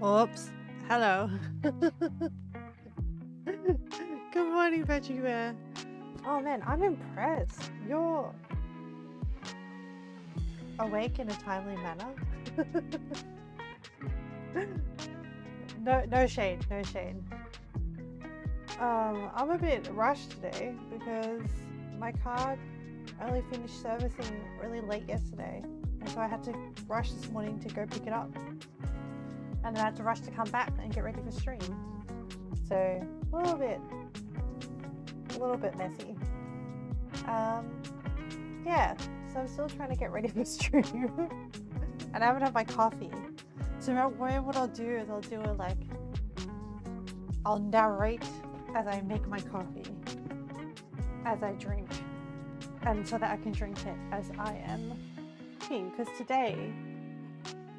Oops. Hello. Good morning, Veggie Bear. Oh man, I'm impressed. You're awake in a timely manner. No shade, no shade. I'm a bit rushed today because my car only finished servicing really late yesterday, and so I had to rush this morning to go pick it up. And then I had to rush to come back and get ready for stream. So a little bit messy. Yeah, so I'm still trying to get ready for stream. And I haven't had my coffee. So what I'll do is I'll narrate as I make my coffee, as I drink, and so that I can drink it as I am cooking. Because today,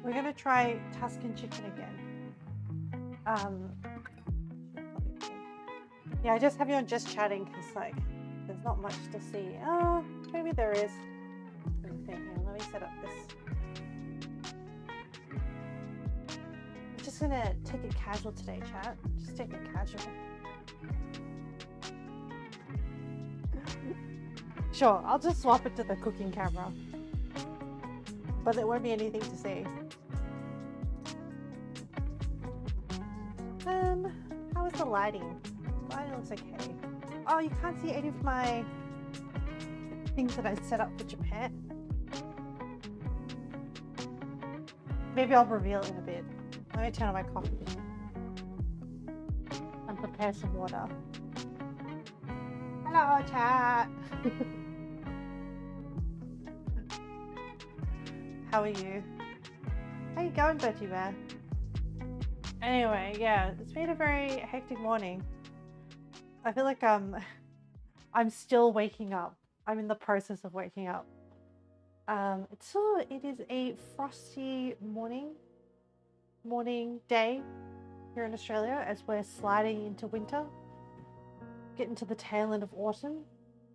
we're gonna try Tuscan chicken again. Yeah, I just have you on just chatting because like there's not much to see. Oh, maybe there is. Let me set up this. I'm just gonna take it casual today, chat. Just take it casual. Sure, I'll just swap it to the cooking camera. But there won't be anything to see. How is the lighting? The lighting looks okay. Oh, you can't see any of my things that I set up for Japan. Maybe I'll reveal it in a bit. Let me turn on my coffee and prepare some water. Hello, chat. How are you? How you going, Bertie Bear? Anyway, yeah, it's been a very hectic morning. I feel like I'm still waking up. I'm in the process of waking up. It is a frosty morning day here in Australia as we're sliding into winter, getting to the tail end of autumn,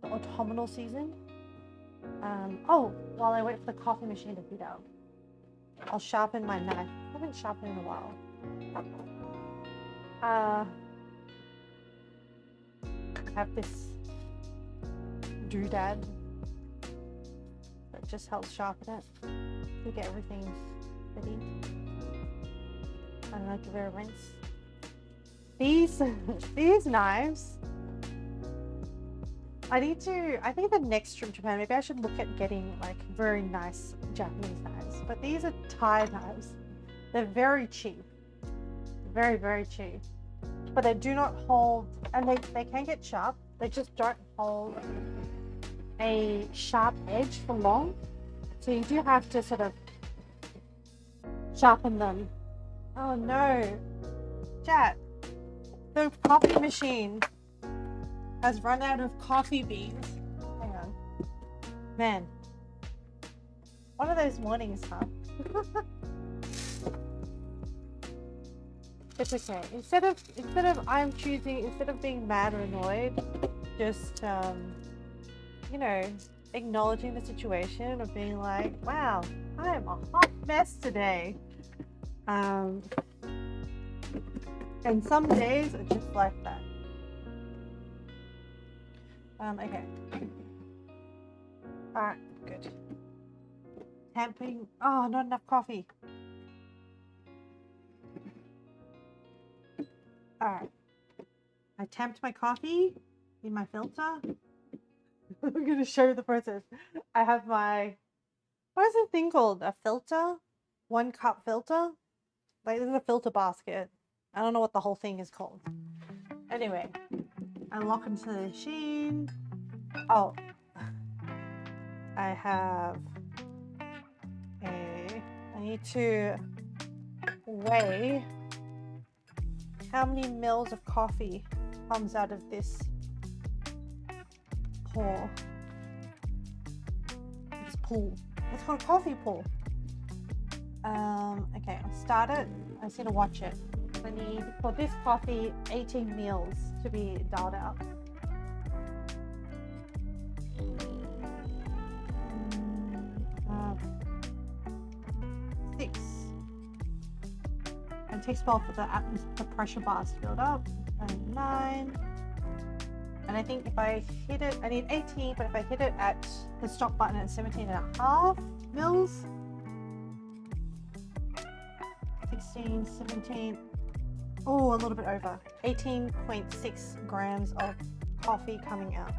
the autumnal season. Oh, while I wait for the coffee machine to heat up, I'll sharpen my knife. I haven't sharpened in a while. I have this doodad that just helps sharpen it to get everything ready. And I give it a rinse. These knives, I think the next trip to Japan, maybe I should look at getting like very nice Japanese knives. But these are Thai knives. They're very cheap. Very, very cheap. But they do not hold, and they can get sharp. They just don't hold a sharp edge for long. So you do have to sort of sharpen them. Oh no. Chat. The coffee machine has run out of coffee beans. Hang on. Man. One of those mornings, huh? It's okay. Instead of being mad or annoyed, just acknowledging the situation of being like, wow, I am a hot mess today. And some days are just like that. Okay. Alright, good. Tamping. Oh, not enough coffee. Alright. I tamped my coffee in my filter. I'm going to show you the process. I have my, what is the thing called? A filter? 1 cup filter? Like, this is a filter basket. I don't know what the whole thing is called. Anyway, I lock into the machine. Oh, I have I need to weigh how many mils of coffee comes out of this pour. This pool. It's called a coffee pool. Okay, I'll start it. I just need to watch it. I need, for this coffee, 18 mils to be dialed out. Six. And it takes a while for the pressure bars to build up. And 9. And I think if I hit it, I need 18, but if I hit it at the stop button at 17.5 mils, 16, 17, oh, a little bit over. 18.6 grams of coffee coming out.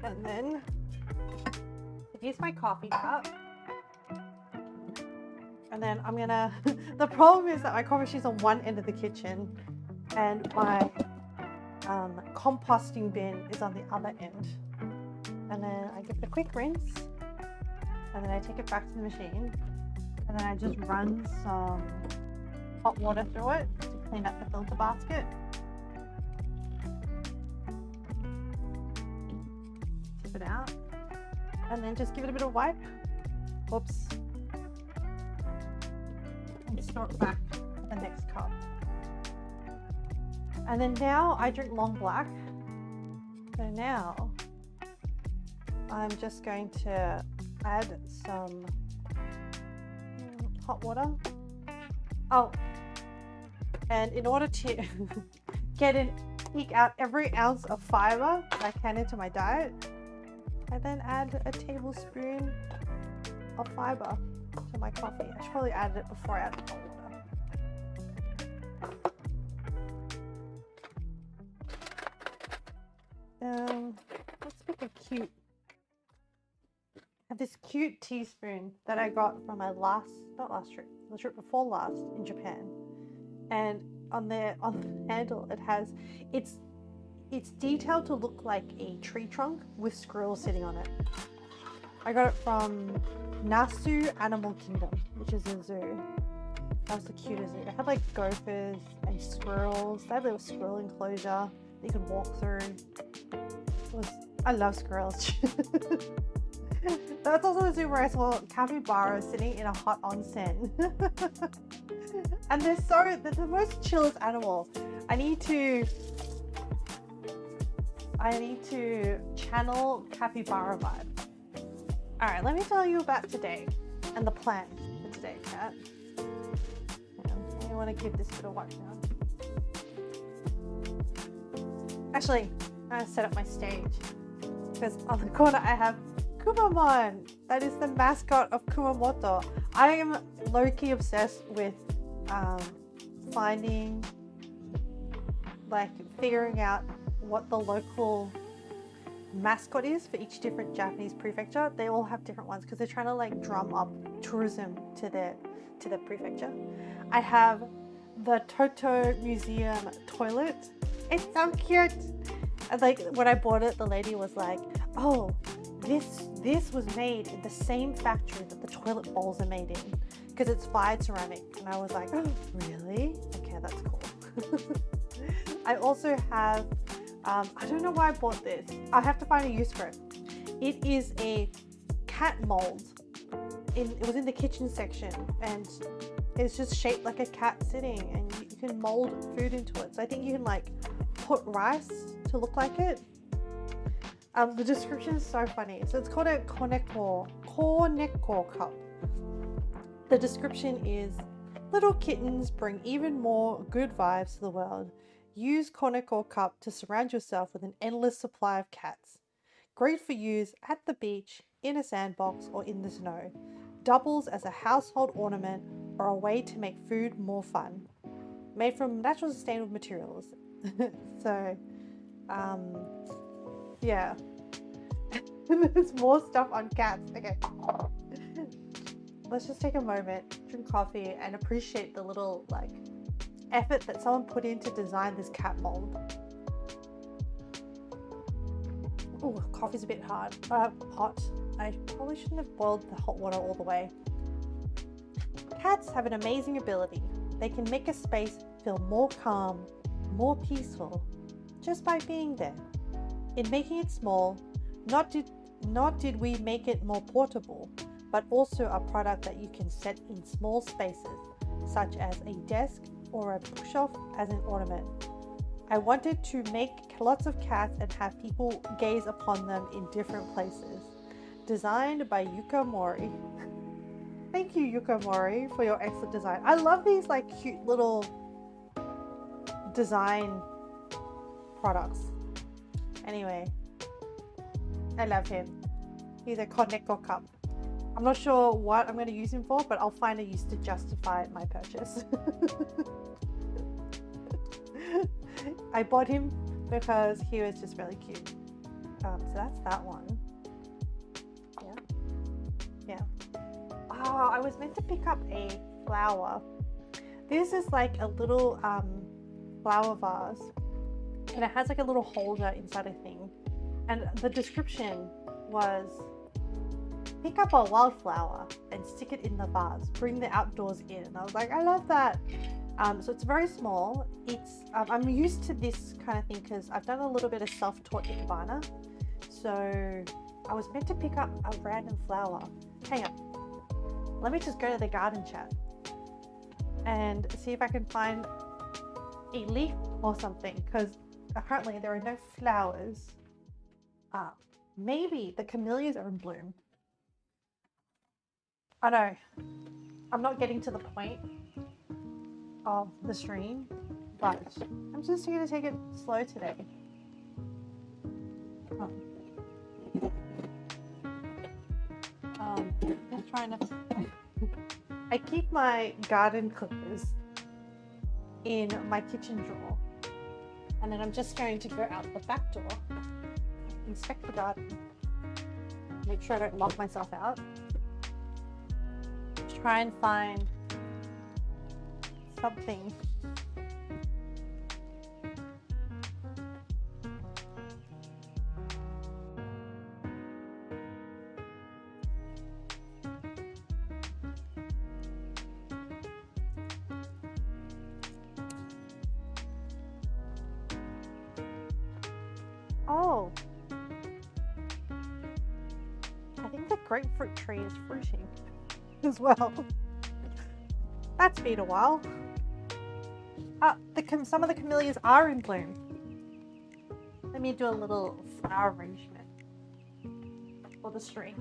And then here's my coffee cup. And then I'm gonna, the problem is that my coffee machine's on one end of the kitchen and my composting bin is on the other end. And then I give it a quick rinse and then I take it back to the machine and then I just run some hot water through it to clean up the filter basket. Tip it out and then just give it a bit of wipe. Oops. And store it back to the next cup. And then now I drink long black. So now I'm just going to add some hot water. Oh, and in order to eke out every ounce of fiber I can into my diet, I then add a tablespoon of fiber to my coffee. I should probably add it before I add the hot water. Let's pick a cute. I have this cute teaspoon that I got from my the trip before last in Japan, and on the handle it has it's detailed to look like a tree trunk with squirrels sitting on it. I got it from Nasu Animal Kingdom, which is a zoo. That was the cutest zoo. They had like gophers and squirrels. They had a little squirrel enclosure that you could walk through. I love squirrels. That's also the zoo where I saw capybaras sitting in a hot onsen. And they're the most chillest animal. I need to channel capybara vibe. Alright, let me tell you about today and the plan for today, Kat. I want to give this bit of wipe down. Actually, I'm going to set up my stage because on the corner I have Kumamon. That is the mascot of Kumamoto. I am low-key obsessed with figuring out what the local mascot is for each different Japanese prefecture. They all have different ones because they're trying to like drum up tourism to their prefecture. I have the Toto Museum toilet. It's so cute. And like when I bought it, the lady was like, "Oh, this was made in the same factory that the toilet bowls are made in because it's fired ceramic." And I was like, "Oh, really? Okay, that's cool." I also have, I don't know why I bought this. I have to find a use for it. It is a cat mold. It was in the kitchen section and it's just shaped like a cat sitting and you can mold food into it. So I think you can like put rice to look like it. The description is so funny. So it's called a koneko cup. The description is, little kittens bring even more good vibes to the world. Use koneko cup to surround yourself with an endless supply of cats. Great for use at the beach, in a sandbox, or in the snow. Doubles as a household ornament or a way to make food more fun. Made from natural sustainable materials. So, yeah. There's more stuff on cats. Okay. let's just take a moment, drink coffee, and appreciate the little like effort that someone put in to design this cat mold. Oh, coffee's a bit hot. I probably shouldn't have boiled the hot water all the way. Cats have an amazing ability. They can make a space feel more calm, more peaceful, just by being there. In making it small, not did we make it more portable, but also a product that you can set in small spaces, such as a desk or a bookshelf as an ornament. I wanted to make lots of cats and have people gaze upon them in different places. Designed by Yuka Mori. Thank you, Yuka Mori, for your excellent design. I love these like cute little design products. Anyway, I love him. He's a Koneko cup. I'm not sure what I'm going to use him for, but I'll find a use to justify my purchase. I bought him because he was just really cute. So that's that one. Yeah. Oh, I was meant to pick up a flower. This is like a little flower vase, and it has like a little holder inside a thing. And the description was, pick up a wildflower and stick it in the vase. Bring the outdoors in. And I was like, I love that. So it's very small. It's I'm used to this kind of thing because I've done a little bit of self-taught ikebana. So I was meant to pick up a random flower. Hang on. Let me just go to the garden chat and see if I can find a leaf or something, because apparently there are no flowers. Maybe the camellias are in bloom. I know I'm not getting to the point of the stream, but I'm just going to take it slow today. Just trying to. I keep my garden clippers in my kitchen drawer, and then I'm just going to go out the back door, inspect the garden, make sure I don't lock myself out, try and find something. Oh, I think the grapefruit tree is fruiting as well. That's been a while. Some of the camellias are in bloom. Let me do a little flower arrangement for the string.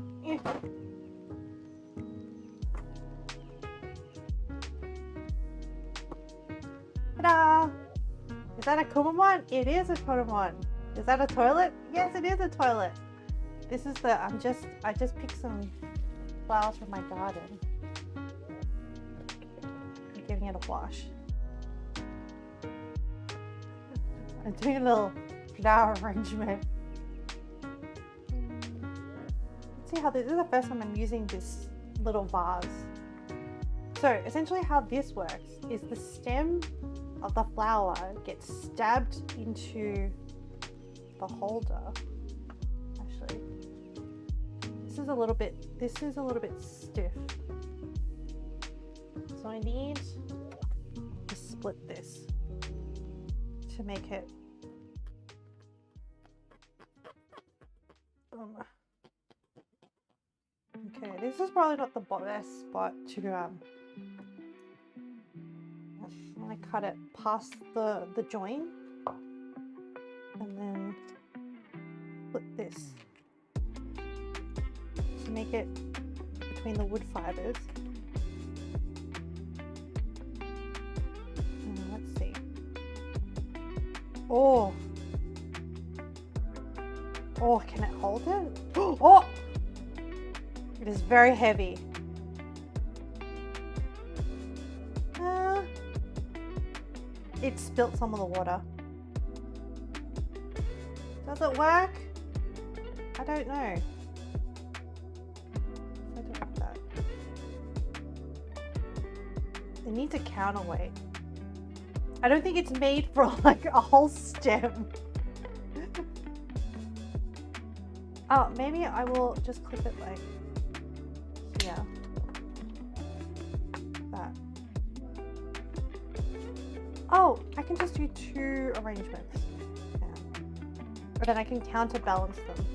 Ta-da! Is that a kumamon? It is a kumamon. Is that a toilet? Yes, it is a toilet. This is the, I just picked some flowers from my garden. I'm giving it a wash. I'm doing a little flower arrangement. Let's see how this is the first time I'm using this little vase. So essentially how this works is the stem of the flower gets stabbed into the holder. Actually, this is a little bit stiff, so I need to split this to make it okay. This is probably not the best spot to I'm gonna cut it past the join and then put this to make it between the wood fibers. Let's see. Oh, can it hold it? Oh, it is very heavy. It spilt some of the water. Does it work? I don't know. I don't like that. It needs a counterweight. I don't think it's made for like a whole stem. Oh, maybe I will just clip it like here. That. Oh, I can just do 2 arrangements. Yeah. But then I can counterbalance them.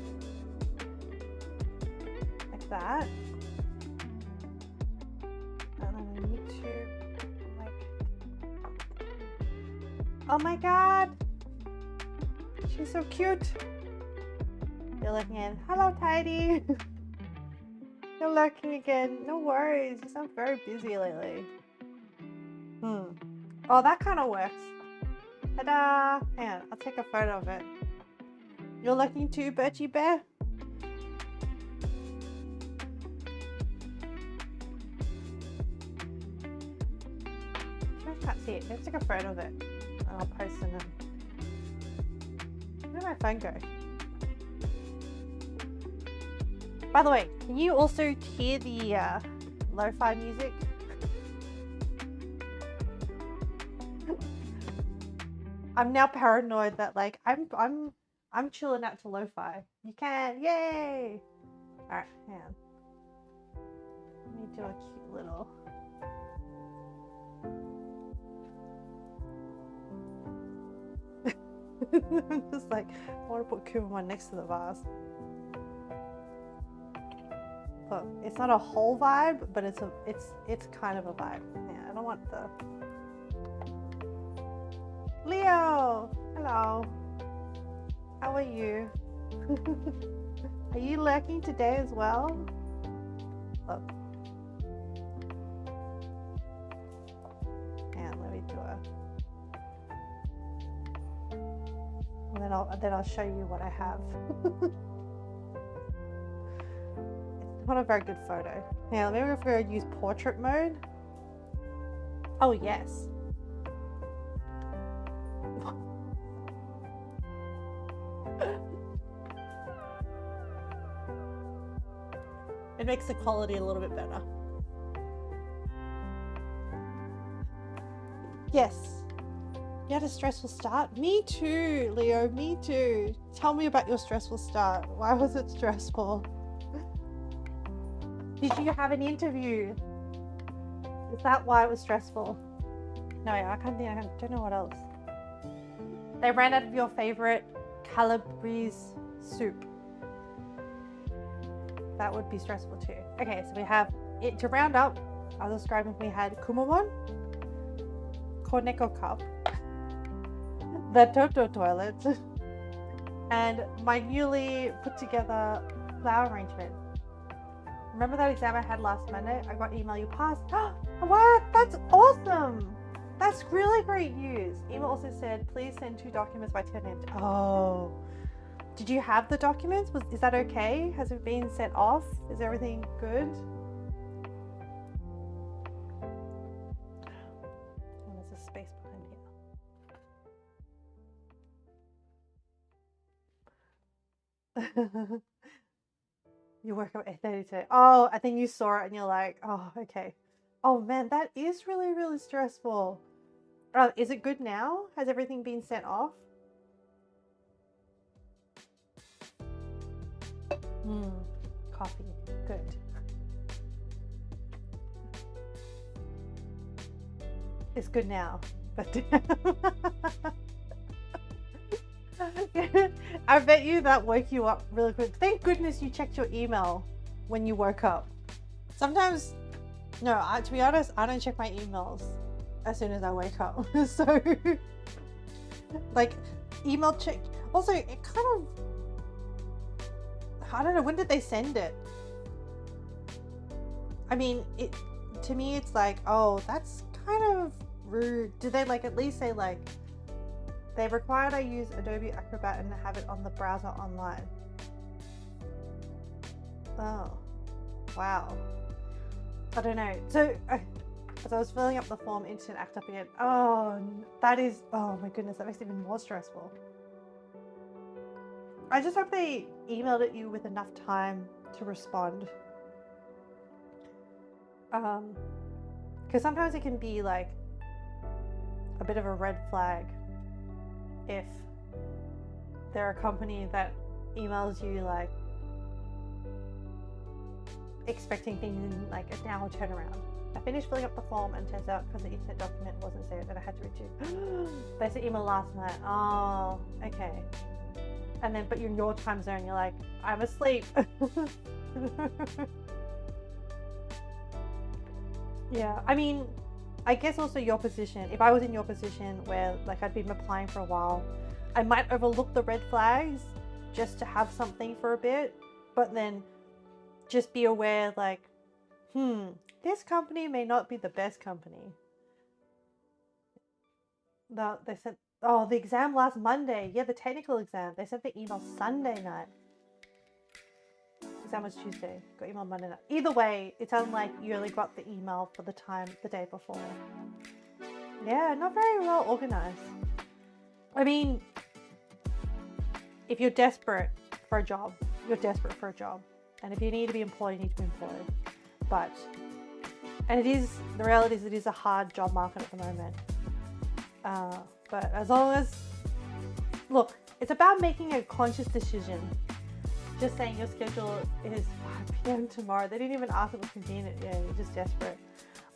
Like that. And then I need to like... Oh my god! She's so cute! You're looking in. Hello, Tidy! You're lurking again. No worries. You sound very busy lately. Oh, that kind of works. Ta-da! Hang on, I'll take a photo of it. You're looking too, Birchie Bear? I can't see it. Let's take a photo of it. And I'll post it in. Where did my phone go? By the way, can you also hear the lo-fi music? I'm now paranoid that like I'm chilling out to lo-fi. You can, yay! All right, hang on. Let me do a cute little. I'm just like, I want to put Kumamon next to the vase. Look, it's not a whole vibe, but it's kind of a vibe. Yeah, I don't want the Leo. Hello. How are you? Are you lurking today as well? Look. And let me do a. And then I'll show you what I have. Not a very good photo. Now, maybe if we use portrait mode. Oh, yes. It makes the quality a little bit better. Yes. You had a stressful start? Me too, Leo, me too. Tell me about your stressful start. Why was it stressful? Did you have an interview? Is that why it was stressful? No, I don't know what else. They ran out of your favorite Calabrese soup. That would be stressful too. Okay, so we have it to round up. I was describing we had Kumamon, Korneko cup, the Toto toilet, and my newly put together flower arrangement. Remember that exam I had last Monday? I got email you passed. What? That's awesome. That's really great news. Email also said, please send 2 documents by 10 a.m. Oh. Did you have the documents? Is that okay? Has it been sent off? Is everything good? Oh, there's a space behind here. You work up at 8:30 today. Oh, I think you saw it and you're like, oh, okay. Oh man, that is really, really stressful. Is it good now? Has everything been sent off? Coffee. Good. It's good now, but I bet you that woke you up really quick. Thank goodness you checked your email when you woke up. Sometimes, no, to be honest, I don't check my emails as soon as I wake up. So, like, email check. Also, it kind of, I don't know, when did they send it? I mean, to me, it's like, oh, that's kind of rude. Did they like at least say like, they required I use Adobe Acrobat and have it on the browser online? Oh, wow. I don't know. So, as I was filling up the form, internet act up again. Oh, that is, oh my goodness, that makes it even more stressful. I just hope they emailed it you with enough time to respond. Because sometimes it can be like a bit of a red flag if they're a company that emails you like expecting things in like an hour turnaround. I finished filling up the form and turns out because the internet document wasn't saved and I had to redo. They sent email last night. Oh, okay. And then, but you're in your time zone, you're like, I'm asleep. Yeah, I mean, I guess also your position, if I was in your position where like I'd been applying for a while, I might overlook the red flags just to have something for a bit, but then just be aware like, this company may not be the best company. No, they sent, oh, the exam last Monday. Yeah, the technical exam. They sent the email Sunday night. Exam was Tuesday. Got email Monday night. Either way, it sounded like you only got the email for the time the day before. Yeah, not very well organized. I mean, if you're desperate for a job, you're desperate for a job. And if you need to be employed, you need to be employed. But, and it is, the reality is it is a hard job market at the moment. But as long as, look, it's about making a conscious decision. Just saying your schedule is 5 p.m. tomorrow. They didn't even ask if it was convenient. Yeah, you're just desperate.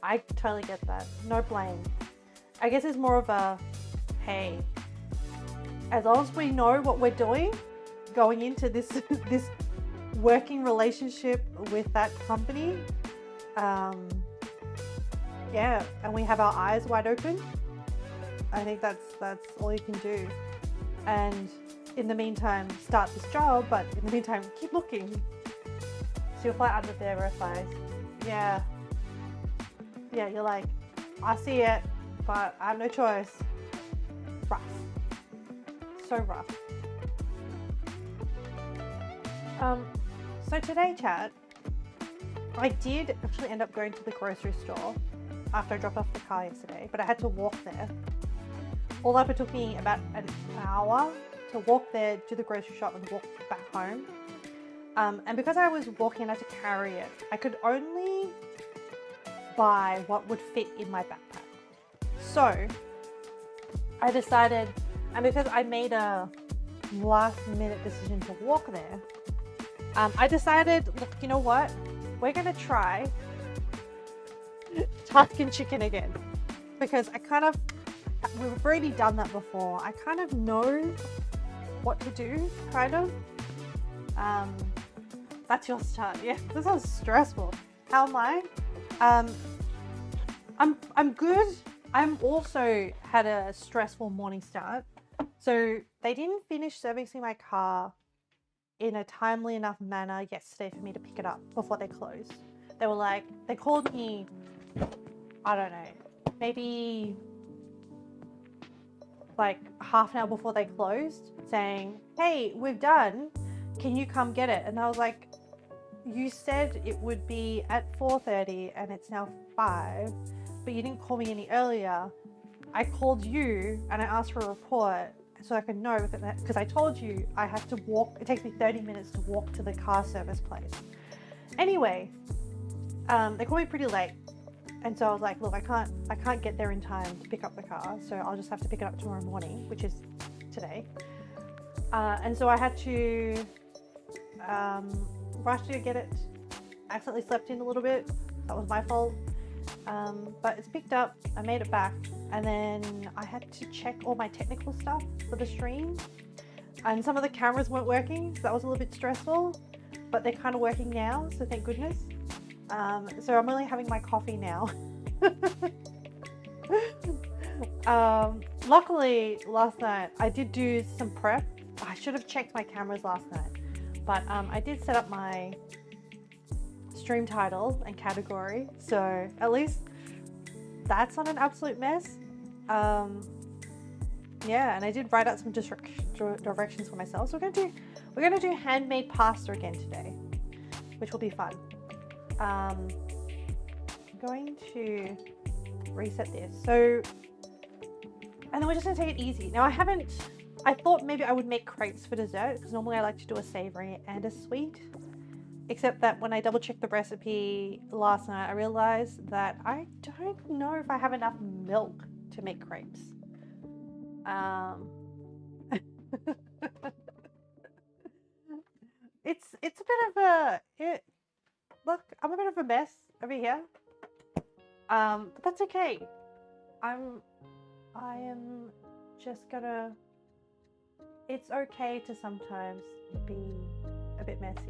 I totally get that. No blame. I guess it's more of a, hey, as long as we know what we're doing going into this this working relationship with that company, yeah, and we have our eyes wide open, I think that's all you can do. And in the meantime, start this job, but in the meantime, keep looking. So you'll fly under there, red flags. Yeah. Yeah, you're like, I see it, but I have no choice. Rough. So rough. So today, chat, I did actually end up going to the grocery store after I dropped off the car yesterday, but I had to walk there. All up, it took me about an hour to walk there, do the grocery shop, and walk back home. And because I was walking and I had to carry it, I could only buy what would fit in my backpack. So I decided, and because I made a last minute decision to walk there, I decided, look, you know what? We're gonna try Tuscan chicken again, because we've already done that before. I kind of know what to do, kind of. That's your start. Yeah, this sounds stressful. How am I? I'm good. I'm also had a stressful morning start. So they didn't finish servicing my car in a timely enough manner yesterday for me to pick it up before they closed. They were like, they called me, I don't know, maybe like half an hour before they closed, saying, hey, we're done. Can you come get it? And I was like, you said it would be at 4:30 and it's now 5, but you didn't call me any earlier. I called you and I asked for a report so I could know, because I told you I have to walk. It takes me 30 minutes to walk to the car service place. Anyway, they called me pretty late. And so I was like, look, I can't get there in time to pick up the car. So I'll just have to pick it up tomorrow morning, which is today. And so I had to rush to get it. I accidentally slept in a little bit. That was my fault. But it's picked up. I made it back. And then I had to check all my technical stuff for the stream. And some of the cameras weren't working. So that was a little bit stressful. But they're kind of working now. So thank goodness. So I'm only having my coffee now. Luckily, last night I did do some prep. I should have checked my cameras last night, but I did set up my stream title and category, so at least that's not an absolute mess. Yeah, and I did write out some directions for myself. So we're gonna do handmade pasta again today, which will be fun. I'm going to reset this. So, and then we're just gonna take it easy. Now I thought maybe I would make crepes for dessert, because normally I like to do a savory and a sweet. Except that when I double checked the recipe last night, I realized that I don't know if I have enough milk to make crepes. It's a bit of a look, I'm a bit of a mess over here. But that's okay. I am just gonna, it's okay to sometimes be a bit messy.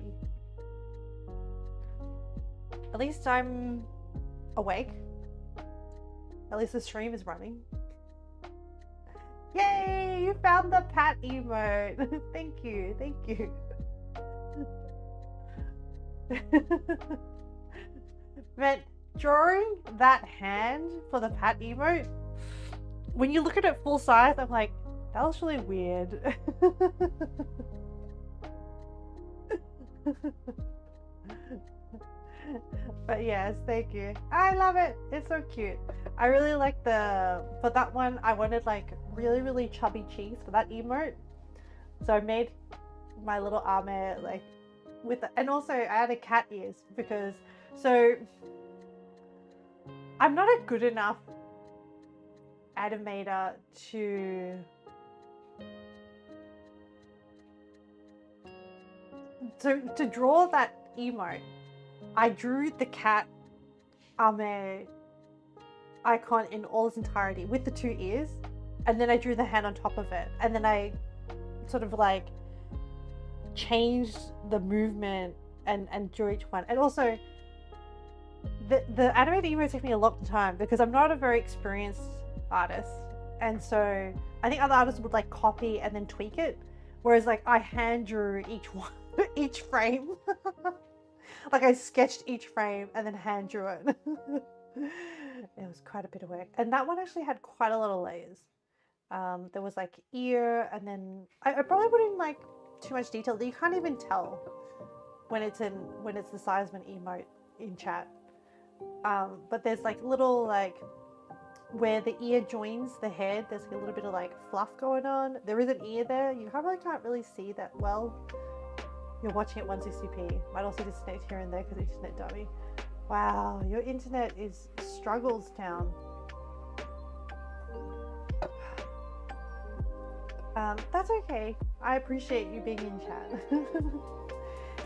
At least I'm awake. At least the stream is running. Yay! You found the pat emote. Thank you. Thank you. But drawing that hand for the pat emote, when you look at it full size, I'm like, that was really weird. But yes, thank you. I love it. It's so cute. I really like for that one, I wanted like really chubby cheeks for that emote. So I made my little arm like with and also I added cat ears because, so I'm not a good enough animator to draw that emote. I drew the cat icon in all its entirety with the 2 ears, and then I drew the hand on top of it, and then I sort of like changed the movement and drew each one. And also the animated emote took me a long time because I'm not a very experienced artist, and so I think other artists would like copy and then tweak it, whereas like I hand drew each one, each frame. Like I sketched each frame and then hand drew it. It was quite a bit of work, and that one actually had quite a lot of layers. There was like ear, and then I probably put in like too much detail that you can't even tell when it's the size of an emote in chat. But there's like little like where the ear joins the head. There's like a little bit of like fluff going on. There is an ear there. You can't really see that well. You're watching at 160p. Might also disconnect here and there because internet dummy. Wow, your internet is struggles town. That's okay. I appreciate you being in chat.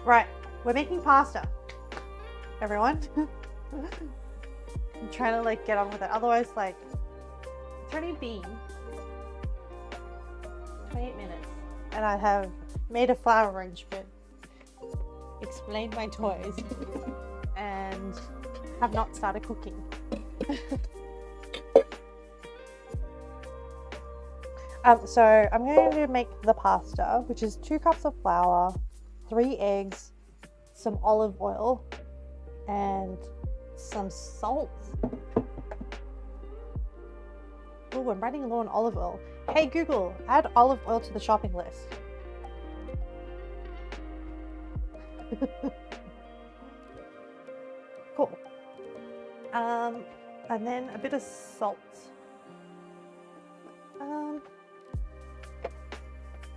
Right, we're making pasta, everyone. I'm trying to like get on with it. Otherwise, like, it's already been 28 minutes, and I have made a flower arrangement, explained my toys, and have not started cooking. So I'm going to make the pasta, which is 2 cups of flour, 3 eggs, some olive oil, and some salt. Oh, I'm running low on olive oil. Hey Google, add olive oil to the shopping list. Cool. And then a bit of salt.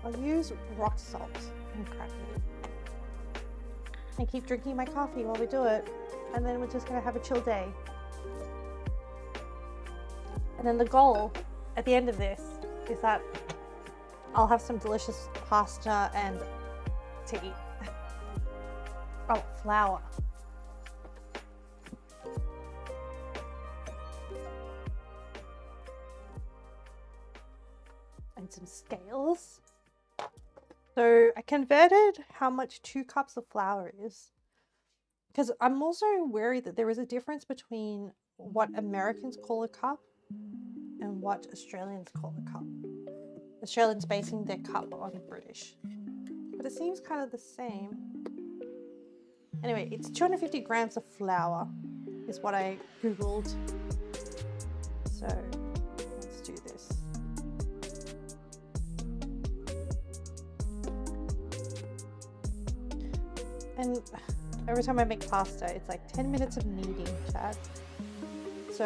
I'll use rock salt and crack it. And keep drinking my coffee while we do it. And then we're just gonna have a chill day. And then the goal at the end of this is that I'll have some delicious pasta and to eat. Oh, flour. And some scales. So I converted how much 2 cups of flour is, because I'm also worried that there is a difference between what Americans call a cup and what Australians call a cup. Australians basing their cup on British, but it seems kind of the same. Anyway, it's 250 grams of flour is what I googled. So let's do this. And every time I make pasta, it's like 10 minutes of kneading, chat. So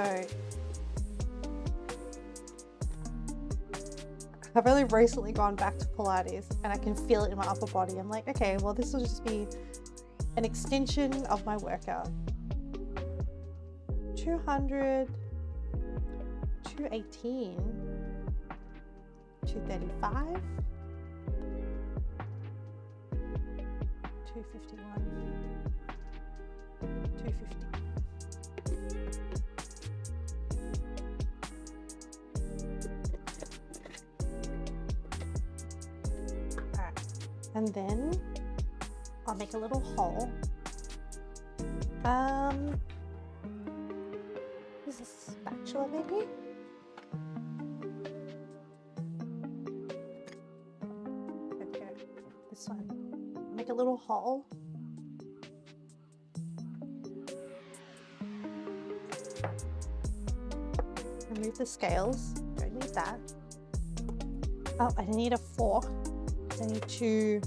I've really recently gone back to Pilates and I can feel it in my upper body. I'm like, okay, well, this will just be an extension of my workout. 200, 218, 235, 251, 250. Alright, and then I'll make a little hole. Use a spatula maybe? Okay, this one. Make a little hole. Remove the scales. Don't need that. Oh, I need a fork. I need to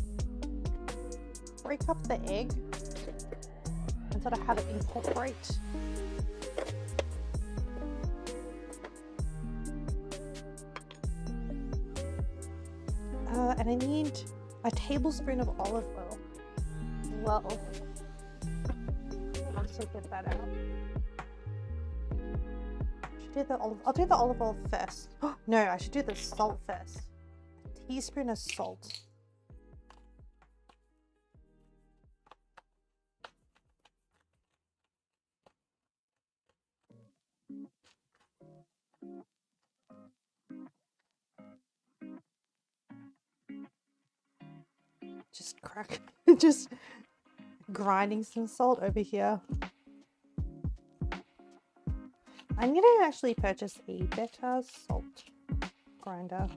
break up the egg and sort of have it incorporate. And I need a tablespoon of olive oil as well. I'll also get that out. I'll do the olive oil first. Oh, no, I should do the salt first. A teaspoon of salt. Just grinding some salt over here. I need to actually purchase a better salt grinder.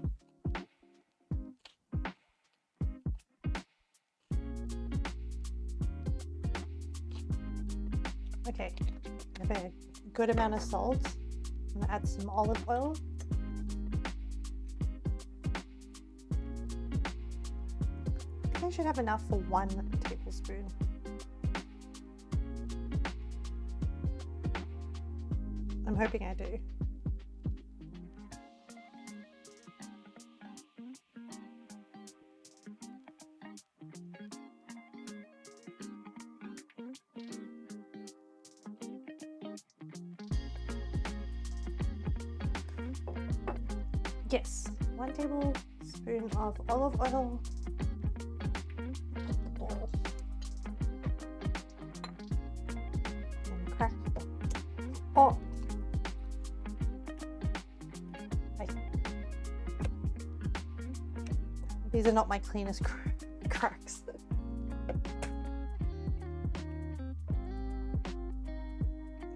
Okay, I have a good amount of salt. I'm gonna add some olive oil. I should have enough for 1 tablespoon. I'm hoping I do. Yes, 1 tablespoon of olive oil. And crack. Oh. These are not my cleanest cracks.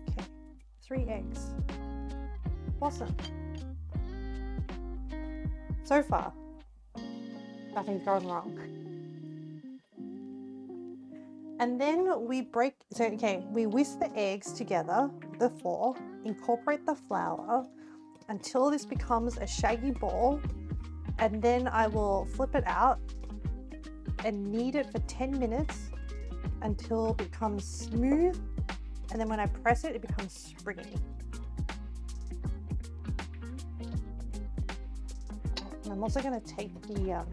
Okay, 3 eggs. Awesome. So far, nothing's gone wrong. And then we we whisk the eggs together with the fork, incorporate the flour until this becomes a shaggy ball, and then I will flip it out and knead it for 10 minutes until it becomes smooth, and then when I press it, it becomes springy. And I'm also going to take the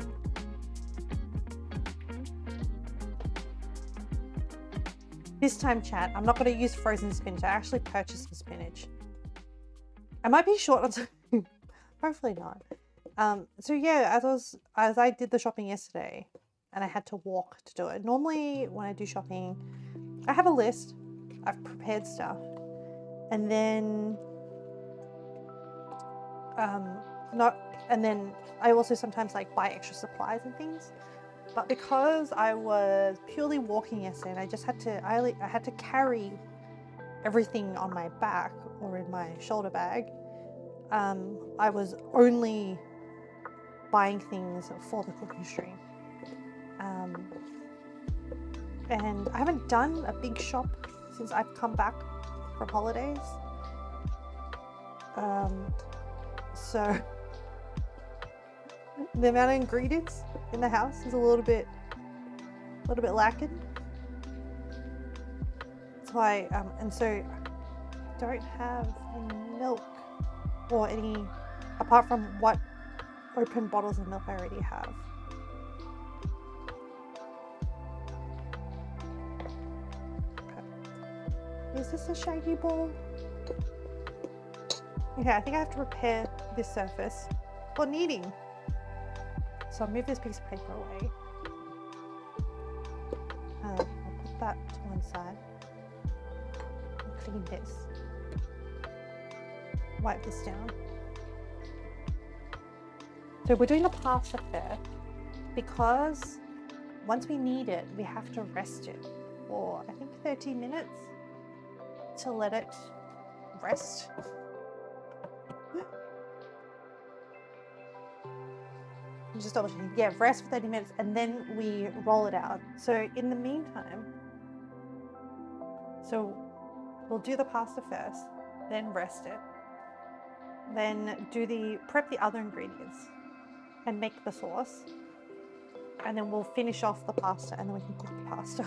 this time, chat, I'm not going to use frozen spinach. I actually purchased the spinach. I might be short on some, hopefully not. So yeah, as I did the shopping yesterday, and I had to walk to do it. Normally, when I do shopping, I have a list. I've prepared stuff, and then and then I also sometimes like buy extra supplies and things. But because I was purely walking yesterday, and I just had to, I had to carry everything on my back or in my shoulder bag. I was only buying things for the cooking stream. And I haven't done a big shop since I've come back from holidays. So the amount of ingredients in the house is a little bit lacking. That's why, and so I don't have any milk or any, apart from what open bottles of milk I already have. Is this a shaggy ball? Okay, I think I have to repair this surface for kneading. So I'll move this piece of paper away. I'll put that to one side. I'll clean this. Wipe this down. So we're doing the pasta first because once we knead it, we have to rest it for I think 30 minutes to let it rest. Just double checking. Yeah, rest for 30 minutes and then we roll it out. So in the meantime, so we'll do the pasta first, then rest it, then prep the other ingredients and make the sauce, and then we'll finish off the pasta and then we can cook the pasta.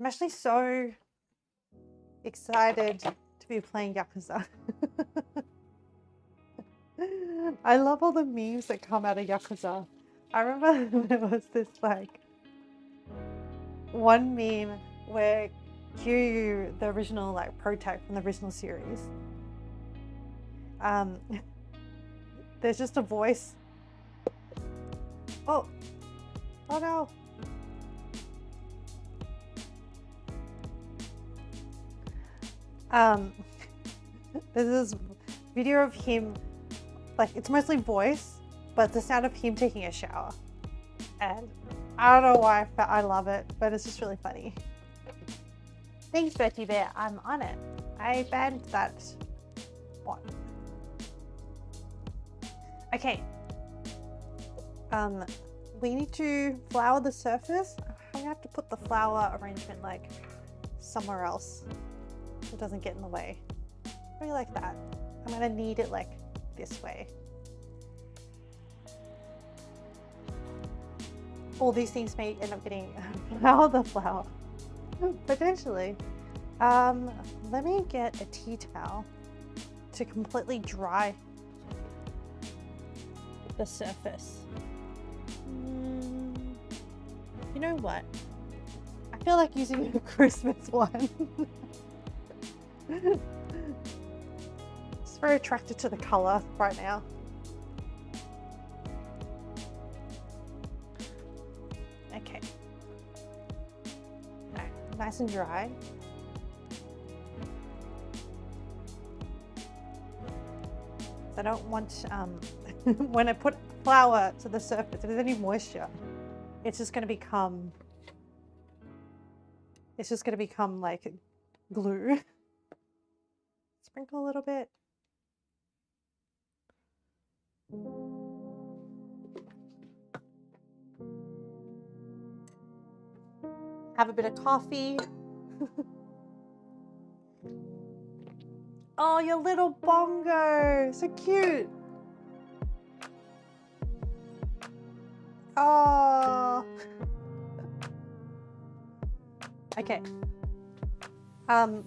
I'm actually so excited to be playing Yakuza. I love all the memes that come out of Yakuza. I remember there was this like one meme where Kiryu, the original like protag from the original series, there's just a voice. Oh no. There's this video of him, like it's mostly voice, but the sound of him taking a shower. And I don't know why, but I love it, but it's just really funny. Thanks, Bertie Bear, I'm on it. I banned that one. Okay. We need to flour the surface. I'm gonna have to put the flour arrangement like somewhere else so it doesn't get in the way. Maybe like that. I'm gonna knead it like this way. All these things may end up getting the flour, potentially. Let me get a tea towel to completely dry the surface. You know what? I feel like using a Christmas one. Just very attracted to the color right now. Okay. Right, nice and dry. I don't want, when I put flour to the surface, if there's any moisture, it's just going to become like glue. Sprinkle a little bit. Have a bit of coffee. Oh, your little bongo, so cute. Oh. Okay. I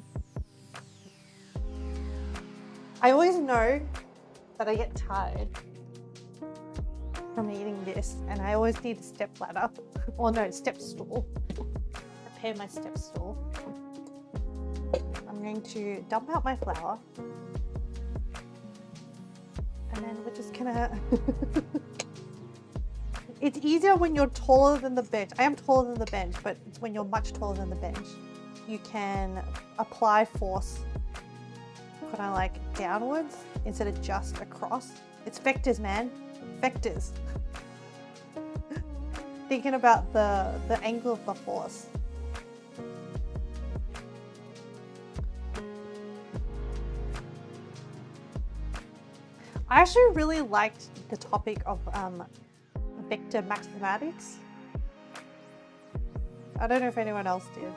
always know that I get tired from eating this, and I always need a step ladder, or no, step stool. Prepare my step stool. I'm going to dump out my flour, and then we're just gonna. It's easier when you're taller than the bench. I am taller than the bench, but it's when you're much taller than the bench. You can apply force kind of like downwards instead of just across. It's vectors, man. Vectors. Thinking about the angle of the force. I actually really liked the topic of vector mathematics. I don't know if anyone else did.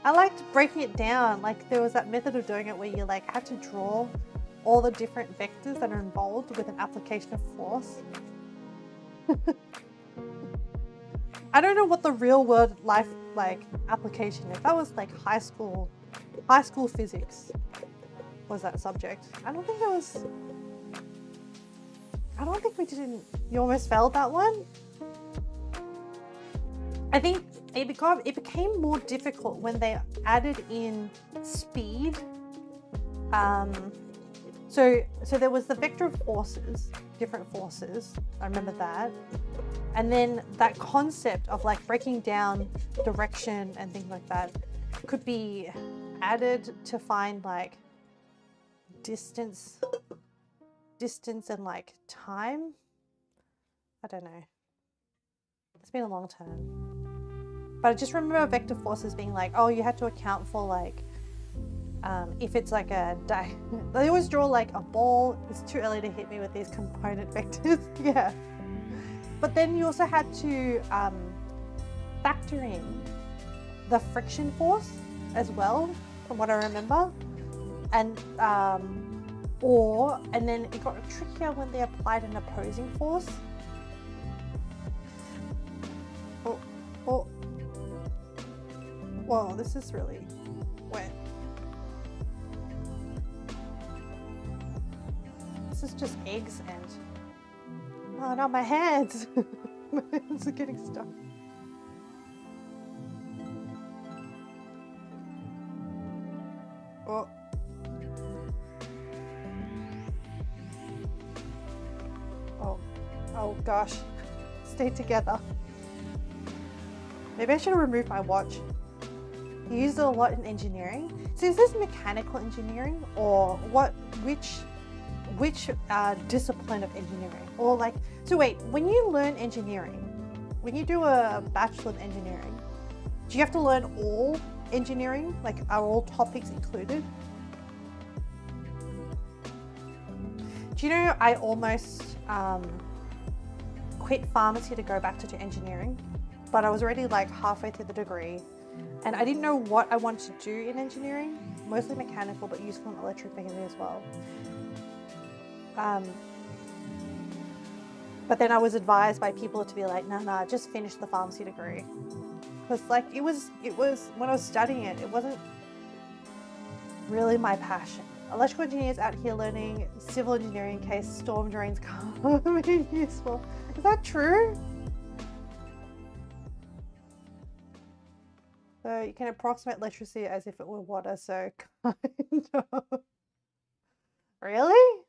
I liked breaking it down. Like there was that method of doing it where you like had to draw all the different vectors that are involved with an application of force. I don't know what the real world life like application is. That was like high school physics was that subject. I don't think it was I don't think we didn't. You almost failed that one. I think it became more difficult when they added in speed. So there was the vector of forces, different forces. I remember that. And then that concept of like breaking down direction and things like that could be added to find like distance and like time. I don't know. It's been a long time. But I just remember vector forces being like, oh, you had to account for like, if it's like they always draw like a ball. It's too early to hit me with these component vectors. Yeah. But then you also had to factor in the friction force as well, from what I remember. And then it got trickier when they applied an opposing force. Oh. Whoa, this is really wet. This is just eggs and... Oh, not my hands. My hands are getting stuck. Oh. Oh gosh. Stay together. Maybe I should have removed my watch. You used it a lot in engineering. So is this mechanical engineering or which discipline of engineering? Or like, so wait, when you learn engineering, when you do a bachelor of engineering, do you have to learn all engineering? Like, are all topics included? Do you know I almost quit pharmacy to go back to engineering, but I was already like halfway through the degree and I didn't know what I wanted to do in engineering, mostly mechanical, but useful in electric engineering as well. But then I was advised by people to be like, nah, just finish the pharmacy degree. Because like it was when I was studying it wasn't really my passion. Electrical engineers out here learning civil engineering in case storm drains come in useful. Is that true? So you can approximate electricity as if it were water, so kind of. Really?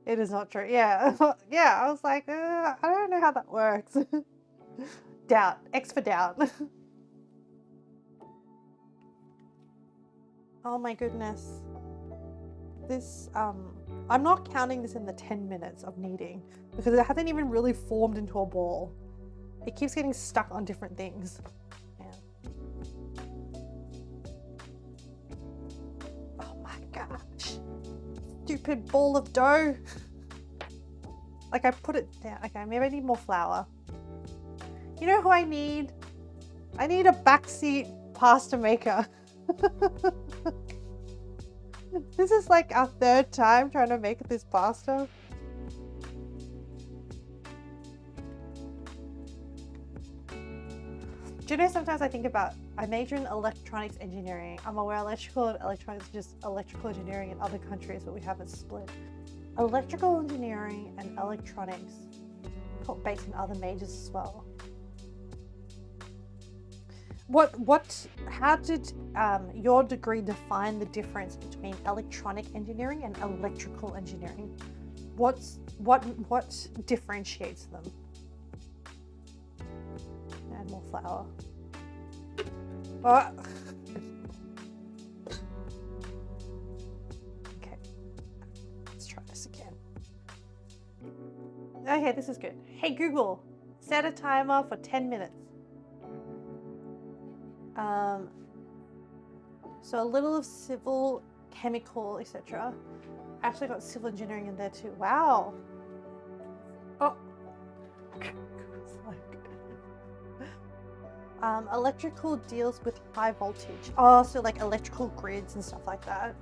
It is not true. Yeah. Yeah, I was like, I don't know how that works. Doubt. X for doubt. Oh my goodness. This, I'm not counting this in the 10 minutes of kneading because it hasn't even really formed into a ball. It keeps getting stuck on different things. Yeah. Oh my gosh. Stupid ball of dough. Like I put it down. Okay, maybe I need more flour. You know who I need? I need a backseat pasta maker. This is like our third time trying to make this pasta. Do you know, sometimes I think about, I major in electronics engineering. I'm aware electrical and electronics is just electrical engineering in other countries, but we haven't split. Electrical engineering and electronics, based in other majors as well. How did your degree define the difference between electronic engineering and electrical engineering? What differentiates them? Add more flour. Oh. Okay, let's try this again. Okay, this is good. Hey Google, set a timer for 10 minutes. So a little of civil, chemical, etc. Actually got civil engineering in there too. Wow. Oh. Electrical deals with high voltage. Oh, so like electrical grids and stuff like that.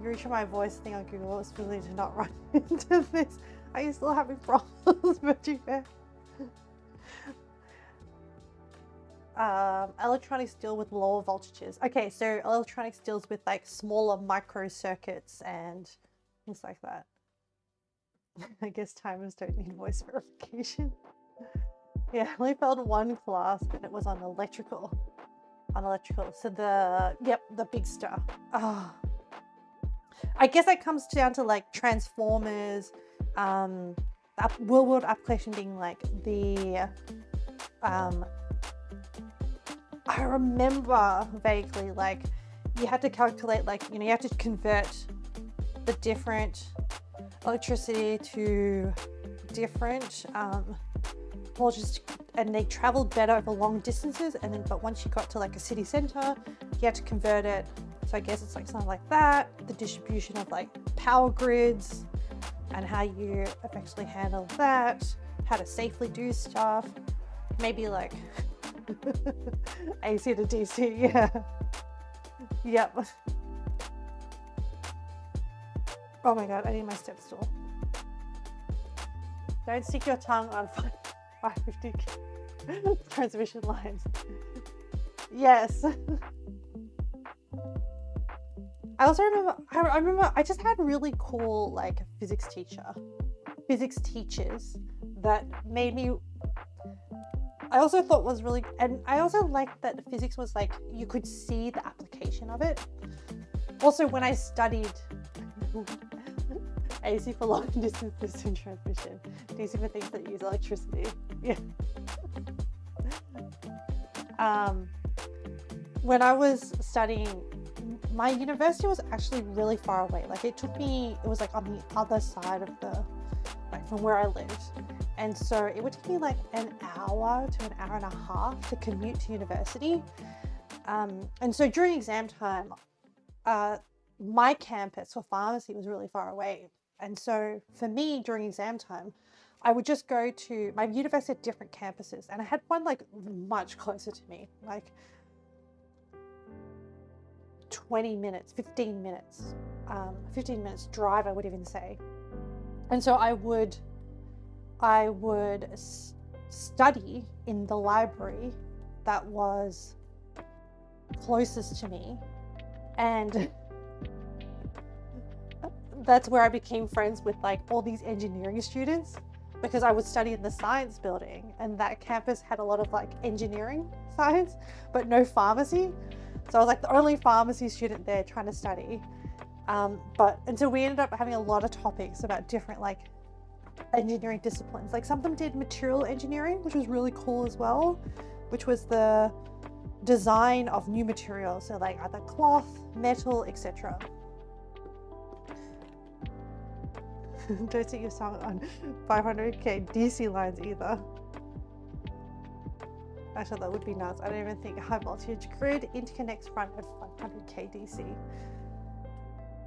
You reach my voice thing on Google. It's really to not run into this. Are you still having problems, Veggie Bear? Electronics deal with lower voltages. Okay, so electronics deals with like smaller micro circuits and things like that. I guess timers don't need voice verification. Yeah, I only failed one class and it was on electrical. So the big stuff. Oh. I guess that comes down to like transformers, real world application being like the I remember vaguely like you had to calculate like, you have to convert the different electricity to different voltages, and they traveled better over long distances, and then but once you got to like a city center you had to convert it. So I guess it's like something like that, the distribution of like power grids and how you effectively handle that, how to safely do stuff, maybe like AC to DC. Yeah. Yep. Oh my god, I need my step stool. Don't stick your tongue on 550 transmission lines. Yes. I also remember I just had really cool like physics teachers that made me, I also thought was really, and I also liked that physics was like, you could see the application of it. Also when I studied AC for long distance system transmission, DC for things that use electricity. Yeah. When I was studying, my university was actually really far away. Like it was like on the other side of like from where I lived. And so it would take me like an hour to an hour and a half to commute to university. And so during exam time, my campus for pharmacy was really far away. And so for me during exam time, I would just go to my university at different campuses, and I had one like much closer to me, like 20 minutes, 15 minutes, 15 minutes drive, I would even say. And so I would study in the library that was closest to me, and that's where I became friends with like all these engineering students, because I would study in the science building, and that campus had a lot of like engineering science, but no pharmacy. So I was like the only pharmacy student there trying to study. And so we ended up having a lot of topics about different like engineering disciplines. Like some of them did material engineering, which was really cool as well, which was the design of new materials. So like either cloth, metal, etc. Don't sing your song on 500k DC lines either. Actually, that would be nuts. I don't even think a high voltage grid interconnects front at 500k DC.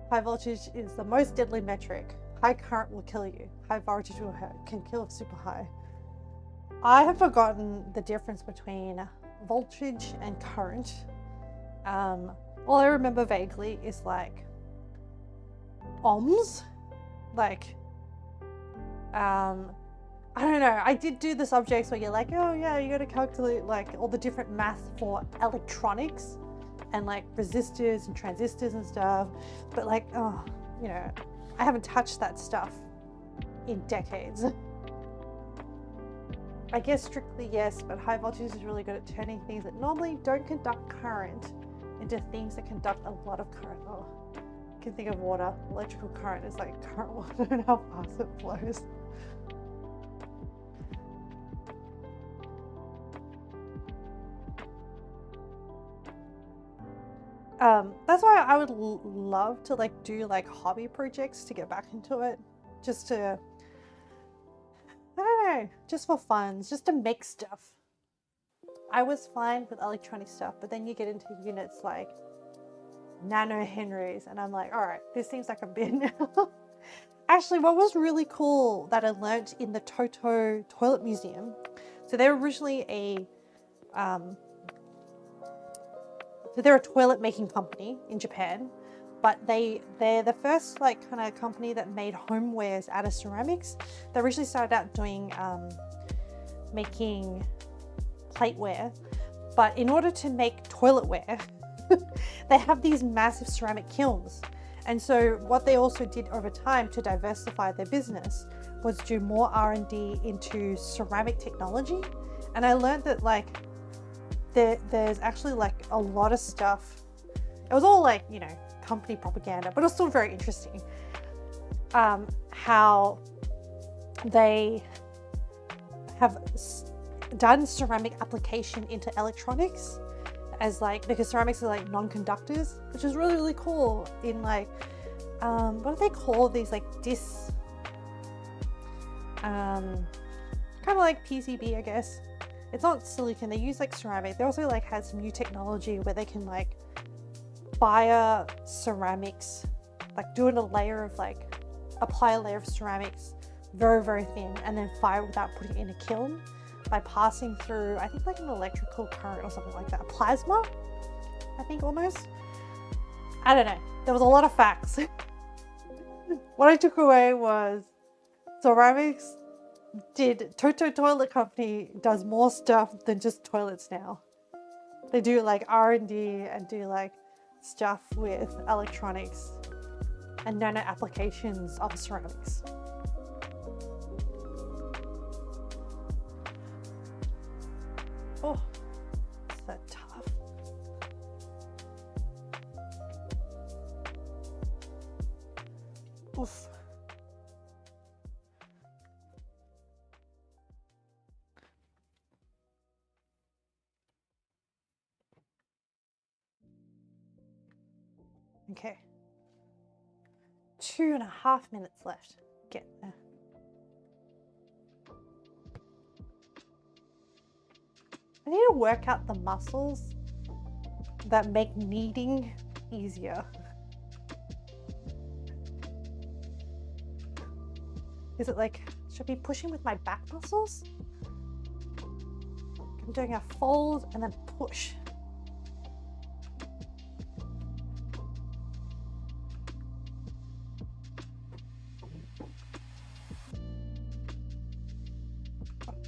High voltage is the most deadly metric. High current will kill you. High voltage can kill super high. I have forgotten the difference between voltage and current. All I remember vaguely is like ohms. Like, I don't know. I did do the subjects where you're like, oh yeah, you got to calculate like all the different math for electronics and like resistors and transistors and stuff. But like, oh, I haven't touched that stuff in decades. I guess strictly yes, but high voltage is really good at turning things that normally don't conduct current into things that conduct a lot of current. Oh, I can think of water. Electrical current is like current water and how fast it flows. That's why I would love to like do like hobby projects to get back into it, just to, I don't know, just for fun, just to make stuff. I was fine with electronic stuff, but then you get into units like nano henries and I'm like, all right, this seems like a bit now. Actually, what was really cool that I learned in the Toto Toilet Museum, so they're originally they're a toilet making company in Japan, but they're the first like kind of company that made homewares out of ceramics. They originally started out doing making plateware, but in order to make toiletware, they have these massive ceramic kilns, And so what they also did over time to diversify their business was do more R&D into ceramic technology. And I learned that like there's actually like a lot of stuff. It was all like, you know, company propaganda, but it was still very interesting. How they have done ceramic application into electronics as like, because ceramics are like non-conductors, which is really, really cool in like, what do they call these, like kind of like PCB, I guess. It's not silicon, they use like ceramic. They also like had some new technology where they can like fire ceramics, like doing a layer of like, apply a layer of ceramics very, very thin and then fire without putting it in a kiln by passing through, I think like an electrical current or something like that. A plasma, I think almost. I don't know. There was a lot of facts. What I took away was ceramics Toto Toilet Company does more stuff than just toilets now. They do like R&D and do like stuff with electronics and nano applications of ceramics. Oh, so tough. Oof. Okay. 2.5 minutes left. Get there. I need to work out the muscles that make kneading easier. Is it like, should I be pushing with my back muscles? I'm doing a fold and then push.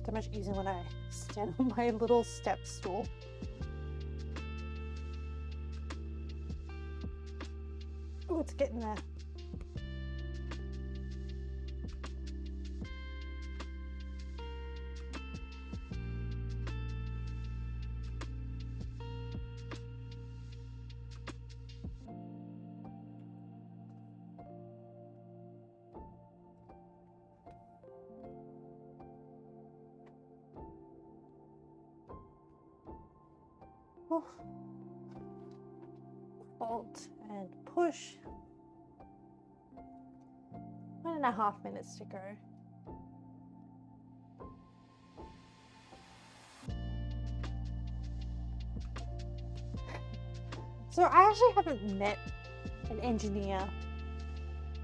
So much easier when I stand on my little step stool. Oh, it's getting there. Oh. Fold and push. 1.5 minutes to go. So I actually haven't met an engineer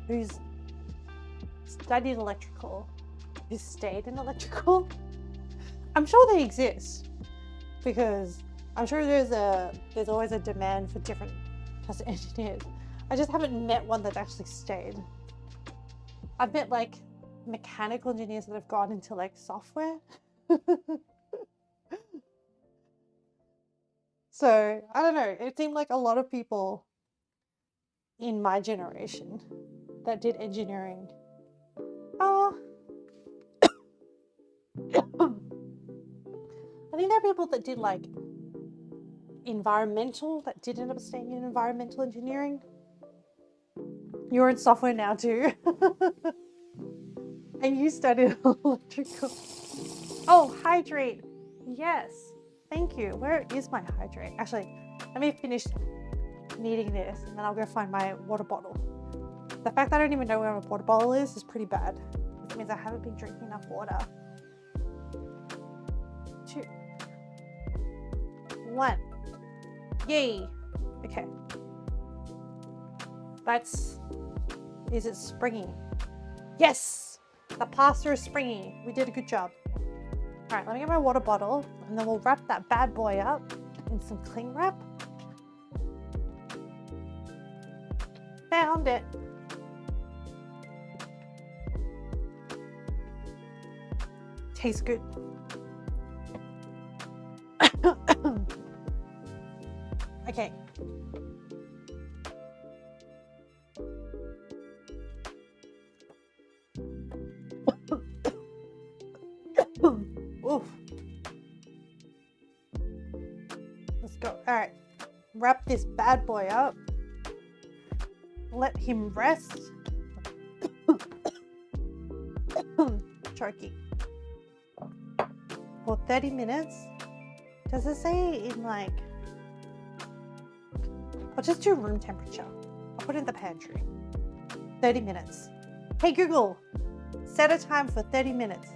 who's studied electrical, who's stayed in electrical. I'm sure they exist because I'm sure there's always a demand for different types of engineers. I just haven't met one that actually stayed. I've met like mechanical engineers that have gone into like software. So I don't know, it seemed like a lot of people in my generation that did engineering. I think there are people that did like environmental that did end up staying in environmental engineering. You're in software now too. And you studied electrical. Oh, hydrate. Yes. Thank you. Where is my hydrate? Actually, let me finish kneading this and then I'll go find my water bottle. The fact that I don't even know where my water bottle is pretty bad. It means I haven't been drinking enough water. 2, 1. Yay. Okay. Is it springy? Yes! The pasta is springy. We did a good job. All right, let me get my water bottle and then we'll wrap that bad boy up in some cling wrap. Found it. Tastes good. Okay. Let's go. All right, wrap this bad boy up. Let him rest. Choking. For 30 minutes. Does it say in like... I'll just do room temperature. I'll put it in the pantry. 30 minutes. Hey Google, set a time for 30 minutes.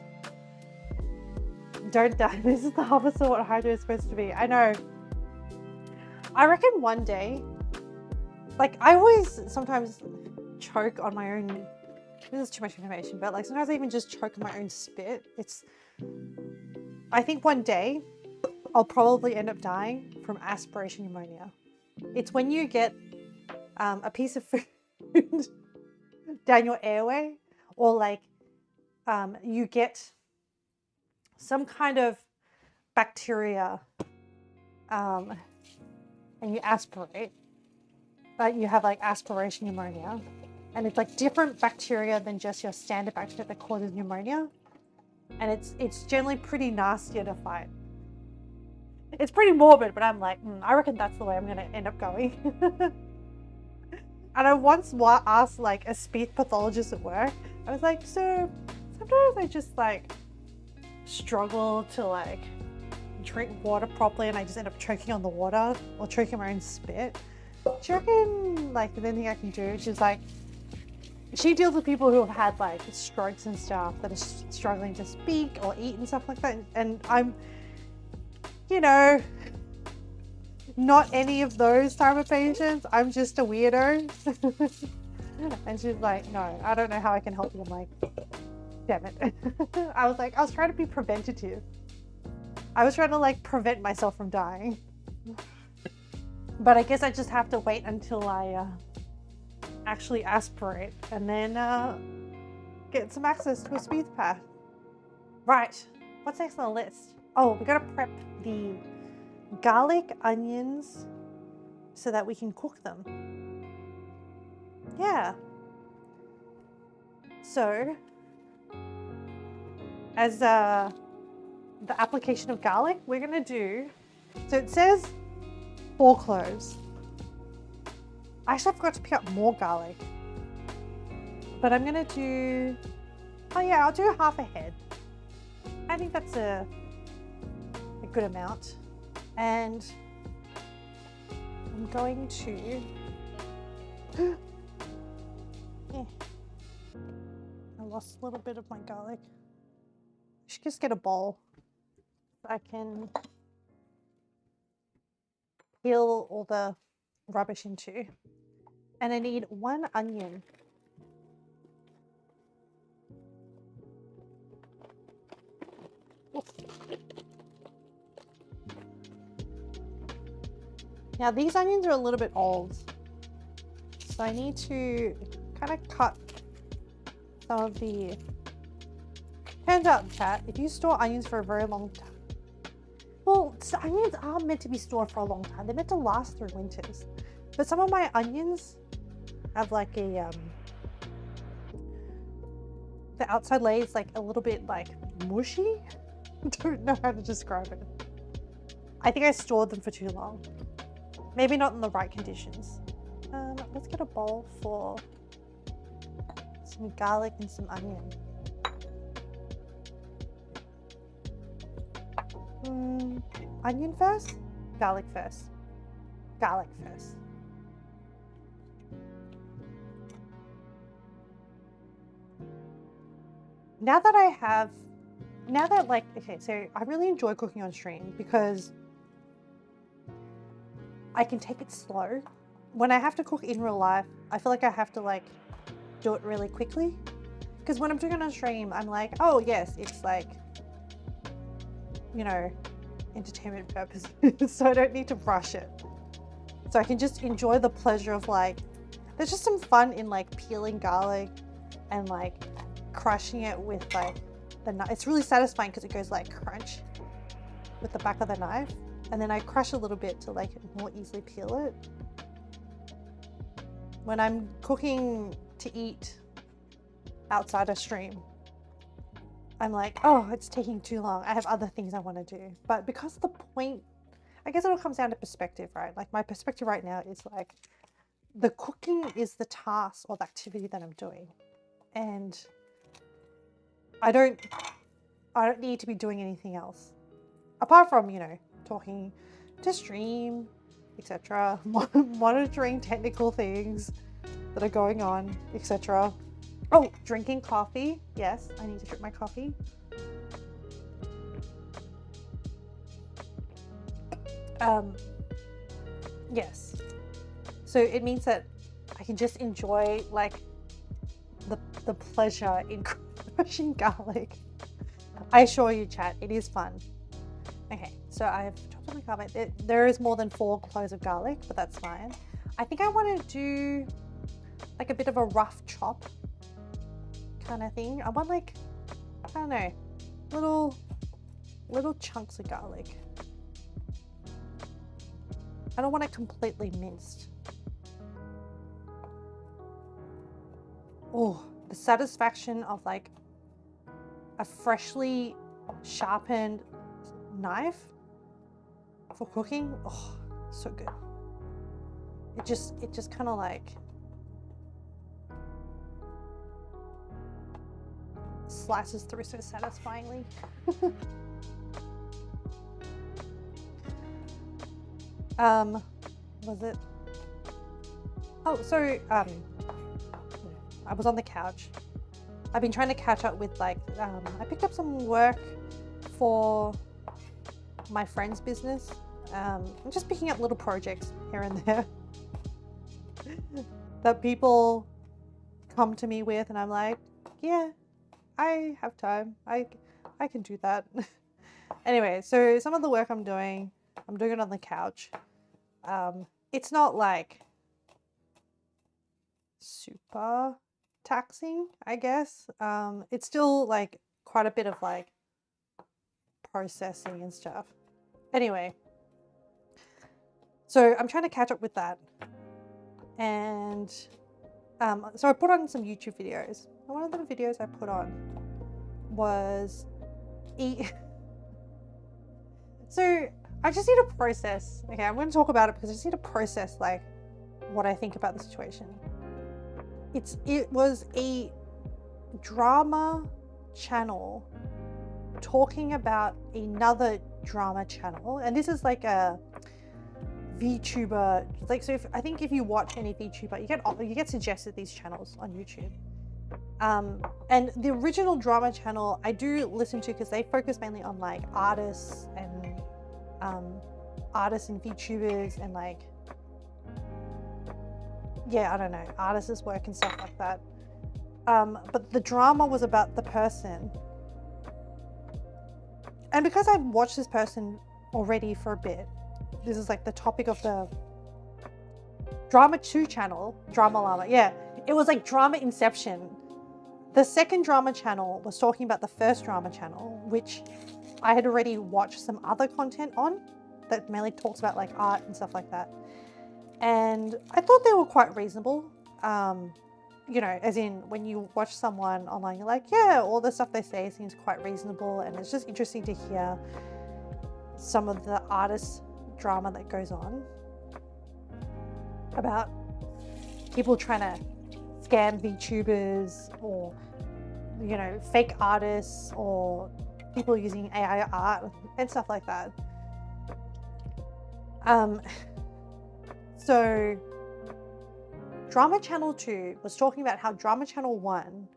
Don't die. This is the opposite of what hydro is supposed to be. I know. I reckon one day, like I always sometimes choke on my own, this is too much information, but like sometimes I even just choke on my own spit. I think one day I'll probably end up dying from aspiration pneumonia. It's when you get a piece of food down your airway, or like you get some kind of bacteria and you aspirate, you have like aspiration pneumonia, and it's like different bacteria than just your standard bacteria that causes pneumonia, and it's generally pretty nastier to fight. It's pretty morbid, but I'm like, I reckon that's the way I'm gonna end up going. And I once asked like a speech pathologist at work, I was like, so sometimes I just like struggle to like drink water properly and I just end up choking on the water or choking my own spit. Do you reckon like there's anything I can do? She's like, she deals with people who have had like strokes and stuff that are struggling to speak or eat and stuff like that. And I'm, you know, not any of those type of patients. I'm just a weirdo. And she's like, no, I don't know how I can help you. I'm like, damn it. I was trying to be preventative. I was trying to like prevent myself from dying. But I guess I just have to wait until I actually aspirate and then get some access to a speed path. Right, what's next on the list? Oh, we gotta prep the garlic, onions, so that we can cook them. Yeah. So, as the application of garlic, we're gonna do, so it says 4 cloves. Actually, I forgot to pick up more garlic, but I'm gonna do, oh yeah, I'll do half a head. I think that's a good amount. And I'm going to, yeah, I lost a little bit of my garlic. I should just get a bowl so I can peel all the rubbish into. And I need 1 onion. Oof. Now these onions are a little bit old, so I need to kind of cut some of the, turns out chat, if you store onions for a very long time, well, onions are meant to be stored for a long time. They're meant to last through winters. But some of my onions have like a, the outside layer is like a little bit like mushy. I don't know how to describe it. I think I stored them for too long. Maybe not in the right conditions. Let's get a bowl for some garlic and some onion. Onion first? Garlic first. Garlic first. Now that like, okay, so I really enjoy cooking on stream because I can take it slow. When I have to cook in real life, I feel like I have to like do it really quickly. Because when I'm doing it on stream, I'm like, oh yes, it's like, you know, entertainment purposes. So I don't need to rush it. So I can just enjoy the pleasure of like, there's just some fun in like peeling garlic and like crushing it with like the knife. It's really satisfying because it goes like crunch with the back of the knife. And then I crush a little bit to like more easily peel it. When I'm cooking to eat outside of stream, I'm like, oh, it's taking too long. I have other things I want to do. But because the point, I guess it all comes down to perspective, right? Like my perspective right now is like the cooking is the task or the activity that I'm doing. And I don't need to be doing anything else. Apart from, you know, talking to stream, etc. Monitoring technical things that are going on, etc. Oh, drinking coffee. Yes, I need to drink my coffee. Yes. So it means that I can just enjoy like the pleasure in crushing garlic. I assure you, chat, it is fun. Okay, so I've chopped up my garlic. There is more than 4 cloves of garlic, but that's fine. I think I want to do like a bit of a rough chop kind of thing. I want like, I don't know, little chunks of garlic. I don't want it completely minced. Oh, the satisfaction of like a freshly sharpened knife for cooking. Oh, so good. It just kind of like slices through so satisfyingly. Was it? Oh, so I was on the couch. I've been trying to catch up with like I picked up some work for my friend's business. I'm just picking up little projects here and there that people come to me with, and I'm like, yeah, I have time. I can do that. Anyway, so some of the work I'm doing it on the couch. It's not like super taxing, I guess. It's still like quite a bit of like processing and stuff. Anyway, so I'm trying to catch up with that. And so I put on some YouTube videos. And one of the videos I put on was so I just need to process. Okay, I'm going to talk about it because I just need to process like what I think about the situation. It was a drama channel talking about another drama channel, and this is like a VTuber. Like, so I think if you watch any VTuber, you get suggested these channels on YouTube. And the original drama channel I do listen to because they focus mainly on like artists and VTubers and like, yeah, I don't know, artists' work and stuff like that. But the drama was about the person. And because I've watched this person already for a bit, this is like the topic of the Drama 2 channel, Drama Llama. Yeah, it was like drama inception. The second drama channel was talking about the first drama channel, which I had already watched some other content on that mainly talks about like art and stuff like that. And I thought they were quite reasonable. You know, as in when you watch someone online, you're like, yeah, all the stuff they say seems quite reasonable. And it's just interesting to hear some of the artist drama that goes on about people trying to scam VTubers or, you know, fake artists or people using AI art and stuff like that. So Drama Channel 2 was talking about how Drama Channel 1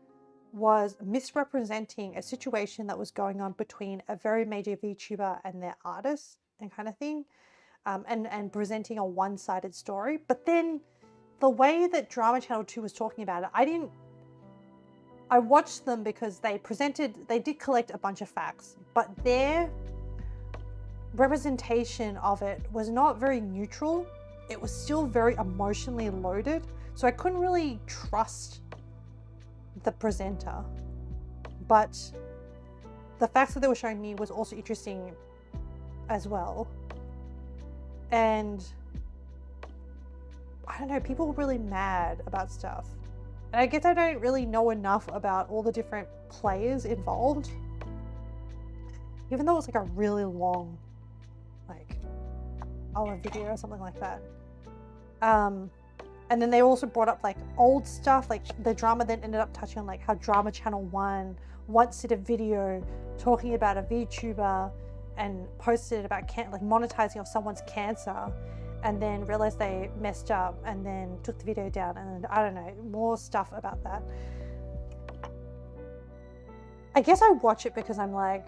was misrepresenting a situation that was going on between a very major VTuber and their artist and kind of thing, and presenting a one-sided story. But then the way that Drama Channel 2 was talking about it, I watched them because they did collect a bunch of facts, but their representation of it was not very neutral. It was still very emotionally loaded. So I couldn't really trust the presenter. But the facts that they were showing me was also interesting as well. And I don't know, people were really mad about stuff. And I guess I don't really know enough about all the different players involved. Even though it's like a really long, like, hour video or something like that. And then they also brought up like old stuff, like the drama then ended up touching on like how Drama Channel 1 once did a video talking about a VTuber and posted it about like monetizing of someone's cancer, and then realized they messed up and then took the video down, and I don't know, more stuff about that. I guess I watch it because I'm like,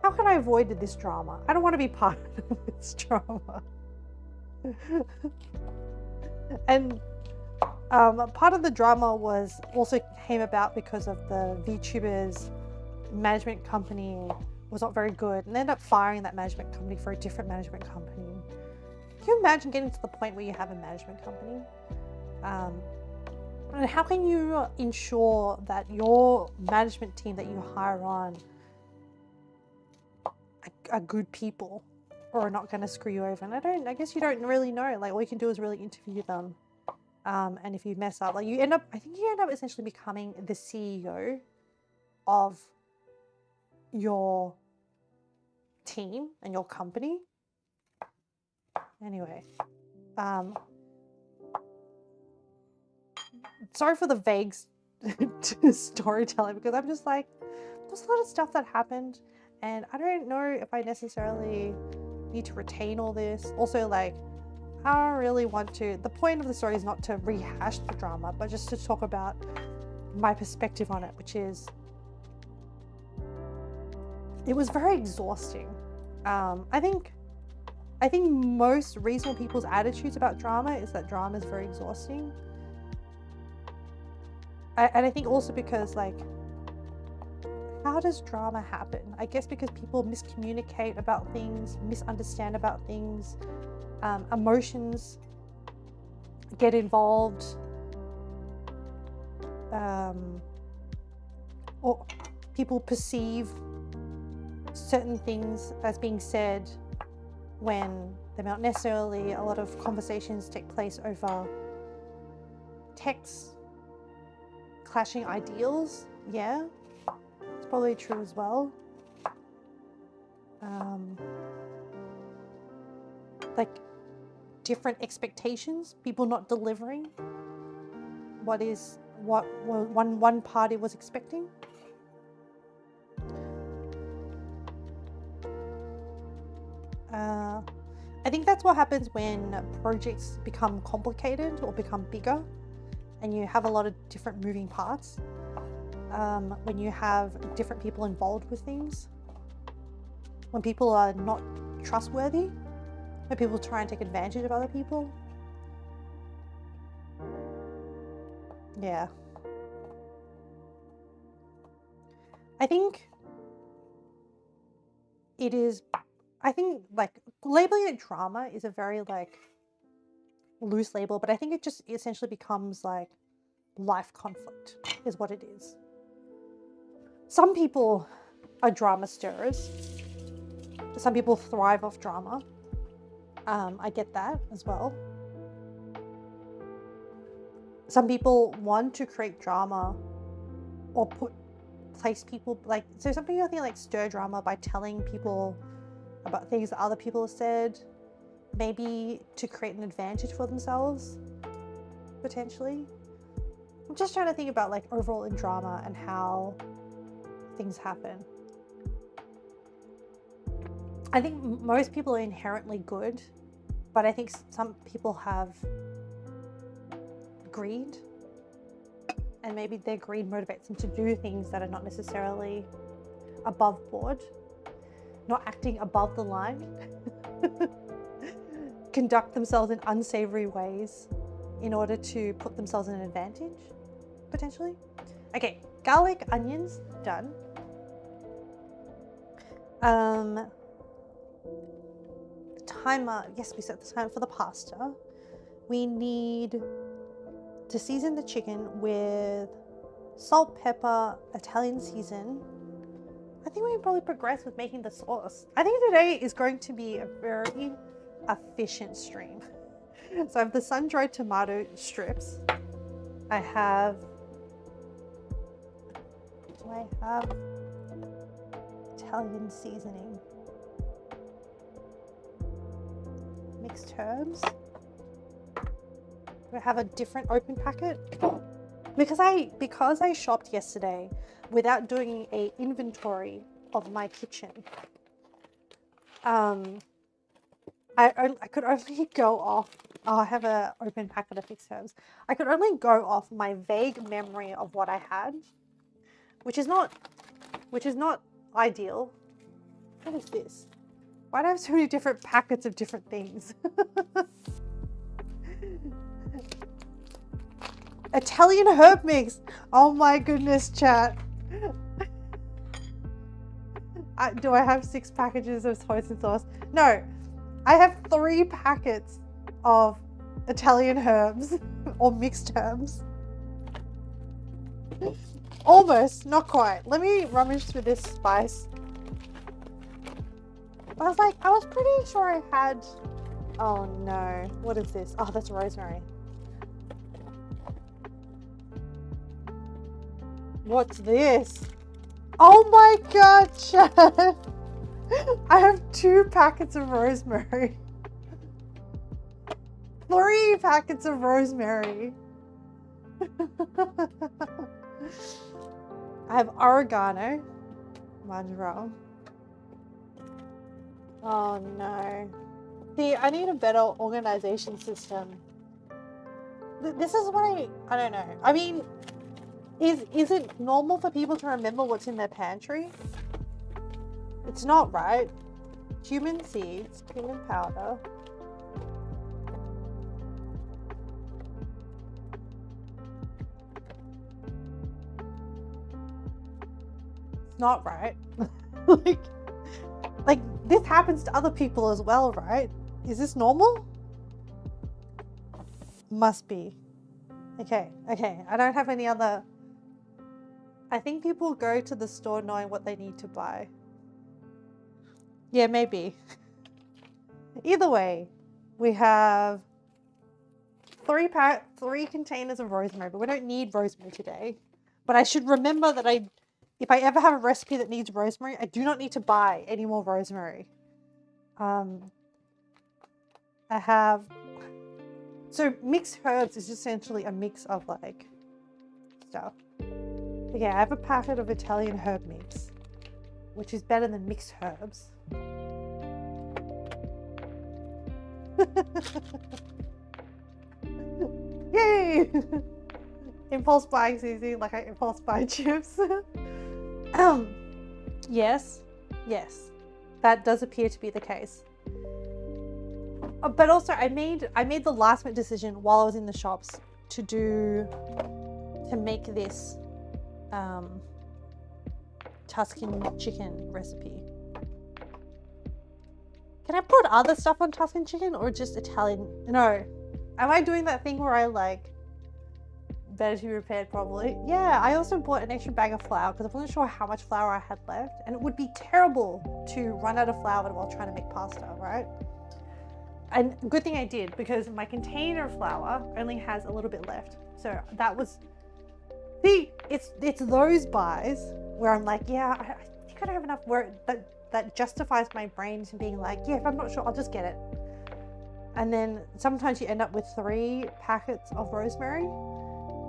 how can I avoid this drama? I don't want to be part of this drama. And part of the drama was also came about because of the VTuber's management company was not very good, and they ended up firing that management company for a different management company. Can you imagine getting to the point where you have a management company? And how can you ensure that your management team that you hire on are good people or are not going to screw you over? And I guess you don't really know. Like, all you can do is really interview them. And if you mess up, like I think you end up essentially becoming the CEO of your team and your company. Anyway, sorry for the vague storytelling, because I'm just like, there's a lot of stuff that happened and I don't know if I necessarily need to retain all this. Also, like, I don't really want to, the point of the story is not to rehash the drama, but just to talk about my perspective on it, which is, it was very exhausting. I think most reasonable people's attitudes about drama is that drama is very exhausting. And I think also because, like, how does drama happen? I guess because people miscommunicate about things, misunderstand about things, emotions get involved, or people perceive certain things as being said when they're not necessarily. A lot of conversations take place over text, clashing ideals. Yeah, it's probably true as well. Like, different expectations, people not delivering what one party was expecting. I think that's what happens when projects become complicated or become bigger and you have a lot of different moving parts. When you have different people involved with things, when people are not trustworthy, when people try and take advantage of other people. Yeah. I think like labeling it drama is a very like loose label, but I think it just essentially becomes like life conflict is what it is. Some people are drama stirrers. Some people thrive off drama. I get that as well. Some people want to create drama or place people, like, so some people, I think, like, stir drama by telling people about things that other people have said, maybe to create an advantage for themselves, potentially. I'm just trying to think about, like, overall in drama and how things happen. I think most people are inherently good, but I think some people have greed, and maybe their greed motivates them to do things that are not necessarily above board, not acting above the line, conduct themselves in unsavory ways in order to put themselves in an advantage, potentially. Okay, garlic, onions, done. Timer, yes, we set the time for the pasta. We need to season the chicken with salt, pepper, Italian season. I think we can probably progress with making the sauce. I think today is going to be a very efficient stream. So I have the sun-dried tomato strips. I have Italian seasoning. mixed herbs. We have a different open packet because I shopped yesterday without doing a inventory of my kitchen. I could only go off. Oh, I have a open packet of mixed herbs. I could only go off my vague memory of what I had, which is not ideal. What is this? Why do I have so many different packets of different things? Italian herb mix. Oh my goodness, chat. Do I have 6 packages of hoisin sauce? No, I have 3 packets of Italian herbs or mixed herbs. Almost, not quite. Let me rummage through this spice. I was pretty sure I had, oh no, what is this? Oh, that's rosemary. What's this? Oh my god, Chad! I have 2 packets of rosemary. 3 packets of rosemary. I have oregano, marjoram. Oh no. See, I need a better organization system. This is what I don't know. I mean, is it normal for people to remember what's in their pantry? It's not, right? Cumin seeds, cumin powder. It's not right. like this happens to other people as well, right? Is this normal? Must be. Okay. I don't have any other. I think people go to the store knowing what they need to buy. Yeah, maybe. Either way, we have 3 containers of rosemary, but we don't need rosemary today. But I should remember that if I ever have a recipe that needs rosemary, I do not need to buy any more rosemary. I have, so mixed herbs is essentially a mix of like stuff. Okay, I have a packet of Italian herb mix, which is better than mixed herbs. Yay! Impulse buying season, like I impulse buy chips. Yes, that does appear to be the case. But also, I made the last minute decision while I was in the shops to make this Tuscan chicken recipe. Can I put other stuff on Tuscan chicken or just Italian? No. Am I doing that thing where I like better to be prepared? Probably. Yeah, I also bought an extra bag of flour because I wasn't sure how much flour I had left, and it would be terrible to run out of flour while trying to make pasta, right? And good thing I did, because my container of flour only has a little bit left. So that was, see, it's those buys where I'm like, yeah, I think I don't have enough, where that justifies my brain to being like, yeah, if I'm not sure, I'll just get it. And then sometimes you end up with 3 packets of rosemary.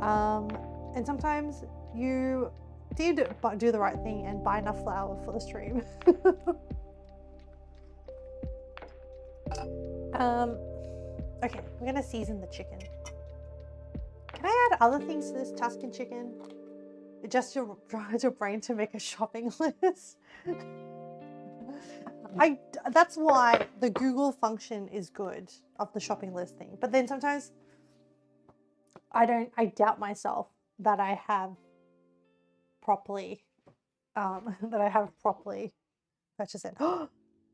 And sometimes you did do the right thing and buy enough flour for the stream. Okay, we're gonna season the chicken. Can I add other things to this Tuscan chicken? It just drives your brain to make a shopping list. That's why the Google function is good of the shopping list thing. But then sometimes I doubt myself that I have properly purchased it.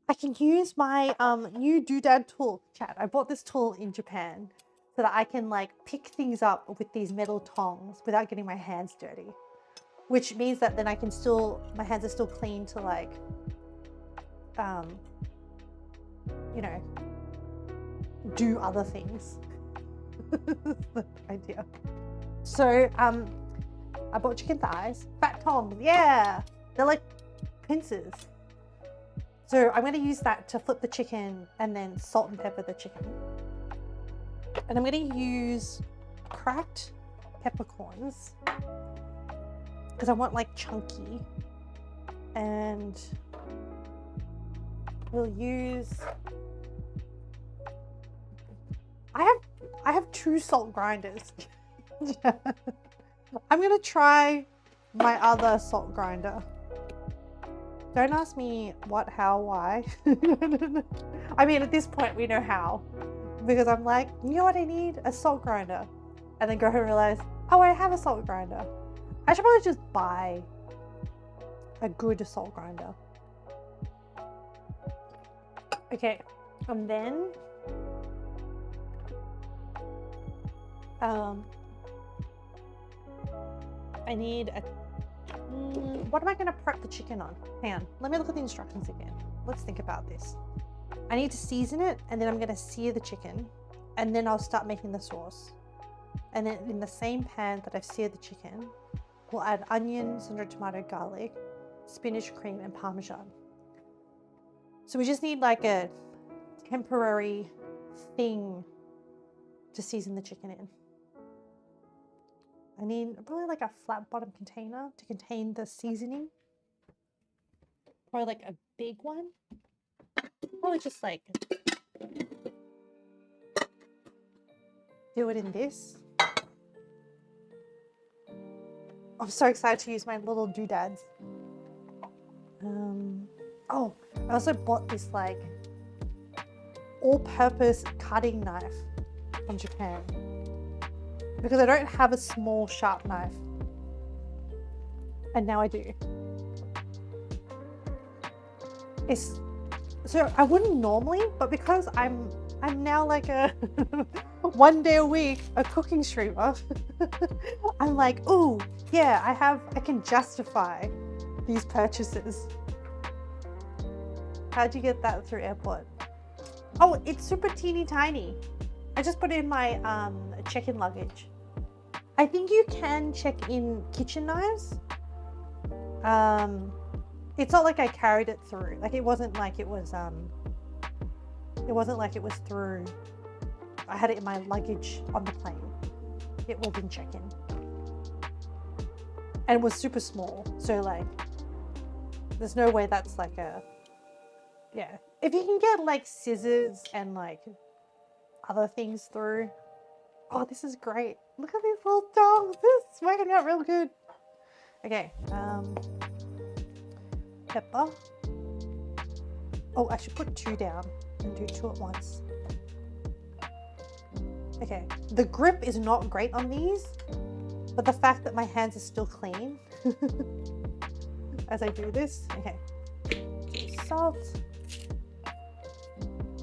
I can use my new doodad tool, chat. I bought this tool in Japan so that I can like pick things up with these metal tongs without getting my hands dirty, which means that then I can still, my hands are still clean to like, you know, do other things. The idea. So I bought chicken thighs, fat tongs, yeah, they're like pincers. So I'm going to use that to flip the chicken and then salt and pepper the chicken. And I'm going to use cracked peppercorns because I want like chunky. And we'll use, I have 2 salt grinders. I'm going to try my other salt grinder. Don't ask me what, how, why. I mean, at this point we know how, because I'm like, you know what I need? A salt grinder. And then go home and realize, oh, I have a salt grinder. I should probably just buy a good salt grinder. Okay, and then I need a, what am I going to prep the chicken on? Hang on, let me look at the instructions again. Let's think about this. I need to season it, and then I'm going to sear the chicken, and then I'll start making the sauce. And then in the same pan that I've seared the chicken, we'll add onion, cinnamon, tomato, garlic, spinach, cream, and parmesan. So we just need like a temporary thing to season the chicken in. I need probably like a flat bottom container to contain the seasoning. Probably like a big one. Probably just like do it in this. I'm so excited to use my little doodads. Oh, I also bought this like all-purpose cutting knife from Japan because I don't have a small sharp knife, and now I do. So I wouldn't normally, but because I'm now like a one day a week a cooking streamer, I'm like, ooh, yeah, I can justify these purchases. How'd you get that through airport? Oh, it's super teeny tiny. I just put it in my check-in luggage. I think you can check in kitchen knives. It's not like I carried it through. Like it wasn't like it was through. I had it in my luggage on the plane. It was in check-in. And it was super small. So like, there's no way that's like a, yeah. If you can get like scissors and like other things through. Oh, this is great. Look at these little dogs. This is working out real good. Okay. Pepper. Oh, I should put 2 down and do 2 at once. Okay. The grip is not great on these, but the fact that my hands are still clean as I do this. Okay. Salt.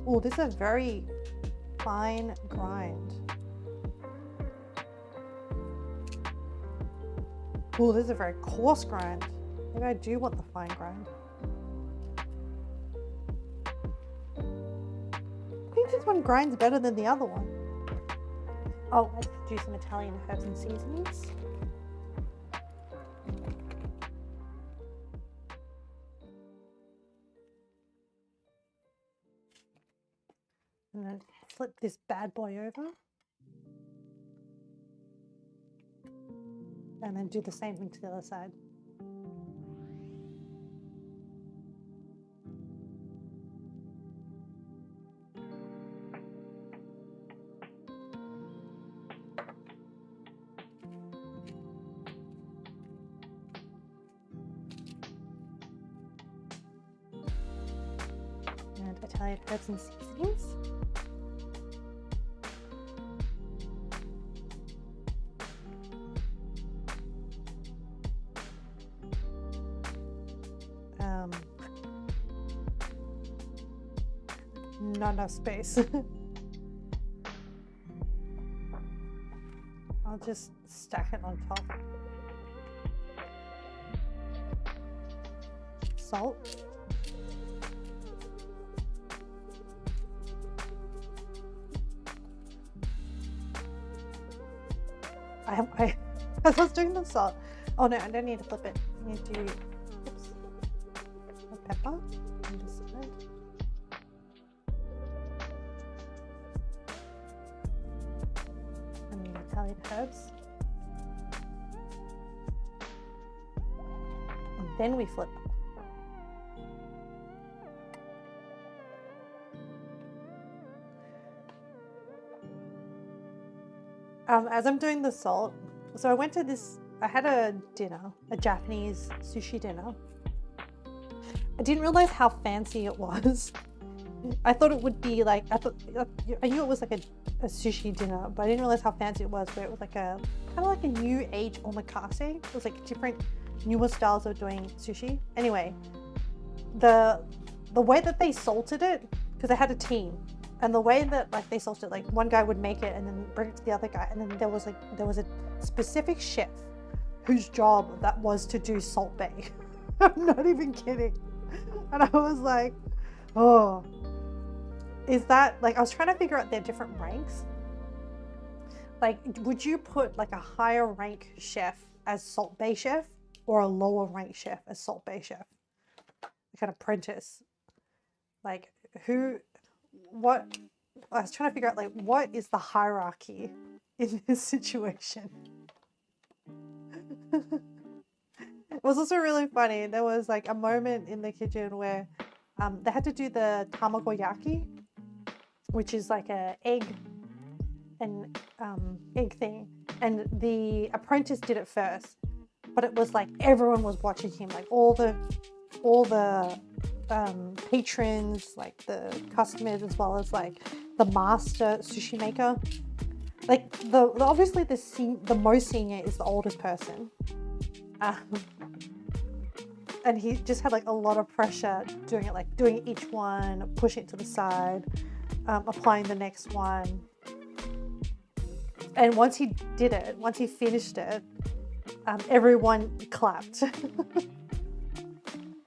Oh, this is a very fine grind. Oh, this is a very coarse grind. Maybe I do want the fine grind. I think this one grinds better than the other one. Oh, let's do some Italian herbs and seasonings. And then flip this bad boy over. And then do the same thing to the other side. And Italian herbs and seasonings. Not enough space. I'll just stack it on top. Salt. As I was doing the salt. Oh no, I don't need to flip it. I need to do, oops, pepper on this side. Italian herbs. And then we flip. As I'm doing the salt, so I went to this, I had a dinner, a Japanese sushi dinner. I didn't realize how fancy it was. I thought it would be like, I knew it was like a sushi dinner, but I didn't realize how fancy it was, where it was like a, kind of like a new age omakase. It was like different, newer styles of doing sushi. Anyway, the way that they salted it, because I had a team, and the way that like they salted it, like one guy would make it and then bring it to the other guy, and then there was a specific chef whose job that was to do Salt Bae. I'm not even kidding. And I was like, oh, is that like, I was trying to figure out their different ranks. Like, would you put like a higher rank chef as Salt Bae chef or a lower rank chef as Salt Bae chef? Like an apprentice. Like what? I was trying to figure out like, what is the hierarchy in this situation? It was also really funny. There was like a moment in the kitchen where they had to do the tamagoyaki, which is like a egg thing, and the apprentice did it first, but it was like everyone was watching him, like all the patrons, like the customers, as well as like the master sushi maker. Like obviously the most senior is the oldest person. And he just had like a lot of pressure doing it, like doing each one, pushing it to the side, applying the next one. And once he did it, once he finished it, everyone clapped.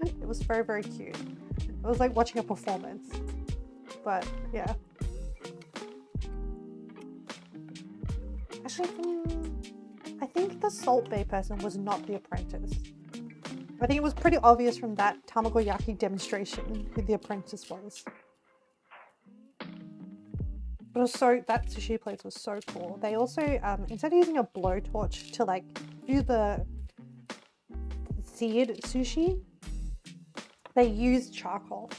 It was very, very cute. It was like watching a performance, but yeah. Actually, I think the Salt Bae person was not the apprentice. I think it was pretty obvious from that tamagoyaki demonstration who the apprentice was. But it was that sushi place was so cool. They also, instead of using a blowtorch to like do the seared sushi, they used charcoal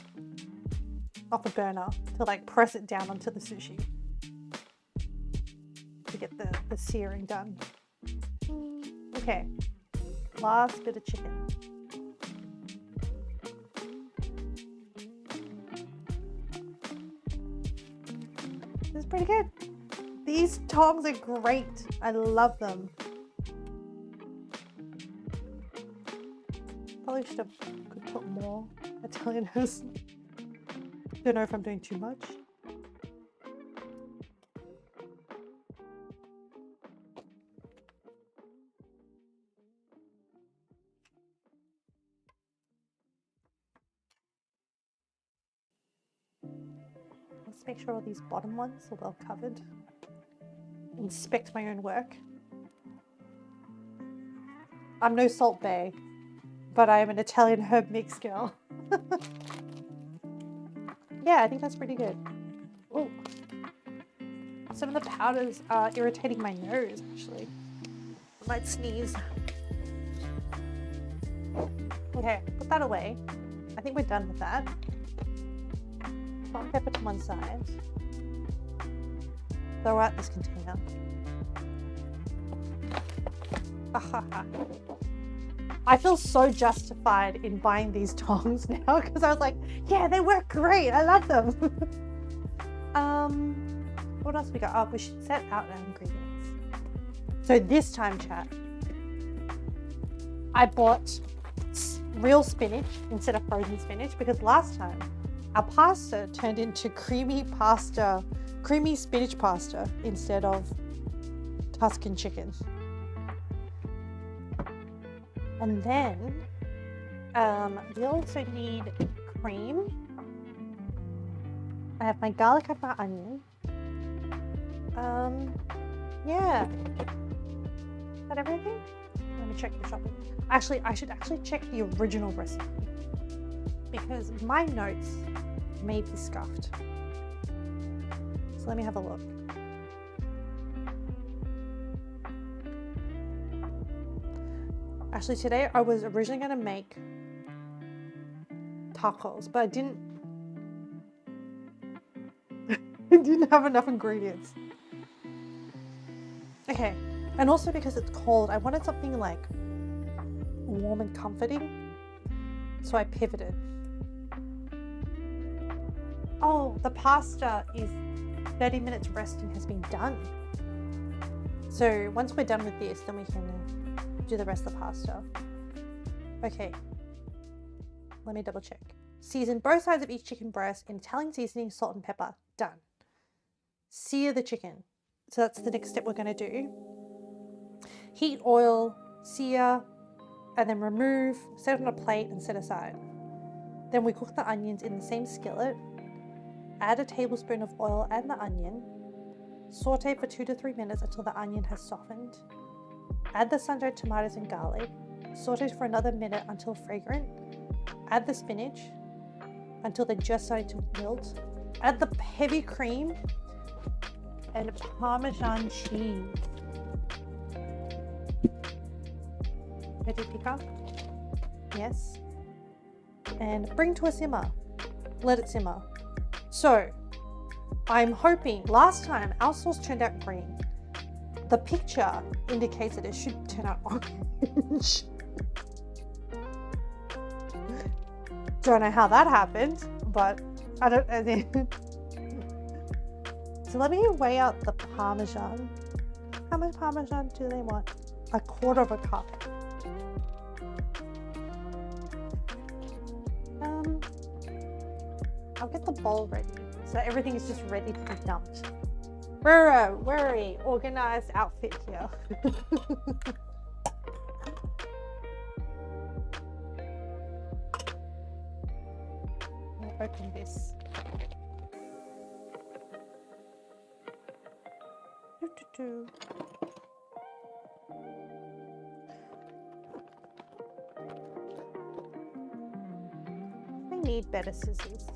off a burner to like press it down onto the sushi to get the searing done. Okay, last bit of chicken. This is pretty good. These tongs are great. I love them. Probably could put more Italian herbs. Don't know if I'm doing too much. Let's make sure all these bottom ones are well covered. Inspect my own work. I'm no Salt Bae, but I am an Italian herb mix girl. Yeah, I think that's pretty good. Oh, some of the powders are irritating my nose, actually. I might sneeze. Okay, put that away. I think we're done with that. Salt and pepper to one side. Throw out this container. I feel so justified in buying these tongs now because I was like, yeah, they work great. I love them. What else we got? Oh, we should set out our ingredients. So this time, chat, I bought real spinach instead of frozen spinach because last time our pasta turned into creamy spinach pasta instead of Tuscan chicken. And then we also need cream. I have my garlic and my onion. Yeah. Is that everything? Let me check the shopping. Actually, I should actually check the original recipe because my notes may be scuffed. So let me have a look. Actually, today I was originally going to make tacos, but I didn't have enough ingredients. Okay, and also because it's cold, I wanted something like warm and comforting, so I pivoted. Oh, the pasta is 30 minutes resting has been done. So once we're done with this, then we can do the rest of the pasta. Okay, let me double check. Season both sides of each chicken breast in Italian seasoning, salt and pepper. Done. Sear the chicken. So that's the next step we're going to do. Heat oil, sear, and then remove, set on a plate and set aside. Then we cook the onions in the same skillet. Add a tablespoon of oil and the onion. Saute for 2 to 3 minutes until the onion has softened. Add the sun-dried tomatoes and garlic. Saute for another minute until fragrant. Add the spinach until they're just starting to wilt. Add the heavy cream and Parmesan cheese. Ready to pick up? Yes. And bring to a simmer. Let it simmer. So, I'm hoping, last time our sauce turned out green. The picture indicates that it should turn out orange. Don't know how that happened, but I don't know. So let me weigh out the Parmesan. How much Parmesan do they want? 1/4 cup. I'll get the bowl ready so everything is just ready to be dumped. We're a very organized outfit here. I'll open this. I need better scissors.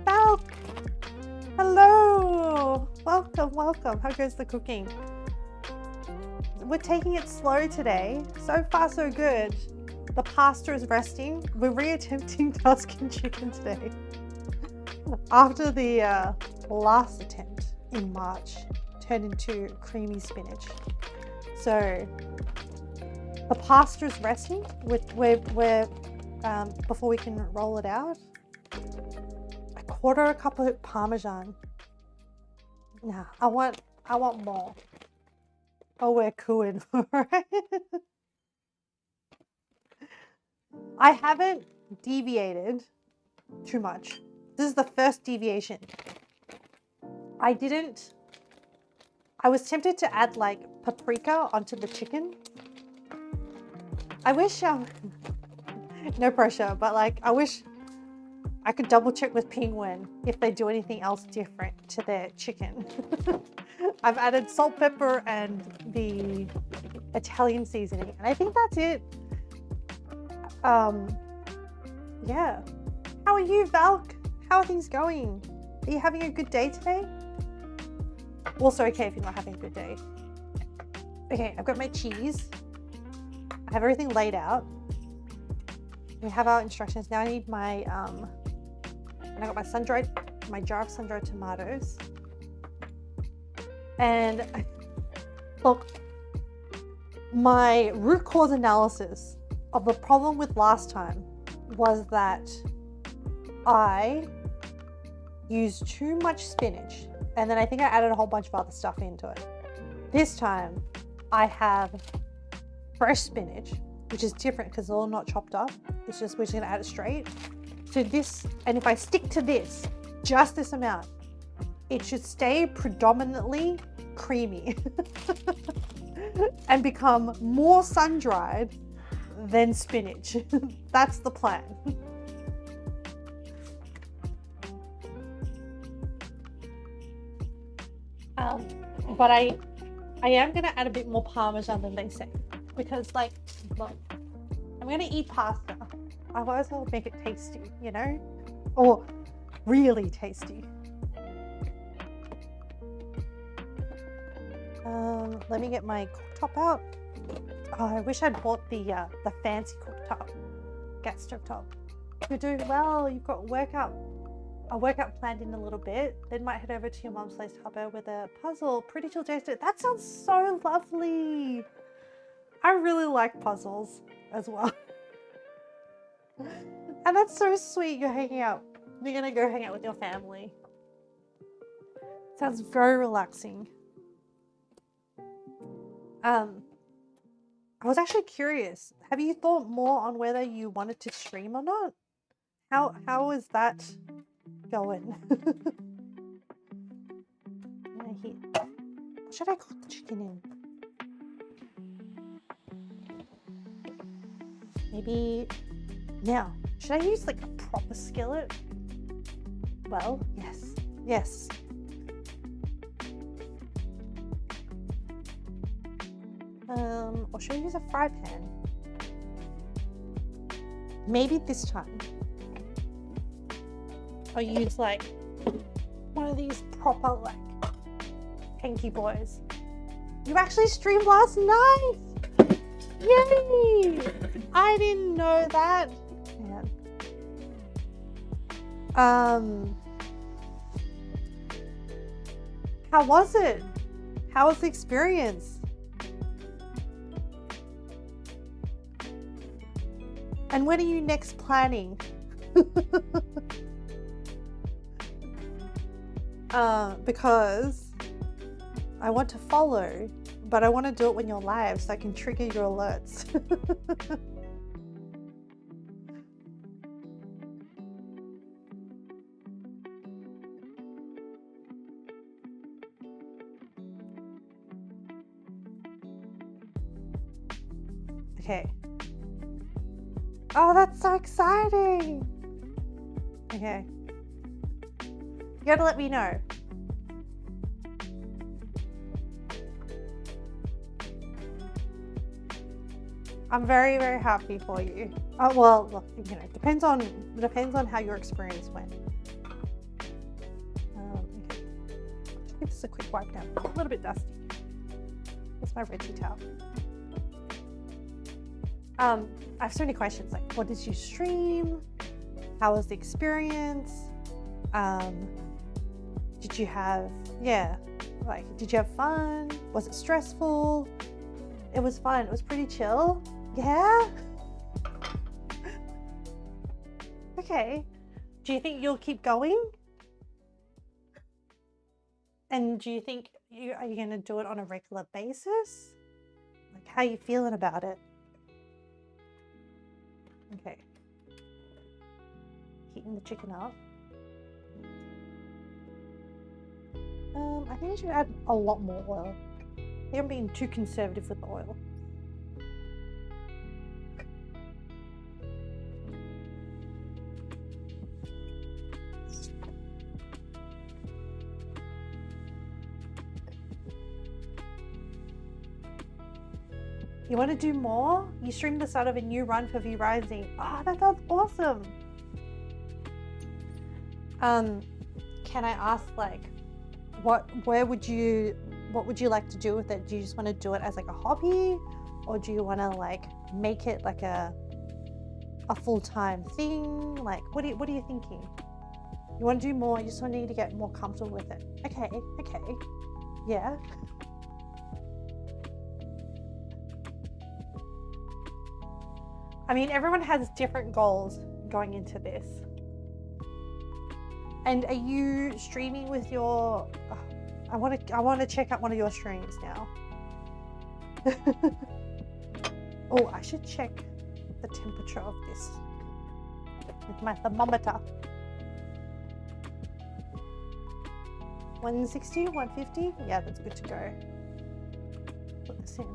Val! Hello! Welcome. How goes the cooking? We're taking it slow today. So far, so good. The pasta is resting. We're reattempting Tuscan chicken today. After the last attempt in March turned into creamy spinach. So the pasta is resting. We're before we can roll it out. 1/4 cup of Parmesan. Nah, I want more. Oh, we're cooing, right? I haven't deviated too much. This is the first deviation. I was tempted to add like paprika onto the chicken. I wish, no pressure, but like, I wish I could double check with Penguin if they do anything else different to their chicken. I've added salt, pepper, and the Italian seasoning, and I think that's it. Yeah. How are you, Valk? How are things going? Are you having a good day today? Also okay if you're not having a good day. Okay, I've got my cheese. I have everything laid out. We have our instructions. Now I need my, and I got my jar of sun-dried tomatoes. And look, my root cause analysis of the problem with last time was that I used too much spinach, and then I think I added a whole bunch of other stuff into it. This time I have fresh spinach, which is different because it's all not chopped up. It's just, we're just gonna add it straight. So this, and if I stick to this, just this amount, it should stay predominantly creamy and become more sun-dried than spinach. That's the plan. But I am gonna add a bit more Parmesan than they say, because like, look, I'm gonna eat pasta. I might as well make it tasty, you know, or really tasty. Let me get my cooktop out. Oh, I wish I'd bought the fancy cooktop, gas stove top. You're doing well. You've got a workout planned in a little bit. Then might head over to your mom's place harbor with a puzzle. Pretty chill day. That sounds so lovely. I really like puzzles as well. And that's so sweet. You're hanging out. You're gonna go hang out with your family. Sounds very relaxing. I was actually curious. Have you thought more on whether you wanted to stream or not? How is that going? What should I cook the chicken in? Maybe now. Should I use like a proper skillet? Well, yes. Yes. Or should I use a fry pan? Maybe this time I'll use like one of these proper like hanky boys. You actually streamed last night! Yay! I didn't know that. Man. How was it? How was the experience? And when are you next planning? Because I want to follow, but I want to do it when you're live so I can trigger your alerts. Okay. Oh, that's so exciting. Okay. You gotta let me know. I'm very, very happy for you. Oh, well, look, you know, depends on how your experience went. Okay. Give this a quick wipe down. A little bit dusty. Where's my red tea towel? I have so many questions. Like, what did you stream? How was the experience? Did you have, did you have fun? Was it stressful? It was fun. It was pretty chill. Yeah? Okay. Do you think you'll keep going? And do you think are you going to do it on a regular basis? Like, how are you feeling about it? Okay. Heating the chicken up. I think I should add a lot more oil. I think I'm being too conservative with the oil. You want to do more? You streamed the start of a new run for V Rising. Oh, that sounds awesome. Can I ask, like, what would you like to do with it? Do you just want to do it as like a hobby, or do you want to like make it like a full-time thing? Like, what are you thinking? You want to do more? You just want to get more comfortable with it. Okay, yeah. I mean, everyone has different goals going into this. And are you streaming with your? I want to check out one of your streams now. Oh, I should check the temperature of this with my thermometer. 160, 150. Yeah, that's good to go. Put this in.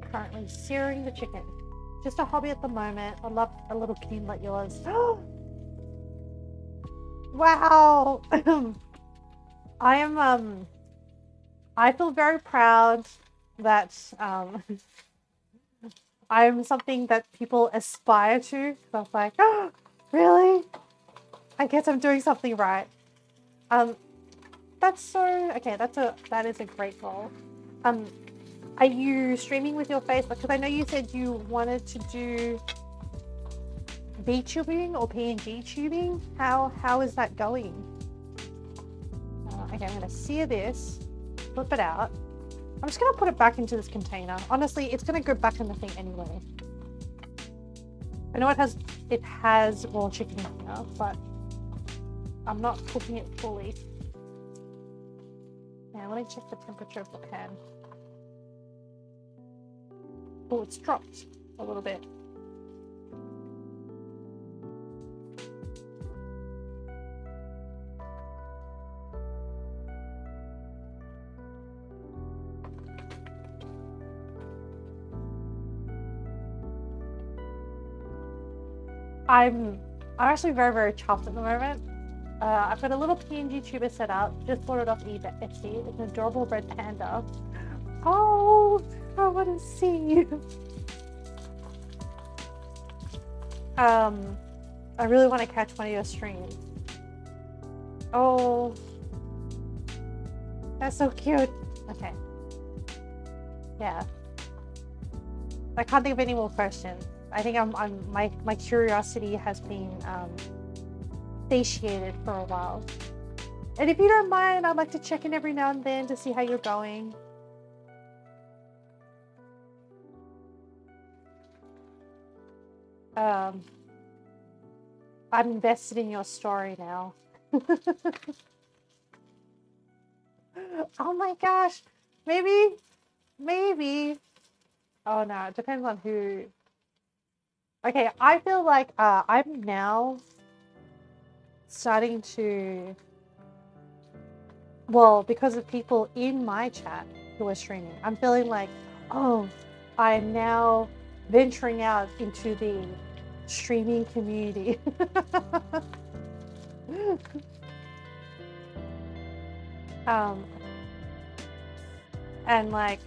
Currently searing the chicken. Just a hobby at the moment. I love a little kitty like yours. Wow. I am I feel very proud that I'm something that people aspire to. So I was like, oh, really? I guess I'm doing something right. That's so okay. That is a great goal. Are you streaming with your face? Because I know you said you wanted to do VTubing or PNG tubing. How is that going? Okay, I'm gonna sear this, flip it out. I'm just gonna put it back into this container. Honestly, it's gonna go back in the thing anyway. I know it has raw chicken in here, but I'm not cooking it fully. Now let me check the temperature of the pan. Oh, it's dropped a little bit. I'm actually very, very chuffed at the moment. I've got a little PNG tuber set up. Just bought it off eBay. It's an adorable red panda. Oh, I want to see. I really want to catch one of your streams. Oh, that's so cute. Okay. Yeah. I can't think of any more questions. I think my curiosity has been satiated for a while. And if you don't mind, I'd like to check in every now and then to see how you're going. I'm invested in your story now. Oh my gosh. Maybe. Oh no, it depends on who. Okay, I feel like I'm now starting to, well, because of people in my chat who are streaming, I'm feeling like, oh, I'm now venturing out into the streaming community. And like,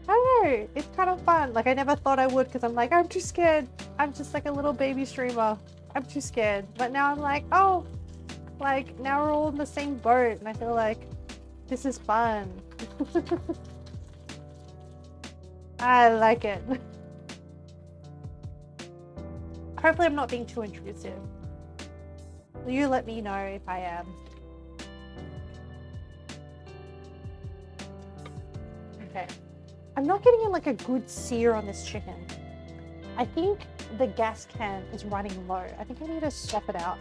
I don't know, it's kind of fun. Like I never thought I would, because I'm like, I'm too scared. I'm just like a little baby streamer. I'm too scared. But now I'm like, oh, like now we're all in the same boat, and I feel like this is fun. I like it. Hopefully I'm not being too intrusive. You let me know if I am. Okay. I'm not getting like a good sear on this chicken. I think the gas can is running low. I think I need to swap it out.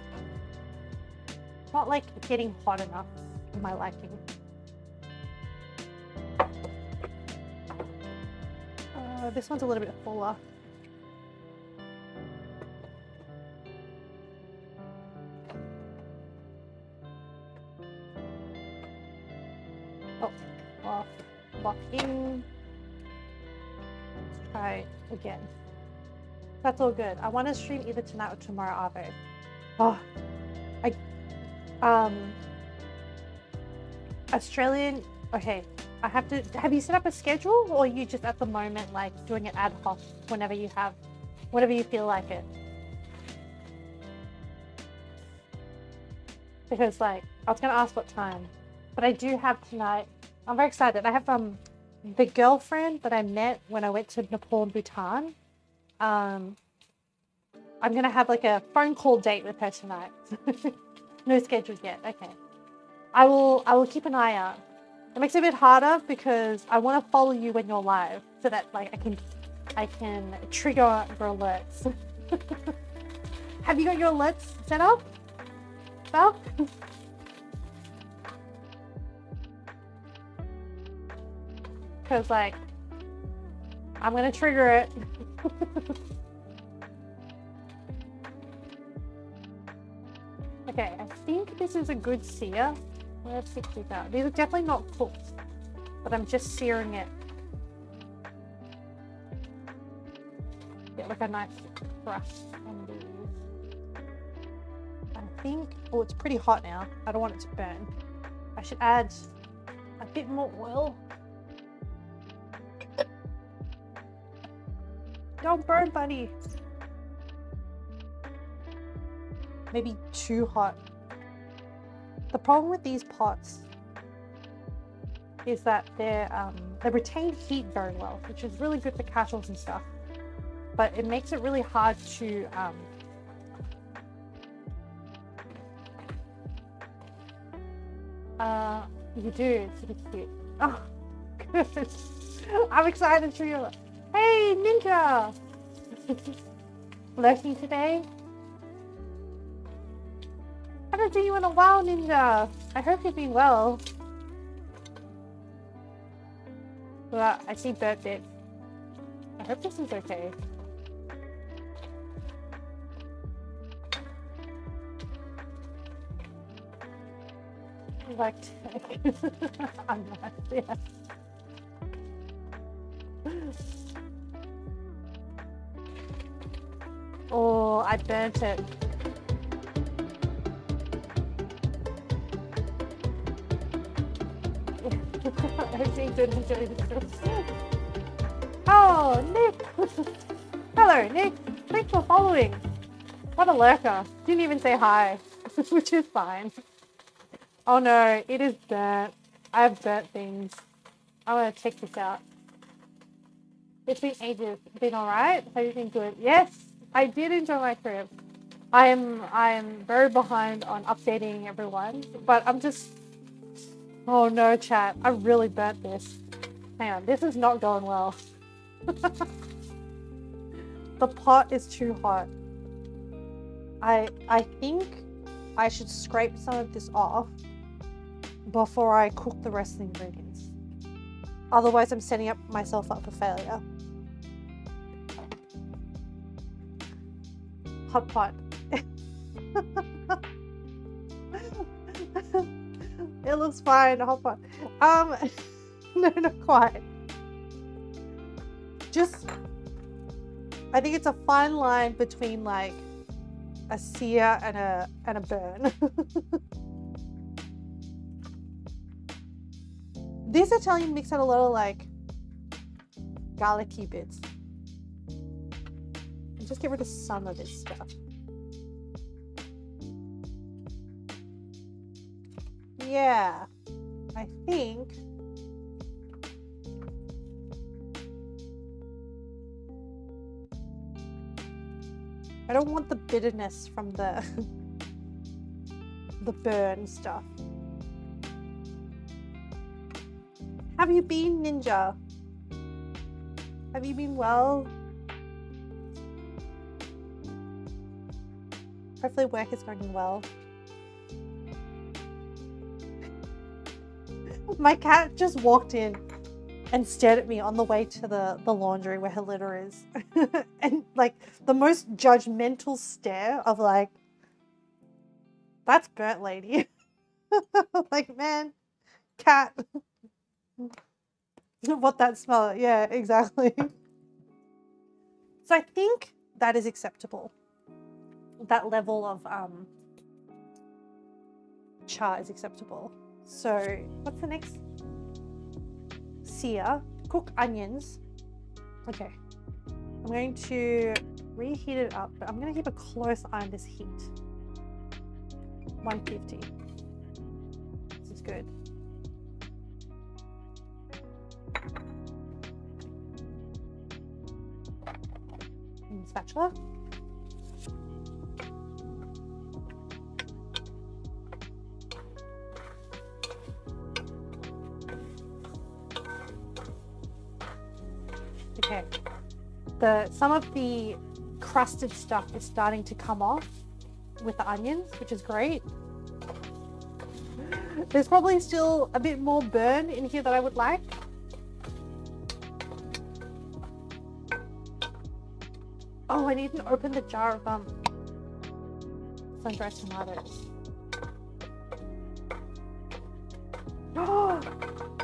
It's not like getting hot enough for my liking. This one's a little bit fuller. Oh, off, lock in. Let's try again. That's all good. I want to stream either tonight or tomorrow, Arvo. Oh, Australian. Okay, I have to. Have you set up a schedule, or are you just at the moment like doing it ad hoc whenever you feel like it? Because like I was gonna ask what time, but I do have tonight. I'm very excited. I have the girlfriend that I met when I went to Nepal and Bhutan. I'm gonna have like a phone call date with her tonight. No schedule yet. Okay. I will keep an eye out. It makes it a bit harder because I want to follow you when you're live, so that like I can trigger your alerts. Have you got your alerts set up? Well, because like I'm gonna trigger it. Okay, I think this is a good sear. Let's see these out. These are definitely not cooked, but I'm just searing it. Get like a nice crust on these. I think, oh, it's pretty hot now. I don't want it to burn. I should add a bit more oil. Don't burn, buddy. Maybe too hot. The problem with these pots is that they retain heat very well, which is really good for casuals and stuff. But it makes it really hard to you do, it's really cute. Oh, good. I'm excited for you. Hey, Ninja! Lurking today? Haven't seen you in a while, Ninja. I hope you've been well. Well, I see burnt bits. I hope this is okay. Like I'm not, yeah. Oh, I burnt it. Everything good and enjoy this. Oh, Nick! Hello, Nick. Thanks for following. What a lurker. Didn't even say hi, which is fine. Oh no, it is burnt. I've burnt things. I want to check this out. It's been ages. Been alright? Have you been good? Yes, I did enjoy my trip. I am very behind on updating everyone, but I'm just... Oh no, chat. I really burnt this. Hang on, this is not going well. The pot is too hot. I think I should scrape some of this off before I cook the rest of the ingredients. Otherwise, I'm setting myself up for failure. Hot pot. It looks fine, hot pot. No, not quite. Just, I think it's a fine line between like a sear and a burn. This Italian mix had a lot of like garlicky bits. Just get rid of some of this stuff. Yeah, I think I don't want the bitterness from the burn stuff. Have you been, Ninja? Have you been well? Hopefully work is going well. My cat just walked in and stared at me on the way to the laundry where her litter is. And like the most judgmental stare of like, that's burnt, lady. Like, man, cat. What that smell? Yeah, exactly. So I think that is acceptable. That level of char is acceptable. So what's the next? Sear, cook onions. Okay, I'm going to reheat it up, but I'm going to keep a close eye on this heat. 150. This is good. And spatula. Okay, some of the crusted stuff is starting to come off with the onions, which is great. There's probably still a bit more burn in here that I would like. Oh, I need to open the jar of sun-dried tomatoes. Oh,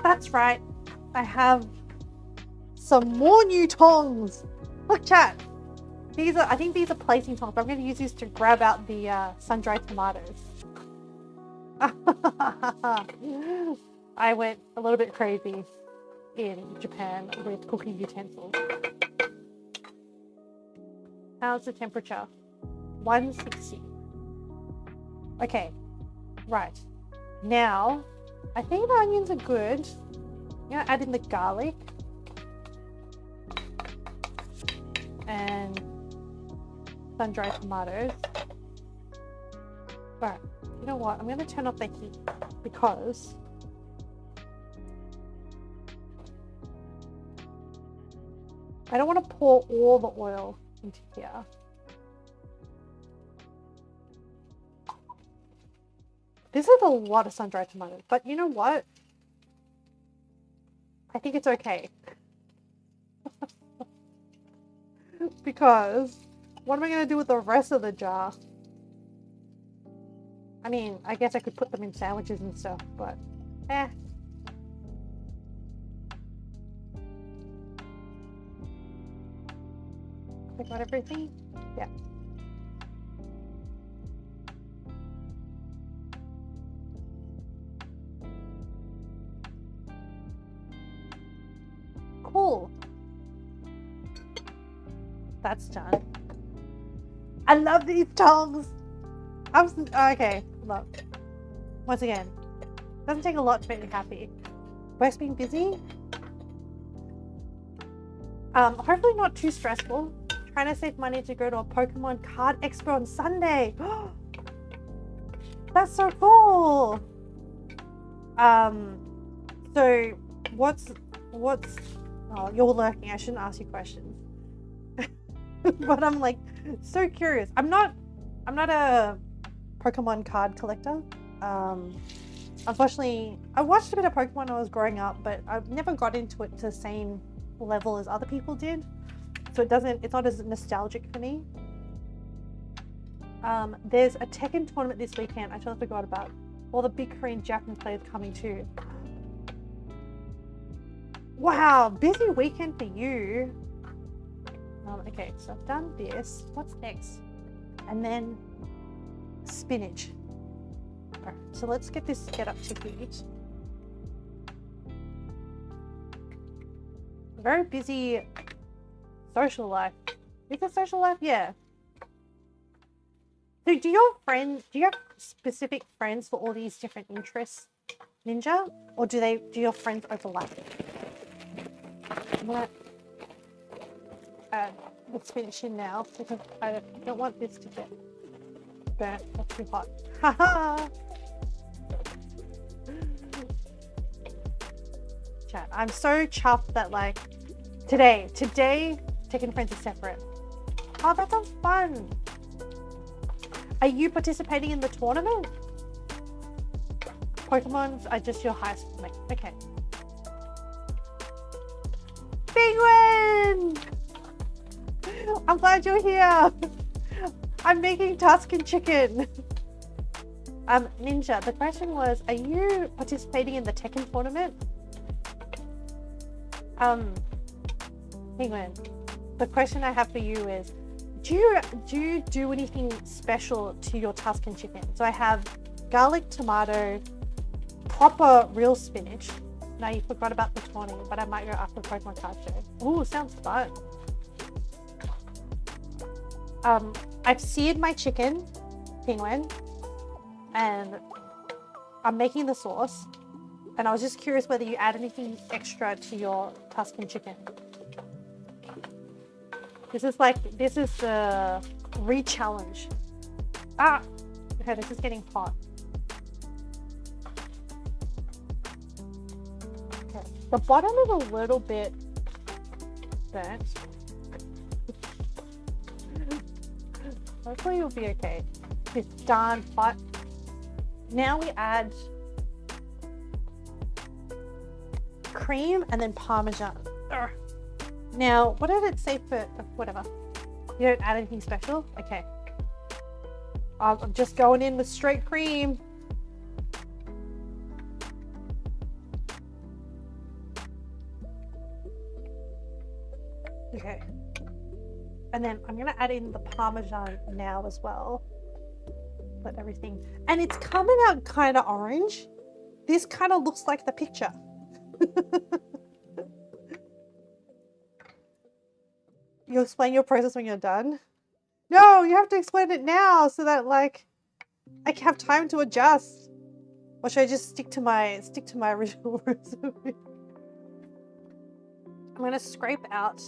that's right. I have some more new tongs. Look, chat. I think these are placing tongs, but I'm going to use these to grab out the sun-dried tomatoes. I went a little bit crazy in Japan with cooking utensils. How's the temperature? 160. Okay, right. Now, I think the onions are good. I'm gonna add in the garlic. And sun-dried tomatoes. Right, you know what? I'm gonna turn off the heat because I don't want to pour all the oil into here. This is a lot of sun-dried tomatoes, but you know what? I think it's okay. Because what am I going to do with the rest of the jar? I mean, I guess I could put them in sandwiches and stuff, but eh. I got everything? Yeah. Cool. That's done. I love these tongs. Okay, look. Once again, doesn't take a lot to make me happy. Work's been busy. Hopefully not too stressful. Trying to save money to go to a Pokemon card expo on Sunday. That's so cool. So what's oh, you're lurking. I shouldn't ask you questions. But I'm like so curious. I'm not a Pokemon card collector. Unfortunately, I watched a bit of Pokemon when I was growing up, but I've never got into it to the same level as other people did. So it's not as nostalgic for me. There's a Tekken tournament this weekend. I totally forgot about. All the big Korean Japanese players coming too. Wow, busy weekend for you. Okay, so I've done this. What's next? And then spinach. All right, so let's get this up to heat. Very busy social life. Is it social life? Yeah. So do you have specific friends for all these different interests, Ninja? Or do your friends overlap? I'm gonna add the spinach in now because I don't want this to get burnt or too hot. Haha! Chat. I'm so chuffed that like today Tekken Friends is separate. Oh, that sounds fun. Are you participating in the tournament? Pokemons are just your highest. Okay. Penguin! I'm glad you're here. I'm making Tuscan Chicken. Ninja, the question was, are you participating in the Tekken tournament? Penguin, the question I have for you is, do you do anything special to your Tuscan Chicken? So I have garlic, tomato, proper real spinach. Now you forgot about the tournament, but I might go after the Pokemon card show. Ooh, sounds fun. I've seared my chicken, Penguin, and I'm making the sauce. And I was just curious whether you add anything extra to your Tuscan Chicken. This is the re-challenge. Ah, okay, this is getting hot. Okay, the bottom is a little bit burnt. Hopefully you'll be okay. It's darn hot. Now we add cream and then Parmesan. Urgh. Now, what did it say for whatever? You don't add anything special? Okay. I'm just going in with straight cream. Okay. And then I'm gonna add in the Parmesan now as well. Let everything, and it's coming out kind of orange. This kind of looks like the picture. You'll explain your process when you're done. No, you have to explain it now so that like I can have time to adjust. Or should I just stick to my original recipe? I'm gonna scrape out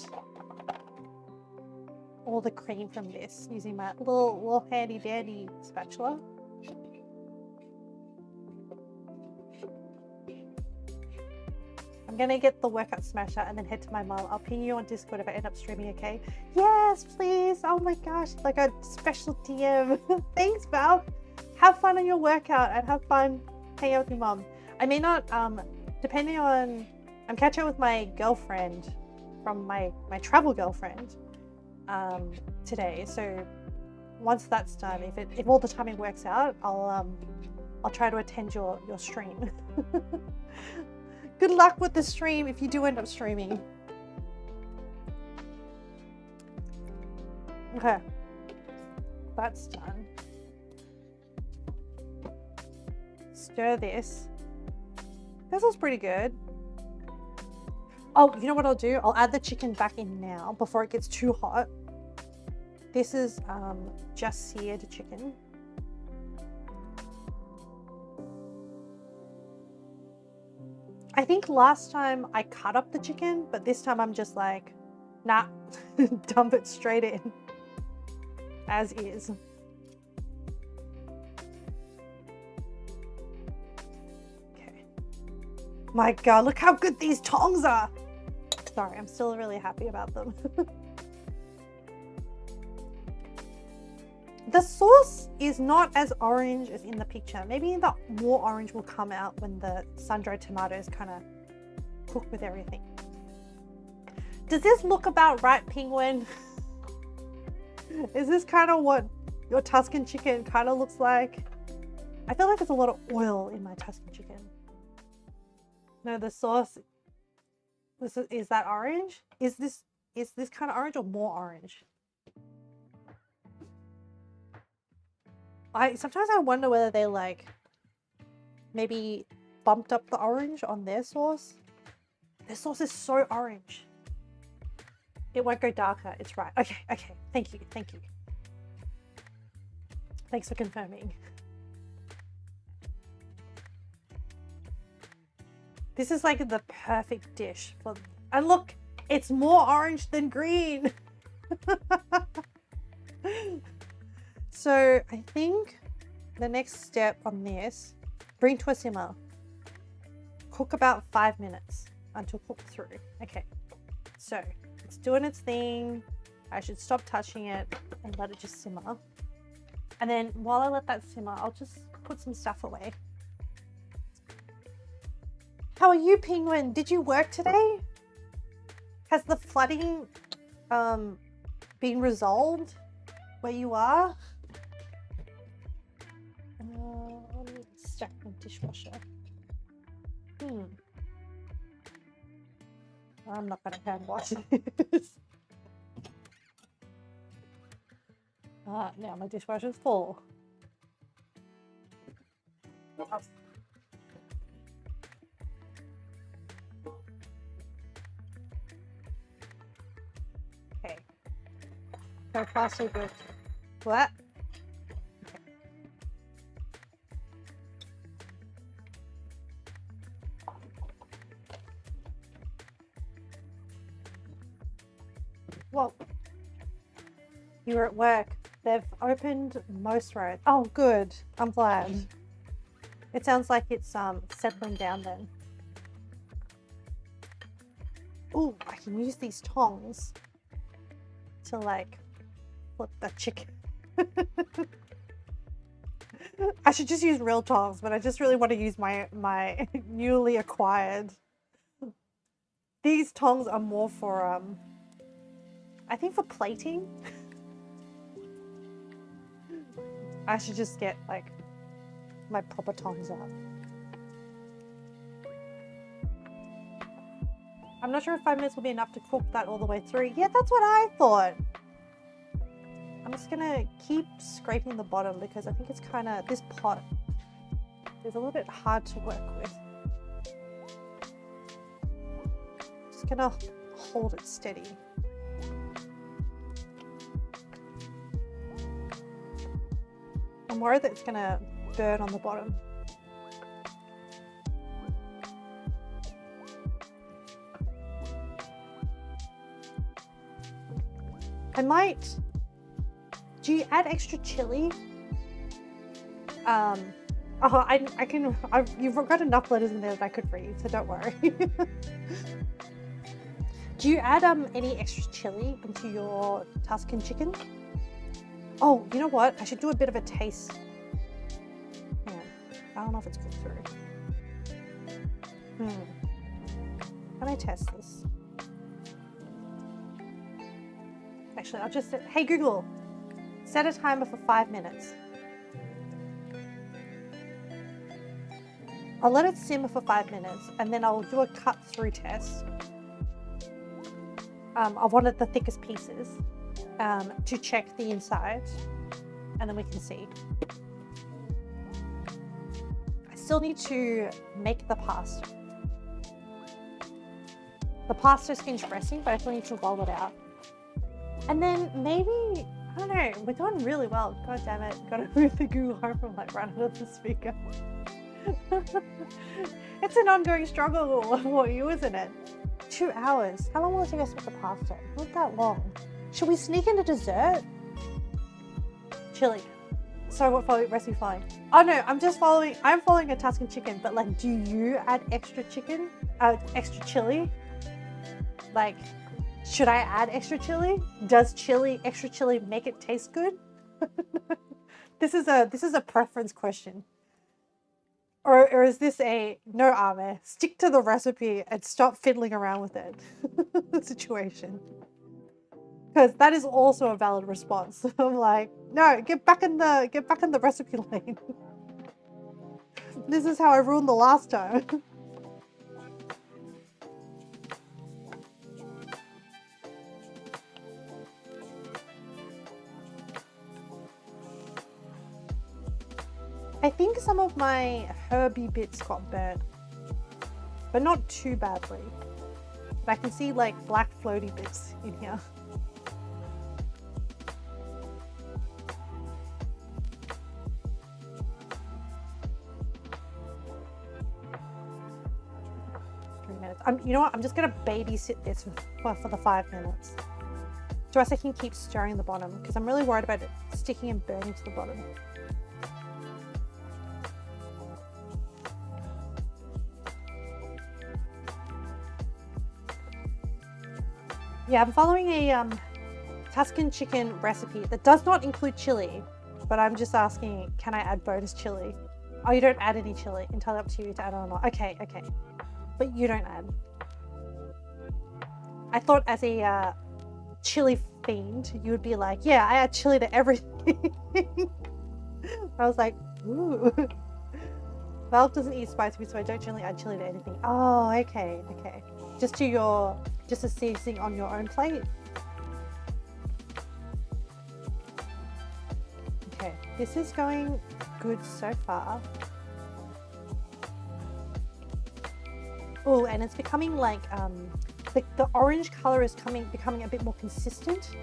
all the cream from this using my little handy dandy spatula. I'm gonna get the workout smasher and then head to my mum. I'll ping you on Discord if I end up streaming, okay? Yes, please. Oh my gosh, like a special DM. Thanks, Val. Have fun on your workout and have fun hanging out with your mum. I may not, depending on, I'm catching up with my girlfriend from my travel girlfriend today. So once that's done, if all the timing works out, I'll try to attend your stream. Good luck with the stream if you do end up streaming. Okay, that's done. Stir this. This looks pretty good. Oh, you know what I'll do? I'll add the chicken back in now before it gets too hot. This is just seared chicken. I think last time I cut up the chicken, but this time I'm just like, nah, dump it straight in, as is. Okay. My God, look how good these tongs are. Sorry, I'm still really happy about them. The sauce is not as orange as in the picture. Maybe the more orange will come out when the sun-dried tomatoes kind of cook with everything. Does this look about right, Penguin? Is this kind of what your Tuscan chicken kind of looks like? I feel like there's a lot of oil in my Tuscan chicken. No, the sauce, is that orange? Is this kind of orange or more orange? Sometimes I wonder whether they like maybe bumped up the orange on their sauce. Their sauce is so orange. It won't go darker. It's right. Okay. Thank you. Thanks for confirming. This is like the perfect dish for, and look, it's more orange than green. So I think the next step on this, bring to a simmer. Cook about 5 minutes until cooked through. Okay, so it's doing its thing. I should stop touching it and let it just simmer. And then while I let that simmer, I'll just put some stuff away. How are you, Penguin? Did you work today? Has the flooding been resolved where you are? Let me stack my dishwasher. I'm not gonna hand wash this. Now my dishwasher's full. Oh. Okay. So far so good. What? Well, you were at work. They've opened most roads. Oh, good. I'm glad. It sounds like it's settling down then. Ooh, I can use these tongs to like flip the chicken. I should just use real tongs, but I just really want to use my newly acquired. These tongs are more for I think for plating. I should just get like my proper tongs out. I'm not sure if 5 minutes will be enough to cook that all the way through. Yeah, that's what I thought. I'm just gonna keep scraping the bottom because I think it's kind of, this pot is a little bit hard to work with. Just gonna hold it steady. I'm worried that it's gonna burn on the bottom. I might. Do you add extra chili? Oh, I can. You've got enough letters in there that I could read, so don't worry. Do you add any extra chili into your Tuscan chicken? Oh, you know what? I should do a bit of a taste. Hang on. I don't know if it's cooked through. Can I test this? Actually, I'll just, hey Google, set a timer for 5 minutes. I'll let it simmer for 5 minutes and then I'll do a cut through test of one of the thickest pieces to check the inside, and then we can see. I still need to make the pasta. The pasta's finished resting, but I still need to roll it out. And then maybe, I don't know, we're doing really well. God damn it, gotta move the Google Home from like right under the speaker. It's an ongoing struggle for you, isn't it? 2 hours. How long will it take us to make the pasta? Not that long. Should we sneak into dessert? Chili. So what recipe following? Oh no, I'm following a Tuscan chicken, but like, do you add extra chicken? Extra chili? Like, should I add extra chili? Does extra chili make it taste good? This is a preference question. Or is this a no, Ame, stick to the recipe and stop fiddling around with it situation? Because that is also a valid response. I'm like, no, get back in the recipe lane. This is how I ruined the last time. I think some of my herby bits got burnt, but not too badly. But I can see like black floaty bits in here. You know what? I'm just gonna babysit this for the 5 minutes, so as I can keep stirring the bottom, because I'm really worried about it sticking and burning to the bottom. Yeah, I'm following a Tuscan chicken recipe that does not include chili, but I'm just asking, can I add bonus chili? Oh, you don't add any chili. Entirely up to you to add or not. Okay, okay. But you don't add. I thought as a chili fiend, you would be like, yeah, I add chili to everything. I was like, ooh. Valve doesn't eat spicy food, so I don't generally add chili to anything. Oh, okay, okay. Just a seasoning on your own plate. Okay, this is going good so far. Oh, and it's becoming like the orange color is becoming a bit more consistent,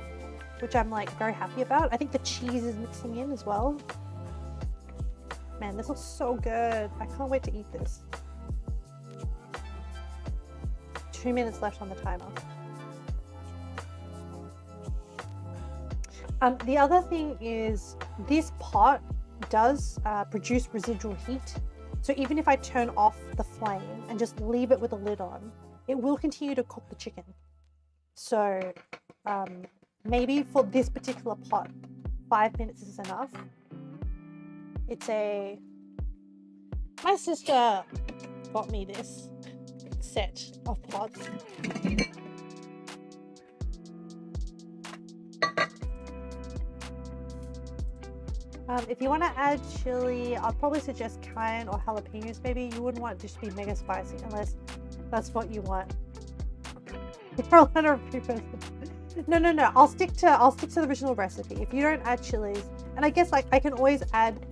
which I'm like very happy about. I think the cheese is mixing in as well. Man, this looks so good. I can't wait to eat this. 2 minutes left on the timer. The other thing is this pot does produce residual heat. So even if I turn off the flame and just leave it with a lid on, it will continue to cook the chicken. So maybe for this particular pot, 5 minutes is enough. My sister got me this set of pots. If you want to add chili, I'd probably suggest cayenne or jalapenos. Maybe you wouldn't want it to be mega spicy unless that's what you want. No. I'll stick to the original recipe. If you don't add chilies, and I guess like I can always add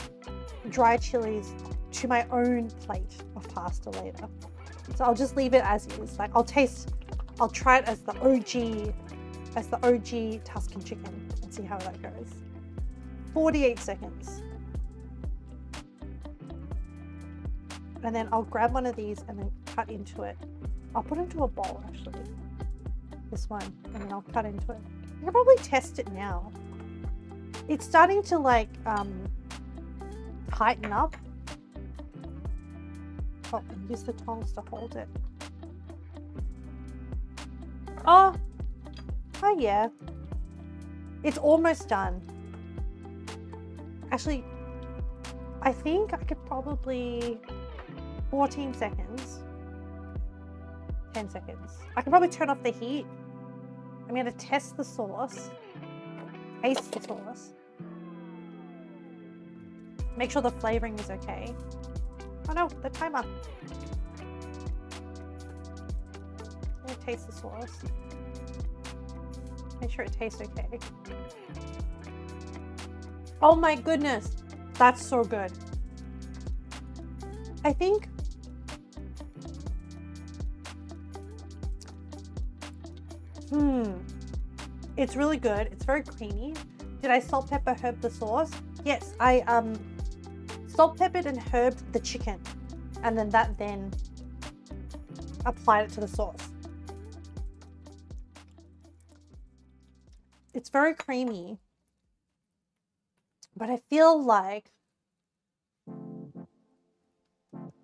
dry chilies to my own plate of pasta later. So I'll just leave it as is. Like I'll try it as the OG Tuscan chicken and see how that goes. 48 seconds. And then I'll grab one of these and then cut into it. I'll put it into a bowl actually. This one, and then I'll cut into it. I can probably test it now. It's starting to like tighten up. Oh, use the tongs to hold it. Oh yeah. It's almost done. Actually, I think I could probably 14 seconds. 10 seconds. I can probably turn off the heat. I'm going to test the sauce. Taste the sauce. Make sure the flavoring is okay. Oh no, the timer. I'm going to taste the sauce. Make sure it tastes okay. Oh my goodness. That's so good. I think it's really good. It's very creamy. Did I salt, pepper, herb the sauce? Yes, I salt, peppered and herbed the chicken, and then applied it to the sauce. It's very creamy, but I feel like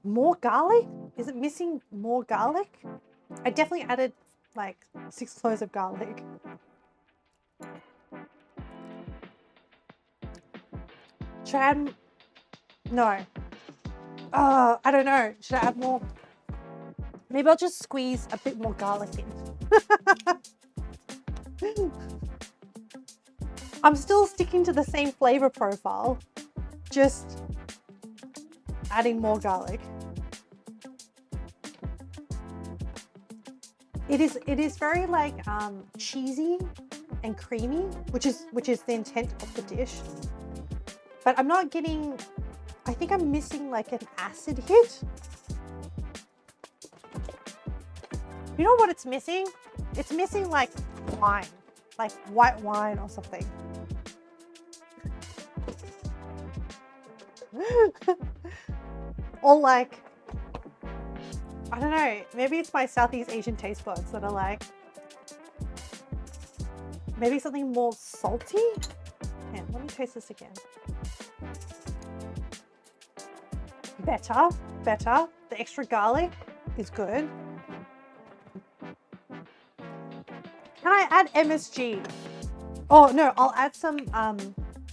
more garlic? Is it missing more garlic? I definitely added like 6 cloves of garlic. Should I add? No. I don't know. Should I add more? Maybe I'll just squeeze a bit more garlic in. I'm still sticking to the same flavor profile, just adding more garlic. It is very like cheesy and creamy, which is the intent of the dish. But I'm not getting, I think I'm missing like an acid hit. You know what it's missing? It's missing like wine, like white wine or something. Or like, I don't know, maybe it's my Southeast Asian taste buds that are like, maybe something more salty? Yeah, let me taste this again. Better. The extra garlic is good. Can I add MSG? Oh no, I'll add some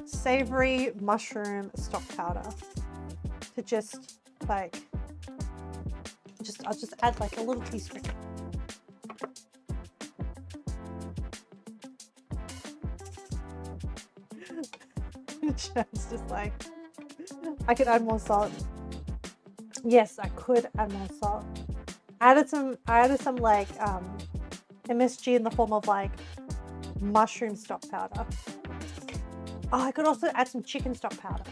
savory mushroom stock powder to just like, I'll just add like a little teaspoon. It's just like, I could add more salt. Yes, I could add more salt. I added some like MSG in the form of like mushroom stock powder. Oh, I could also add some chicken stock powder.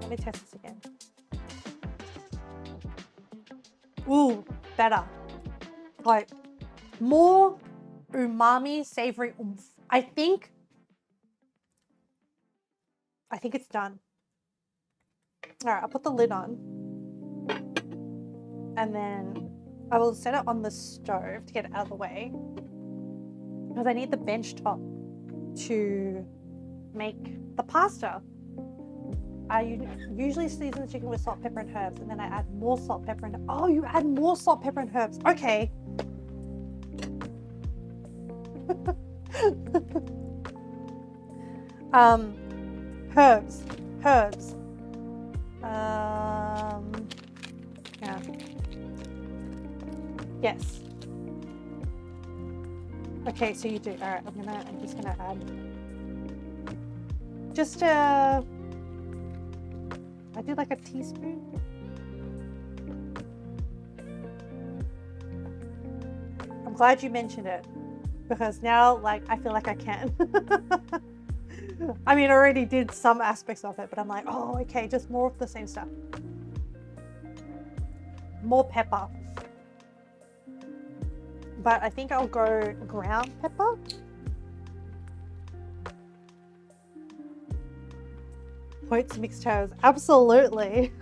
Let me test this again. Ooh, better. Like more umami, savory oomph. I think it's done. All right, I'll put the lid on. And then I will set it on the stove to get it out of the way, because I need the bench top to make the pasta. I usually season the chicken with salt, pepper, and herbs, and then I add more salt, pepper, and oh, you add more salt, pepper, and herbs. Okay. Herbs. Yeah. Yes. Okay, so you do. All right, I'm just gonna add just I did like a teaspoon. I'm glad you mentioned it, because now like I feel like I can. I mean, I already did some aspects of it, but I'm like, oh, okay, just more of the same stuff. more pepper. But I think I'll go ground pepper. Oats mixed herbs, absolutely.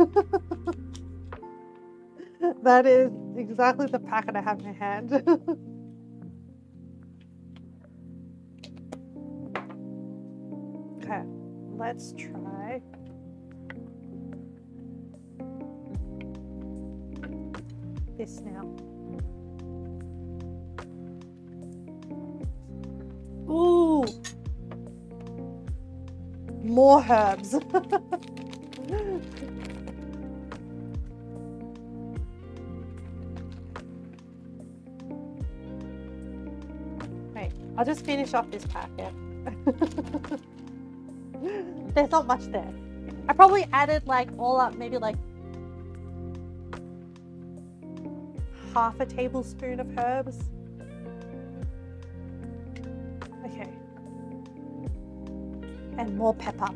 That is exactly the packet I have in my hand. Okay, let's try. This now. Ooh, more herbs. Wait, I'll just finish off this packet. There's not much there. I probably added like all up, maybe like half a tablespoon of herbs. Okay. And more pepper.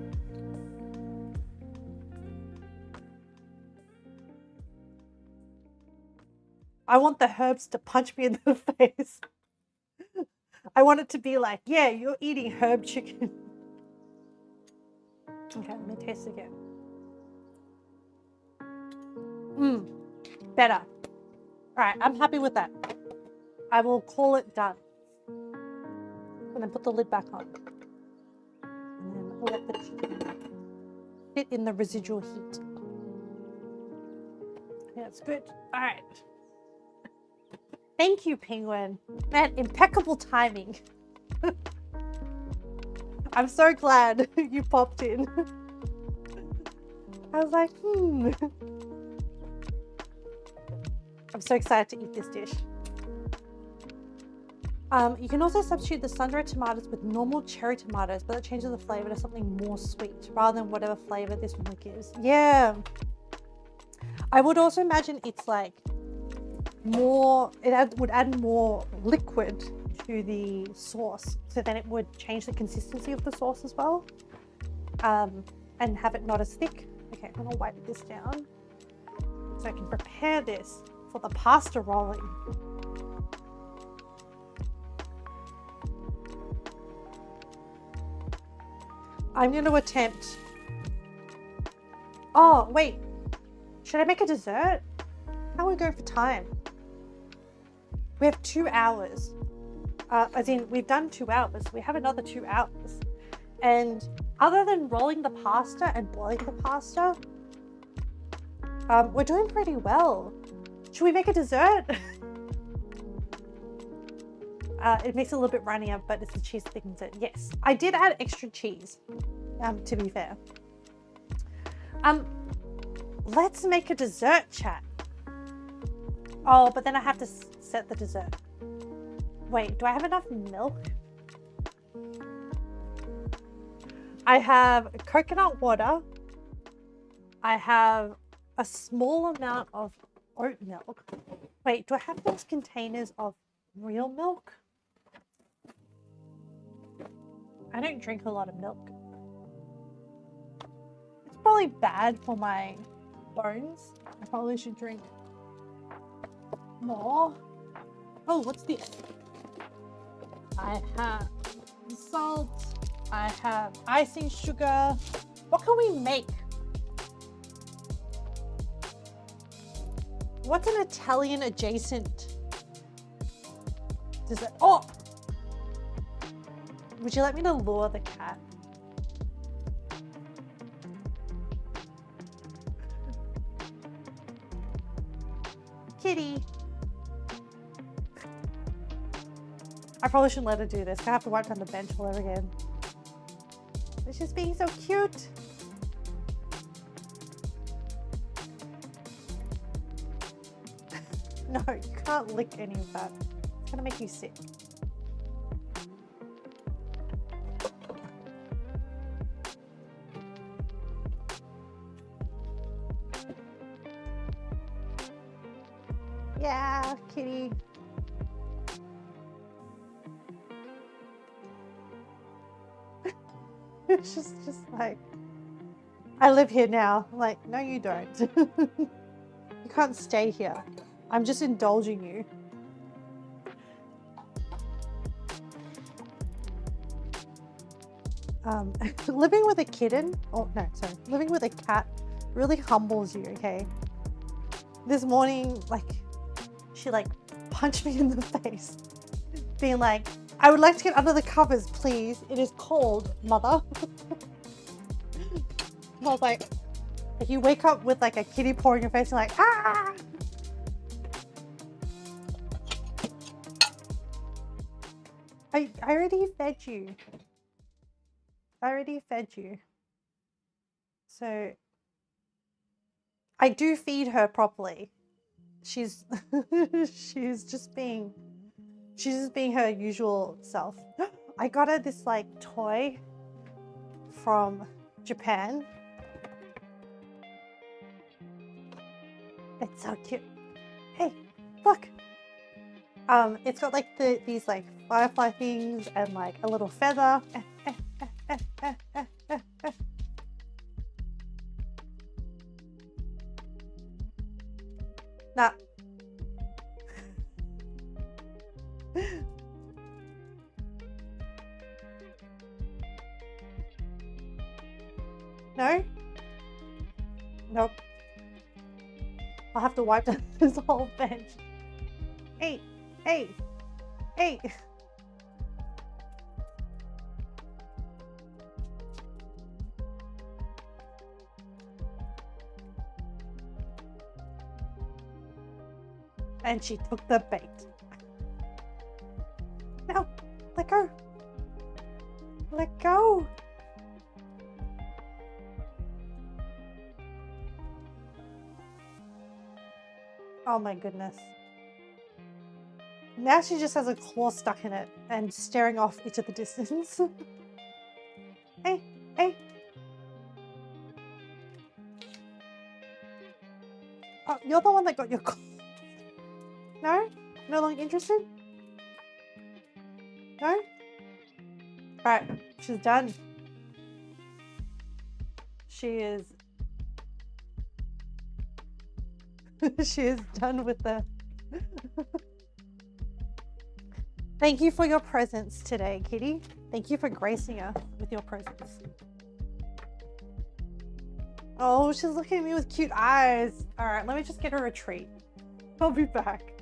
I want the herbs to punch me in the face. I want it to be like, yeah, you're eating herb chicken. Okay, let me taste again. Better. All right, I'm happy with that. I will call it done. And then put the lid back on. And then let the chicken sit in the residual heat. Yeah, it's good. All right. Thank you, Penguin. Man, impeccable timing. I'm so glad you popped in. I was like, I'm so excited to eat this dish. You can also substitute the sun-dried tomatoes with normal cherry tomatoes, but it changes the flavor to something more sweet rather than whatever flavor this one gives. Yeah. I would also imagine it's like more, would add more liquid to the sauce, so then it would change the consistency of the sauce as well, and have it not as thick. Okay, I'm gonna wipe this down so I can prepare this for the pasta rolling. I'm gonna attempt. Oh wait, should I make a dessert? How are we going for time? We have 2 hours. As in, we've done 2 hours. We have another 2 hours. And other than rolling the pasta and boiling the pasta, we're doing pretty well. Should we make a dessert? It makes it a little bit runnier, but it's a cheese thickens it. Yes, I did add extra cheese, to be fair. Let's make a dessert, chat. Oh, but then I have to set the dessert. Wait, do I have enough milk? I have coconut water. I have a small amount of oat milk. Wait, do I have those containers of real milk? I don't drink a lot of milk. It's probably bad for my bones. I probably should drink more. Oh, what's this? I have salt. I have icing sugar. What can we make? What's an Italian adjacent dessert? Oh! Would you like me to lure the cat? Kitty. I probably shouldn't let her do this. I have to wipe down the bench all over again. It's just being so cute. No, you can't lick any of that. It's gonna make you sick. Yeah, kitty. It's just like, I live here now. I'm like, no, you don't. You can't stay here. I'm just indulging you. Living with a kitten, oh no, sorry, living with a cat really humbles you, okay? This morning, like, she like punched me in the face, being like, I would like to get under the covers, please. It is cold, mother. I was like you wake up with like a kitty paw in your face, and like, ah! I already fed you. I already fed you. So I do feed her properly. She's she's just being her usual self. I got her this like toy from Japan. It's so cute. Hey, look. It's got like these like firefly things and like a little feather. Nah. No? Nope. I'll have to wipe down this whole bench. Hey, hey, hey. And she took the bait. No, let go. Let go. Oh my goodness. Now she just has a claw stuck in it and staring off into the distance. Hey, hey. Oh, you're the one that got your claw. No? No longer interested? No? Alright, she's done. She is... she is done with the... Thank you for your presence today, kitty. Thank you for gracing us with your presence. Oh, she's looking at me with cute eyes. Alright, let me just get her a treat. I'll be back.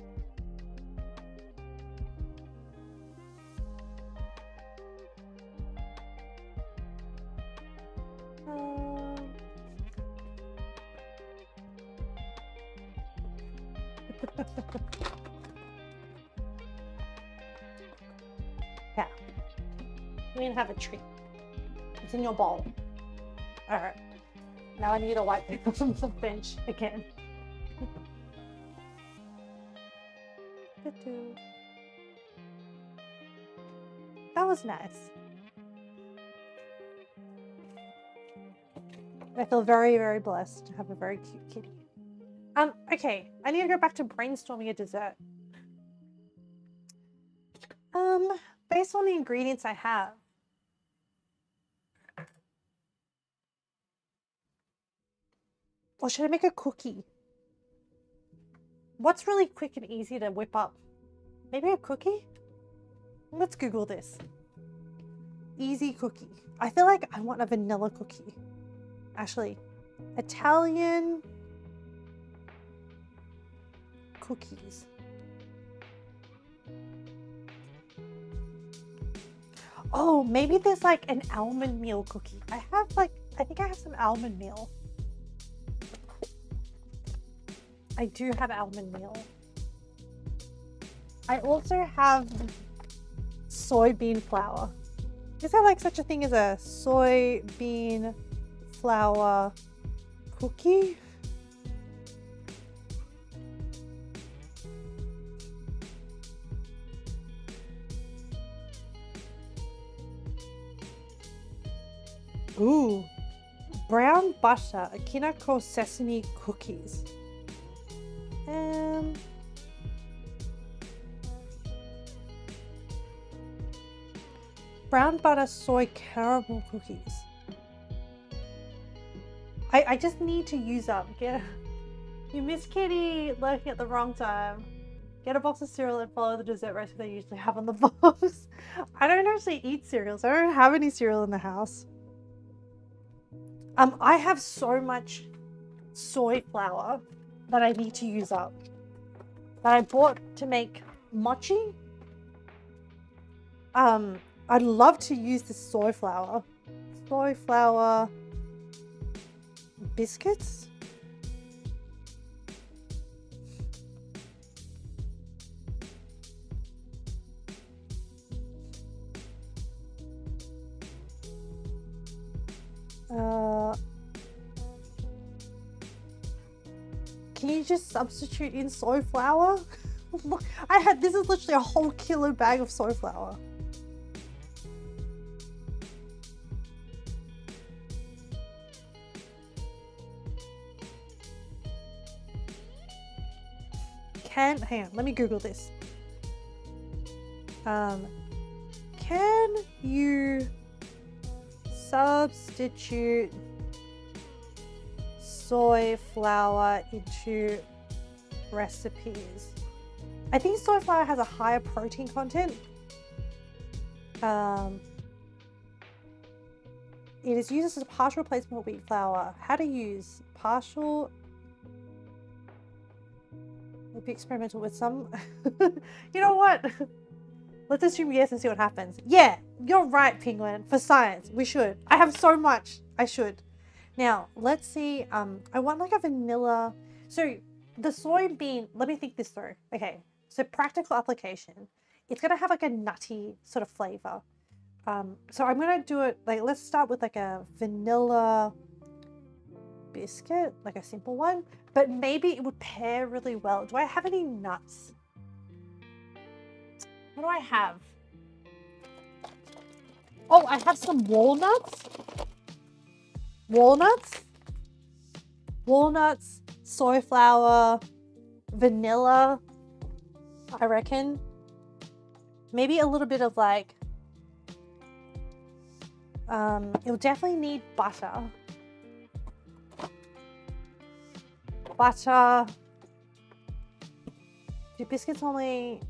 Yeah. You need to have a treat. It's in your bowl. Alright. Now I need to wipe it from the bench again. That was nice. I feel very, very blessed to have a very cute kitty. Okay, I need to go back to brainstorming a dessert. Based on the ingredients I have. Or should I make a cookie? What's really quick and easy to whip up? Maybe a cookie? Let's Google this. Easy cookie. I feel like I want a vanilla cookie. Actually, Italian cookies. Oh, maybe there's like an almond meal cookie. I think I have some almond meal. I do have almond meal. I also have soybean flour. Is there like such a thing as a soybean flour cookie? Ooh, brown butter, Kinako sesame cookies. Brown butter soy caramel cookies. I just need to use up, You miss Kitty lurking at the wrong time. Get a box of cereal and follow the dessert recipe they usually have on the box. I don't actually eat cereals. I don't have any cereal in the house. I have so much soy flour that I need to use up that I bought to make mochi. I'd love to use this soy flour. Soy flour biscuits. Can you just substitute in soy flour? Look, this is literally a whole kilo bag of soy flour. Hang on, let me Google this. Can you substitute soy flour into recipes? I think soy flour has a higher protein content. It is used as a partial replacement for wheat flour. How to use partial. We'll be experimental with some. You know what? Let's assume yes and see what happens. Yeah, you're right, Penguin. For science, we should. I have so much. I should. Now, let's see. I want like a vanilla. So the soybean, let me think this through. Okay, so practical application. It's going to have like a nutty sort of flavor. So I'm going to do it like, let's start with like a vanilla biscuit, like a simple one, but maybe it would pair really well. Do I have any nuts? What do I have? Oh, I have some walnuts. Walnuts, soy flour, vanilla, I reckon. Maybe a little bit of like, it'll definitely need butter. Do biscuits only...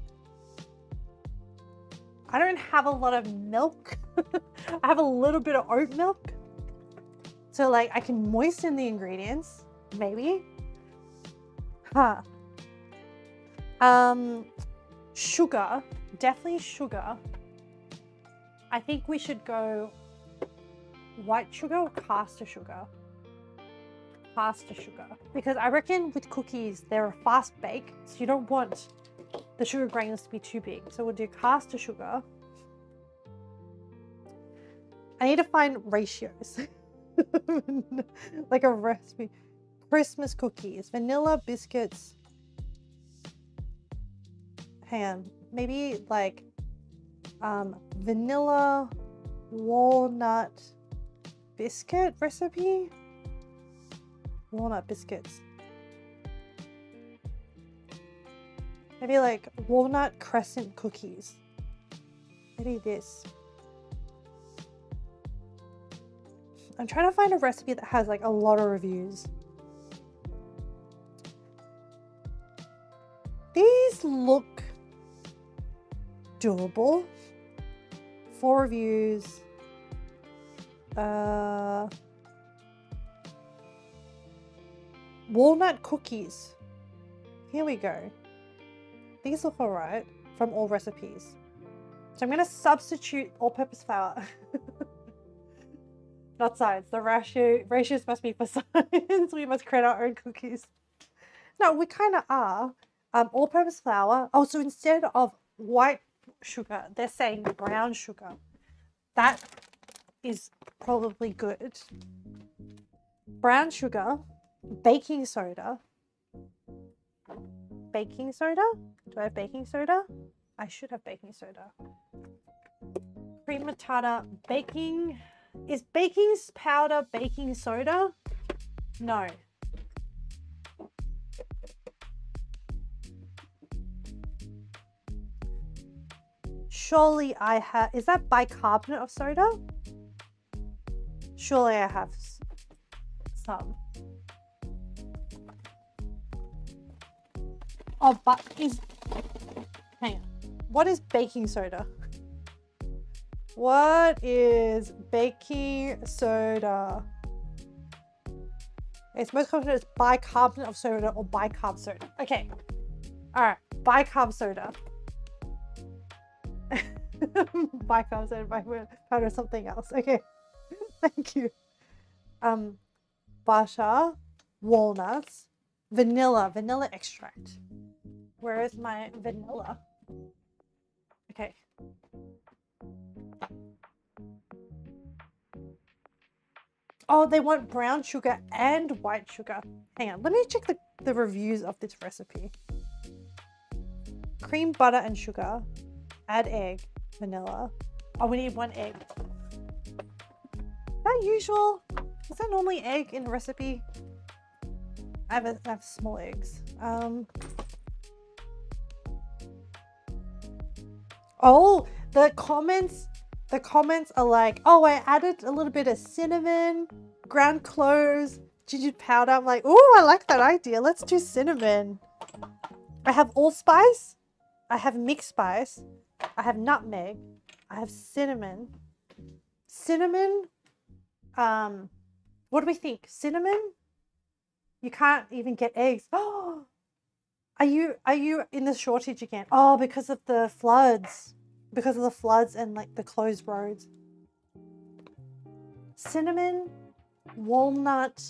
I don't have a lot of milk. I have a little bit of oat milk. So like I can moisten the ingredients, maybe. Huh. Sugar, definitely sugar. I think we should go white sugar or caster sugar. Caster sugar. Because I reckon with cookies, they're a fast bake, so you don't want the sugar granules to be too big. So we'll do caster sugar. I need to find ratios. Like a recipe. Christmas cookies, vanilla biscuits. Hang on, maybe like vanilla walnut biscuit recipe. Walnut biscuits. Maybe like walnut crescent cookies. Maybe this. I'm trying to find a recipe that has like a lot of reviews. These look doable. 4 reviews. Walnut cookies. Here we go. These look alright from all recipes. So I'm going to substitute all-purpose flour. Not science. The ratios must be for science. We must create our own cookies. No, we kind of are. All-purpose flour. Oh, so instead of white sugar, they're saying brown sugar. That is probably good. Brown sugar, baking soda. Baking soda? Do I have baking soda? I should have baking soda. Cream tartar, baking. Is baking powder baking soda? No. Surely I have, is that bicarbonate of soda? Surely I have some. Oh, but hang on. What is baking soda? What is baking soda? It's most common as bicarbonate of soda or bicarb soda. Okay. All right. Bicarb soda. Bicarb soda, powder, something else. Okay. Thank you. Butter, walnuts, vanilla extract. Where is my vanilla? Okay. Oh, they want brown sugar and white sugar. Hang on, let me check the reviews of this recipe. Cream, butter, and sugar. Add egg, vanilla. Oh, we need 1 egg. Is that usual? Is that normally egg in recipe? I have small eggs. Oh, the comments are like, oh, I added a little bit of cinnamon, ground cloves, ginger powder. I'm like, oh, I like that idea. Let's do cinnamon. I have allspice. I have mixed spice. I have nutmeg. I have cinnamon. Cinnamon. What do we think? Cinnamon? You can't even get eggs. Oh, are you in the shortage again? Oh, because of the floods. Because of the floods and like the closed roads. Cinnamon, walnut.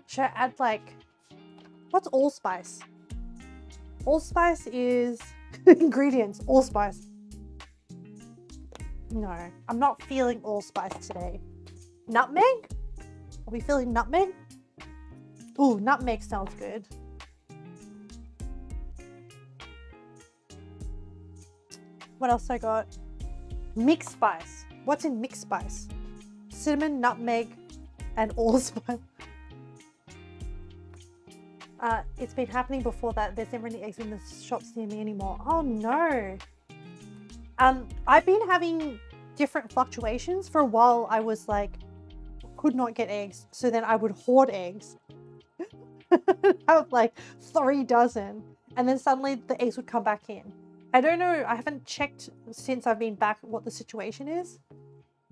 Should I add like, what's allspice? Allspice is ingredients, allspice. No, I'm not feeling allspice today. Nutmeg? Are we feeling nutmeg? Ooh, nutmeg sounds good. What else I got? Mixed spice. What's in mixed spice? Cinnamon, nutmeg, and allspice. It's been happening before that. There's never any eggs in the shops near me anymore. Oh no. I've been having different fluctuations. For a while I was like, could not get eggs. So then I would hoard eggs. Have like 3 dozen. And then suddenly the eggs would come back in. I don't know, I haven't checked since I've been back what the situation is.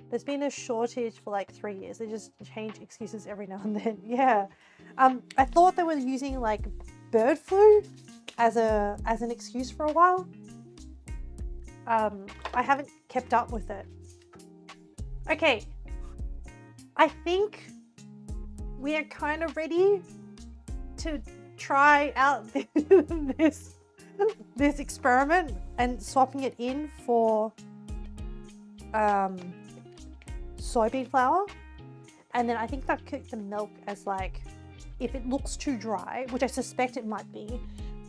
There's been a shortage for like 3 years. They just change excuses every now and then. Yeah. I thought they were using like bird flu as an excuse for a while. I haven't kept up with it. Okay. I think we are kind of ready to try out this experiment and swapping it in for soybean flour. And then I think I've cooked the milk as like, if it looks too dry, which I suspect it might be,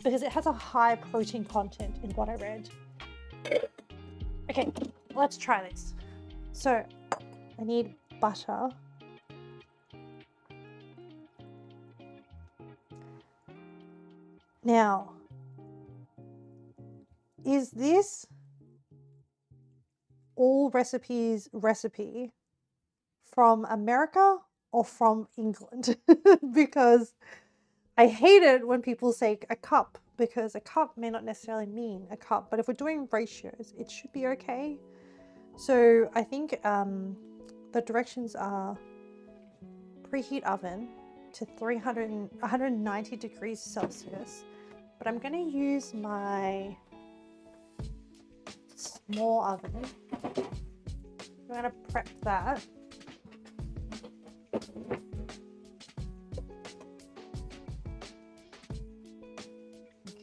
because it has a high protein content in what I read. Okay, let's try this. So I need butter. Now, is this all recipes recipe from America or from England? Because I hate it when people say a cup, because a cup may not necessarily mean a cup, but if we're doing ratios, it should be okay. So I think the directions are preheat oven to 190 degrees Celsius, but I'm going to use my small oven. I'm going to prep that.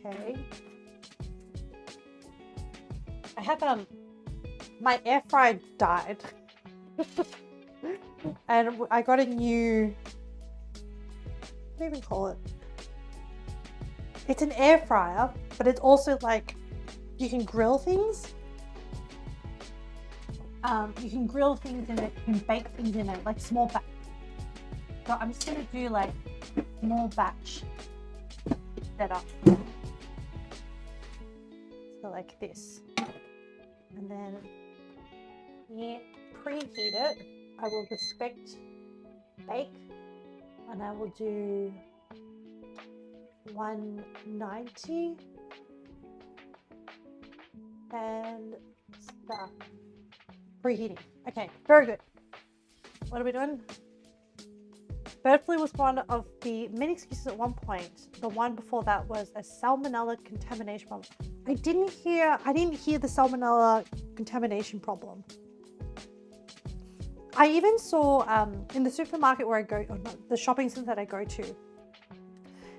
Okay. I have my air fryer died. And I got a new, what do you even call it? It's an air fryer, but it's also like, you can grill things. You can grill things in it, you can bake things in it, like small batch. So I'm just gonna do like small batch setup. So like this. And then preheat it. I will respect bake, and I will do 190. And start preheating. Okay, very good. What are we doing? Bird flu was one of the many excuses at one point. The one before that was a salmonella contamination problem. I didn't hear the salmonella contamination problem. I even saw in the supermarket where I go, or not, the shopping center that I go to,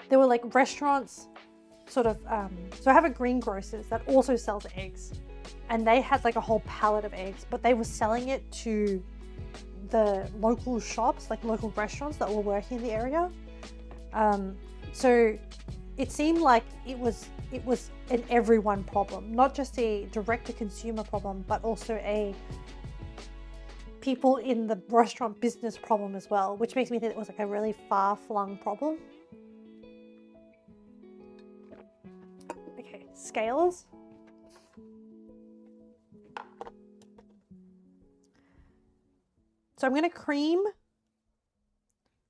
there were like restaurants sort of, so I have a greengrocers that also sells eggs, and they had like a whole pallet of eggs, but they were selling it to the local shops, like local restaurants that were working in the area. So it seemed like it was an everyone problem, not just a direct to consumer problem, but also a people in the restaurant business problem as well, which makes me think it was like a really far-flung problem. Okay, scales. So I'm going to cream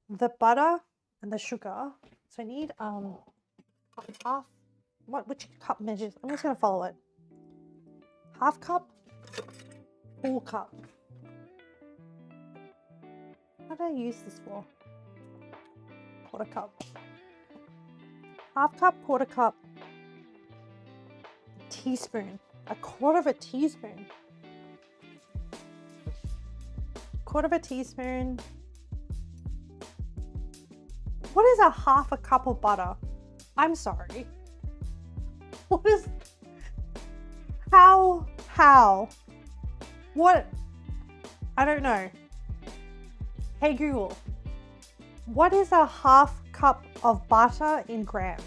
the butter and the sugar. So I need half, which cup measures? I'm just going to follow it. Half cup, full cup. What did I use this for? Quarter cup. Half cup, quarter cup, teaspoon. A quarter of a teaspoon. Quarter of a teaspoon. What is a half a cup of butter? I'm sorry. What is, how, what? I don't know. Hey Google, what is a half cup of butter in grams?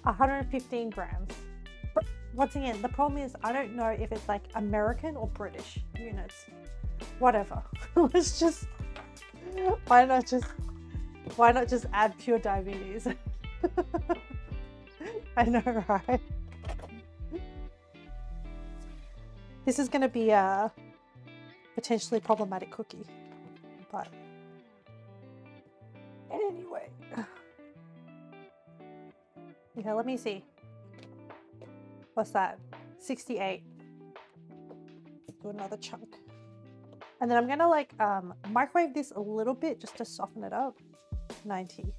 115 grams. But once again, the problem is I don't know if it's like American or British units. Whatever. Let's just, why not just add pure diabetes? I know, right? This is going to be a potentially problematic cookie, but anyway. Okay, let me see. What's that? 68. Do another chunk. And then I'm gonna like microwave this a little bit just to soften it up. 90.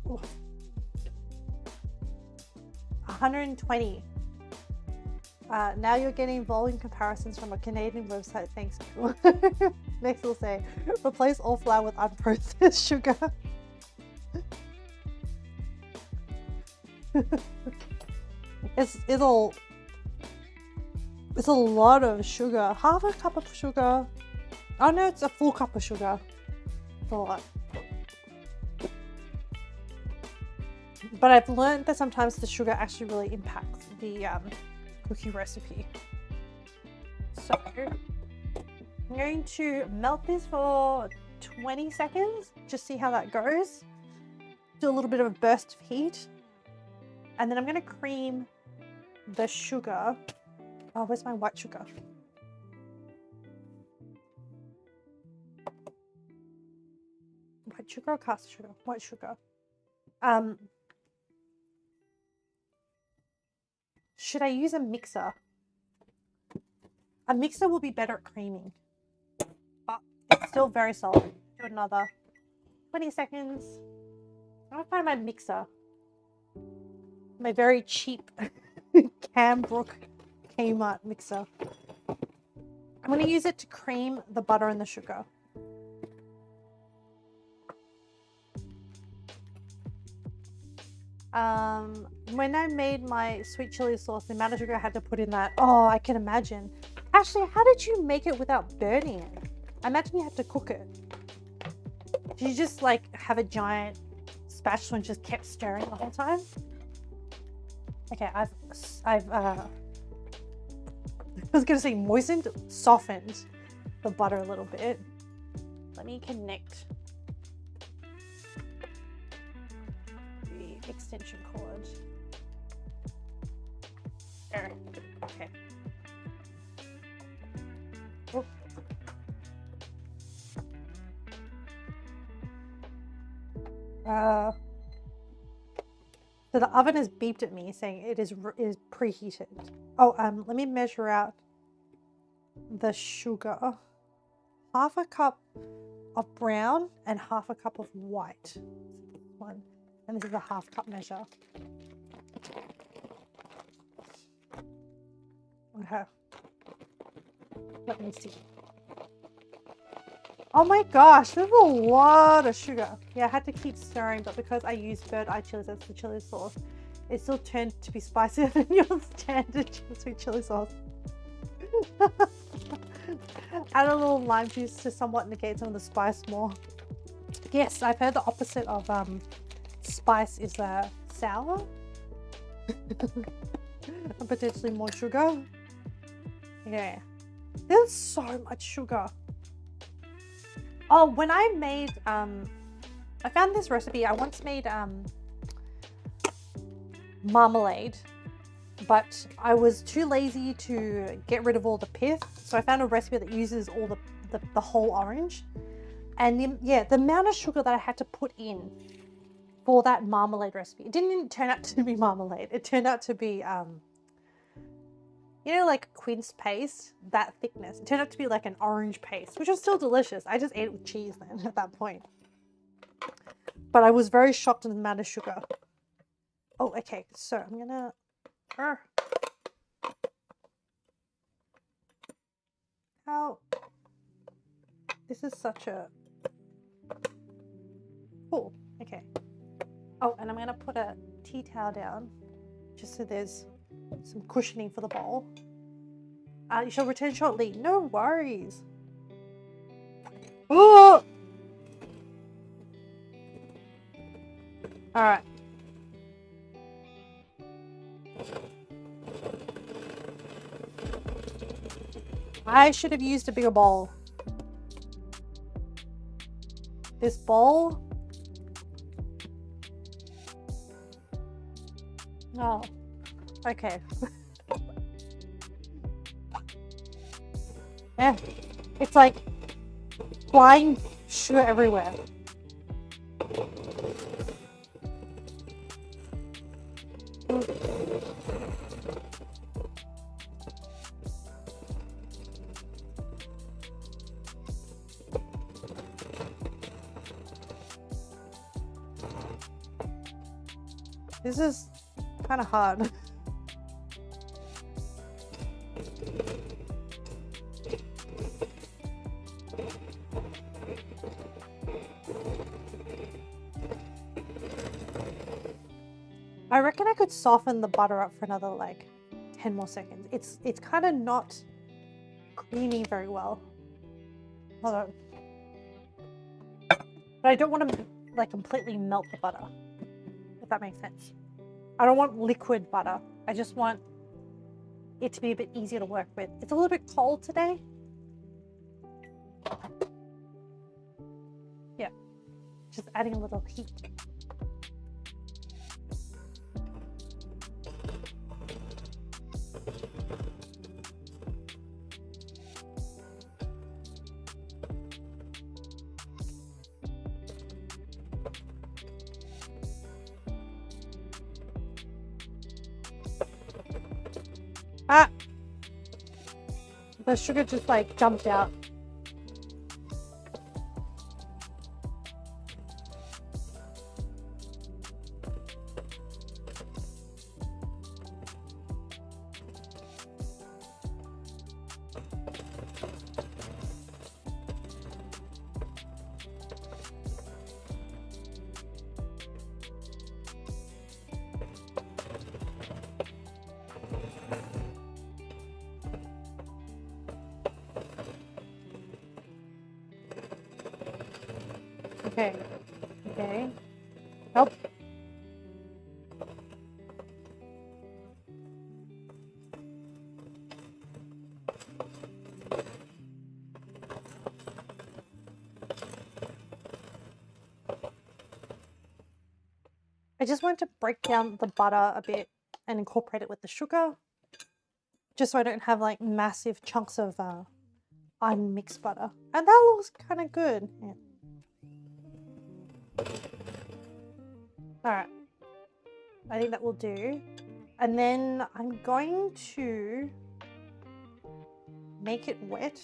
Ooh. 120. Now you're getting volume comparisons from a Canadian website. Thanks. Next will say, replace all flour with unprocessed sugar. It's a lot of sugar. Half a cup of sugar. Oh no, it's a full cup of sugar. It's a lot. But I've learned that sometimes the sugar actually really impacts the cookie recipe. So I'm going to melt this for 20 seconds, just see how that goes. Do a little bit of a burst of heat. And then I'm going to cream the sugar. Oh, where's my white sugar? White sugar or caster sugar? White sugar. Should I use a mixer? A mixer will be better at creaming, but it's still very solid. Do another 20 seconds. I'm gonna find my mixer. My very cheap Cambrook Kmart mixer. I'm gonna use it to cream the butter and the sugar. When I made my sweet chili sauce, the amount of sugar I had to put in that, oh, I can imagine. Actually, how did you make it without burning it? I imagine you had to cook it. Did you just like have a giant spatula and just kept stirring the whole time? Okay, I've I was gonna say moistened, softened the butter a little bit. Let me connect the extension cord. There. Okay. Oh, So the oven has beeped at me saying it is preheated. Oh, let me measure out the sugar. Half a cup of brown and half a cup of white. One, and this is a half cup measure. Okay. Let me see. Oh my gosh, there's a lot of sugar. Yeah, I had to keep stirring, but because I used bird eye chilies, that's the chili sauce, it still turned to be spicier than your standard sweet chili sauce. Add a little lime juice to somewhat negate some of the spice more. Yes, I've heard the opposite of spice is sour. And potentially more sugar. Yeah. There's so much sugar. Oh, when I made, I found this recipe. I once made marmalade, but I was too lazy to get rid of all the pith. So I found a recipe that uses all the whole orange. And the amount of sugar that I had to put in for that marmalade recipe, it didn't turn out to be marmalade. It turned out to be, you know, like quince paste, that thickness. It turned out to be like an orange paste, which was still delicious. I just ate it with cheese then at that point. But I was very shocked at the amount of sugar. Oh, okay. So I'm gonna... How... This is such a... Oh, okay. Oh, and I'm gonna put a tea towel down just so there's some cushioning for the bowl. You shall return shortly. No worries. Oh! Alright. I should have used a bigger bowl. This bowl... Oh. Okay. Yeah, it's like flying sugar everywhere. This is kind of hard. I reckon I could soften the butter up for another like 10 more seconds. It's kind of not creamy very well. Hold on. But I don't want to like completely melt the butter, if that makes sense. I don't want liquid butter. I just want it to be a bit easier to work with. It's a little bit cold today. Yeah, just adding a little heat. Ah! The sugar just like jumped out. Okay. Okay. Nope. I just want to break down the butter a bit and incorporate it with the sugar, just so I don't have like massive chunks of unmixed butter. And that looks kind of good. Yeah. All right. I think that will do. And then I'm going to make it wet.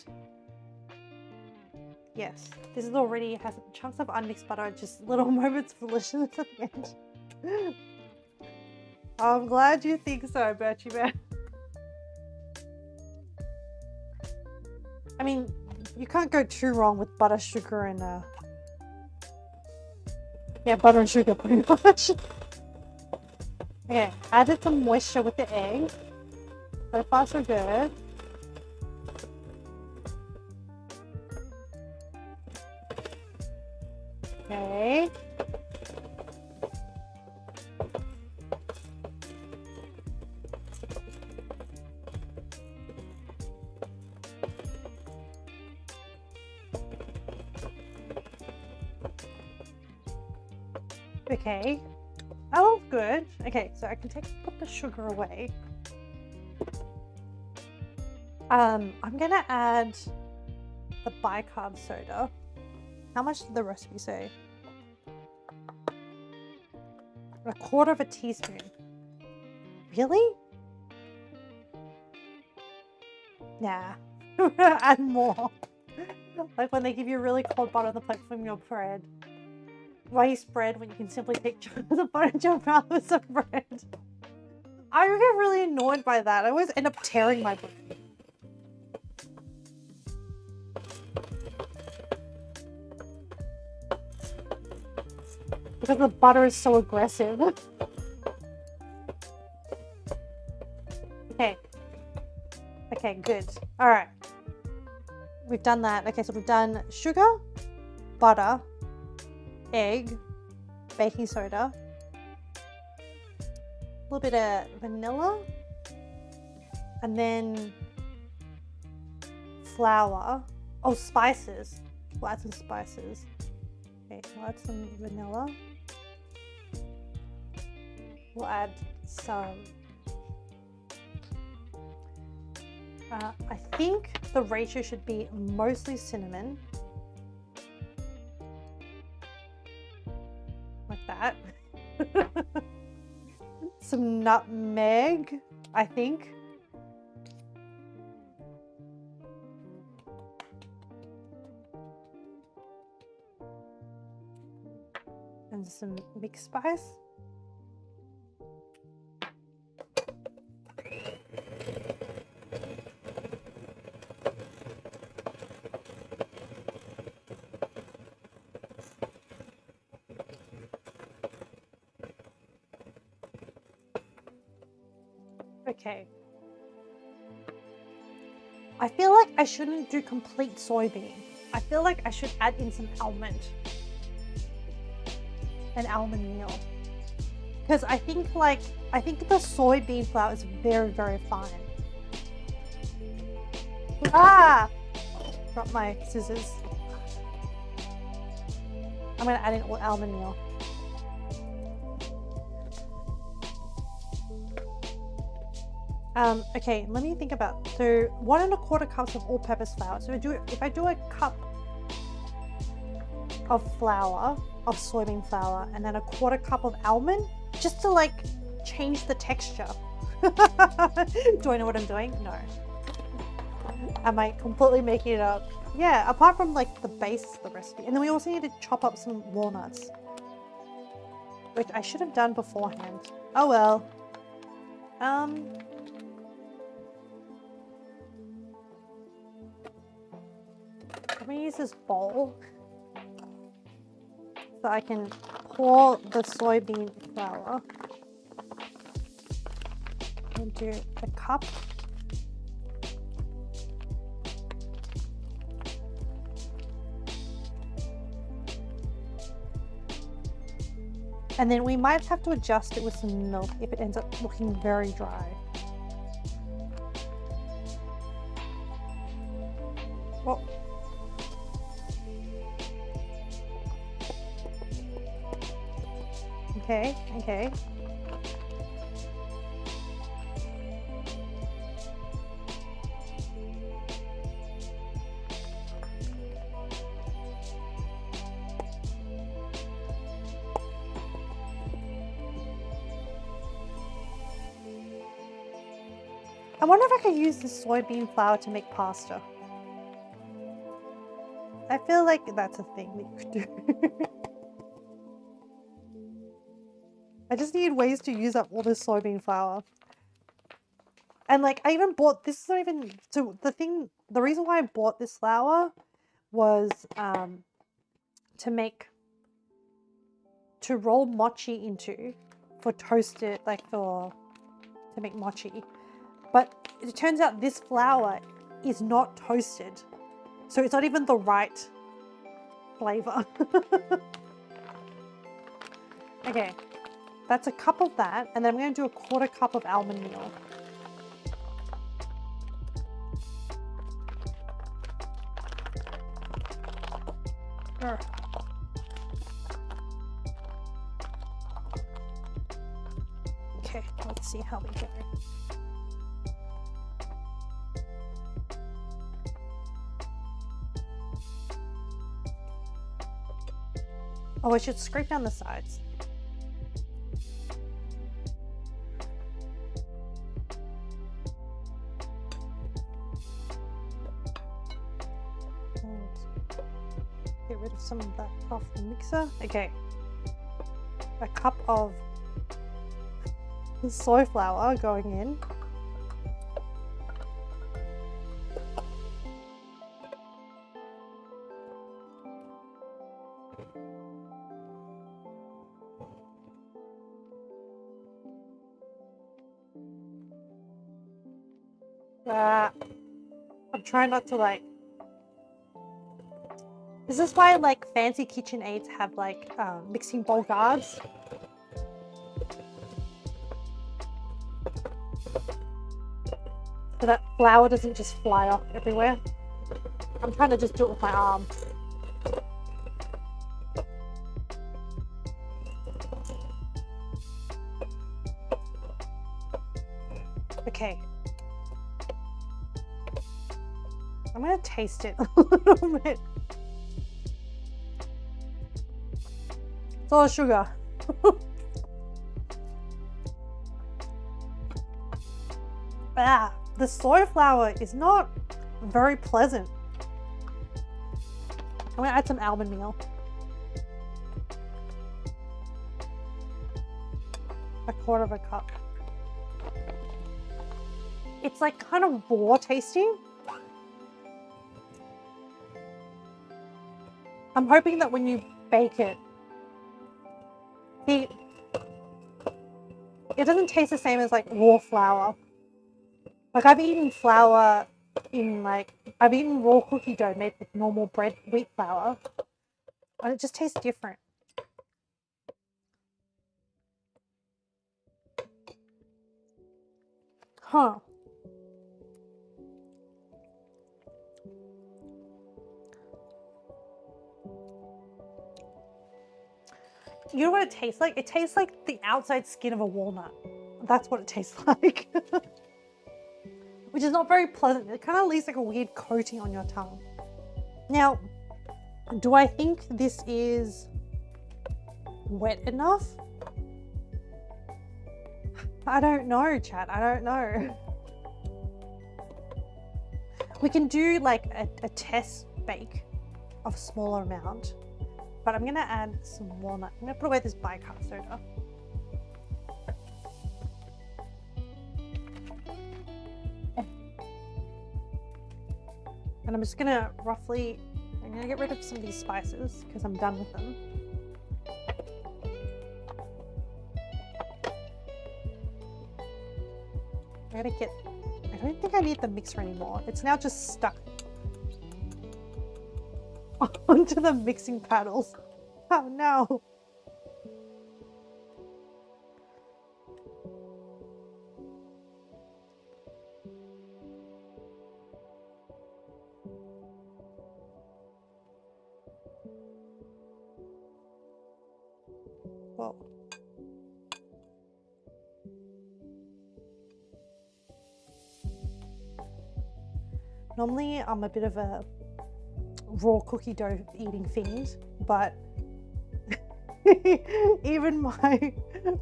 Yes, this is already has chunks of unmixed butter, just little moments of delicious at the end. I'm glad you think so, Bertie Bear. I mean, you can't go too wrong with butter, sugar, and yeah, butter and sugar pretty much. Okay, added some moisture with the egg. So far so good. Okay. Okay. That looks good. Okay, so I can put the sugar away. I'm gonna add the bicarb soda. How much did the recipe say? 1/4 teaspoon. Really? Nah. Add more. Like when they give you really cold butter on the plate from your bread. Why you spread when you can simply take chunks of butter and jump out with some bread? I get really annoyed by that. I always end up tearing my bread. Because the butter is so aggressive. Okay. Okay, good. Alright. We've done that. Okay, so we've done sugar, butter, egg, baking soda, a little bit of vanilla, and then flour. Oh, spices. We'll add some spices. Okay, we'll add some vanilla. We'll add some I think the ratio should be mostly cinnamon. Like that. Some nutmeg, I think. And some mixed spice. Okay. I feel like I shouldn't do complete soybean. I feel like I should add in some almond. An almond meal. Because I think the soybean flour is very, very fine. Ah! Drop my scissors. I'm gonna add in all almond meal. Okay, let me think about, so 1 1/4 cups of all-purpose flour. So if I do a cup of flour, of soybean flour, and then 1/4 cup of almond, just to like change the texture. Do I know what I'm doing? No. Am I completely making it up? Yeah, apart from like the base of the recipe. And then we also need to chop up some walnuts, which I should have done beforehand. Oh well. I'm gonna use this bowl so I can pour the soybean flour into a cup. And then we might have to adjust it with some milk if it ends up looking very dry. Well, okay, okay. I wonder if I could use this soybean flour to make pasta. I feel like that's a thing that you could do. I just need ways to use up all this soybean flour. And like, I even bought, this is not even, so the reason why I bought this flour was to roll mochi into, for toasted, like to make mochi. But it turns out this flour is not toasted. So it's not even the right flavor. Okay, that's a cup of that. And then I'm going to do a 1/4 cup of almond meal. Okay, let's see how we go. Oh, I should scrape down the sides. Get rid of some of that off the mixer. Okay. A cup of soy flour going in. I'm trying not to like. Is this why like fancy kitchen aids have like mixing bowl guards? So that flour doesn't just fly off everywhere. I'm trying to just do it with my arm. Okay. I'm gonna taste it a little bit. It's all sugar. The soy flour is not very pleasant. I'm gonna add some almond meal. A 1/4 cup. It's like kind of raw tasting. I'm hoping that when you bake it, it doesn't taste the same as like raw flour. Like I've eaten flour I've eaten raw cookie dough made with normal wheat flour, and it just tastes different. Huh. You know what it tastes like? It tastes like the outside skin of a walnut. That's what it tastes like. Which is not very pleasant. It kind of leaves like a weird coating on your tongue. Now, do I think this is wet enough? I don't know, chat. I don't know. We can do like a test bake of a smaller amount, but I'm gonna add some walnut. I'm gonna put away this bicarb soda. And I'm just gonna I'm gonna get rid of some of these spices because I'm done with them. I don't think I need the mixer anymore. It's now just stuck onto the mixing paddles. Oh no. Whoa. Normally I'm a bit of a raw cookie dough eating fiend, but Even my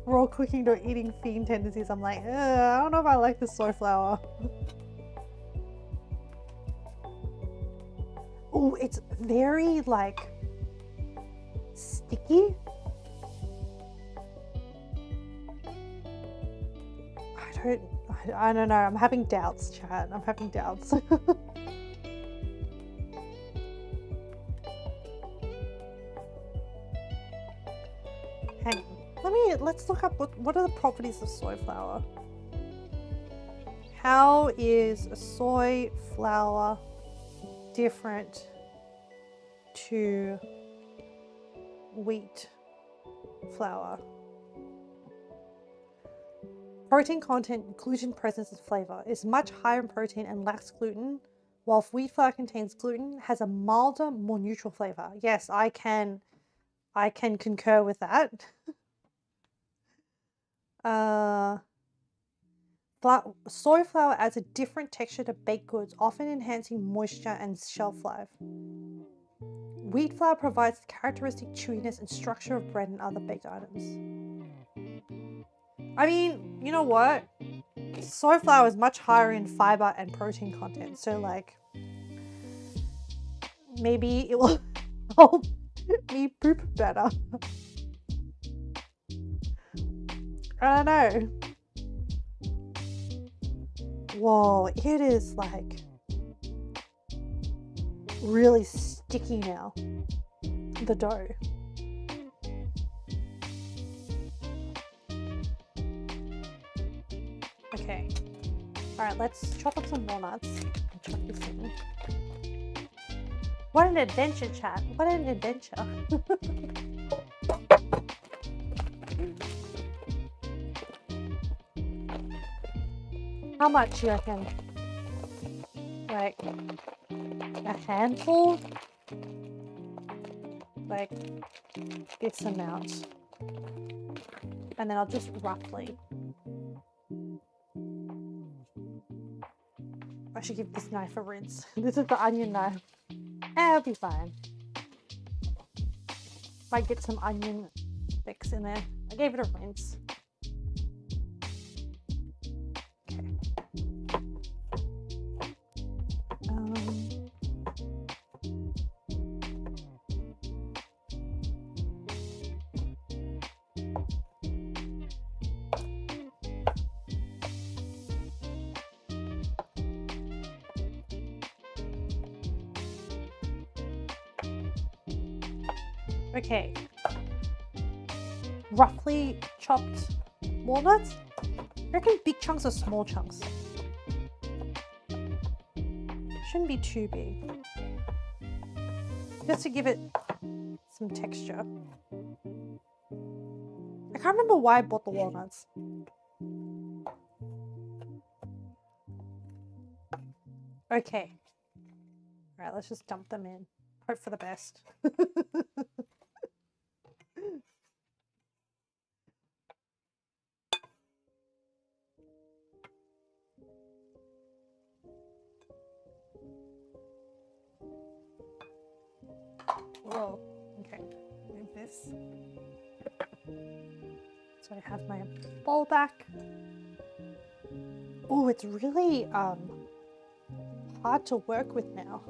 raw cooking or eating fiend tendencies, I'm like, I don't know if I like the soy flour. Oh, it's very like sticky. I don't know. I'm having doubts, chat. I'm having doubts. Hang on. Let's look up what are the properties of soy flour. How is a soy flour different to wheat flour? Protein content, gluten presence and flavor is much higher in protein and lacks gluten, while wheat flour contains gluten, has a milder, more neutral flavor. Yes, I can concur with that. Soy flour adds a different texture to baked goods, often enhancing moisture and shelf life. Wheat flour provides the characteristic chewiness and structure of bread and other baked items. I mean, you know what? Soy flour is much higher in fiber and protein content, so like maybe it will help me poop better. I don't know. Whoa, it is like really sticky now, the dough. Okay, all right, let's chop up some walnuts and chuck this in. What an adventure, chat. What an adventure. How much do you reckon? Like a handful? Like this amount. And then I'll just roughly. I should give this knife a rinse. This is the onion knife. It'll be fine. Might get some onion sticks in there. I gave it a rinse. Okay, roughly chopped walnuts. I reckon big chunks or small chunks. Shouldn't be too big. Just to give it some texture. I can't remember why I bought the walnuts. Okay. All right, let's just dump them in. Hope for the best. Whoa, okay, move this. So I have my bowl back. Oh, it's really hard to work with now.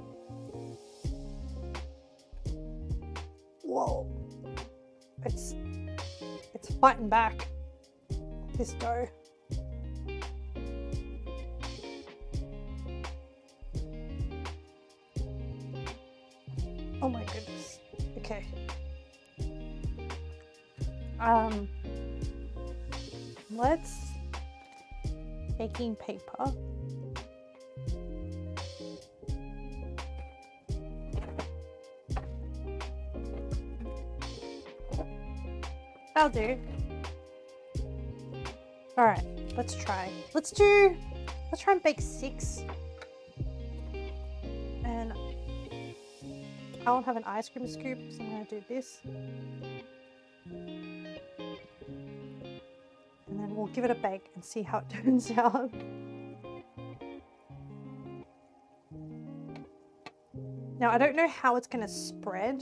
Whoa, it's fighting back, this dough. Oh my goodness. Okay. Let's baking paper. That'll do. All right, let's try. Let's try and bake 6. And I don't have an ice cream scoop, so I'm gonna do this. And then we'll give it a bake and see how it turns out. Now, I don't know how it's gonna spread.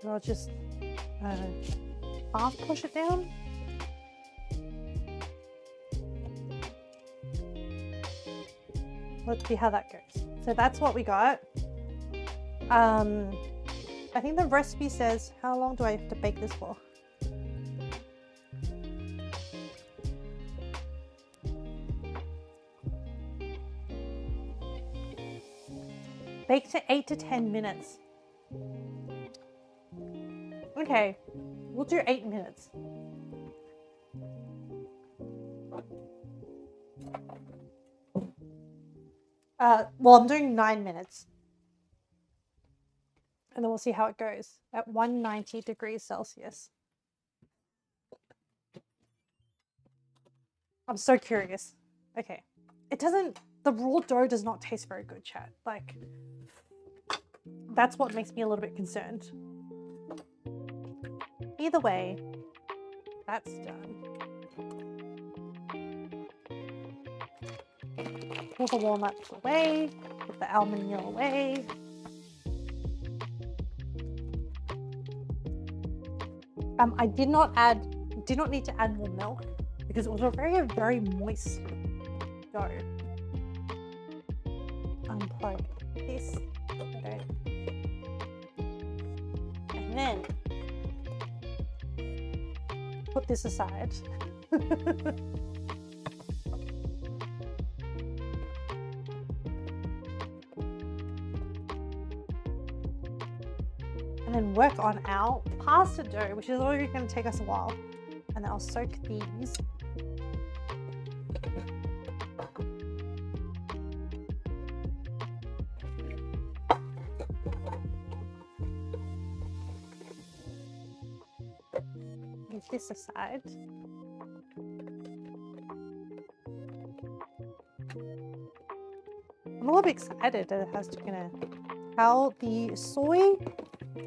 And I'll just half push it down. Let's see how that goes. So that's what we got. I think the recipe says, how long do I have to bake this for? Bake to 8 to 10 minutes. Okay, we'll do 8 minutes. Well, I'm doing 9 minutes. And then we'll see how it goes at 190 degrees Celsius. I'm so curious. Okay. It doesn't, the raw dough does not taste very good, chat. Like, that's what makes me a little bit concerned. Either way, that's done. Pull the walnuts away, put the almond meal away. I did not need to add more milk because it was a very moist dough. Unplug this, and then put this aside. And then work on our pasta dough, which is already going to take us a while. And then I'll soak these. Move this aside. I'm a little bit excited that it has how the soy,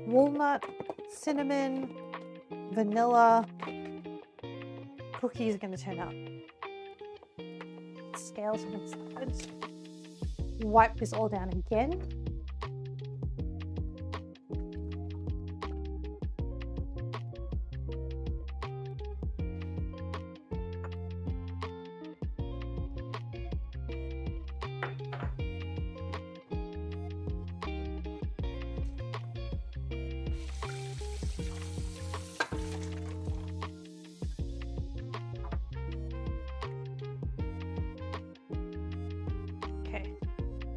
walnut, cinnamon, vanilla cookies are going to turn out. Scales on the sides. Wipe this all down again.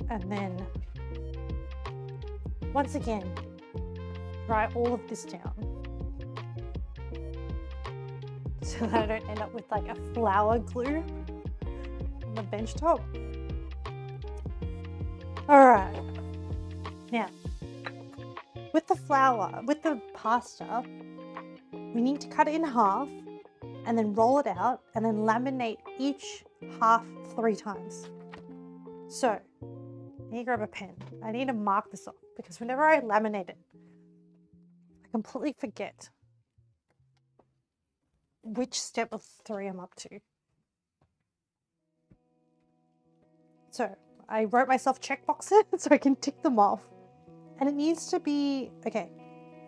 And then, once again, dry all of this down so that I don't end up with like a flour glue on the bench top. All right, now with the pasta, we need to cut it in half and then roll it out and then laminate each half 3 times. So, I need to grab a pen. I need to mark this off because whenever I laminate it, I completely forget which step of 3 I'm up to. So I wrote myself checkboxes so I can tick them off. And it needs to be, okay,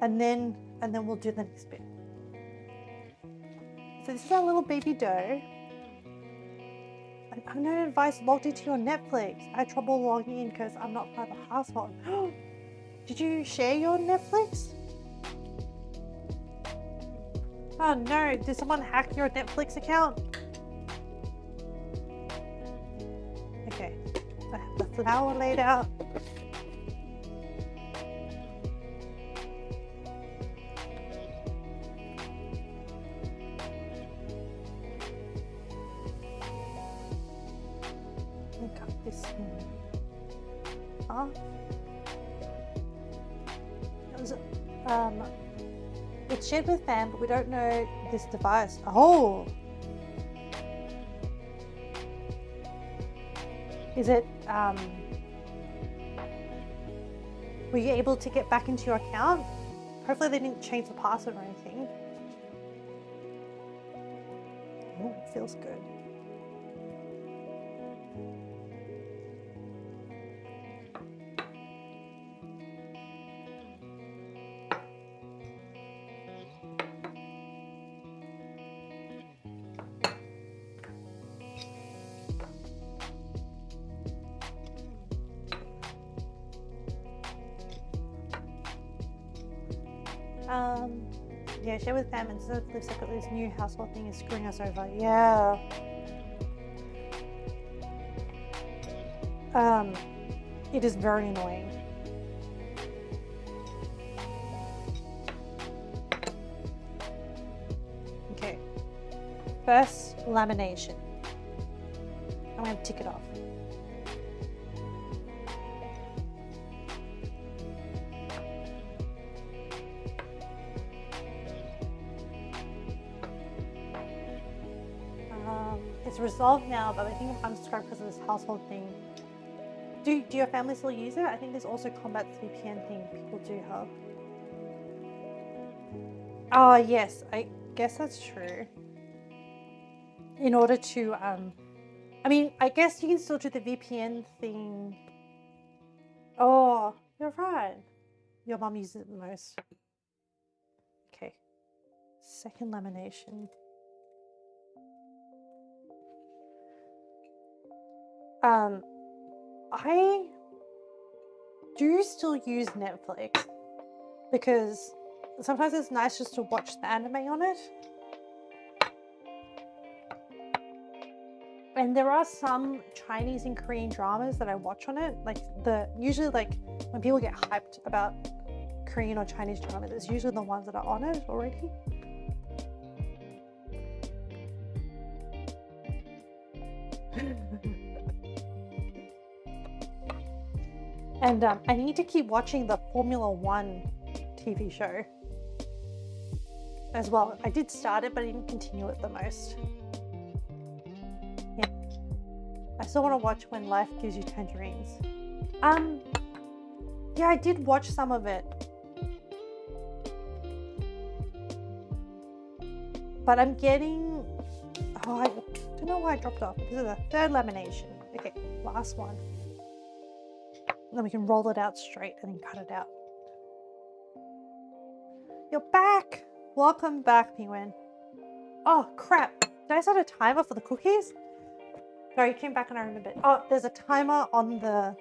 and then we'll do the next bit. So this is our little baby dough. I'm going to advise logged into your Netflix. I had trouble logging in because I'm not part of the household. Did you share your Netflix? Oh no, did someone hack your Netflix account? Okay, I have the flour laid out. Cut this off. It's shared with fam, but we don't know this device. Oh! Is it, were you able to get back into your account? Hopefully they didn't change the password or anything. Oh, it feels good. Yeah, share with family. So it looks like this new household thing is screwing us over. Yeah. It is very annoying. Okay. First lamination. I'm going to tick it off. It's resolved now, but I think I'm unsubscribed because of this household thing. Do your family still use it? I think there's also combat VPN thing people do have. Oh yes, I guess that's true. In order to, I mean, I guess you can still do the VPN thing. Oh, you're right. Your mum uses it the most. Okay. Second lamination. I do still use Netflix because sometimes it's nice just to watch the anime on it. And there are some Chinese and Korean dramas that I watch on it. Like usually like when people get hyped about Korean or Chinese dramas, it's usually the ones that are on it already. And I need to keep watching the Formula One TV show as well. I did start it, but I didn't continue it the most. Yeah. I still want to watch When Life Gives You Tangerines. Yeah, I did watch some of it. But I'm getting, I don't know why I dropped off. This is the third lamination. Okay, last one. Then we can roll it out straight and then cut it out. You're back! Welcome back, Penguin. Oh, crap. Did I set a timer for the cookies? No, you came back and I remembered. Oh, there's a timer on the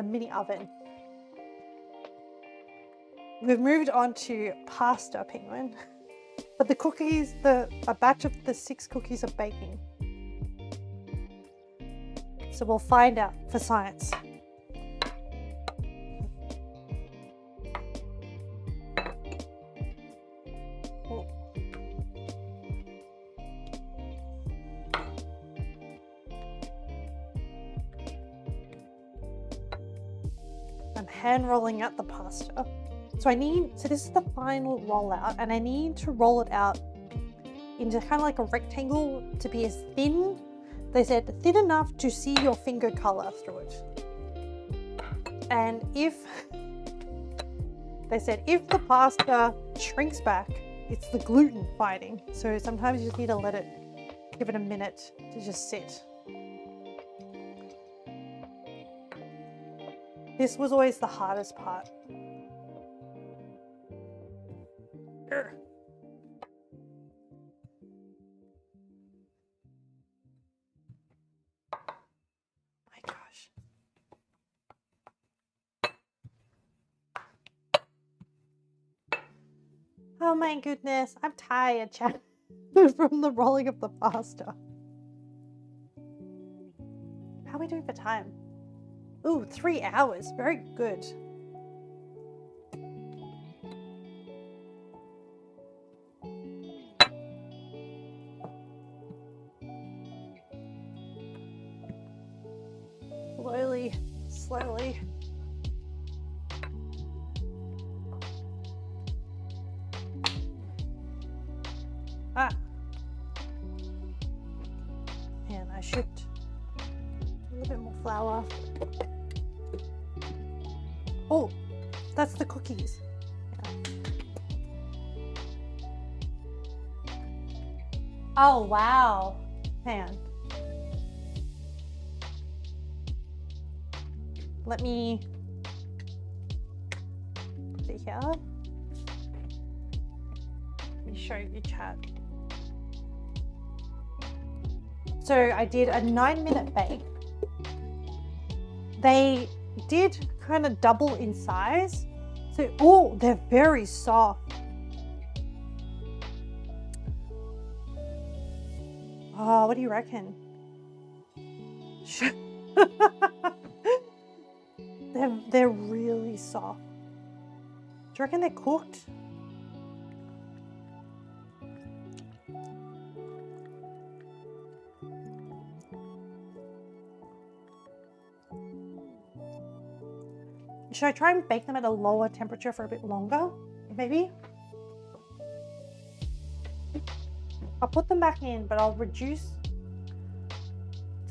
mini oven. We've moved on to pasta, Penguin. But the cookies, a batch of the 6 cookies are baking. So we'll find out for science. I'm hand rolling out the pasta. So this is the final rollout, and I need to roll it out into kind of like a rectangle to be as thin. They said thin enough to see your finger color through it. And if the pasta shrinks back, it's the gluten fighting. So sometimes you just need to give it a minute to just sit. This was always the hardest part. Urgh. My gosh. Oh my goodness, I'm tired, chat, from the rolling of the pasta. How are we doing for time? Ooh, 3 hours. Very good. Slowly. Ah. Man, I should a little bit more flour. Oh, that's the cookies. Yeah. Oh, wow. Man. Let me put it here. Let me show you, chat. So I did a 9-minute bake. They did kind of double in size. So, oh, they're very soft. Oh, what do you reckon? They're really soft. Do you reckon they're cooked? Should I try and bake them at a lower temperature for a bit longer? Maybe? I'll put them back in, but I'll reduce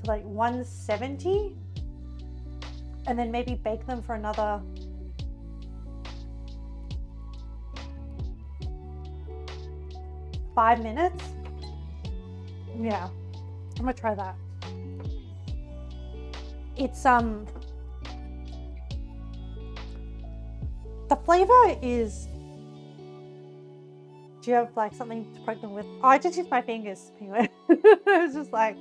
to like 170 and then maybe bake them for another 5 minutes. Yeah, I'm gonna try that. It's the flavor is. Do you have like something to poke them with? Oh, I just used my fingers anyway. It was just like,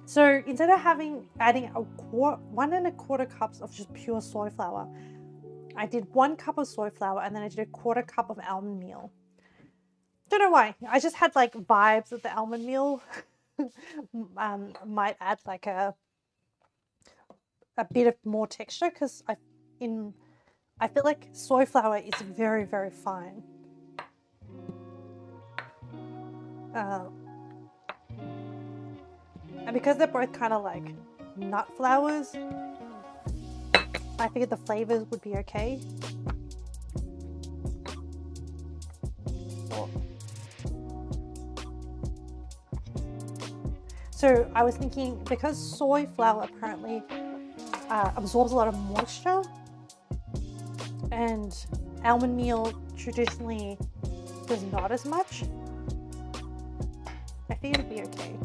so instead of adding 1¼ cups of just pure soy flour, I did 1 cup of soy flour and then I did 1/4 cup of almond meal. Don't know why. I just had like vibes that the almond meal might add like a bit of more texture because I feel like soy flour is very, very fine. And because they're both kind of like nut flours, I figured the flavors would be okay. So I was thinking, because soy flour apparently absorbs a lot of moisture, and almond meal traditionally does not as much, I think it'd be okay.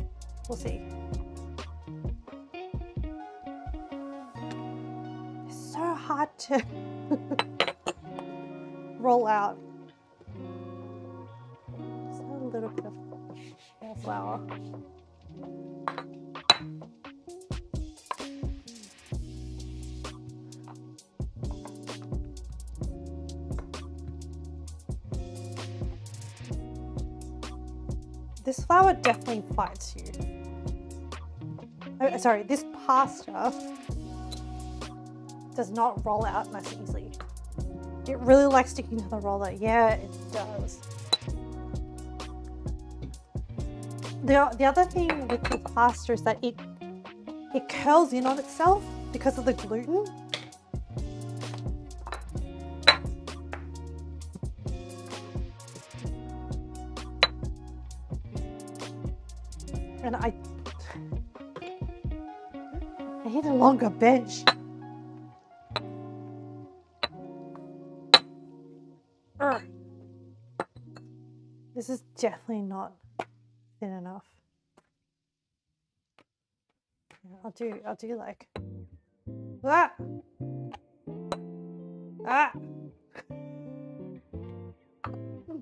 We'll see. It's so hard to roll out. Just a little bit of more flour. This flour definitely fights you. Oh, sorry, this pasta does not roll out nice and easily. It really likes sticking to the roller. Yeah, it does. The other thing with the pasta is that it curls in on itself because of the gluten. And I need a longer bench. This is definitely not thin enough. Yeah, I'll do like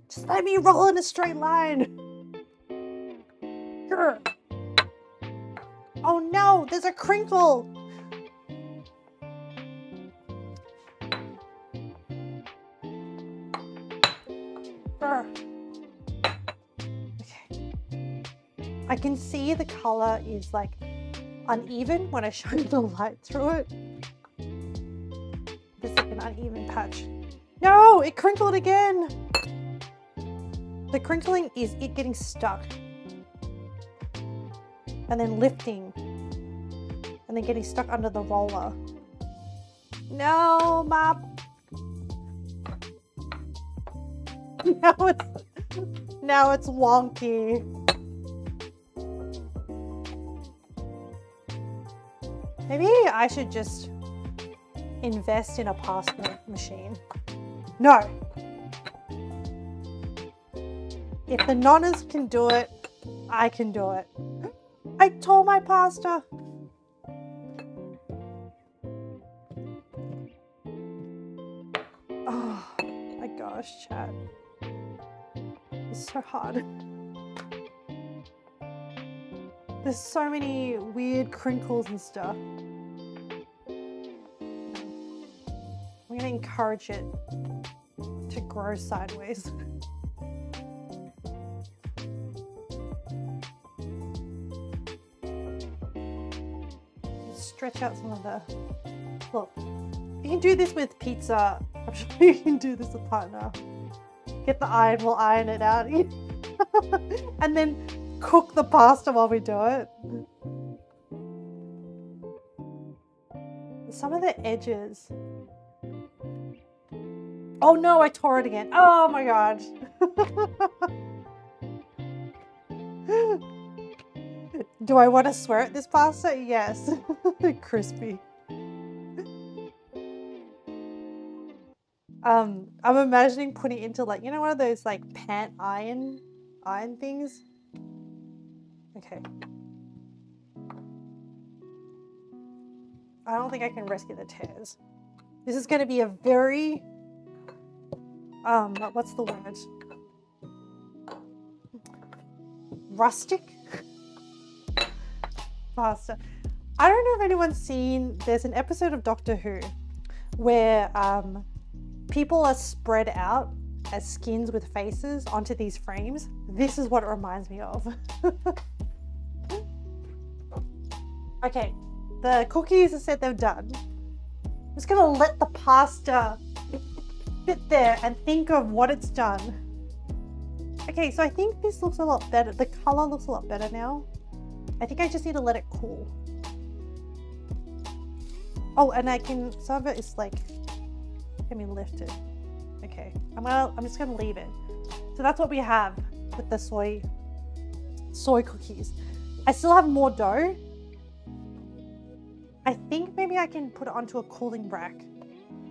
just let me roll in a straight line. Oh no, there's a crinkle. Okay. I can see the color is like uneven when I shine the light through it. There's like an uneven patch. No, it crinkled again. The crinkling is it getting stuck and then lifting and then getting stuck under the roller. No, Mom. Now it's wonky. Maybe I should just invest in a pasta machine. No. If the nonnas can do it, I can do it. I tore my pasta. Oh my gosh, chat. It's so hard. There's so many weird crinkles and stuff. I'm gonna encourage it to grow sideways. stretch out some of the, look, you can do this with pizza. I'm sure you can do this with partner. Get the iron, we'll iron it out. And then cook the pasta while we do it. Some of the edges. Oh no, I tore it again. Oh my god. Do I want to swear at this pasta? Yes. Crispy. I'm imagining putting it into like, you know, one of those like pan iron things. Okay. I don't think I can rescue the tears. This is going to be a very, what's the word? Rustic pasta. I don't know if anyone's seen, there's an episode of Doctor Who where people are spread out as skins with faces onto these frames. This is what it reminds me of. Okay, the cookies have said they're done. I'm just gonna let the pasta sit there and think of what it's done. Okay, so I think this looks a lot better. The color looks a lot better now. I think I just need to let it cool. Oh, and I can, some of it is like, can be lifted. Okay, I'm just gonna leave it. So that's what we have with the soy cookies. I still have more dough. I think maybe I can put it onto a cooling rack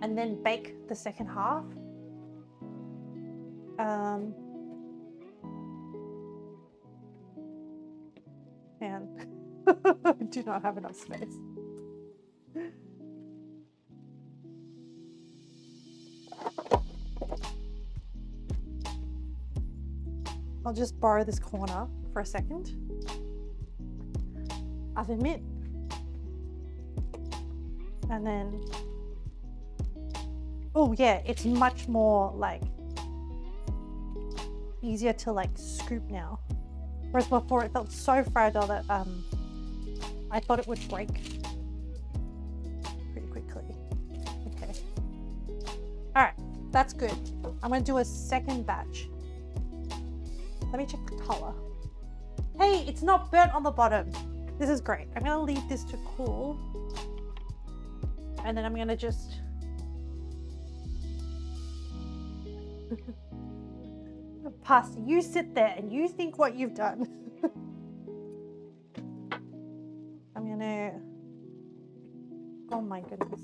and then bake the second half. And I do not have enough space. I'll just borrow this corner for a second. Oven mitt. And then, oh yeah, it's much more like easier to like scoop now. Whereas before it felt so fragile that I thought it would break pretty quickly. Okay. All right, that's good. I'm gonna do a second batch. Let me check the color. Hey, it's not burnt on the bottom. This is great. I'm gonna leave this to cool. And then I'm gonna just pasta, you sit there and you think what you've done. I'm gonna, oh my goodness.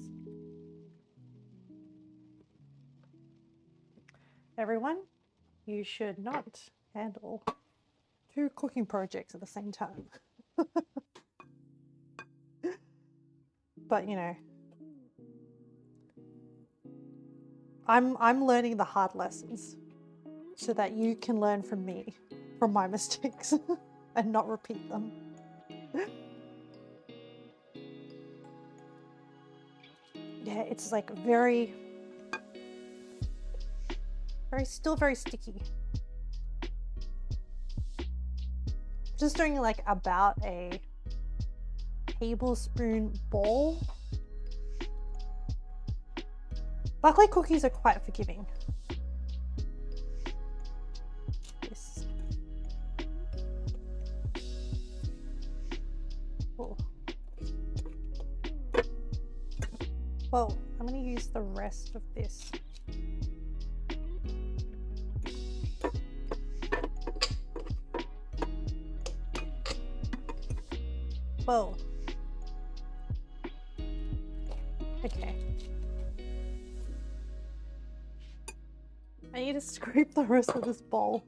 Everyone, you should not handle 2 cooking projects at the same time. But you know, I'm learning the hard lessons so that you can learn from me, from my mistakes, and not repeat them. Yeah, it's like still very sticky. Just doing like about a tablespoon ball. Luckily, cookies are quite forgiving. Yes. Oh. Well, I'm going to use the rest of this. Whoa. Okay. I need to scrape the rest of this bowl.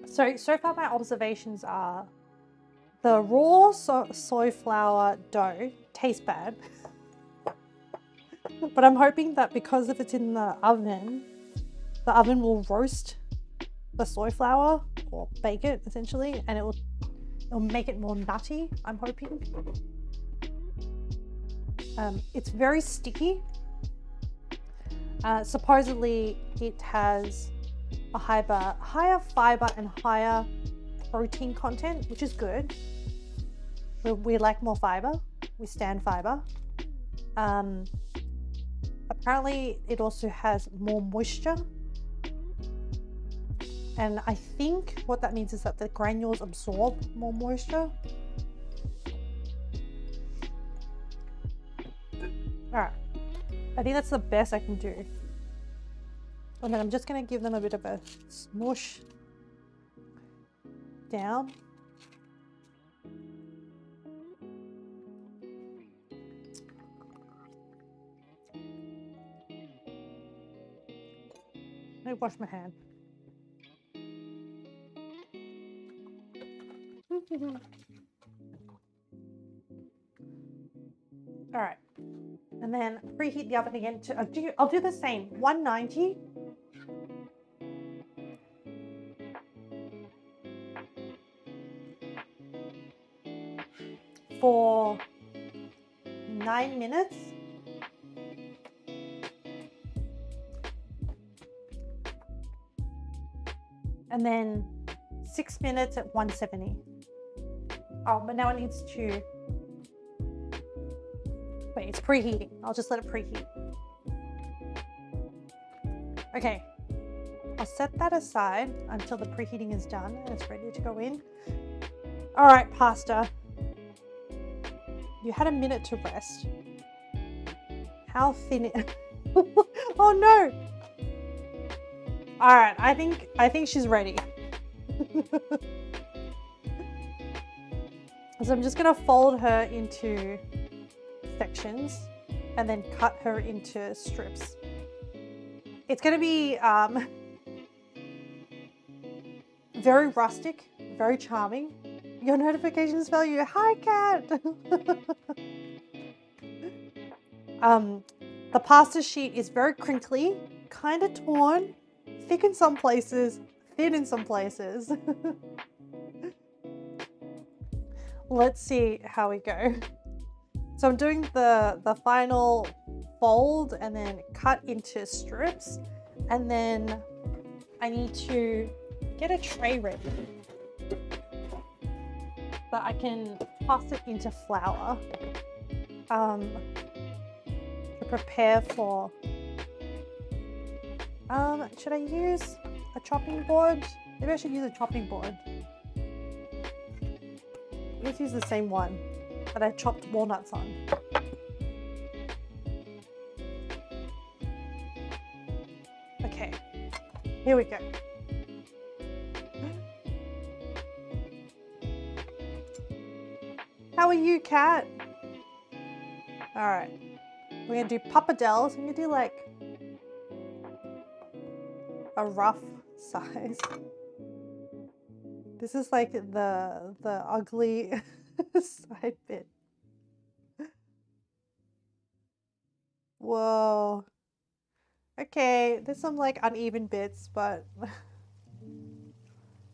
So far my observations are the raw soy flour dough tastes bad. But I'm hoping that because if it's in the oven will roast the soy flour or bake it essentially, and it'll make it more nutty, I'm hoping. It's very sticky. Supposedly it has a higher fiber and higher protein content, which is good. We like more fiber. We stand fiber. Apparently it also has more moisture. And I think what that means is that the granules absorb more moisture. All right, I think that's the best I can do. And then I'm just gonna give them a bit of a smush down. Let me wash my hand. All right, and then preheat the oven again to, I'll do the same, 190. For 9 minutes. And then 6 minutes at 170. Oh, but now it needs to, wait, it's preheating. I'll just let it preheat. Okay, I'll set that aside until the preheating is done and it's ready to go in. All right, pasta. You had a minute to rest. How thin it, oh no. All right, I think she's ready. So I'm just gonna fold her into sections and then cut her into strips. It's gonna be very rustic, very charming. Your notifications tell you, hi cat. The pasta sheet is very crinkly, kind of torn, thick in some places, thin in some places. Let's see how we go. So I'm doing the final fold and then cut into strips, and then I need to get a tray ready that I can toss it into flour to prepare for. Should I use a chopping board? Maybe I should use a chopping board. Let's use the same one that I chopped walnuts on. Okay, here we go. How are you, cat? All right, we're gonna do pappardelle. So I'm gonna do like a rough size. This is like the ugly side bit. Whoa. Okay, there's some like uneven bits, but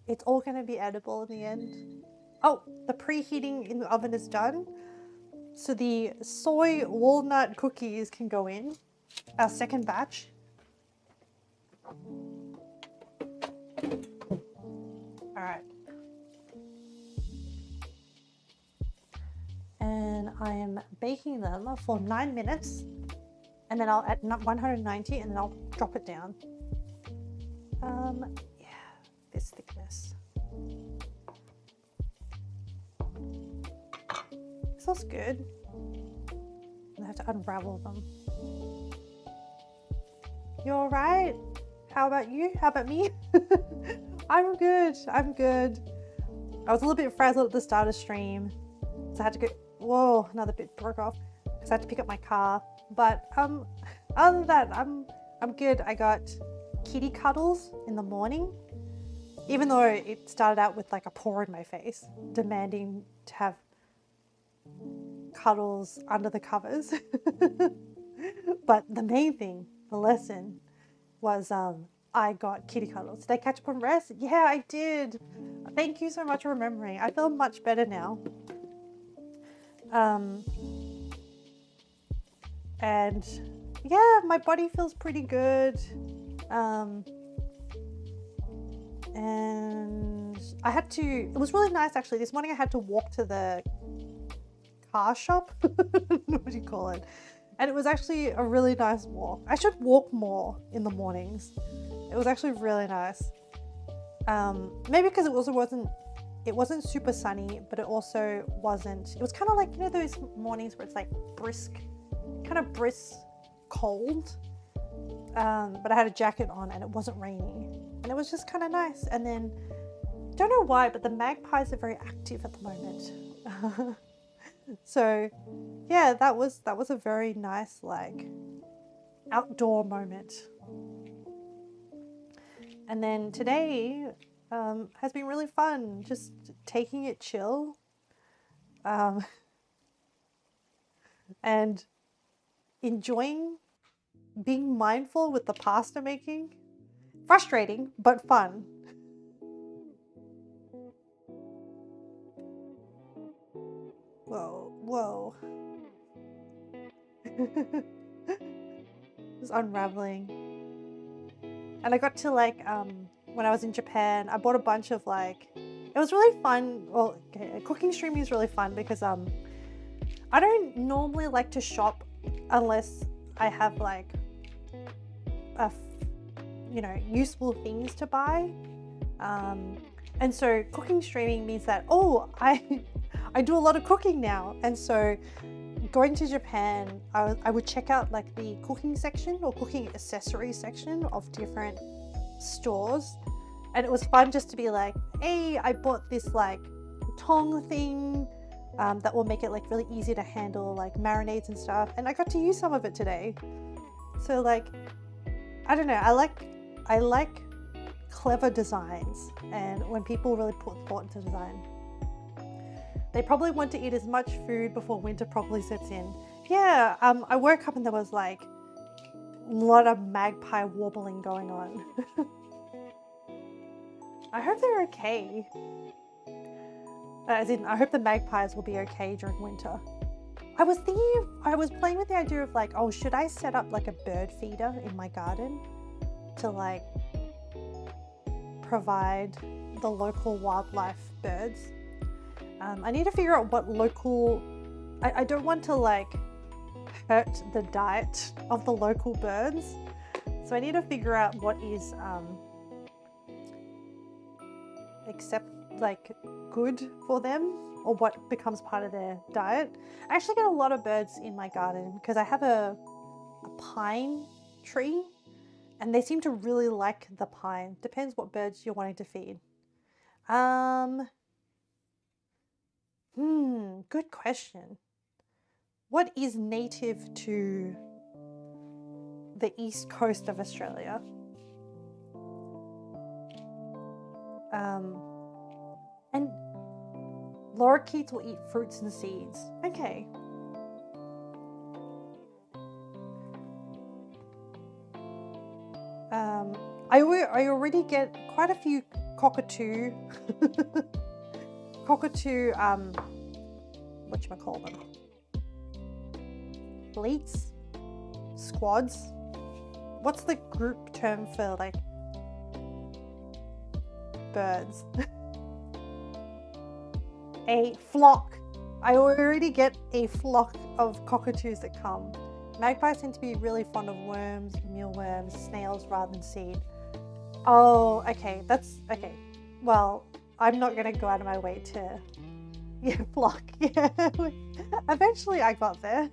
it's all gonna be edible in the end. Oh, the preheating in the oven is done. So the soy walnut cookies can go in, our second batch. All right. And I am baking them for 9 minutes, and then I'll add 190 and then I'll drop it down. Yeah, this thickness. This looks good. I have to unravel them. You all right? How about you? How about me? I'm good. I'm good. I was a little bit frazzled at the start of stream, so I had to go. Whoa, another bit broke off because I had to pick up my car. But other than that, I'm good. I got kitty cuddles in the morning, even though it started out with like a paw in my face, demanding to have cuddles under the covers. But the main thing, the lesson, was I got kitty cuddles. Did I catch up on rest? Yeah, I did. Thank you so much for remembering. I feel much better now. And yeah, my body feels pretty good. And and it was really nice actually. This morning I had to walk to the car shop, what do you call it? And it was actually a really nice walk. I should walk more in the mornings. It was actually really nice. Maybe because it wasn't super sunny, but it also wasn't, it was kind of like, you know, those mornings where it's like kind of brisk cold. But I had a jacket on and it wasn't raining and it was just kind of nice. And then, don't know why, but the magpies are very active at the moment. So yeah, that was a very nice like outdoor moment. And then today has been really fun, just taking it chill, and enjoying being mindful with the pasta making. Frustrating, but fun. Whoa. It's unraveling. And I got to like, when I was in Japan, I bought a bunch of like, it was really fun. Well, okay, cooking streaming is really fun because I don't normally like to shop unless I have like useful things to buy, and so cooking streaming means that I do a lot of cooking now. And so going to Japan, I would check out like the cooking section or cooking accessory section of different stores, and it was fun just to be like, hey, I bought this like tong thing that will make it like really easy to handle like marinades and stuff, and I got to use some of it today. So like, I don't know, I like clever designs, and when people really put thought into design. They probably want to eat as much food before winter properly sets in. Yeah, I woke up and there was like a lot of magpie warbling going on. I hope they're okay. As in, I hope the magpies will be okay during winter. I was playing with the idea of like, oh, should I set up like a bird feeder in my garden to like provide the local wildlife birds? I need to figure out what local, I don't want to like hurt the diet of the local birds. So I need to figure out what is good for them, or what becomes part of their diet. I actually get a lot of birds in my garden because I have a pine tree, and they seem to really like the pine. Depends what birds you're wanting to feed. Good question. What is native to the east coast of Australia? And lorikeets will eat fruits and seeds. Okay. I already get quite a few cockatoo, whatchamacallit, fleets, squads. What's the group term for like birds? A flock. I already get a flock of cockatoos that come. Magpies tend to be really fond of worms, mealworms, snails rather than seed. Oh, okay, that's okay. Well, I'm not gonna go out of my way to, yeah, flock. Yeah, eventually I got there.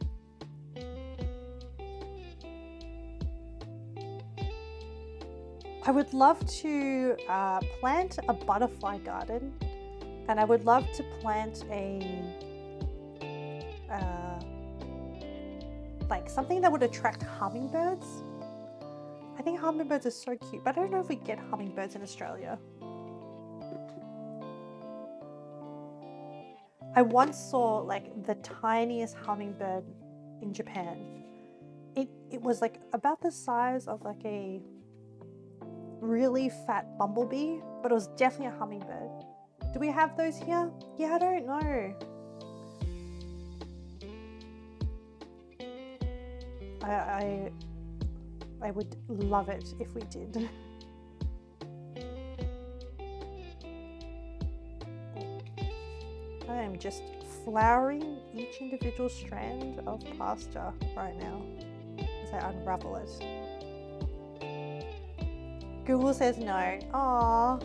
I would love to plant a butterfly garden, and I would love to plant like something that would attract hummingbirds. I think hummingbirds are so cute, but I don't know if we get hummingbirds in Australia. I once saw like the tiniest hummingbird in Japan. It was like about the size of like a really fat bumblebee, but it was definitely a hummingbird. Do we have those here? Yeah, I don't know. I would love it if we did. just flouring each individual strand of pasta right now as I unravel it. Google says no. Aww.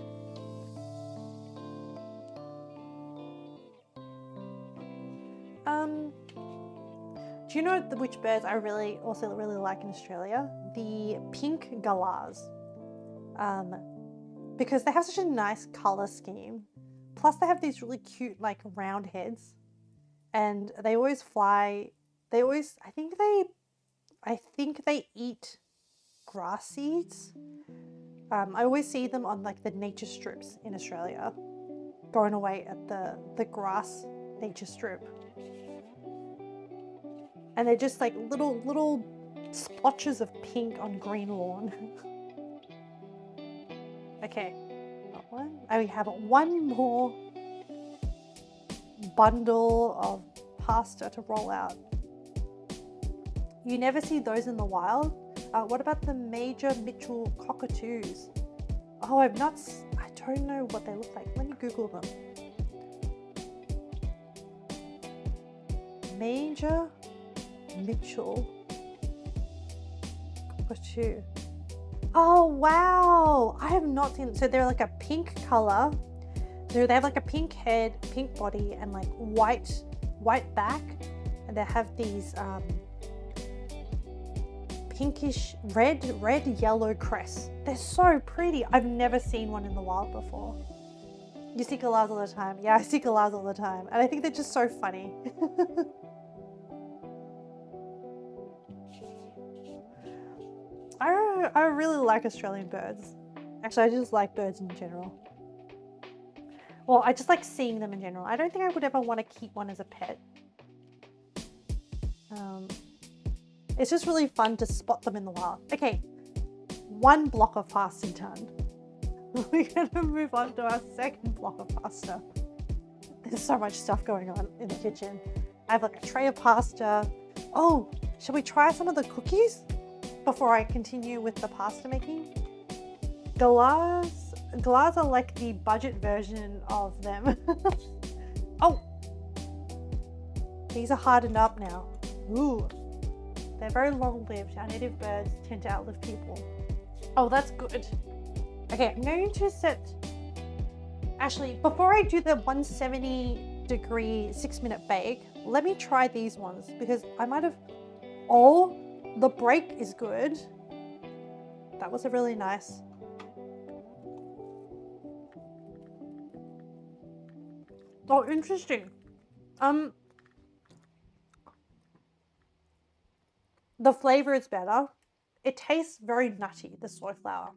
Do you know which birds I also really like in Australia? The pink galahs. Because they have such a nice color scheme. Plus they have these really cute like round heads. And they always fly. I think they eat grass seeds. I always see them on like the nature strips in Australia, going away at the grass nature strip. And they're just like little splotches of pink on green lawn. Okay, got one. I have one more bundle of pasta to roll out. You never see those in the wild. What about the major Mitchell cockatoos? Oh, I don't know what they look like. Let me Google them. Major Mitchell cockatoo. Oh wow, I have not seen. So they're like a pink color. So they have like a pink head, pink body, and like white back, and they have these pinkish red yellow crests. They're so pretty. I've never seen one in the wild before. You see galahs all the time. Yeah, I see galahs all the time, and I think they're just so funny. I really like Australian birds. Actually, I just like birds in general. Well, I just like seeing them in general. I don't think I would ever want to keep one as a pet. It's just really fun to spot them in the wild. Okay, one block of pasta done. We're gonna move on to our second block of pasta. There's so much stuff going on in the kitchen. I have like a tray of pasta. Oh, shall we try some of the cookies before I continue with the pasta making? Galahs are like the budget version of them. Oh, these are hardened up now. Ooh, they're very long-lived. Our native birds tend to outlive people. Oh, that's good. Okay, I'm going to actually, before I do the 170-degree 6-minute bake, let me try these ones because I might have, oh, the break is good. That was a really nice. Oh, interesting. The flavor is better. It tastes very nutty, the soy flour.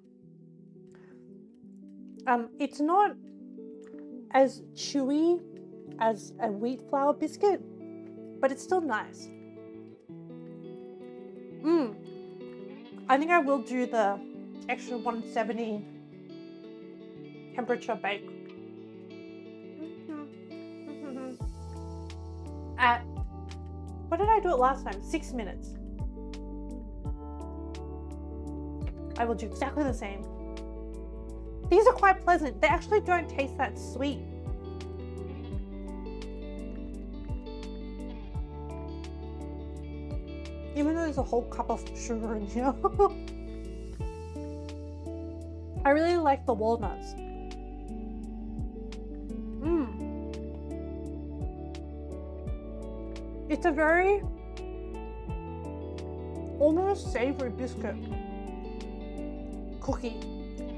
It's not as chewy as a wheat flour biscuit, but it's still nice. I think I will do the extra 170 temperature bake. At, what did I do it last time? 6 minutes. I will do exactly the same. These are quite pleasant. They actually don't taste that sweet. Even though there's a whole cup of sugar in here. I really like the walnuts. It's a very almost savory biscuit. Cookie.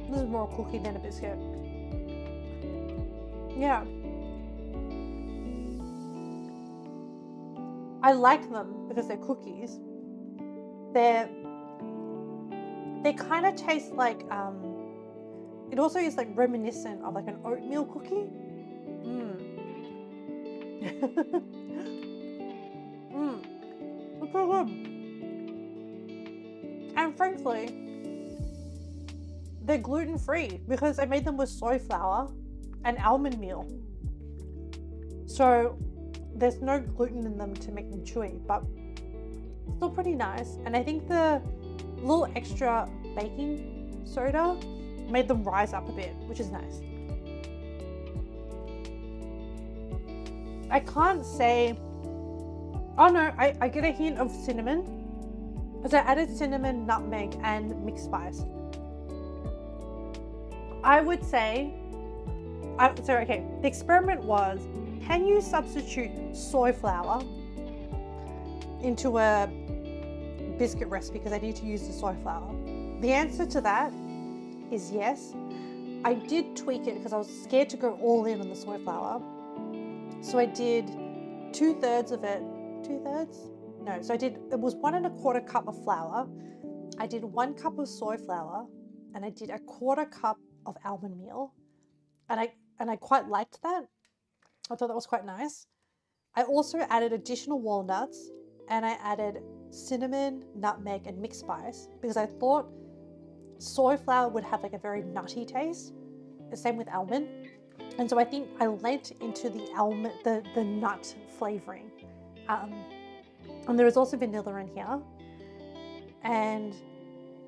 This is more a cookie than a biscuit. Yeah. I like them because they're cookies. They kind of taste like, it also is like reminiscent of like an oatmeal cookie. It's so good. And frankly, they're gluten-free because I made them with soy flour and almond meal. So there's no gluten in them to make them chewy, but still pretty nice. And I think the little extra baking soda made them rise up a bit, which is nice. I can't say, oh no, I get a hint of cinnamon. So I added cinnamon, nutmeg, and mixed spice. I would say, okay, the experiment was, can you substitute soy flour into a biscuit recipe because I need to use the soy flour? The answer to that is yes. I did tweak it because I was scared to go all in on the soy flour. So I did 2/3 of it, 2/3? No, so it was 1 1/4 cup of flour. I did 1 cup of soy flour and I did 1/4 cup of almond meal. And I quite liked that. I thought that was quite nice. I also added additional walnuts and I added cinnamon, nutmeg, and mixed spice because I thought soy flour would have like a very nutty taste. The same with almond. And so I think I lent into the almond, the nut flavoring. And there is also vanilla in here. And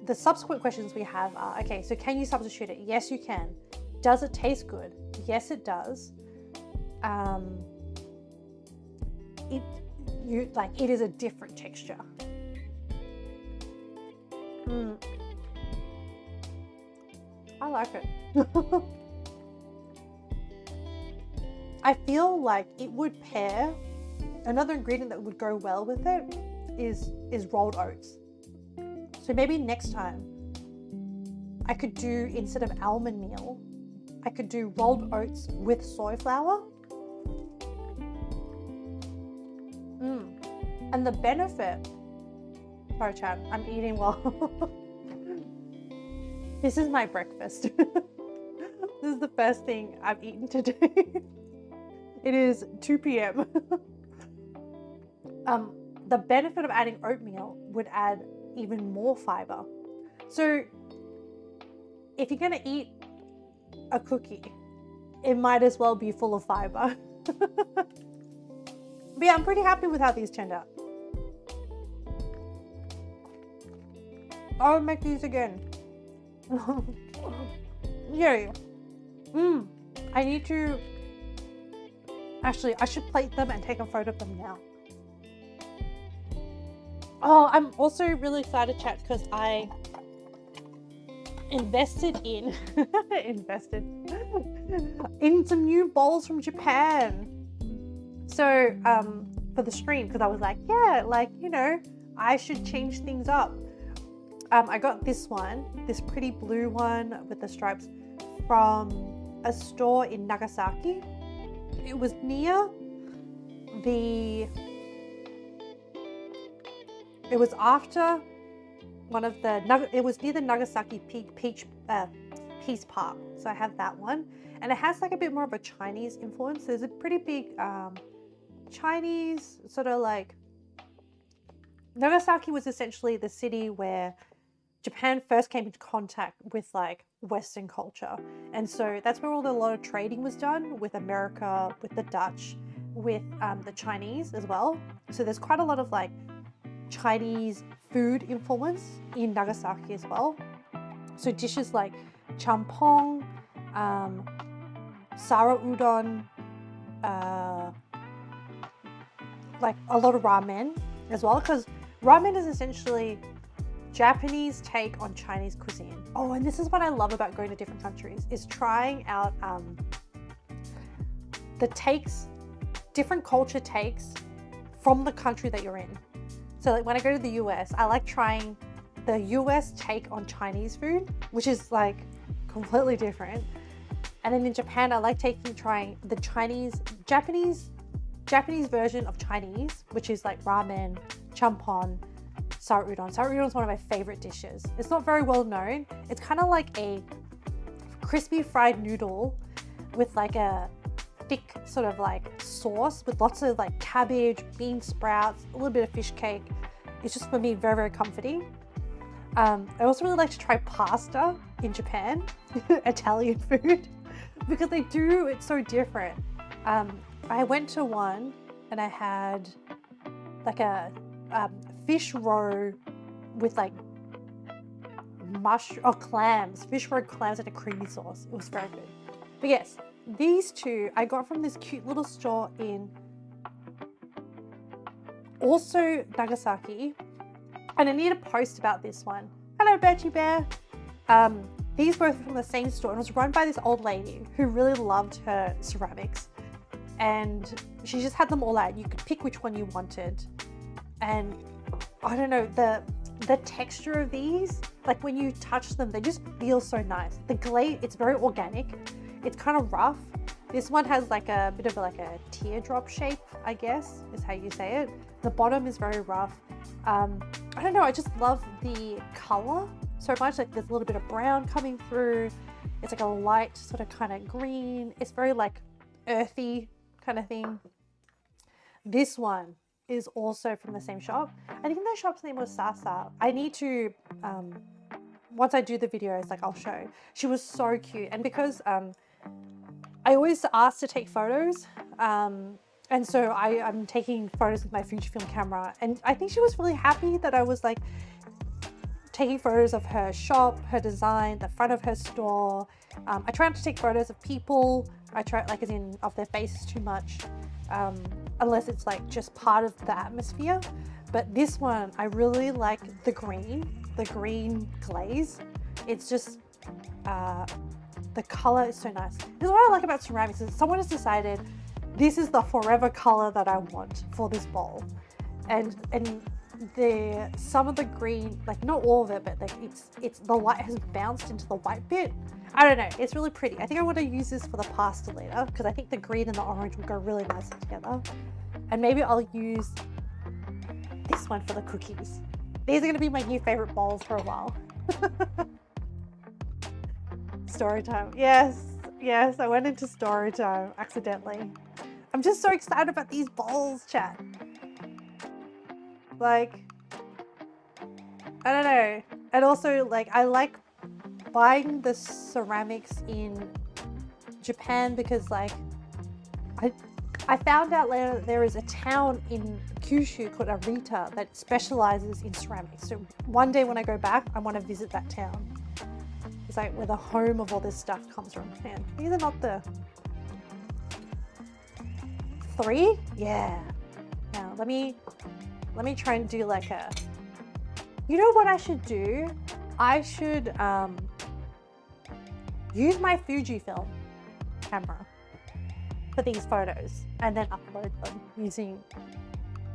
the subsequent questions we have are, okay, so can you substitute it? Yes, you can. Does it taste good? Yes, it does. It is a different texture. I like it. I feel like it would pair, another ingredient that would go well with it is rolled oats. So maybe next time I could do, instead of almond meal, I could do rolled oats with soy flour. And the benefit, sorry chat, I'm eating well. This is my breakfast. This is the first thing I've eaten today. It is 2 p.m. The benefit of adding oatmeal would add even more fiber. So if you're gonna eat a cookie, it might as well be full of fiber. But yeah, I'm pretty happy with how these turned out. I would make these again. Yay. I need to, actually, I should plate them and take a photo of them now. Oh, I'm also really excited, chat, because I invested in in some new bowls from Japan. So for the stream, because I was like, yeah, like, you know, I should change things up. I got this one, this pretty blue one with the stripes, from a store in Nagasaki. It was near the, it was after one of the, it was near the Nagasaki Peace Park. So I have that one. And it has like a bit more of a Chinese influence. There's a pretty big Chinese sort of like, Nagasaki was essentially the city where Japan first came into contact with like Western culture. And so that's where a lot of trading was done with America, with the Dutch, with the Chinese as well. So there's quite a lot of like Chinese food influence in Nagasaki as well. So dishes like champong, sara udon, like a lot of ramen as well, because ramen is essentially Japanese take on Chinese cuisine. Oh, and this is what I love about going to different countries, is trying out the takes, different culture takes from the country that you're in. So like when I go to the US, I like trying the US take on Chinese food, which is like completely different. And then in Japan, I like trying the Japanese version of Chinese, which is like ramen, champon, sara udon. Sara udon is one of my favorite dishes. It's not very well known. It's kind of like a crispy fried noodle with like a thick sort of like sauce with lots of like cabbage, bean sprouts, a little bit of fish cake. It's just, for me, very, very comforting. I also really like to try pasta in Japan, Italian food, because they do, it's so different. I went to one and I had like a fish roe with like fish roe clams and a creamy sauce. It was very good. But yes, these two I got from this cute little store in also Nagasaki, and I need to post about this one. Hello, Betchy Bear. These were from the same store, and it was run by this old lady who really loved her ceramics, and she just had them all out. You could pick which one you wanted, and I don't know, the texture of these, like when you touch them, they just feel so nice. The glaze, it's very organic. It's kind of rough. This one has like a bit of like a teardrop shape, I guess is how you say it. The bottom is very rough. I don't know, I just love the color so much. Like there's a little bit of brown coming through. It's like a light sort of kind of green. It's very like earthy kind of thing. This one is also from the same shop. I think the shop's name was Sasa. I need to, once I do the videos, like I'll show. She was so cute. And because I always ask to take photos, and so I'm taking photos with my Fujifilm camera, and I think she was really happy that I was like taking photos of her shop, her design, the front of her store. I try not to take photos of people. I try, like, as in of their faces too much, unless it's like just part of the atmosphere. But this one, I really like the green glaze. It's just, the color is so nice. This is what I like about ceramics, is someone has decided this is the forever color that I want for this bowl. And some of the green, like not all of it, but like it's the light has bounced into the white bit. I don't know, it's really pretty. I think I want to use this for the pasta later, because I think the green and the orange will go really nicely together. And maybe I'll use this one for the cookies. These are going to be my new favorite bowls for a while. Story time. Yes, I went into story time accidentally. I'm just so excited about these bowls, chat. Like, I don't know. And also, like, I like buying the ceramics in Japan because, like, I found out later that there is a town in Kyushu called Arita that specializes in ceramics. So one day when I go back, I want to visit that town. It's like where the home of all this stuff comes from. Man, these are not the 3? Yeah. Now let me try and do like a, you know what I should do? I should use my Fujifilm camera for these photos and then upload them using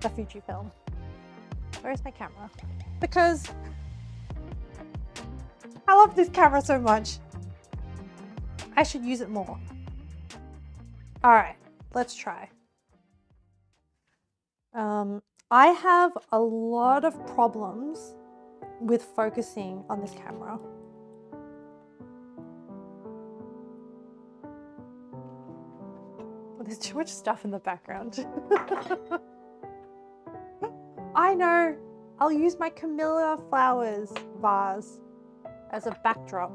the Fujifilm. Where's my camera? Because I love this camera so much. I should use it more. All right, let's try. I have a lot of problems with focusing on this camera. There's too much stuff in the background. I know. I'll use my camellia flowers vase as a backdrop.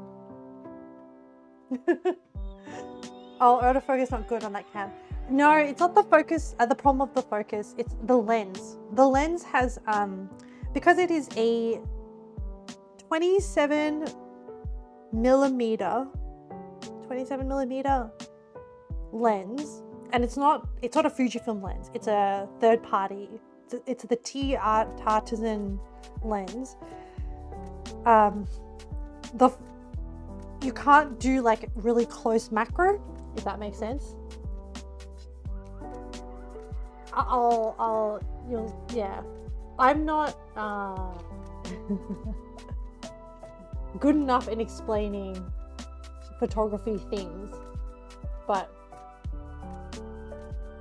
Oh, autofocus not good on that cam. No, it's not the focus, the problem of the focus, it's the lens. The lens has, because it is a 27 millimeter lens, and it's not a Fujifilm lens, it's a third party. It's the Tuscan lens. You can't do like really close macro, if that makes sense. Yeah. I'm not good enough in explaining photography things, but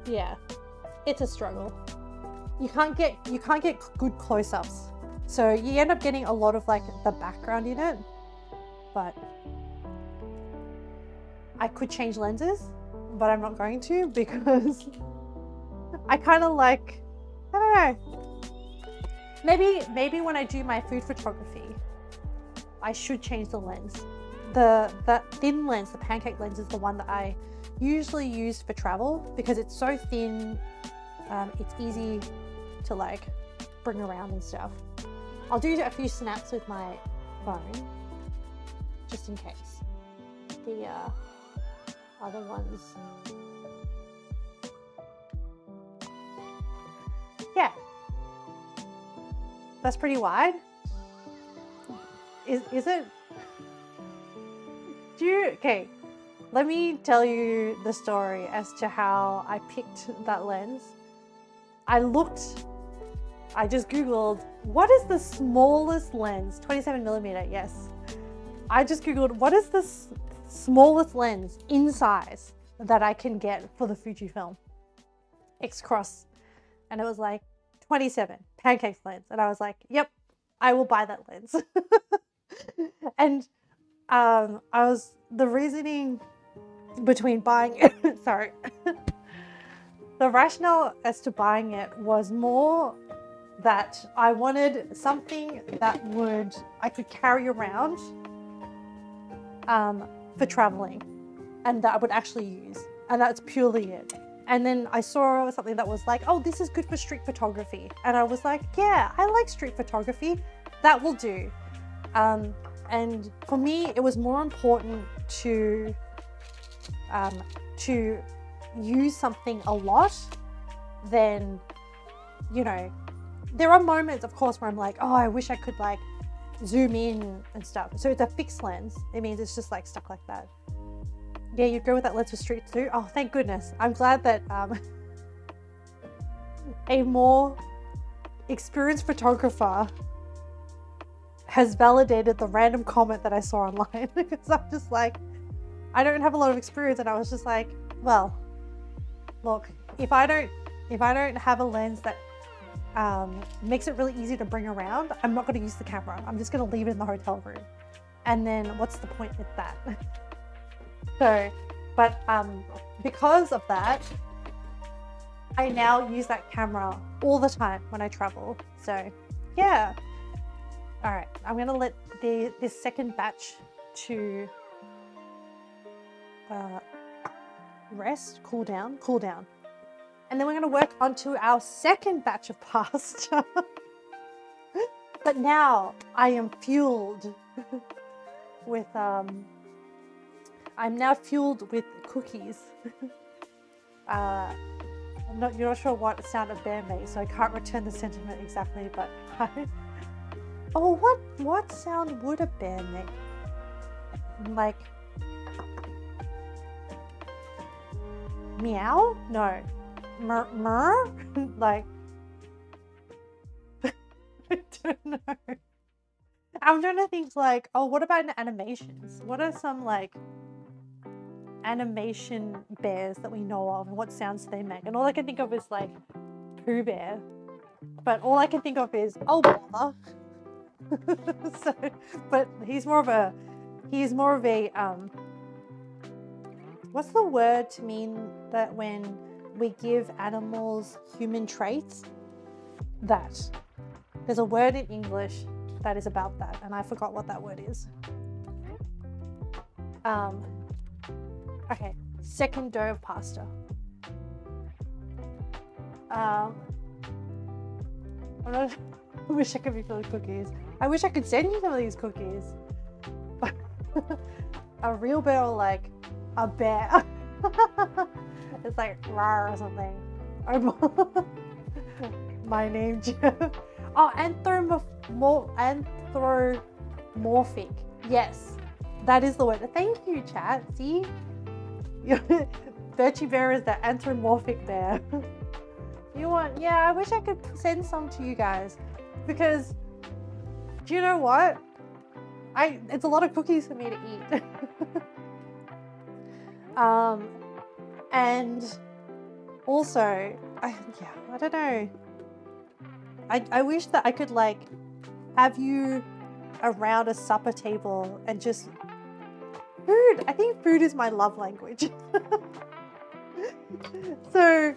yeah, it's a struggle. You can't get good close-ups, so you end up getting a lot of like the background in it. But I could change lenses, but I'm not going to because I kind of like, I don't know. Maybe when I do my food photography, I should change the lens. The thin lens, the pancake lens, is the one that I usually use for travel because it's so thin. It's easy to like bring around and stuff. I'll do a few snaps with my phone just in case. The other ones. Yeah, That's pretty wide. Is it? Okay, let me tell you the story as to how I picked that lens. I just Googled, what is the smallest lens? 27mm, yes. I just Googled, what is the smallest lens in size that I can get for the Fujifilm X-Cross? And it was like 27, pancake lens. And I was like, yep, I will buy that lens. And the reasoning between buying it, sorry. The rationale as to buying it was more that I wanted something that I could carry around for traveling and that I would actually use. And that's purely it. And then I saw something that was like, oh, this is good for street photography. And I was like, yeah, I like street photography. That will do. And for me, it was more important to use something a lot than, you know, there are moments, of course, where I'm like, oh, I wish I could like zoom in and stuff. So it's a fixed lens. It means it's just like stuck like that. Yeah, you'd go with that lens for street too. Oh, thank goodness. I'm glad that a more experienced photographer has validated the random comment that I saw online. Because I'm just like, I don't have a lot of experience, and I was just like, well, look, if I don't have a lens that makes it really easy to bring around, I'm not going to use the camera. I'm just going to leave it in the hotel room. And then what's the point with that? So, but because of that, I now use that camera all the time when I travel. So yeah. All right, I'm going to let this second batch to rest, cool down. And then we're going to work onto our second batch of pasta. But now I am fueled with I'm now fueled with cookies. You're not sure what sound a bear makes, so I can't return the sentiment exactly, but oh, what sound would a bear make? Like meow? No. Murr? Like I don't know. I'm trying to think like, oh, what about animations? What are some like animation bears that we know of, and what sounds do they make? And all I can think of is like Pooh Bear, but all I can think of is oh bother. So, but he's more of a what's the word to mean that when we give animals human traits? That there's a word in English that is about that, and I forgot what that word is. Okay, second dough of pasta. I wish I could be filling cookies. I wish I could send you some of these cookies. A real bear or like a bear. It's like rar or something. My name, Jeff. Oh, anthropomorphic. Yes, that is the word. Thank you, chat. See? Birchie Bear is the anthropomorphic bear. You want? Yeah, I wish I could send some to you guys, because do you know what? It's a lot of cookies for me to eat. And also, I don't know. I wish that I could like have you around a supper table and just food. I think food is my love language. So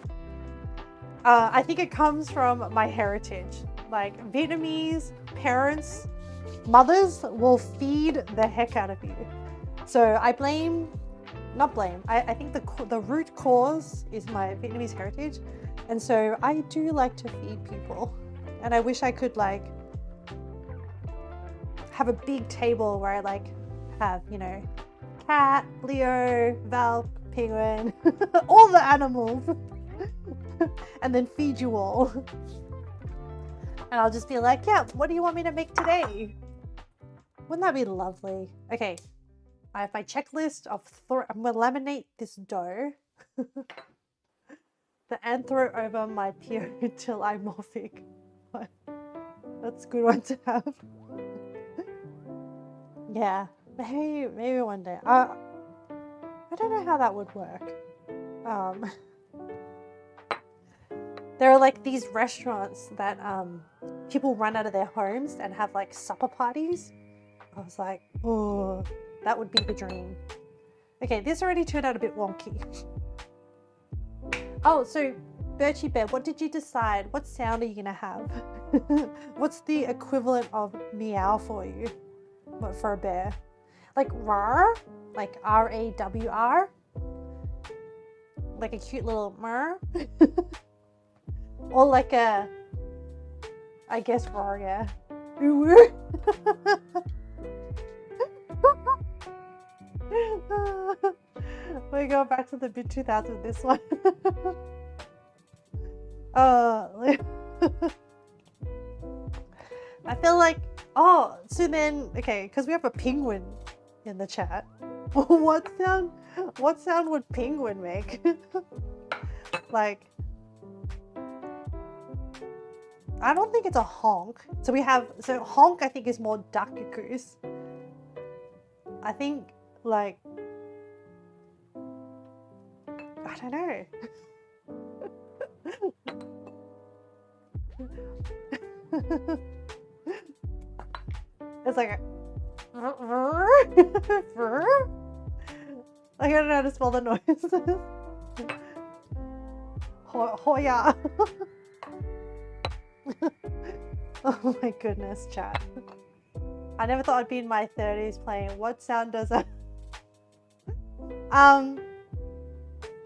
I think it comes from my heritage. Like Vietnamese parents, mothers will feed the heck out of you. So I think the root cause is my Vietnamese heritage. And so I do like to feed people. And I wish I could like have a big table where I like have, you know, cat, Leo, Val, penguin, all the animals, and then feed you all. And I'll just be like, yeah, what do you want me to make today? Wouldn't that be lovely? Okay, I have my checklist of I'm gonna laminate this dough and throw it over my pyrotillimorphic. That's a good one to have. Yeah, maybe one day. I don't know how that would work. There are like these restaurants that people run out of their homes and have like supper parties. I was like, oh, that would be the dream. Okay, this already turned out a bit wonky. Oh, so Birchie Bear, what did you decide? What sound are you gonna have? What's the equivalent of meow for you? What for a bear? Like rawr? Like R-A-W-R? Like a cute little mer? Or like a, I guess rawr, yeah. We go back to the mid 2000s this one. I feel like, oh, so then, okay, because we have a penguin in the chat. What sound would penguin make? Like, I don't think it's a honk. So honk I think is more duck goose. I think like, I don't know. It's like a I don't know how to spell the noises. Hoya. Oh my goodness, chat. I never thought I'd be in my 30s playing. What sound does that?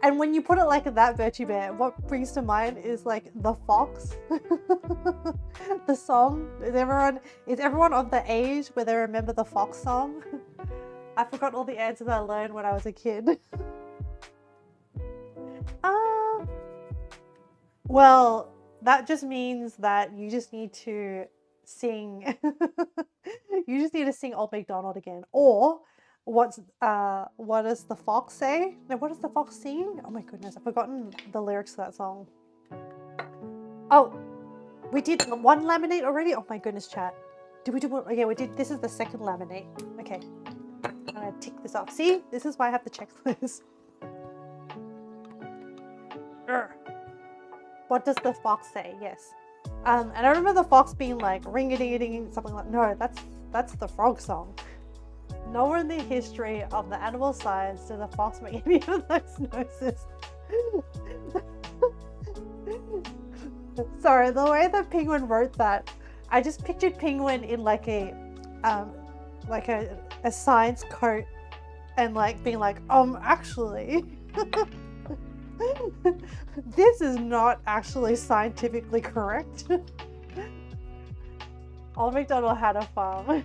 And when you put it like that, Birchie Bear, what brings to mind is like the fox. The song. Is everyone of the age where they remember the fox song? I forgot all the answers I learned when I was a kid. Well, that just means that you just need to sing. You just need to sing Old MacDonald again. Or what does the fox say? No, what does the fox sing? Oh my goodness, I've forgotten the lyrics to that song. Oh, we did one laminate already? Oh my goodness, chat. Did we do one? Okay, we did. This is the second laminate. Okay, I'm gonna tick this off. See, this is why I have the checklist. What does the fox say? Yes. And I remember the fox being like ring-a-ding-a-ding, something like, no, that's the frog song. Nowhere in the history of the animal science does a fox make any of those noises. Sorry, the way that Penguin wrote that, I just pictured Penguin in like a science coat and like being like, actually, this is not actually scientifically correct. Old MacDonald had a farm.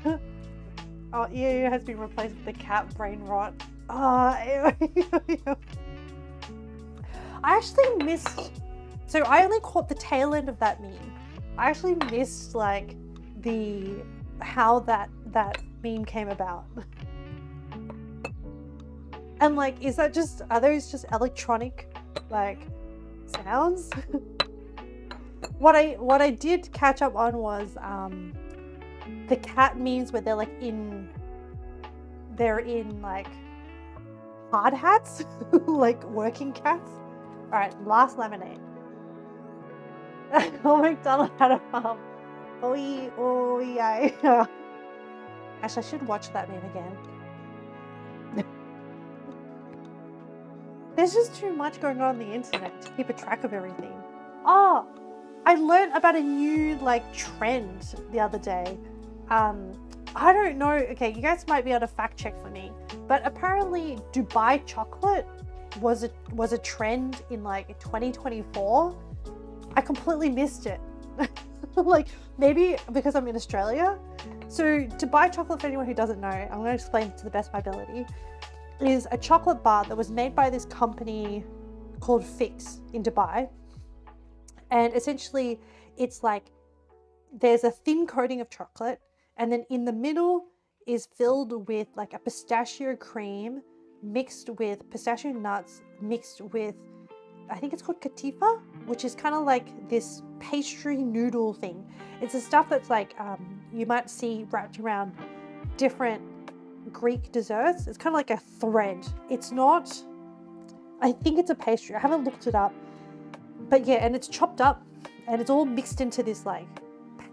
Oh, EAU has been replaced with the cat brain rot. I actually missed, so I only caught the tail end of that meme. I actually missed like how that meme came about. And like, are those just electronic like sounds? What I did catch up on was the cat memes where they're in like hard hats, like working cats. All right, last laminate. Old MacDonald had a farm. Oh yeah. Actually, I should watch that meme again. There's just too much going on the internet to keep a track of everything. Oh, I learned about a new like trend the other day. I don't know. Okay, you guys might be able to fact check for me, but apparently Dubai chocolate was a trend in like 2024. I completely missed it. Like maybe because I'm in Australia. So Dubai chocolate, for anyone who doesn't know, I'm going to explain it to the best of my ability, is a chocolate bar that was made by this company called Fix in Dubai. And essentially it's like there's a thin coating of chocolate, and then in the middle is filled with like a pistachio cream mixed with pistachio nuts mixed with, I think it's called katifa, which is kind of like this pastry noodle thing. It's the stuff that's like you might see wrapped around different Greek desserts. It's kind of like a thread. It's not, I think it's a pastry. I haven't looked it up. But yeah, and it's chopped up and it's all mixed into this like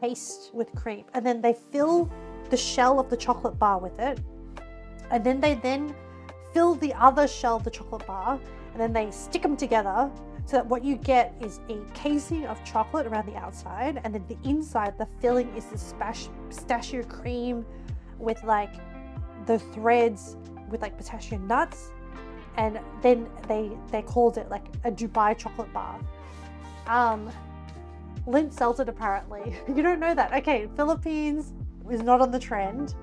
paste with cream. And then they fill the shell of the chocolate bar with it. And then they fill the other shell of the chocolate bar, and then they stick them together so that what you get is a casing of chocolate around the outside, and then the inside, the filling is this pistachio cream with like the threads with like pistachio nuts, and then they called it like a Dubai chocolate bar. Lint sells it apparently. You don't know that. Okay, Philippines is not on the trend.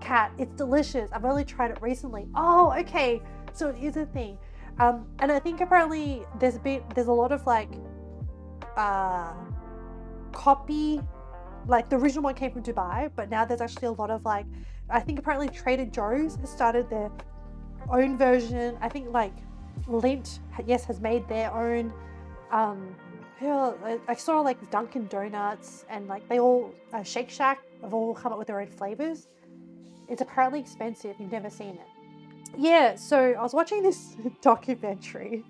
Cat, it's delicious. I've only tried it recently. Oh, okay. So it is a thing. And I think apparently there's a lot of like copy, like the original one came from Dubai, but now there's actually a lot of like, I think apparently Trader Joe's has started their own version. I think like Lindt, yes, has made their own. I saw like Dunkin' Donuts and like they all, Shake Shack have all come up with their own flavors. It's apparently expensive. You've never seen it. Yeah, so I was watching this documentary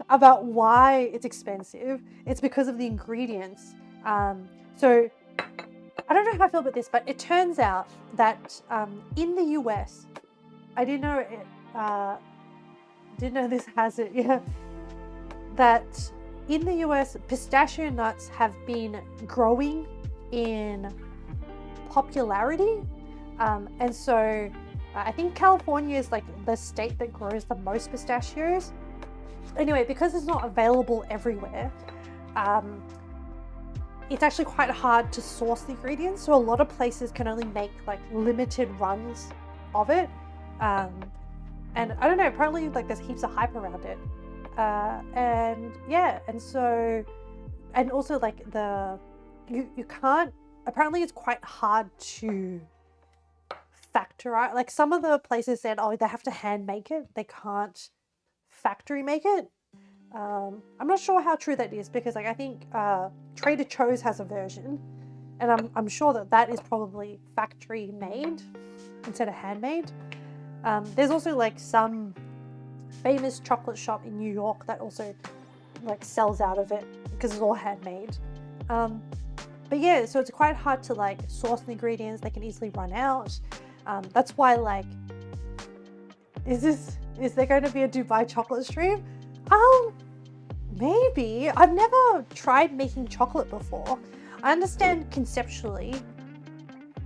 about why it's expensive. It's because of the ingredients. So I don't know how I feel about this, but it turns out that in the US, I didn't know this has it. Yeah, that in the US, pistachio nuts have been growing in popularity. And so I think California is like the state that grows the most pistachios. Anyway, because it's not available everywhere, it's actually quite hard to source the ingredients. So a lot of places can only make like limited runs of it. And I don't know, apparently like there's heaps of hype around it. And yeah, and so, and also like you can't, apparently it's quite hard to factorize. Like some of the places said, oh, they have to hand make it. They can't factory make it. I'm not sure how true that is because like I think Trader Joe's has a version, and I'm sure that is probably factory made instead of handmade. There's also like some famous chocolate shop in New York that also like sells out of it because it's all handmade. But yeah, so it's quite hard to like source the ingredients. They can easily run out. That's why like, is there going to be a Dubai chocolate stream? Maybe. I've never tried making chocolate before. I understand conceptually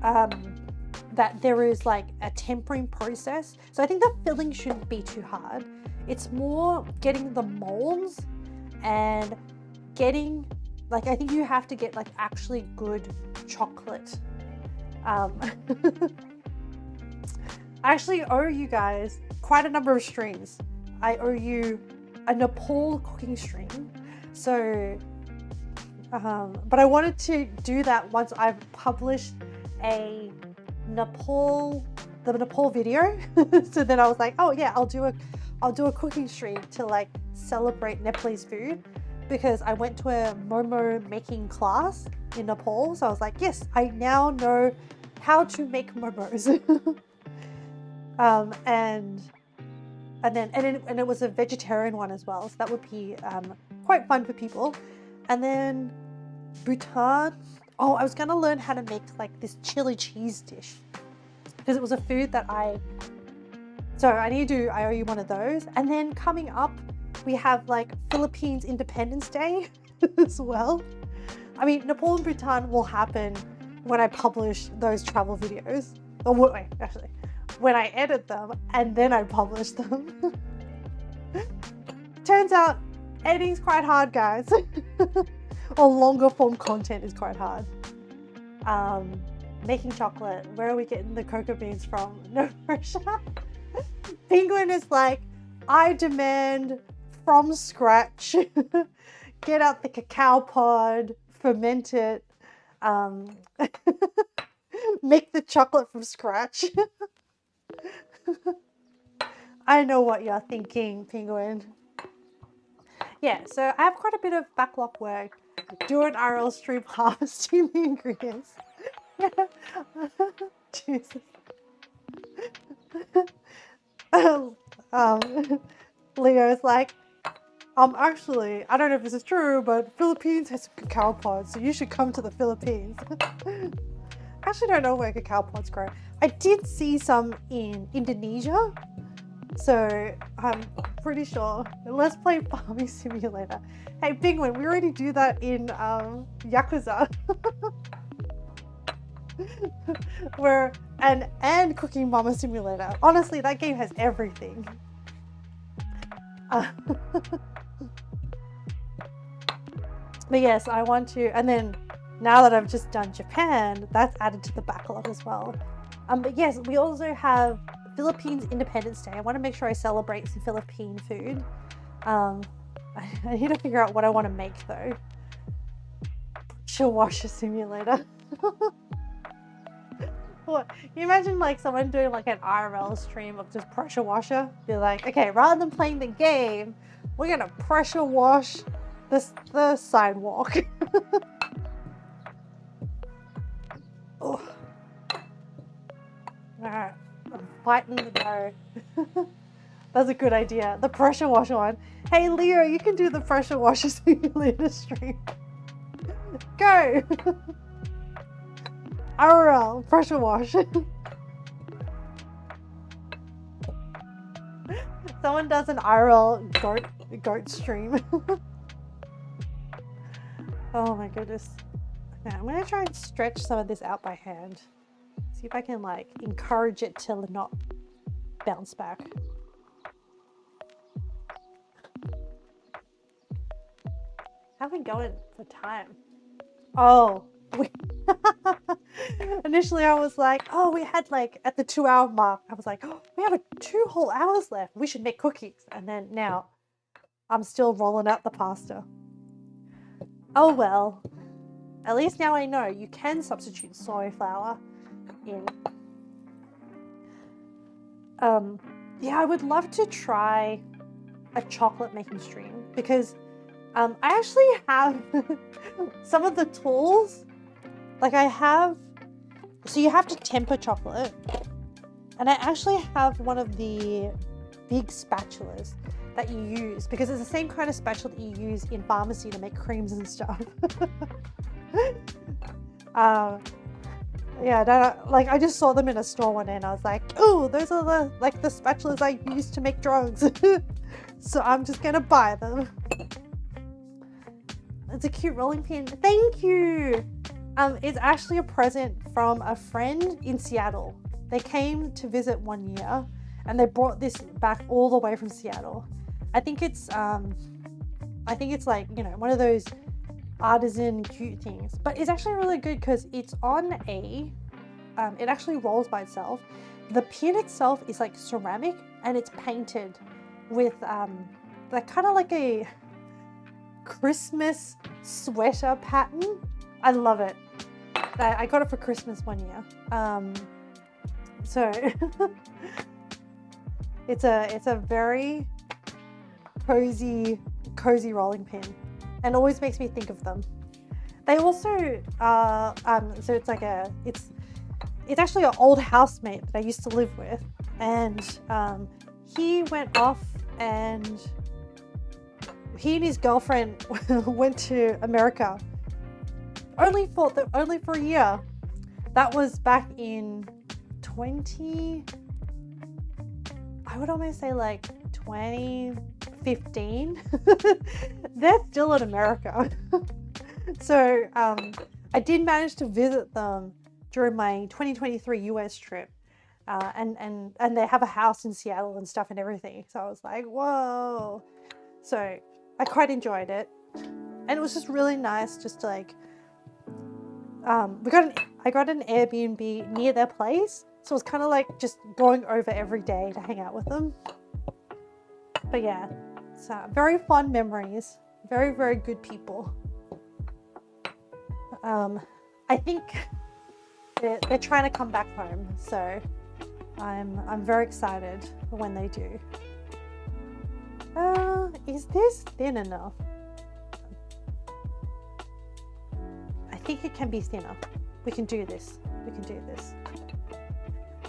that there is like a tempering process. So I think the filling shouldn't be too hard. It's more getting the molds and getting, like, I think you have to get like actually good chocolate. I actually owe you guys quite a number of streams. I owe you a Nepal cooking stream. So, but I wanted to do that once I've published the Nepal video. So then I was like, oh yeah, I'll do a cooking stream to like celebrate Nepalese food, because I went to a momo making class in Nepal. So I was like, yes, I now know how to make momos. And it was a vegetarian one as well, so that would be quite fun for people. And then Bhutan. Oh, I was gonna learn how to make like this chili cheese dish, because it was a food that I owe you one of those. And then coming up, we have like Philippines Independence Day as well. I mean, Nepal and Bhutan will happen when I publish those travel videos. Or wait, actually, when I edit them and then I publish them. Turns out editing's quite hard, guys. Or longer form content is quite hard. Making chocolate. Where are we getting the cocoa beans from? No pressure. Penguin is like, I demand from scratch. Get out the cacao pod, ferment it, um, make the chocolate from scratch. I know what you're thinking, Penguin. Yeah, so I have quite a bit of backlog work. Do an RL stream harvesting the ingredients. Jesus. Leo's like, actually, I don't know if this is true, but Philippines has some cacao pods, so you should come to the Philippines. I actually don't know where cacao pods grow. I did see some in Indonesia, so I'm pretty sure. Let's play Farming Simulator. Hey, Penguin, we already do that in Yakuza. Where and Cooking Mama Simulator. Honestly, that game has everything. But yes, I want to, and then now that I've just done Japan, that's added to the backlog as well. But yes, we also have Philippines Independence Day. I want to make sure I celebrate some Philippine food. I need to figure out what I want to make though. Pressure washer simulator. What? You imagine like someone doing like an IRL stream of just pressure washer? You're like, okay, rather than playing the game, we're gonna pressure wash the sidewalk. Oh. Alright, I'm fighting the dough. That's a good idea. The pressure washer one. Hey Leo, you can do the pressure washer simulator stream. Go! IRL, pressure wash. Someone does an IRL goat stream. Oh my goodness. Okay, I'm gonna try and stretch some of this out by hand. See if I can like encourage it to not bounce back. How are we going for time? Oh, initially I was like, oh, we had like at the 2-hour mark, I was like, oh, we have 2 whole hours left. We should make cookies. And then now I'm still rolling out the pasta. Oh well, at least now I know you can substitute soy flour in. Yeah, I would love to try a chocolate making stream because I actually have some of the tools. Like I have, so you have to temper chocolate, and I actually have one of the big spatulas that you use because it's the same kind of spatula that you use in pharmacy to make creams and stuff. Yeah, like I just saw them in a store one day and I was like, oh, those are the spatulas I use to make drugs. So I'm just gonna buy them. It's a cute rolling pin. Thank you. It's actually a present from a friend in Seattle. They came to visit one year and they brought this back all the way from Seattle. I think it's like, you know, one of those artisan cute things, but it's actually really good because it's on a, it actually rolls by itself. The pin itself is like ceramic and it's painted with like kind of like a Christmas sweater pattern. I love it. I got it for Christmas one year. So it's a very cozy rolling pin and always makes me think of them. They also so it's like it's actually an old housemate that I used to live with, and he went off and he and his girlfriend went to America only for a year. That was back in I would almost say like 2015. They're still in America. So I did manage to visit them during my 2023 US trip. And they have a house in Seattle and stuff and everything. So I was like, whoa. So I quite enjoyed it. And it was just really nice just to like, I got an Airbnb near their place. So it was kind of like just going over every day to hang out with them. But yeah, it's very fond memories. Very, very good people. I think they're trying to come back home, so I'm very excited for when they do. Is this thin enough? I think it can be thinner. We can do this. We can do this.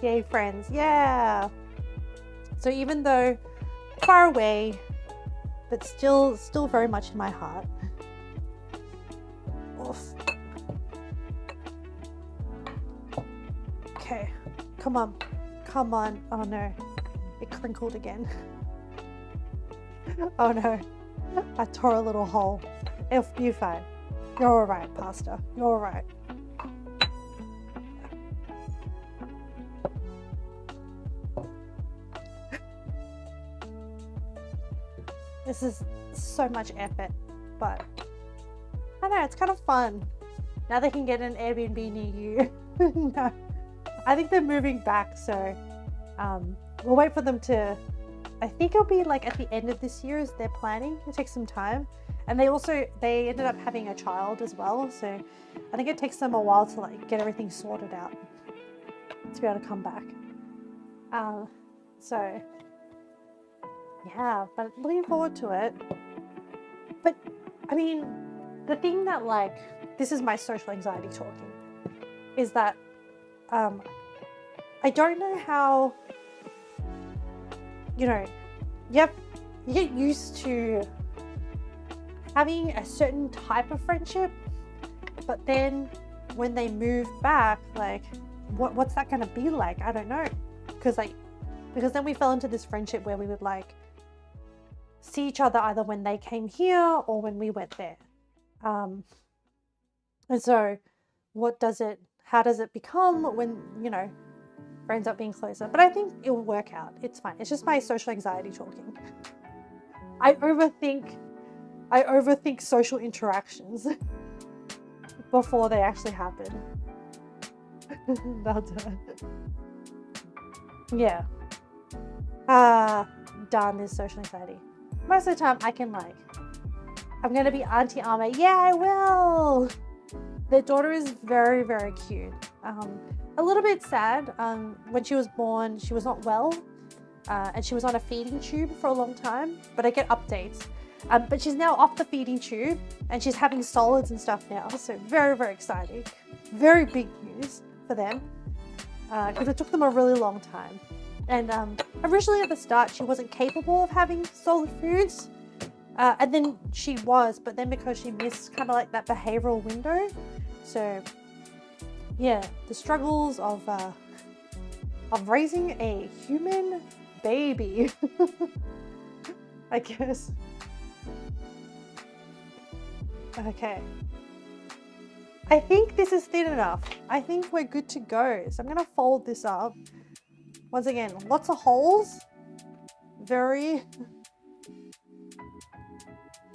Yay, friends. Yeah. So even though far away, but still very much in my heart. Oof. Okay. Come on. Come on. Oh no. It crinkled again. Oh no. I tore a little hole. You're fine. You're alright, pasta. You're alright. This is so much effort, but I don't know, it's kind of fun. Now they can get an Airbnb near you. No, I think they're moving back, so we'll wait for them to, I think it'll be like at the end of this year as they're planning. It takes some time. And they ended up having a child as well, so I think it takes them a while to like get everything sorted out to be able to come back. So yeah, but looking forward to it. But I mean, the thing that like, this is my social anxiety talking, is that I don't know how, you know, you get used to having a certain type of friendship, but then when they move back, like what's that gonna be like? I don't know, because then we fell into this friendship where we would like see each other either when they came here or when we went there, and so how does it become when, you know, friends up being closer? But I think it will work out. It's fine. It's just my social anxiety talking. I overthink social interactions before they actually happen. Well done. Yeah. Darn this social anxiety. Most of the time I can like, I'm gonna be Auntie Ame. Yeah, I will. Their daughter is very, very cute. A little bit sad. When she was born, she was not well, and she was on a feeding tube for a long time, but I get updates. But she's now off the feeding tube and she's having solids and stuff now. So very, very exciting. Very big news for them, because it took them a really long time. And originally at the start, she wasn't capable of having solid foods. And then she was, but then because she missed kind of like that behavioral window. So yeah, the struggles of raising a human baby, I guess. Okay. I think this is thin enough. I think we're good to go. So I'm gonna fold this up. Once again, lots of holes. Very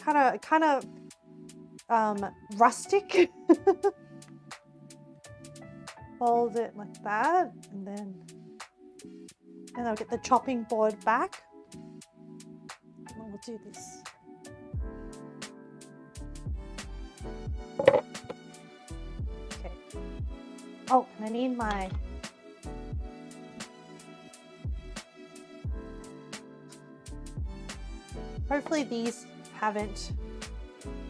kind of rustic. Fold it like that, and then I'll get the chopping board back. And we'll do this. Okay. Oh, and I need my hopefully these haven't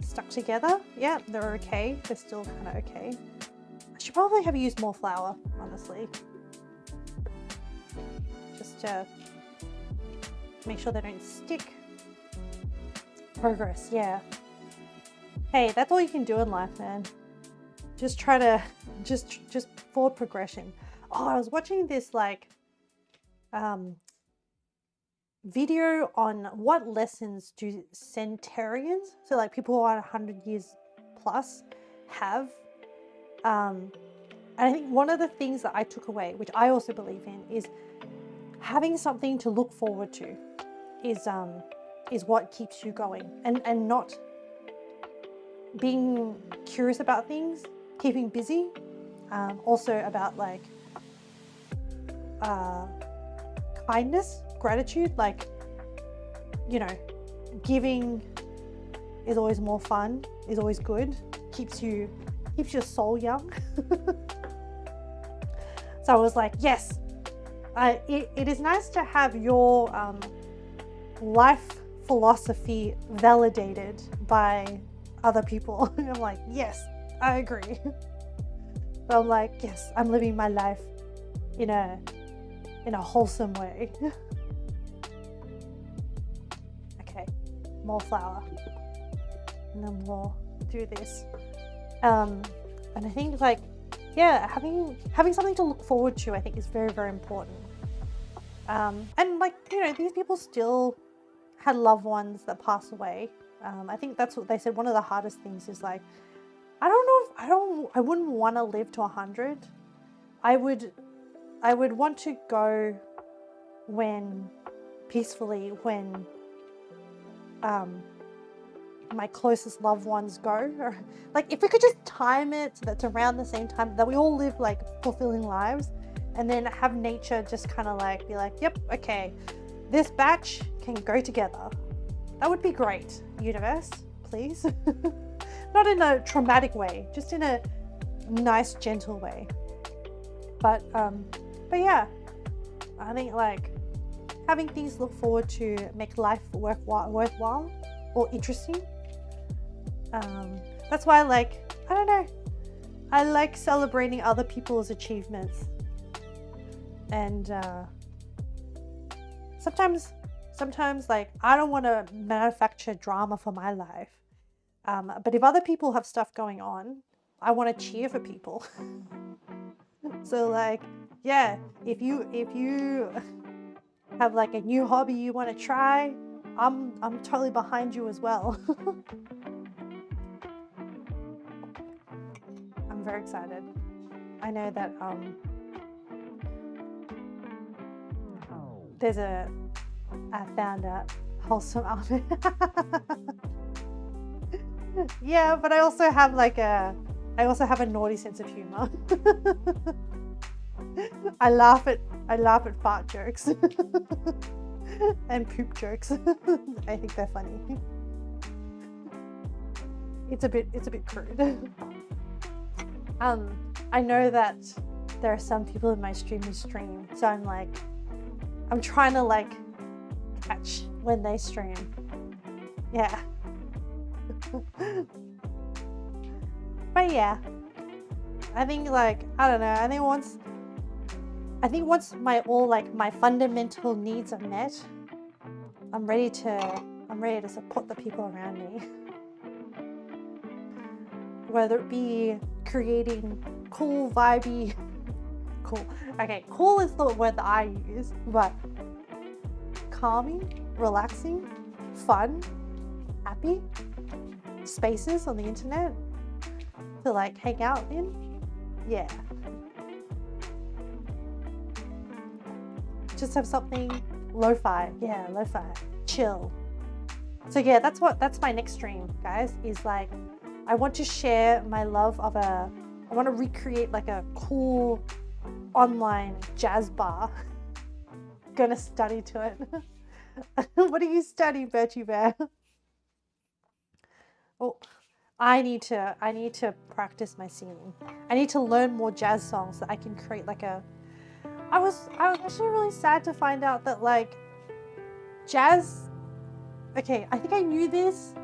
stuck together. Yeah, they're okay. They're still kind of okay. I should probably have used more flour, honestly. Just to make sure they don't stick. Progress, yeah. Hey, that's all you can do in life, man. Just try to, just forward progression. Oh, I was watching this like, video on what lessons do centenarians, so like people who are 100 years plus, have. And I think one of the things that I took away, which I also believe in, is having something to look forward to is what keeps you going, and not being curious about things, keeping busy. Also about like kindness, gratitude, like, you know, giving is always more fun, is always good, keeps you keeps your soul young. So I was like, yes, it is nice to have your life philosophy validated by other people. I'm like, yes, I agree. So I'm like, yes, I'm living my life in a wholesome way. Okay, more flour, and then we'll do this. And I think, like, yeah, having something to look forward to, I think, is very, very important. And, like, you know, these people still had loved ones that passed away. I think that's what they said. One of the hardest things is, like, I wouldn't want to live to 100. I would want to go peacefully when my closest loved ones go, or like if we could just time it so that's around the same time that we all live like fulfilling lives, and then have nature just kind of like be like, yep, okay, this batch can go together. That would be great, universe, please. Not in a traumatic way, just in a nice, gentle way. But yeah, I think like having things to look forward to make life worthwhile or interesting. That's why, like, I don't know, I like celebrating other people's achievements. And sometimes like I don't want to manufacture drama for my life. But if other people have stuff going on, I want to cheer for people. So like, yeah, if you have like a new hobby you want to try, I'm totally behind you as well. I'm very excited. I know that I found a wholesome almond. Yeah, but I also have a naughty sense of humor. I laugh at fart jokes and poop jokes. I think they're funny. It's a bit crude. I know that there are some people in my stream who stream, so I'm trying to like catch when they stream. Yeah. But yeah, I think like, I don't know, I think once my fundamental needs are met, I'm ready to support the people around me. Whether it be creating cool, vibey, cool is the word that I use, but calming, relaxing, fun, happy spaces on the internet to like hang out in. Yeah. Just have something lo-fi. Yeah, lo-fi. Chill. So yeah, that's my next stream, guys, is like I want to share my love of I want to recreate like a cool online jazz bar. Gonna study to it. What do you study, Bertie Bear? Oh, I need to practice my singing. I need to learn more jazz songs so I can create like a. I was actually really sad to find out that like jazz. Okay, I think I knew this,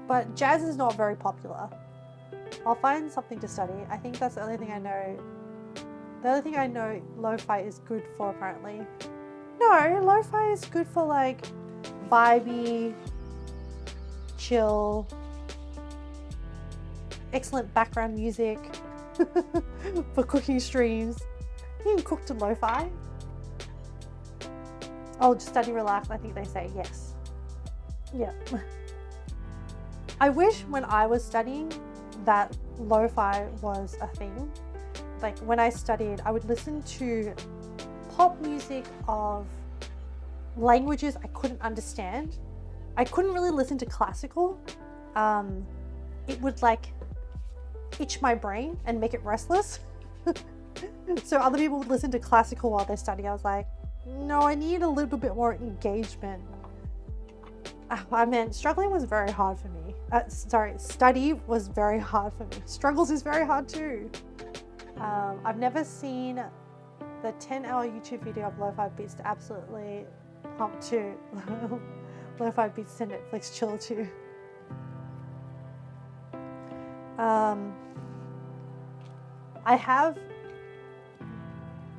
but jazz is not very popular. I'll find something to study. I think that's the only thing I know. The other thing I know lo-fi is good for, apparently. No, lo-fi is good for like vibey, chill, excellent background music for cooking streams. You can cook to lo-fi. Oh, just study, relax. I think they say yes. Yeah. I wish when I was studying that lo-fi was a thing. Like when I studied, I would listen to pop music of languages I couldn't understand. I couldn't really listen to classical. It would like itch my brain and make it restless. So other people would listen to classical while they study. I was like, no, I need a little bit more engagement. I mean, struggling was very hard for me. Sorry, study was very hard for me. Struggles is very hard too. I've never seen the 10-hour YouTube video of Lo-Fi Beats to absolutely pump to Lo-Fi Beats to Netflix chill to. I have,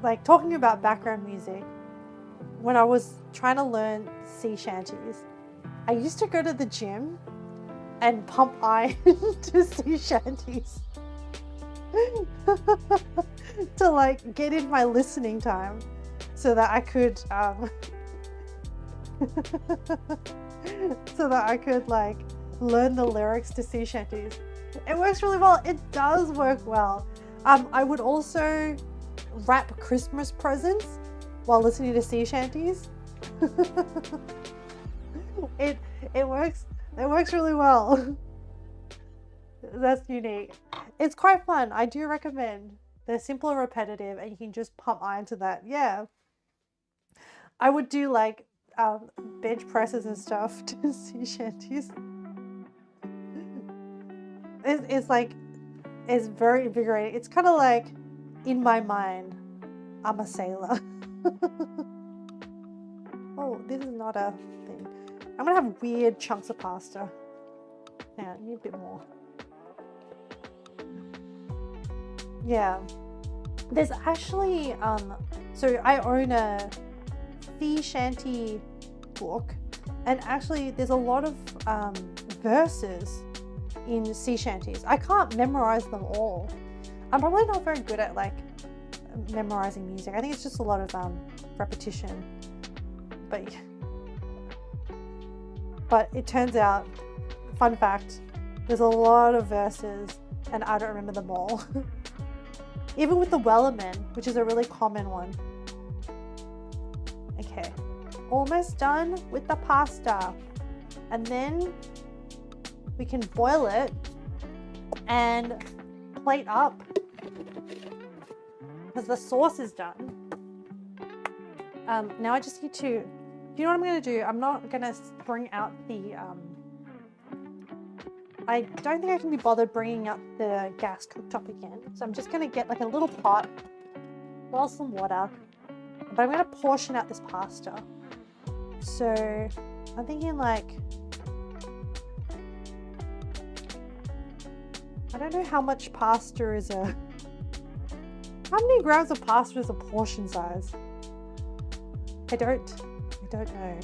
like, talking about background music, when I was trying to learn sea shanties, I used to go to the gym and pump iron to sea shanties to like get in my listening time so that I could like learn the lyrics to sea shanties. It works really well. It does work well. I would also wrap Christmas presents while listening to sea shanties. It works really well. That's unique. It's quite fun. I do recommend. They're simple and repetitive, and you can just pump iron to that. Yeah. I would do like bench presses and stuff to sea shanties. It's very invigorating. It's kind of like, in my mind, I'm a sailor. Oh, this is not a thing. I'm gonna have weird chunks of pasta. Now, I need a bit more. Yeah. There's actually, so I own a sea shanty book, and actually there's a lot of verses in sea shanties. I can't memorize them all. I'm probably not very good at like memorizing music. I think it's just a lot of repetition. But it turns out, fun fact, there's a lot of verses and I don't remember them all. Even with the Wellerman, which is a really common one. Okay, almost done with the pasta. And then we can boil it and plate up because the sauce is done. Now I just need to, you know what I'm going to do? I'm not going to bring out the, I don't think I can be bothered bringing up the gas cooktop again. So I'm just going to get like a little pot, boil some water, but I'm going to portion out this pasta. So I'm thinking like, I don't know how much pasta is how many grams of pasta is a portion size? I don't know.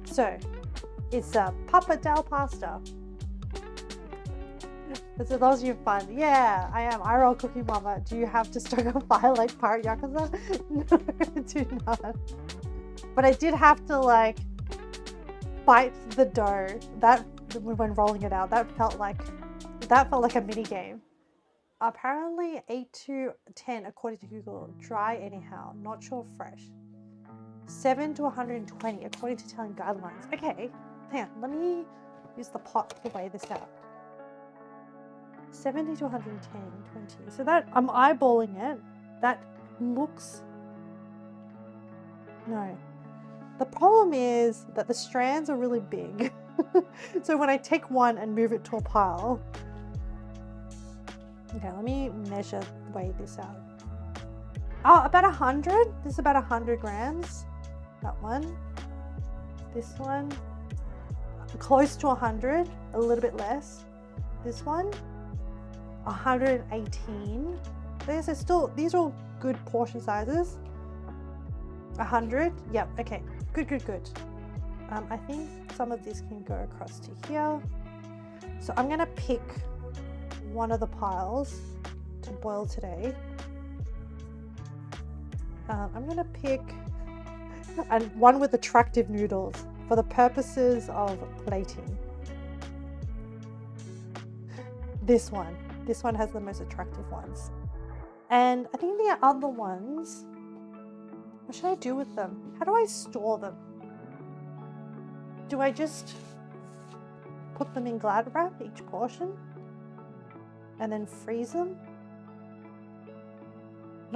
So it's a papardelle pasta. So those of you fun. Yeah, I am. I roll cooking mama. Do you have to start a fire like Pirate Yakuza? No, I do not. But I did have to like bite the dough. That when rolling it out, that felt like a mini game. Apparently 8 to 10 according to Google. Dry anyhow, not sure fresh. 7 to 120 according to Italian guidelines. Okay, hang on, let me use the pot to weigh this out. 70 to 110, 20. So that, I'm eyeballing it. That looks, no. The problem is that the strands are really big. So when I take one and move it to a pile, okay, let me weigh this out. Oh, about 100. This is about 100 grams. That one. This one, close to 100, a little bit less. This one, 118. These are still, these are all good portion sizes. 100. Yep. Okay. Good. I think some of this can go across to here. So I'm gonna pick one of the piles to boil today. I'm gonna pick one with attractive noodles for the purposes of plating. This one has the most attractive ones. And I think the other ones, what should I do with them? How do I store them? Do I just put them in Glad wrap, each portion, and then freeze them?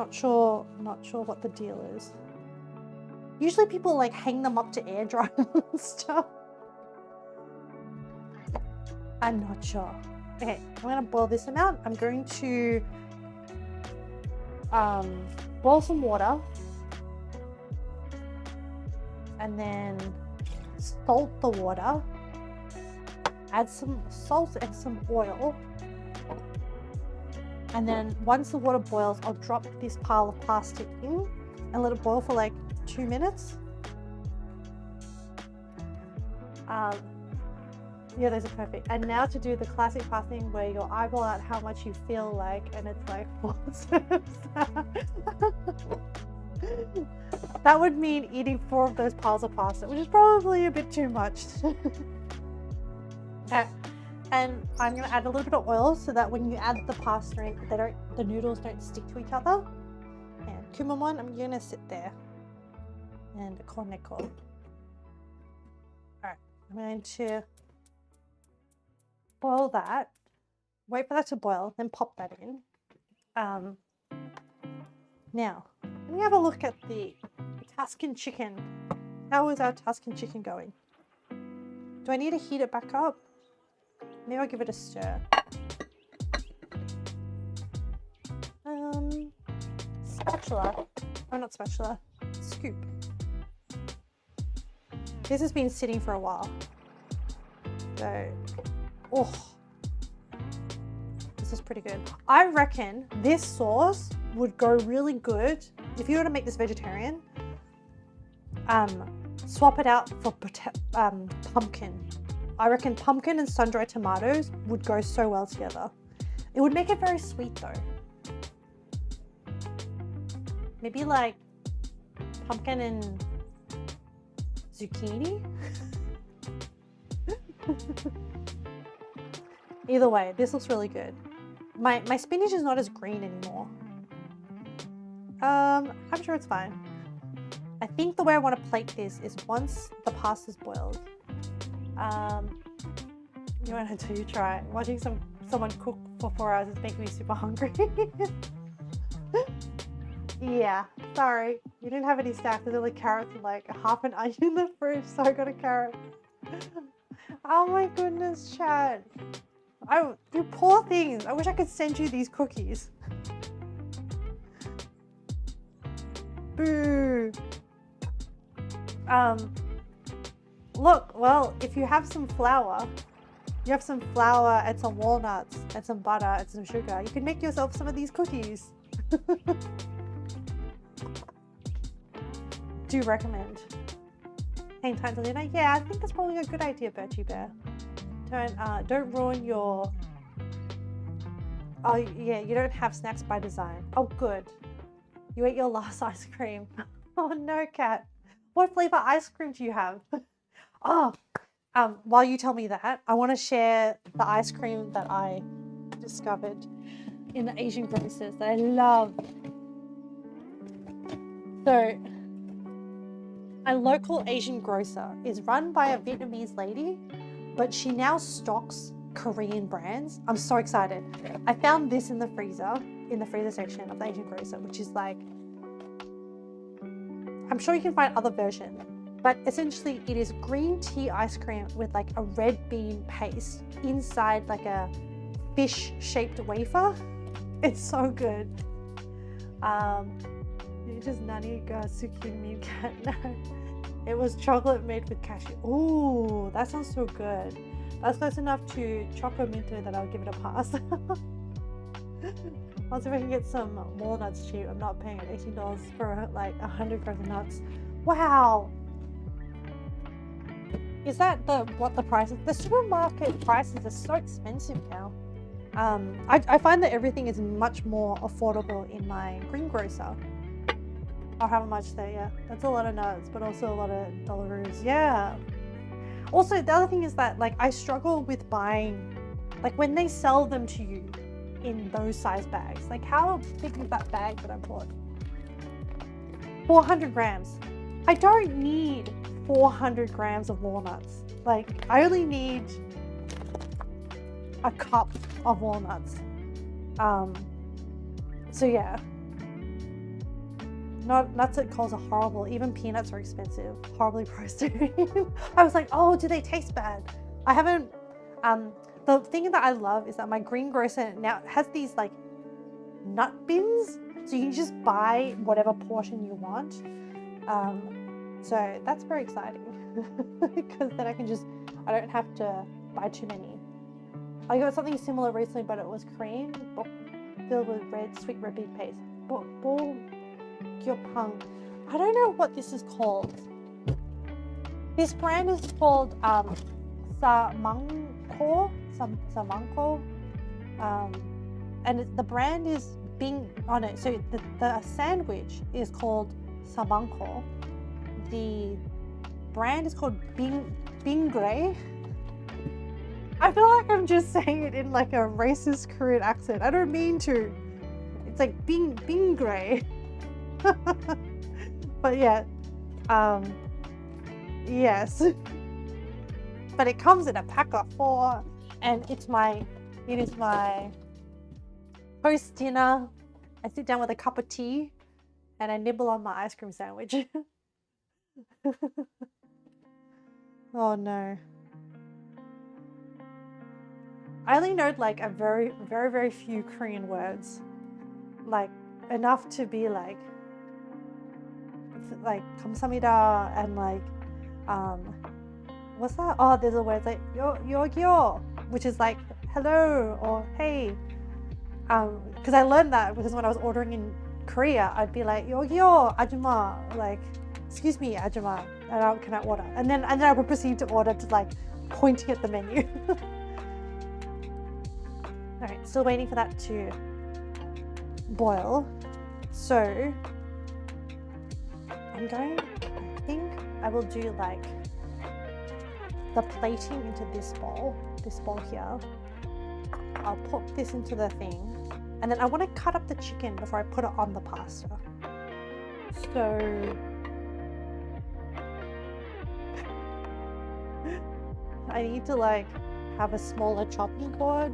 Not sure what the deal is. Usually people like hang them up to air dry and stuff. I'm not sure. Okay, I'm gonna boil this amount. I'm going to boil some water and then salt the water. Add some salt and some oil. And then once the water boils, I'll drop this pile of plastic in and let it boil for like 2 minutes. Yeah, those are perfect. And now to do the classic fasting where you eyeball out how much you feel like, and it's like 4 serves. That would mean eating 4 of those piles of pasta, which is probably a bit too much. Okay. And I'm going to add a little bit of oil so that when you add the pasta in, the noodles don't stick to each other. And kumamon, I'm going to sit there. And koneko. Alright, I'm going to boil that. Wait for that to boil, then pop that in. Now, let me have a look at the Tuscan chicken. How is our Tuscan chicken going? Do I need to heat it back up? Maybe I'll give it a stir. Spatula. Oh, not spatula. Scoop. This has been sitting for a while. So, oh, this is pretty good. I reckon this sauce would go really good if you were to make this vegetarian. Swap it out for pumpkin. I reckon pumpkin and sun-dried tomatoes would go so well together. It would make it very sweet though. Maybe like pumpkin and zucchini? Either way, this looks really good. My spinach is not as green anymore. I'm sure it's fine. I think the way I want to plate this is once the pasta's boiled. You want to try it. Watching someone cook for 4 hours is making me super hungry. Yeah, sorry. You didn't have any snacks. There's only carrots and like half an onion in the fridge, so I got a carrot. Oh my goodness, Chad. You poor things. I wish I could send you these cookies. Boo. Look, well, if you have some flour, and some walnuts and some butter and some sugar, you can make yourself some of these cookies. Do recommend. Hang time to dinner? Yeah, I think that's probably a good idea, Birchie Bear. Don't ruin your... Oh yeah, you don't have snacks by design. Oh good. You ate your last ice cream. Oh no, Cat. What flavor ice cream do you have? Oh, while you tell me that, I want to share the ice cream that I discovered in the Asian grocers that I love. So, a local Asian grocer is run by a Vietnamese lady, but she now stocks Korean brands. I'm so excited. I found this in the freezer section of the Asian grocer, which is like, I'm sure you can find other versions, but essentially it is green tea ice cream with like a red bean paste inside like a fish shaped wafer. It's so good. You just nani ga suki min cat. No, it was chocolate made with cashew. Ooh, that sounds so good. That's close enough to choco minto that I'll give it a pass. I'll see if I can get some walnuts cheap. I'm not paying $18 for like 100 grams of nuts. Wow. Is that what the price is? The supermarket prices are so expensive now. I find that everything is much more affordable in my greengrocer. Or how much there, yeah. That's a lot of nuts, but also a lot of dollaroos. Yeah. Also, the other thing is that like I struggle with buying, like when they sell them to you in those size bags. Like how big is that bag that I bought? 400 grams. I don't need 400 grams of walnuts. Like I only need a cup of walnuts. So yeah, nuts at Coles are horrible. Even peanuts are expensive, horribly priced. I was like, oh, do they taste bad? I haven't, the thing that I love is that my greengrocer now has these like nut bins. So you can just buy whatever portion you want. So that's very exciting because then I don't have to buy too many. I got something similar recently, but it was cream filled with sweet red bean paste. Pang. I don't know what this is called. This brand is called Samangko. And the brand is so the sandwich is called Samangko. The brand is called Bingray. I feel like I'm just saying it in like a racist Korean accent. I don't mean to. It's like Bingray. But yeah, yes. But it comes in a pack of 4, and it is my post dinner. I sit down with a cup of tea, and I nibble on my ice cream sandwich. Oh no. I only know like a very, very, very few Korean words, like enough to be like 감사합니다 and like what's that? Oh, there's a word like yo, which is like hello or hey. Because I learned that because when I was ordering in Korea, I'd be like yo ajuma, like excuse me ajuma, and can I order? And then I would proceed to order to like pointing at the menu. All right, still waiting for that to boil. So I think I will do like the plating into this bowl here. I'll put this into the thing, and then I want to cut up the chicken before I put it on the pasta. So I need to like have a smaller chopping board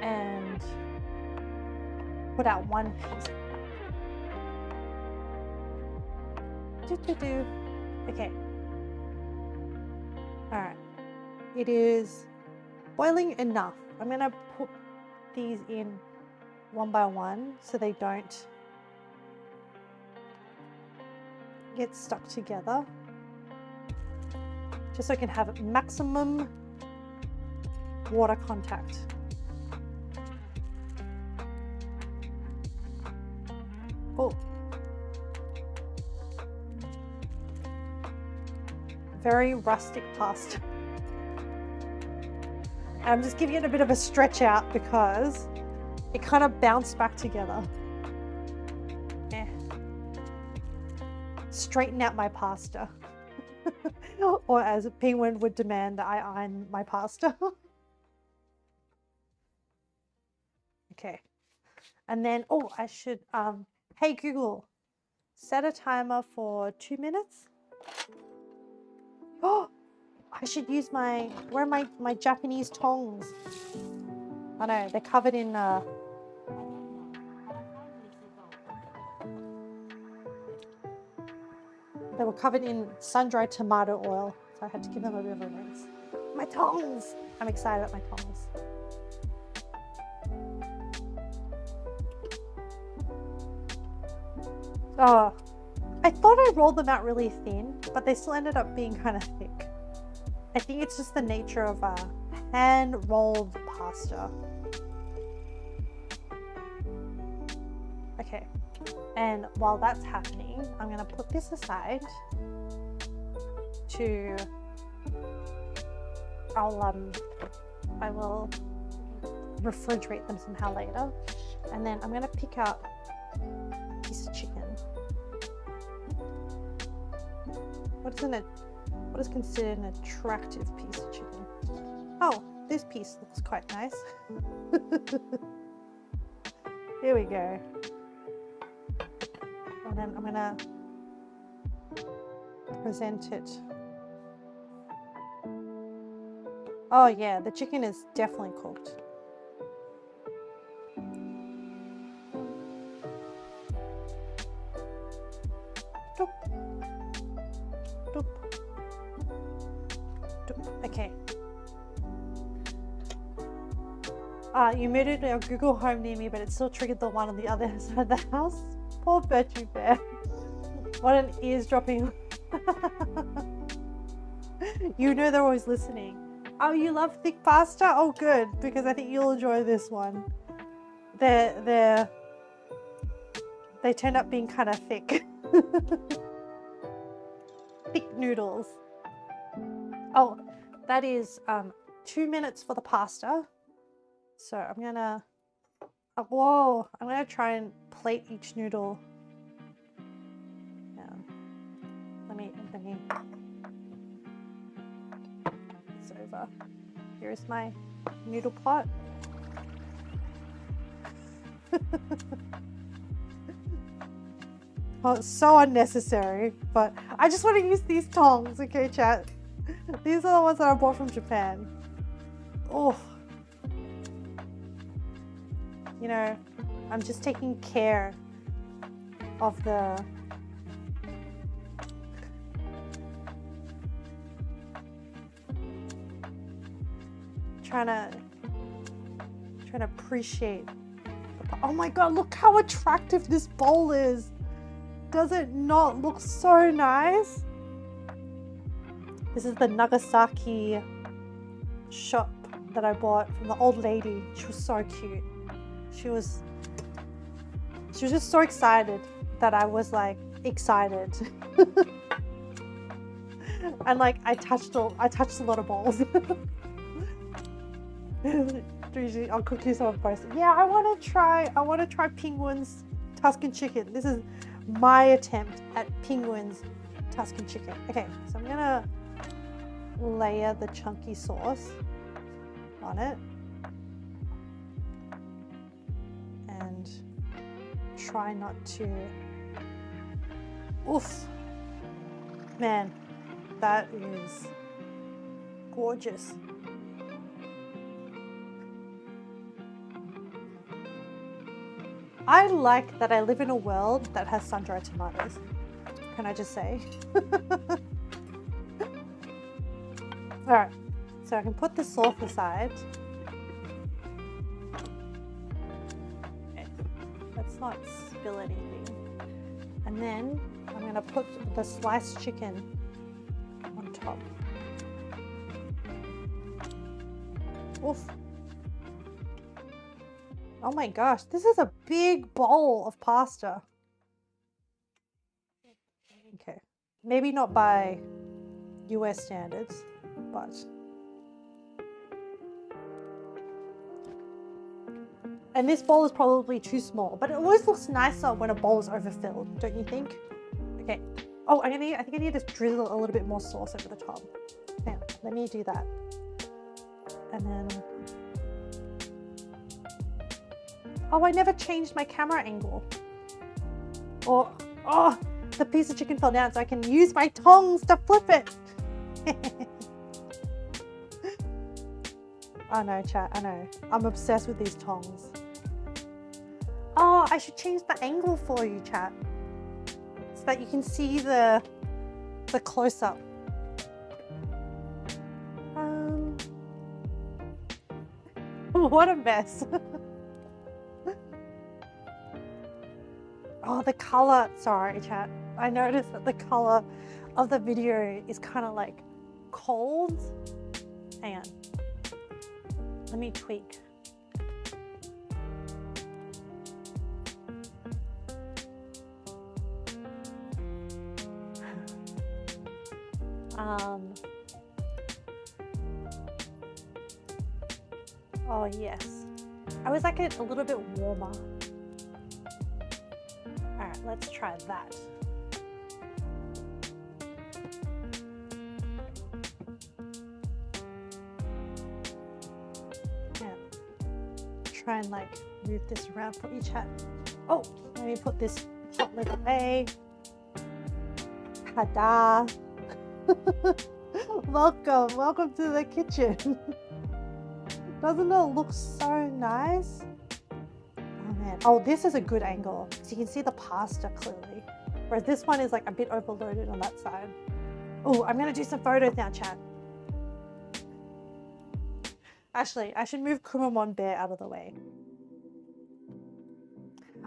and put out one piece. Okay. All right. It is boiling enough. I'm gonna put these in one by one so they don't get stuck together. Just so I can have maximum water contact. Oh. Very rustic pasta. And I'm just giving it a bit of a stretch out because it kind of bounced back together. Yeah. Straighten out my pasta. Or as a penguin would demand that I iron my pasta. Okay. And then, oh, I should, hey Google, set a timer for 2 minutes. Oh, I should use where are my Japanese tongs? I know, they're covered in, they were covered in sun-dried tomato oil, so I had to give them a bit of a rinse. My tongs! I'm excited about my tongs. Oh, I thought I rolled them out really thin, but they still ended up being kind of thick. I think it's just the nature of hand-rolled pasta. Okay, and while that's happening, I'm gonna put this aside to, I will refrigerate them somehow later. And then I'm gonna pick out a piece of chicken. What is considered an attractive piece of chicken? Oh, this piece looks quite nice. Here we go. And then I'm gonna present it. Oh yeah, the chicken is definitely cooked. Doop. Doop. Doop. Okay. You muted our Google Home near me, but it still triggered the one on the other side of the house. Poor Bertie Bear. What an eavesdropping. You know they're always listening. Oh, you love thick pasta? Oh, good, because I think you'll enjoy this one. They turned up being kind of thick. Thick noodles. Oh, that is 2 minutes for the pasta. So I'm gonna, whoa, I'm gonna try and plate each noodle. Yeah. Let me, it's over. Here's my noodle pot. Oh, it's so unnecessary, but I just want to use these tongs, okay, chat? These are the ones that I bought from Japan. Oh. You know, I'm just taking care of the trying to appreciate the, oh my god, look how attractive this bowl is. Does it not look so nice? This is the Nagasaki shop that I bought from the old lady. She was so cute. She was just so excited that I was like excited. And like I touched a lot of bowls. I'll cook you some of both. Yeah, I want to try Penguin's Tuscan Chicken. This is my attempt at Penguin's Tuscan Chicken. Okay, so I'm gonna layer the chunky sauce on it and try not to, oof, man, that is gorgeous. I like that I live in a world that has sun-dried tomatoes. Can I just say? All right, so I can put the sauce aside. Okay, let's not spill anything. And then I'm gonna put the sliced chicken on top. Oof. Oh my gosh, this is a big bowl of pasta. Okay, maybe not by US standards, but. And this bowl is probably too small, but it always looks nicer when a bowl is overfilled, don't you think? Okay. Oh, I think I need to drizzle a little bit more sauce over the top. Now, let me do that. And then. Oh, I never changed my camera angle. Oh, the piece of chicken fell down, so I can use my tongs to flip it. I know, chat, I know. I'm obsessed with these tongs. Oh, I should change the angle for you, chat, so that you can see the close-up. What a mess. Oh, the color, sorry chat. I noticed that the color of the video is kind of like cold. Hang on. Let me tweak. Oh yes. I was like a little bit warmer. Alright, let's try that. Yeah. Try and like move this around for each hat. Oh, let me put this hot lid away. Ta-da! Welcome to the kitchen. Doesn't it look so nice? Oh man, oh this is a good angle. So you can see the pasta clearly. Whereas this one is like a bit overloaded on that side. Oh, I'm gonna do some photos now, chat. Actually, I should move Kumamon Bear out of the way.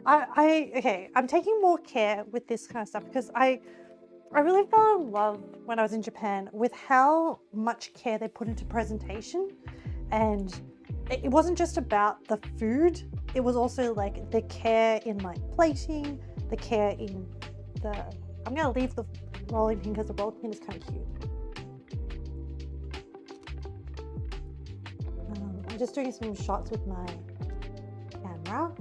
Okay, I'm taking more care with this kind of stuff because I really fell in love when I was in Japan with how much care they put into presentation. And it wasn't just about the food, it was also like the care in like plating, the care in the, I'm gonna leave the rolling pin because the rolling pin is kind of cute. I'm just doing some shots with my camera.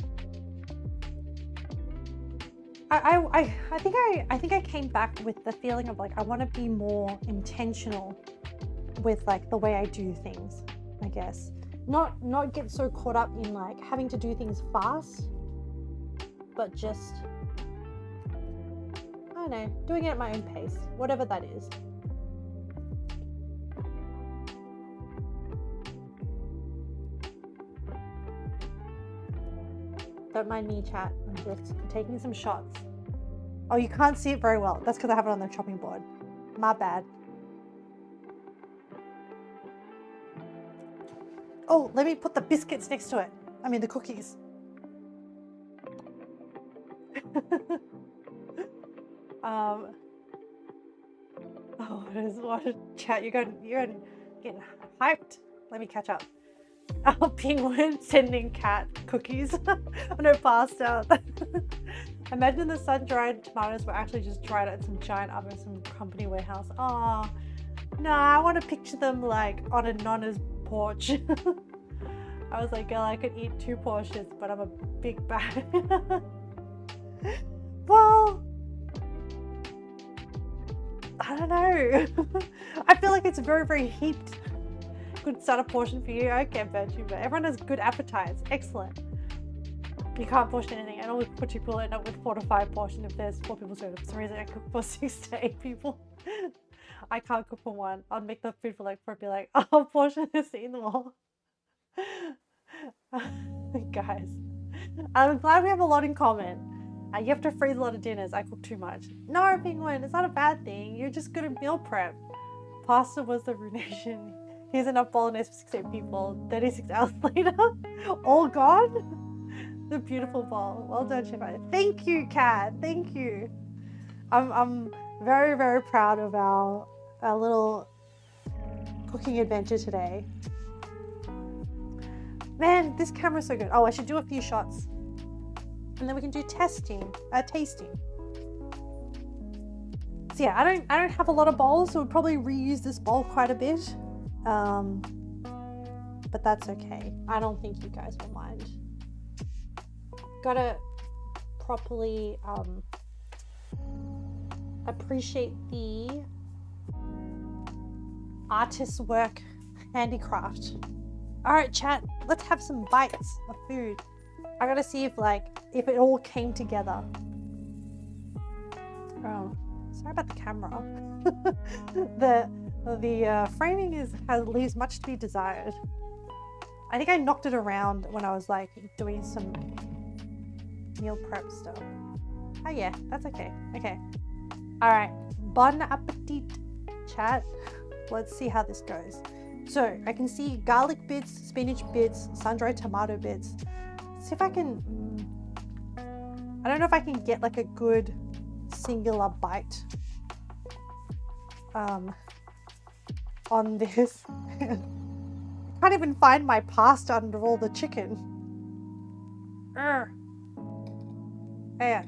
I think I came back with the feeling of like I want to be more intentional with like the way I do things, I guess. Not get so caught up in like having to do things fast, but just, I don't know, doing it at my own pace, whatever that is. Don't mind me, chat. I'm just taking some shots. Oh, you can't see it very well. That's because I have it on the chopping board. My bad. Oh, let me put the biscuits next to it. I mean, the cookies. Oh, what a chat. You're getting hyped. Let me catch up. Oh, penguin sending cat cookies. No, pasta. Imagine the sun-dried tomatoes were actually just dried at some giant oven, some company warehouse. Oh, no, I want to picture them like on a nonna's porch. I was like, girl, I could eat 2 portions, but I'm a big bag. Well, I don't know. I feel like it's very, very heaped. Good starter portion for you. I can't bet you, but everyone has good appetites. Excellent. You can't portion anything. I always put people end up with 4 to 5 portions if there's 4 people. So for some reason I cook for 6 to 8 people. I can't cook for 1. I'll make the food for like 4. Be like, oh, portion is in them all. Guys, I'm glad we have a lot in common. You have to freeze a lot of dinners. I cook too much. No, penguin, it's not a bad thing. You're just good at meal prep. Pasta was the ruination. Here's enough bolognese for 6 people. 36 hours later, all gone. The beautiful bowl. Well done, Chef. Thank you, Kat. Thank you. I'm very, very proud of our little cooking adventure today. Man, this camera's so good. Oh, I should do a few shots, and then we can do tasting. So yeah, I don't have a lot of bowls, so we'll probably reuse this bowl quite a bit. But that's okay. I don't think you guys will mind. Gotta properly appreciate the artist's work, handicraft. All right, chat, let's have some bites of food. I gotta see if it all came together. Oh, sorry about the camera. the framing leaves much to be desired. I think I knocked it around when I was like doing some meal prep stuff. Oh yeah, that's okay. Okay. All right, bon appetit, chat. Let's see how this goes. So I can see garlic bits, spinach bits, sun-dried tomato bits. Let's see if I can, I don't know if I can get like a good singular bite on this. I can't even find my pasta under all the chicken. And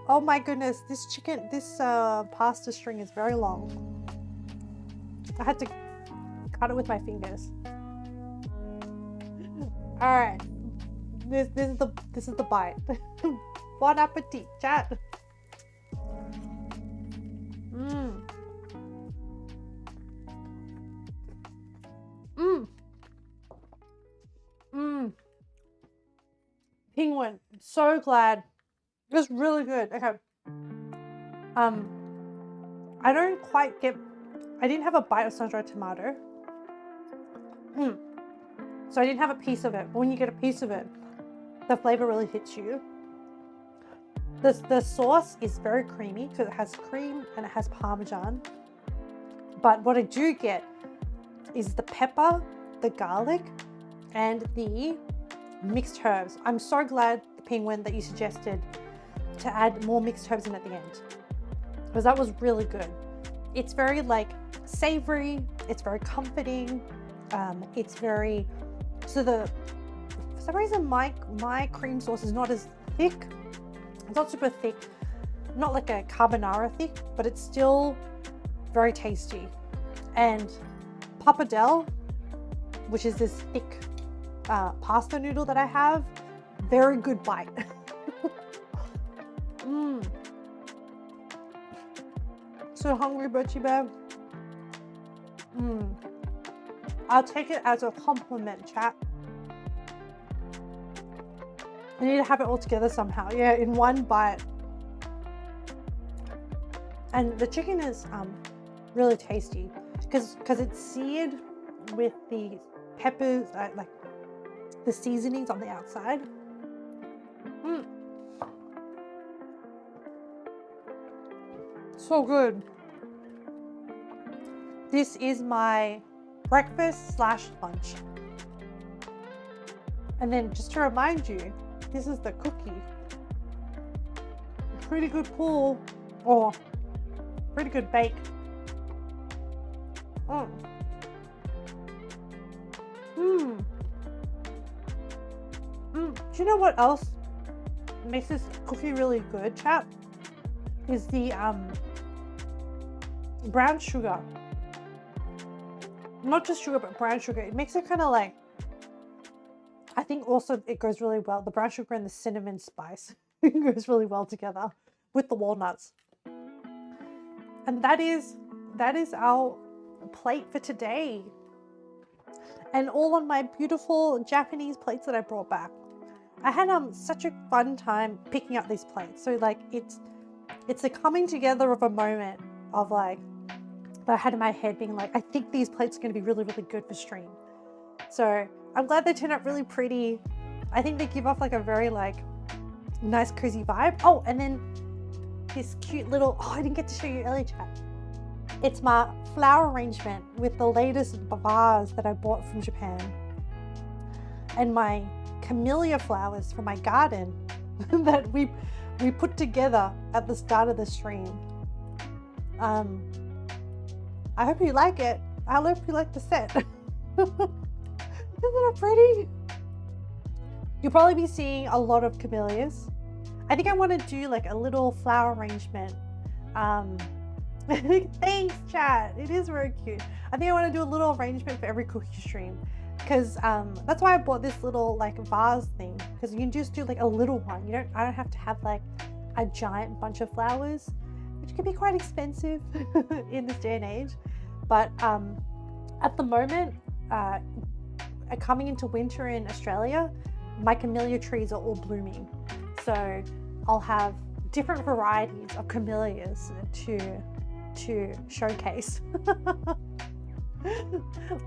oh my goodness, this pasta string is very long. I had to cut it with my fingers. All right, this is the bite. Bon appetit, chat. Penguin, so glad. It was really good. Okay. I don't quite get. I didn't have a bite of sun-dried tomato. So I didn't have a piece of it. But when you get a piece of it, the flavor really hits you. The sauce is very creamy because it has cream and it has Parmesan. But what I do get is the pepper, the garlic, and the mixed herbs. I'm so glad, Penguin, that you suggested to add more mixed herbs in at the end, because that was really good. It's very like savory, it's very comforting, it's very, so for some reason my cream sauce is not as thick. It's not super thick, not like a carbonara thick, but it's still very tasty. And papardelle, which is this thick pasta noodle that I have, very good bite. So hungry, Birchie Bear. I'll take it as a compliment, chat. I need to have it all together somehow. Yeah, in one bite. And the chicken is really tasty because it's seared with the peppers, like the seasonings on the outside. So good. This is my breakfast / lunch. And then just to remind you, this is the cookie. Pretty good pull, or pretty good bake. Do you know what else makes this cookie really good, chat? Is the brown sugar. Not just sugar, but brown sugar. It makes it kind of like, I think also it goes really well. The brown sugar and the cinnamon spice goes really well together with the walnuts. And that is our plate for today. And all on my beautiful Japanese plates that I brought back. I had such a fun time picking up these plates. So like it's a coming together of a moment of like, that I had in my head being like, I think these plates are going to be really, really good for stream. So I'm glad they turned out really pretty. I think they give off like a very like nice cozy vibe. Oh, and then this cute little, I didn't get to show you earlier, chat. It's my flower arrangement with the latest vase that I bought from Japan. And my camellia flowers from my garden that we put together at the start of the stream. I hope you like it. I hope you like the set. Isn't it pretty? You'll probably be seeing a lot of camellias. I think I want to do like a little flower arrangement. Thanks, chat. It is very cute. I think I want to do a little arrangement for every cookie stream, because that's why I bought this little like vase thing, because you can just do like a little one. I don't have to have like a giant bunch of flowers, which can be quite expensive in this day and age. But at the moment, coming into winter in Australia, my camellia trees are all blooming. So I'll have different varieties of camellias to showcase.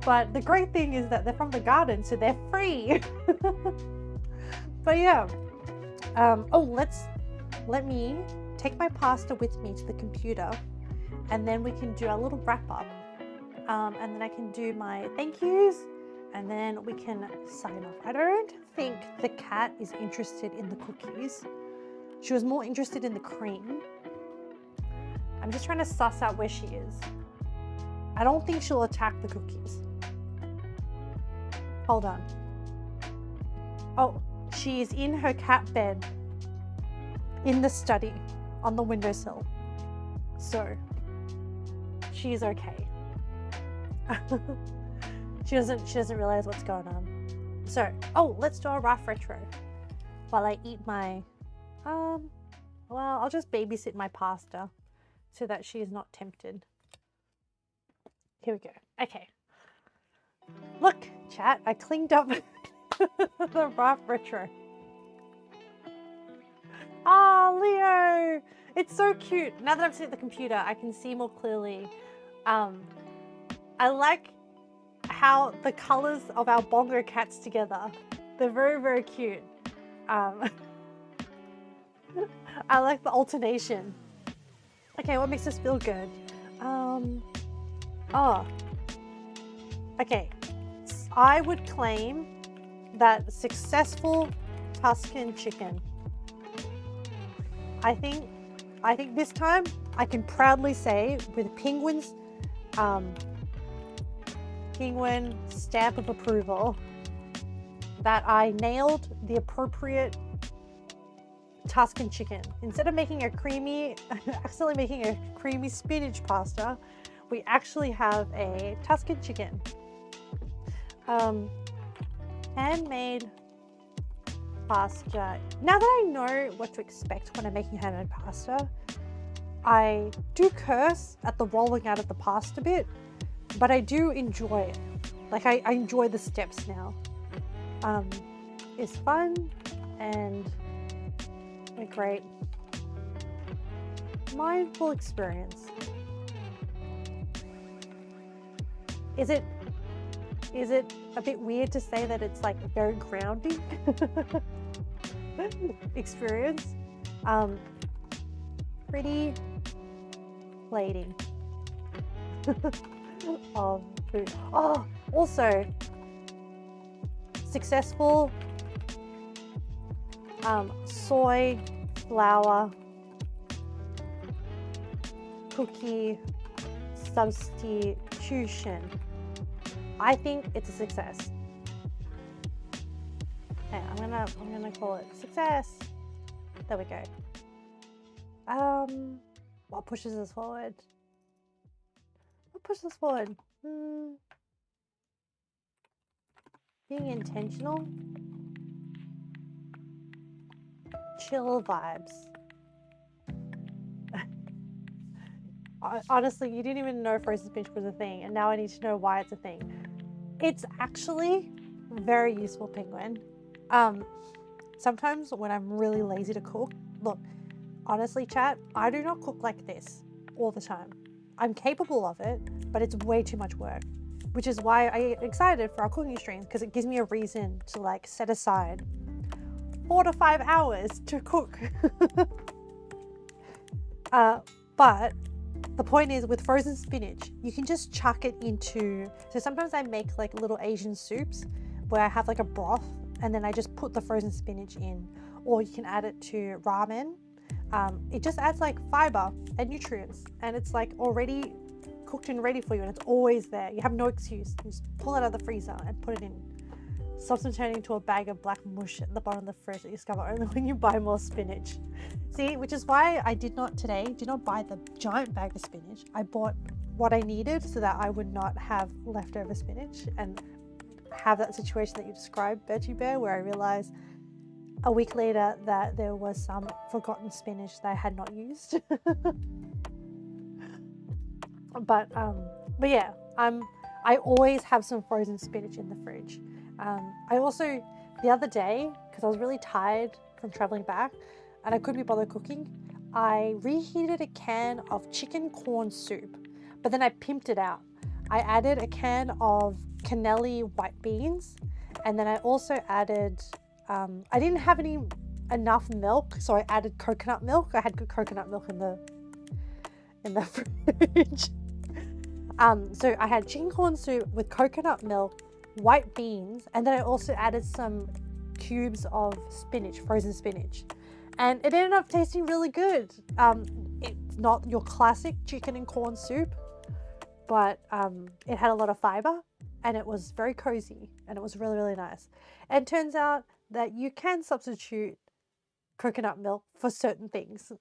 But the great thing is that they're from the garden, so they're free. But yeah, let me take my pasta with me to the computer, and then we can do a little wrap up, and then I can do my thank yous, and then we can sign off. I don't think the cat is interested in the cookies. She was more interested in the cream. I'm just trying to suss out where she is. I don't think she'll attack the cookies. Hold on. Oh, she is in her cat bed in the study on the windowsill. So she's okay. She doesn't realize what's going on. So, oh, let's do a rough retro while I eat my well, I'll just babysit my pasta so that she is not tempted. Here we go. Okay. Look, chat, I cleaned up the rough retro. Ah, Leo! It's so cute. Now that I'm sitting at the computer, I can see more clearly. I like how the colors of our bongo cats together. They're very, very cute. I like the alternation. Okay, what makes us feel good? Oh, okay. I would claim that successful Tuscan chicken. I think this time I can proudly say with penguin stamp of approval that I nailed the appropriate Tuscan chicken. Instead of making accidentally making a creamy spinach pasta, we actually have a Tuscan chicken. Handmade pasta. Now that I know what to expect when I'm making handmade pasta, I do curse at the rolling out of the pasta bit, but I do enjoy it. Like I enjoy the steps now. It's fun and a great mindful experience. Is it a bit weird to say that it's like very grounding experience? Pretty plating of food. Oh, also successful soy flour cookie substitution. I think it's a success. Okay, I'm gonna call it success. There we go. What pushes us forward? What pushes us forward? Being intentional. Chill vibes. Honestly, you didn't even know frozen spinach was a thing, and now I need to know why it's a thing. It's actually very useful, penguin. Sometimes when I'm really lazy to cook, look, honestly, chat, I do not cook like this all the time. I'm capable of it, but it's way too much work, which is why I'm excited for our cooking streams, because it gives me a reason to like set aside 4 to 5 hours to cook. But the point is, with frozen spinach, you can just chuck it into, so sometimes I make like little Asian soups where I have like a broth and then I just put the frozen spinach in, or you can add it to ramen. It just adds like fiber and nutrients, and it's like already cooked and ready for you, and it's always there. You have no excuse. You just pull it out of the freezer and put it in. Stops from turning into a bag of black mush at the bottom of the fridge that you discover only when you buy more spinach. See, which is why I did not buy the giant bag of spinach. I bought what I needed so that I would not have leftover spinach and have that situation that you described, Betty Bear, where I realized a week later that there was some forgotten spinach that I had not used. but yeah, I always have some frozen spinach in the fridge. I also, the other day, because I was really tired from traveling back and I couldn't be bothered cooking, I reheated a can of chicken corn soup, but then I pimped it out. I added a can of cannelli white beans, and then I also added, I didn't have enough milk, so I added coconut milk. I had good coconut milk in the fridge. So I had chicken corn soup with coconut milk, white beans, and then I also added some cubes of spinach, frozen spinach, and it ended up tasting really good. It's not your classic chicken and corn soup, but it had a lot of fiber and it was very cozy and it was really, really nice. And it turns out that you can substitute coconut milk for certain things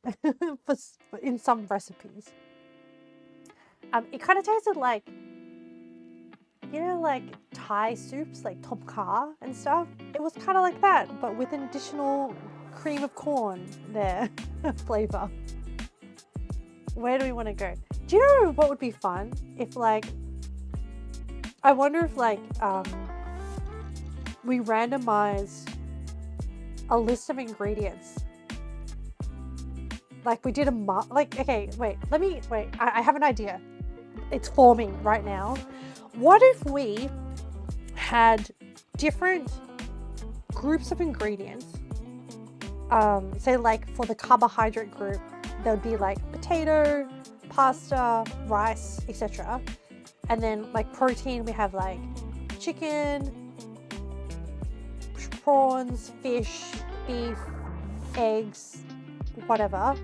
in some recipes. It kind of tasted like, you know, like Thai soups, like tom kha and stuff. It was kind of like that, but with an additional cream of corn there flavor. Where do we want to go? Do you know what would be fun if, like, I wonder if like we randomized a list of ingredients. Like we did okay, wait, I have an idea. It's forming right now. What if we had different groups of ingredients say like for the carbohydrate group, there would be like potato, pasta, rice, etc. And then like protein, we have like chicken, prawns, fish, beef, eggs, whatever,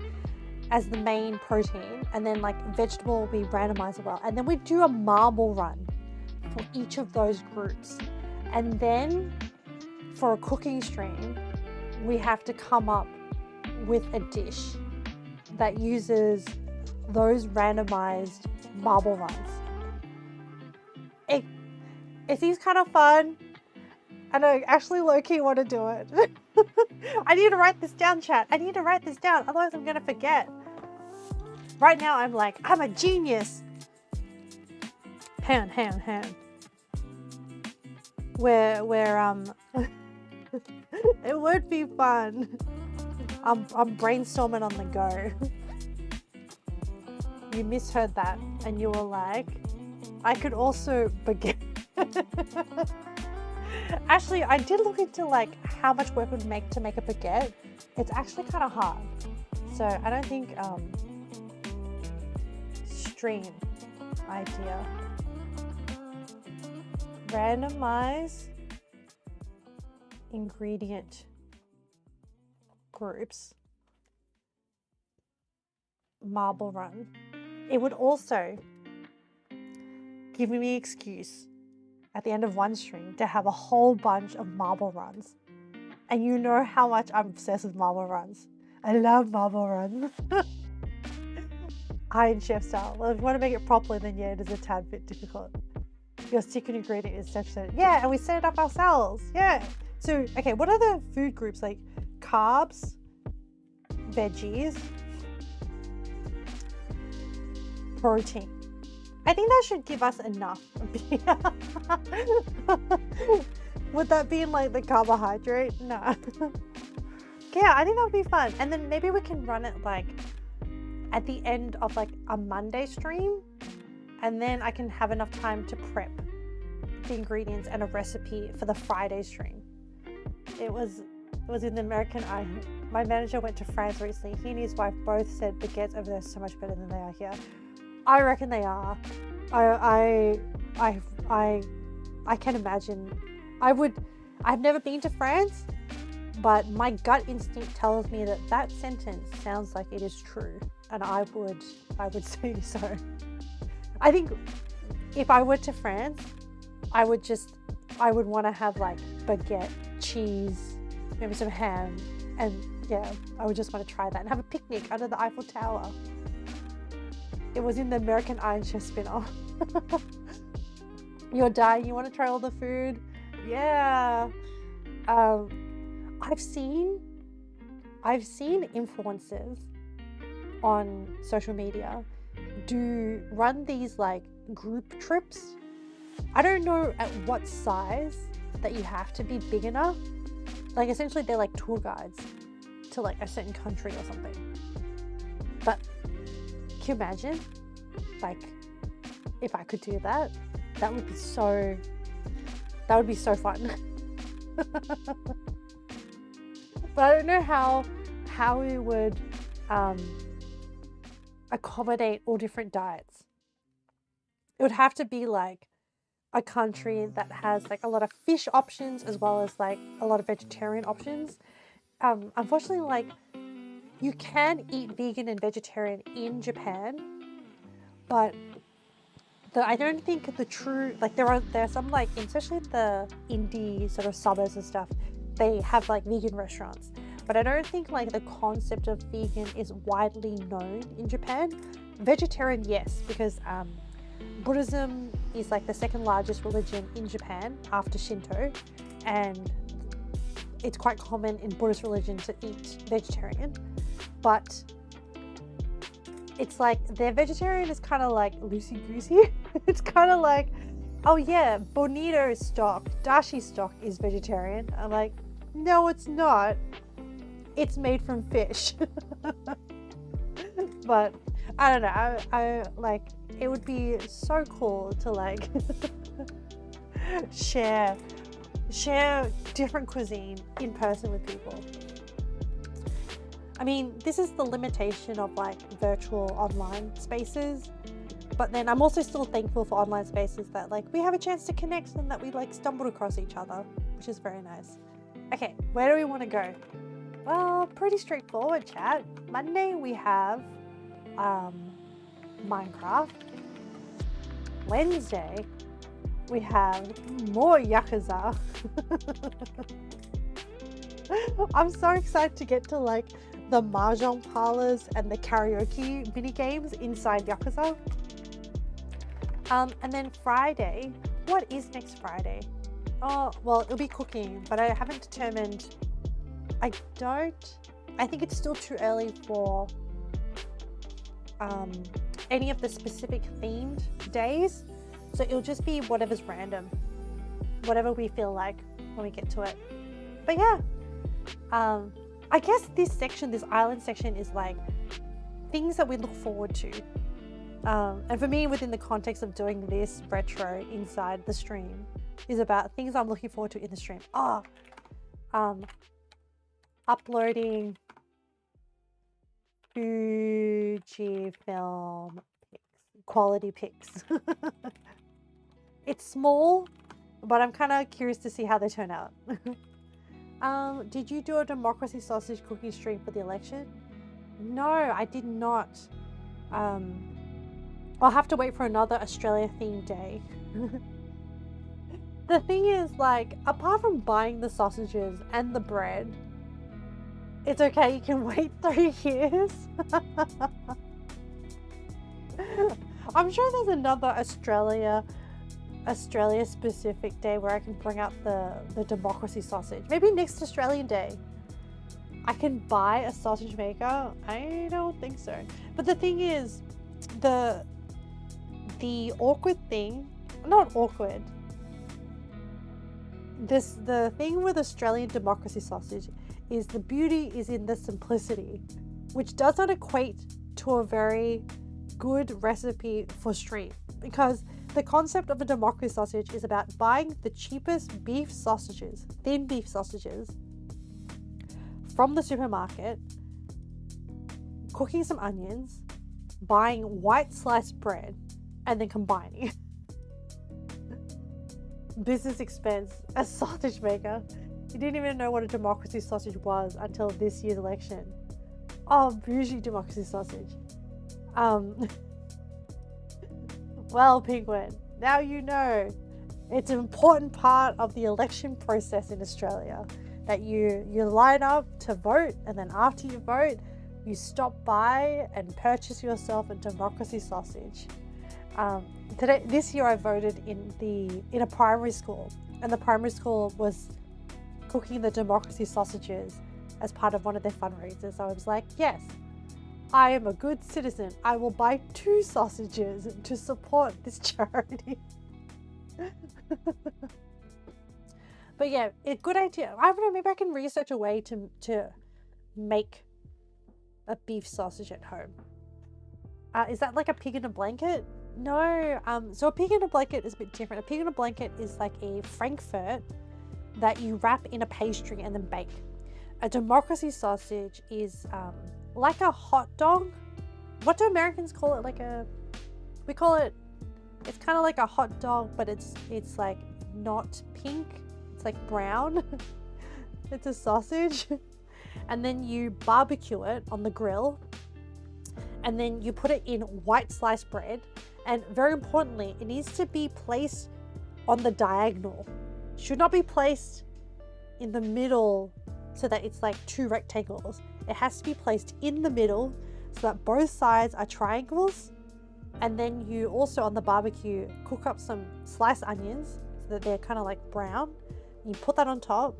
as the main protein. And then like vegetable will be randomized as well. And then we do a marble run for each of those groups. And then for a cooking stream, we have to come up with a dish that uses those randomized marble runs. It seems kind of fun, and I actually low-key want to do it. I need to write this down, chat. I need to write this down, otherwise I'm gonna forget. Right now I'm like, I'm a genius. Hang on. Where it would be fun. I'm brainstorming on the go. You misheard that, and you were like, I could also begin. Actually, I did look into like how much work it would make to make a baguette. It's actually kind of hard. So I don't think stream idea. Randomize ingredient groups. Marble run. It would also give me the excuse at the end of one stream to have a whole bunch of marble runs. And you know how much I'm obsessed with marble runs. I love marble runs. Iron Chef style. Well, if you want to make it properly, then yeah, it is a tad bit difficult. Your secret ingredient is such that, yeah, and we set it up ourselves. Yeah. So, okay, what are the food groups? Like carbs, veggies, protein. I think that should give us enough. Would that be in like the carbohydrate? No. Yeah, I think that would be fun. And then maybe we can run it like at the end of like a Monday stream, and then I can have enough time to prep the ingredients and a recipe for the Friday stream. It was in the American eye. My manager went to France recently. He and his wife both said baguettes over there are so much better than they are here. I reckon they are. I can imagine. I've never been to France, but my gut instinct tells me that that sentence sounds like it is true, and I would say so. I think if I went to France, I would want to have like baguette, cheese, maybe some ham, and yeah, I would just want to try that and have a picnic under the Eiffel Tower. It was in the American Iron Chef spin-off. You're dying, you want to try all the food? Yeah. I've seen influencers on social media run these like group trips. I don't know at what size that you have to be big enough. Like essentially they're like tour guides to like a certain country or something. But can you imagine? Like, if I could do that, that would be so fun. But I don't know how we would accommodate all different diets. It would have to be like a country that has like a lot of fish options as well as like a lot of vegetarian options. Unfortunately, like you can eat vegan and vegetarian in Japan, but I don't think the true, like there are some like, especially the indie sort of suburbs and stuff, they have like vegan restaurants. But I don't think like the concept of vegan is widely known in Japan. Vegetarian, yes, because Buddhism is like the second largest religion in Japan after Shinto, and it's quite common in Buddhist religion to eat vegetarian. But it's like their vegetarian is kind of like loosey-goosey. It's kind of like, oh yeah, bonito stock, dashi stock is vegetarian. I'm like, no, it's not. It's made from fish. But I don't know. I like, it would be so cool to like share different cuisine in person with people. I mean, this is the limitation of like virtual online spaces. But then I'm also still thankful for online spaces that like we have a chance to connect and that we like stumbled across each other, which is very nice. Okay, where do we want to go? Well, pretty straightforward, chat. Monday we have Minecraft. Wednesday we have more Yakuza. I'm so excited to get to like the mahjong parlors and the karaoke mini games inside Yakuza. And then Friday, what is next Friday? Oh, well, it'll be cooking, but I haven't determined. I think it's still too early for any of the specific themed days. So it'll just be whatever's random, whatever we feel like when we get to it. But yeah, I guess this island section is like things that we look forward to. And for me, within the context of doing this retro inside the stream, is about things I'm looking forward to in the stream. Uploading Fujifilm quality pics. It's small, but I'm kind of curious to see how they turn out. Did you do a democracy sausage cooking stream for the election? No, I did not. I'll have to wait for another Australia themed day. The thing is, like, apart from buying the sausages and the bread, it's okay, you can wait 3 years. I'm sure there's another Australia specific day where I can bring out the democracy sausage. Maybe next Australian Day. I can buy a sausage maker? I don't think so. But the thing is, the awkward thing, not awkward, the thing with Australian democracy sausage is the beauty is in the simplicity, which does not equate to a very good recipe for street, because the concept of a democracy sausage is about buying the cheapest beef sausages, thin beef sausages from the supermarket, cooking some onions, buying white sliced bread, and then combining. Business expense, a sausage maker. You didn't even know what a democracy sausage was until this year's election. Oh, bougie democracy sausage. Well, Penguin, now you know. It's an important part of the election process in Australia that you line up to vote, and then after you vote, you stop by and purchase yourself a democracy sausage. This year I voted in a primary school, and the primary school was cooking the democracy sausages as part of one of their fundraisers. So I was like, yes, I am a good citizen. I will buy 2 sausages to support this charity. But yeah, a good idea. I don't know, maybe I can research a way to make a beef sausage at home. Is that like a pig in a blanket? No. So a pig in a blanket is a bit different. A pig in a blanket is like a frankfurt that you wrap in a pastry and then bake. A democracy sausage is like a hot dog. What do Americans call it? We call it, it's kind of like a hot dog, but it's like not pink. It's like brown. It's a sausage. And then you barbecue it on the grill. And then you put it in white sliced bread. And very importantly, it needs to be placed on the diagonal. It should not be placed in the middle so that it's like 2 rectangles. It has to be placed in the middle so that both sides are triangles. And then you also, on the barbecue, cook up some sliced onions so that they're kind of like brown. You put that on top,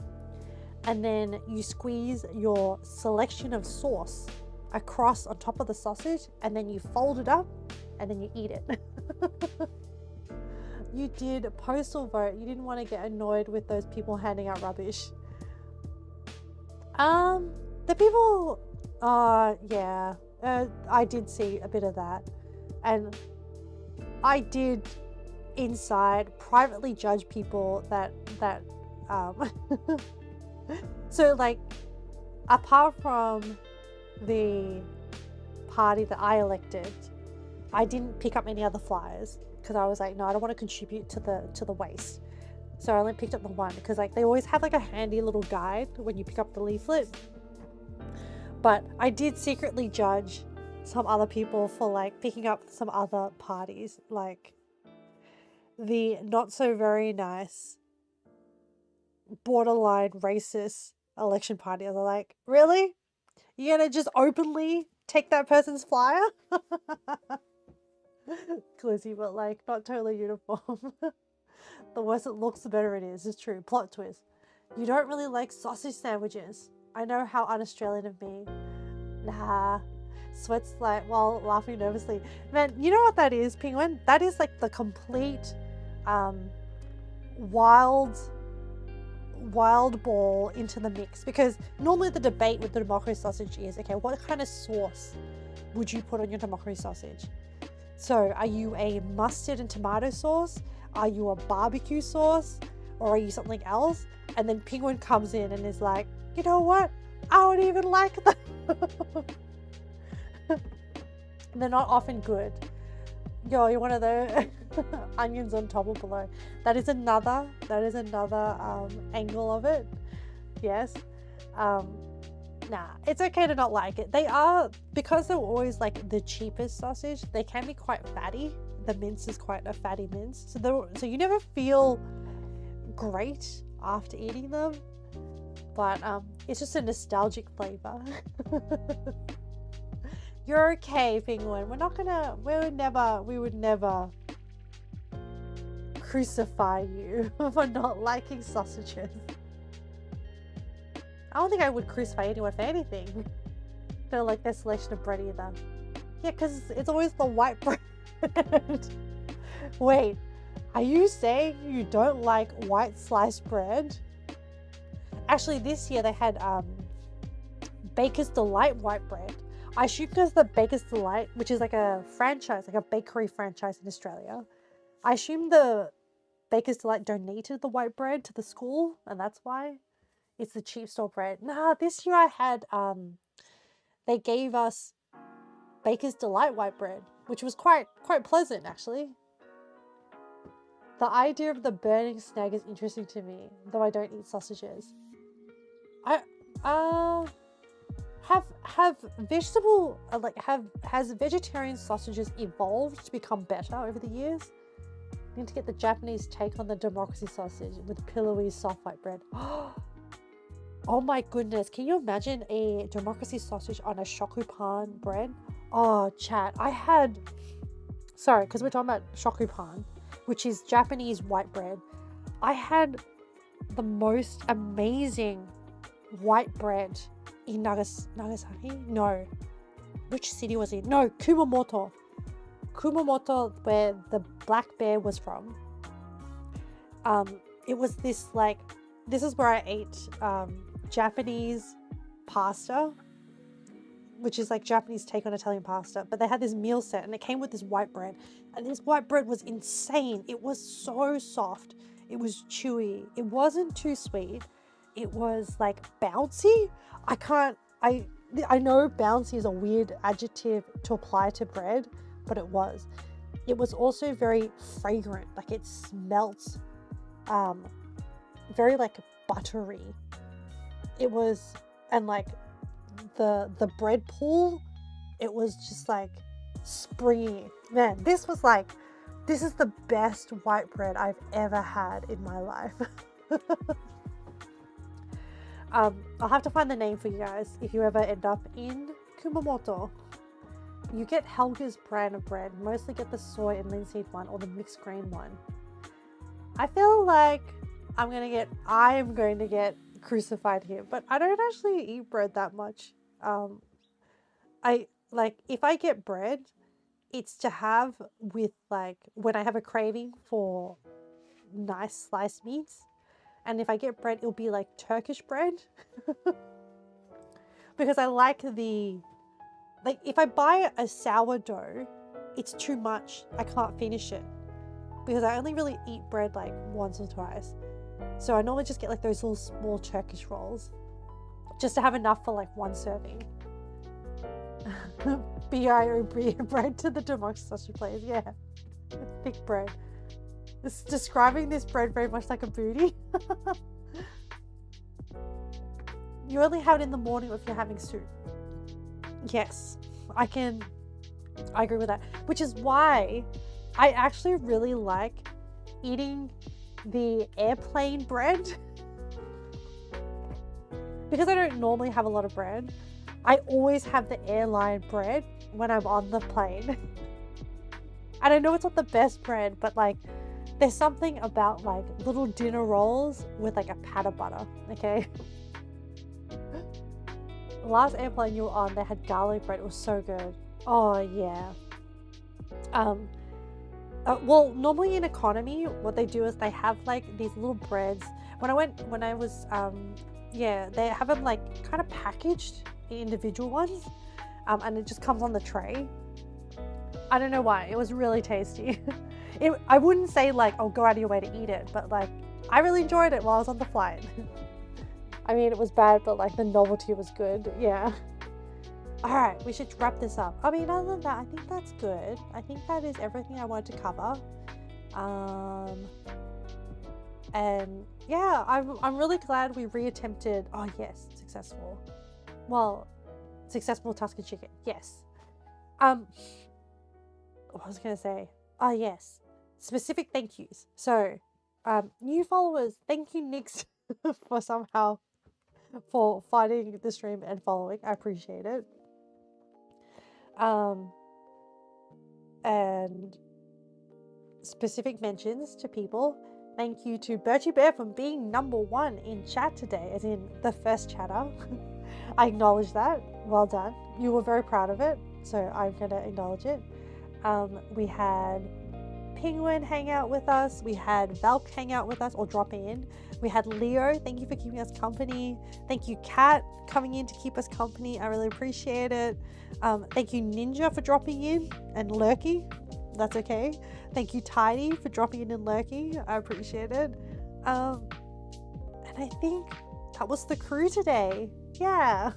and then you squeeze your selection of sauce across on top of the sausage, and then you fold it up, and then you eat it. You did postal vote. You didn't want to get annoyed with those people handing out rubbish. The people, yeah, I did see a bit of that, and I did inside privately judge people that so like, apart from the party that I elected, I didn't pick up any other flyers because I was like, no, I don't want to contribute to the waste. So I only picked up the one because like they always have like a handy little guide when you pick up the leaflet. But I did secretly judge some other people for like picking up some other parties, like the not so very nice, borderline racist election party. I was like, really? You're gonna just openly take that person's flyer? Glizzy, but like not totally uniform. The worse it looks, the better it is. It's true. Plot twist. You don't really like sausage sandwiches. I know how un-Australian of me. Nah. Sweats like while laughing nervously. Man, you know what that is, Penguin? That is like the complete wild ball into the mix, because normally the debate with the democracy sausage is, okay, what kind of sauce would you put on your democracy sausage? So are you a mustard and tomato sauce? Are you a barbecue sauce? Or are you something else? And then Penguin comes in and is like, you know what? I don't even like them. They're not often good. Yo, you're one of the onions on top or below. That is another angle of it. Yes. Nah, it's okay to not like it. They are, because they're always like the cheapest sausage, they can be quite fatty. The mince is quite a fatty mince. So you never feel great after eating them. But it's just a nostalgic flavor. You're okay, Penguin. We would never crucify you for not liking sausages. I don't think I would crucify anyone for anything. Don't like their selection of bread either. Yeah, because it's always the white bread. Wait, are you saying you don't like white sliced bread? Actually, this year they had Baker's Delight white bread. I assume because the Baker's Delight, which is like a franchise, like a bakery franchise in Australia, I assume the Baker's Delight donated the white bread to the school, and that's why it's the cheap store bread. Nah, this year I had, they gave us Baker's Delight white bread, which was quite pleasant, actually. The idea of the burning snag is interesting to me, though I don't eat sausages. Has vegetarian sausages evolved to become better over the years? Need to get the Japanese take on the democracy sausage with pillowy soft white bread. Oh my goodness, can you imagine a democracy sausage on a shokupan bread? Oh, chat, sorry, because we're talking about shokupan, which is Japanese white bread. I had the most amazing white bread in Nagasaki? No. Which city was it? No, Kumamoto. Kumamoto, where the black bear was from. It was this is where I ate Japanese pasta, which is like Japanese take on Italian pasta. But they had this meal set and it came with this white bread. And this white bread was insane. It was so soft. It was chewy. It wasn't too sweet. It was like bouncy. I know bouncy is a weird adjective to apply to bread, but it was. It was also very fragrant. Like it smelt very like buttery. It was, and like the bread pool, it was just like springy. Man, this is the best white bread I've ever had in my life. I'll have to find the name for you guys if you ever end up in Kumamoto. You get Helga's brand of bread. Mostly get the soy and linseed one or the mixed grain one. I feel like I am going to get crucified here, but I don't actually eat bread that much. If I get bread, it's to have with like when I have a craving for nice sliced meats. And if I get bread, it'll be like Turkish bread. Because I like if I buy a sourdough, it's too much. I can't finish it. Because I only really eat bread like once or twice. So I normally just get like those little small Turkish rolls. Just to have enough for like one serving. B-I-O-B bread to the democracy place. Yeah. Thick bread. It's describing this bread very much like a booty. You only have it in the morning if you're having soup. Yes, I agree with that. Which is why I actually really like eating the airplane bread. Because I don't normally have a lot of bread, I always have the airline bread when I'm on the plane. And I know it's not the best bread, but like there's something about like little dinner rolls with like a pat of butter, okay? The last airplane you were on, they had garlic bread. It was so good. Oh yeah. Well, normally in economy, what they do is they have like these little breads. When I was, yeah, they have them like kind of packaged in individual ones, and it just comes on the tray. I don't know why. It was really tasty. I wouldn't say like, oh, go out of your way to eat it, but like, I really enjoyed it while I was on the flight. I mean, it was bad, but like the novelty was good. Yeah. All right, we should wrap this up. I mean, other than that, I think that's good. I think that is everything I wanted to cover. And yeah, I'm really glad we reattempted. Oh yes, successful. Well, successful Tuscan chicken. Yes. What was I gonna say? Oh yes, specific thank yous. So, new followers, thank you, Nix, for finding the stream and following. I appreciate it. And specific mentions to people. Thank you to Birchie Bear for being #1 in chat today, as in the first chatter. I acknowledge that. Well done. You were very proud of it, so I'm gonna acknowledge it. We had Penguin hang out with us. We had Valk hang out with us or drop in. We had Leo. Thank you for keeping us company. Thank you, Kat, coming in to keep us company. I really appreciate it. Thank you, Ninja, for dropping in and lurking. That's okay. Thank you, Tidy, for dropping in and lurking. I appreciate it. And I think that was the crew today. Yeah.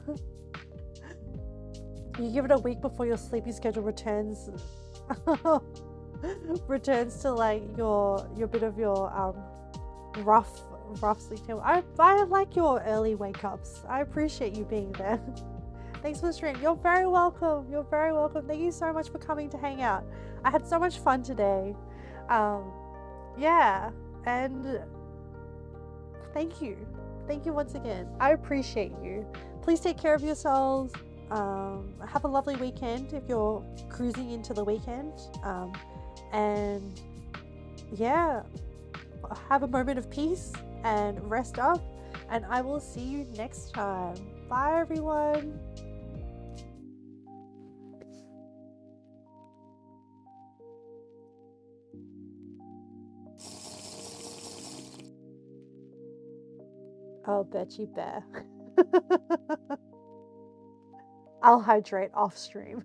You give it a week before your sleeping schedule returns to like your bit of your rough sleep time. I like your early wake ups. I appreciate you being there. Thanks for the stream. You're very welcome. You're very welcome. Thank you so much for coming to hang out. I had so much fun today. Yeah, and thank you. Thank you once again. I appreciate you. Please take care of yourselves. Have a lovely weekend if you're cruising into the weekend. And yeah, have a moment of peace and rest up. And I will see you next time. Bye, everyone. Oh, Betchy Bear. I'll hydrate off stream.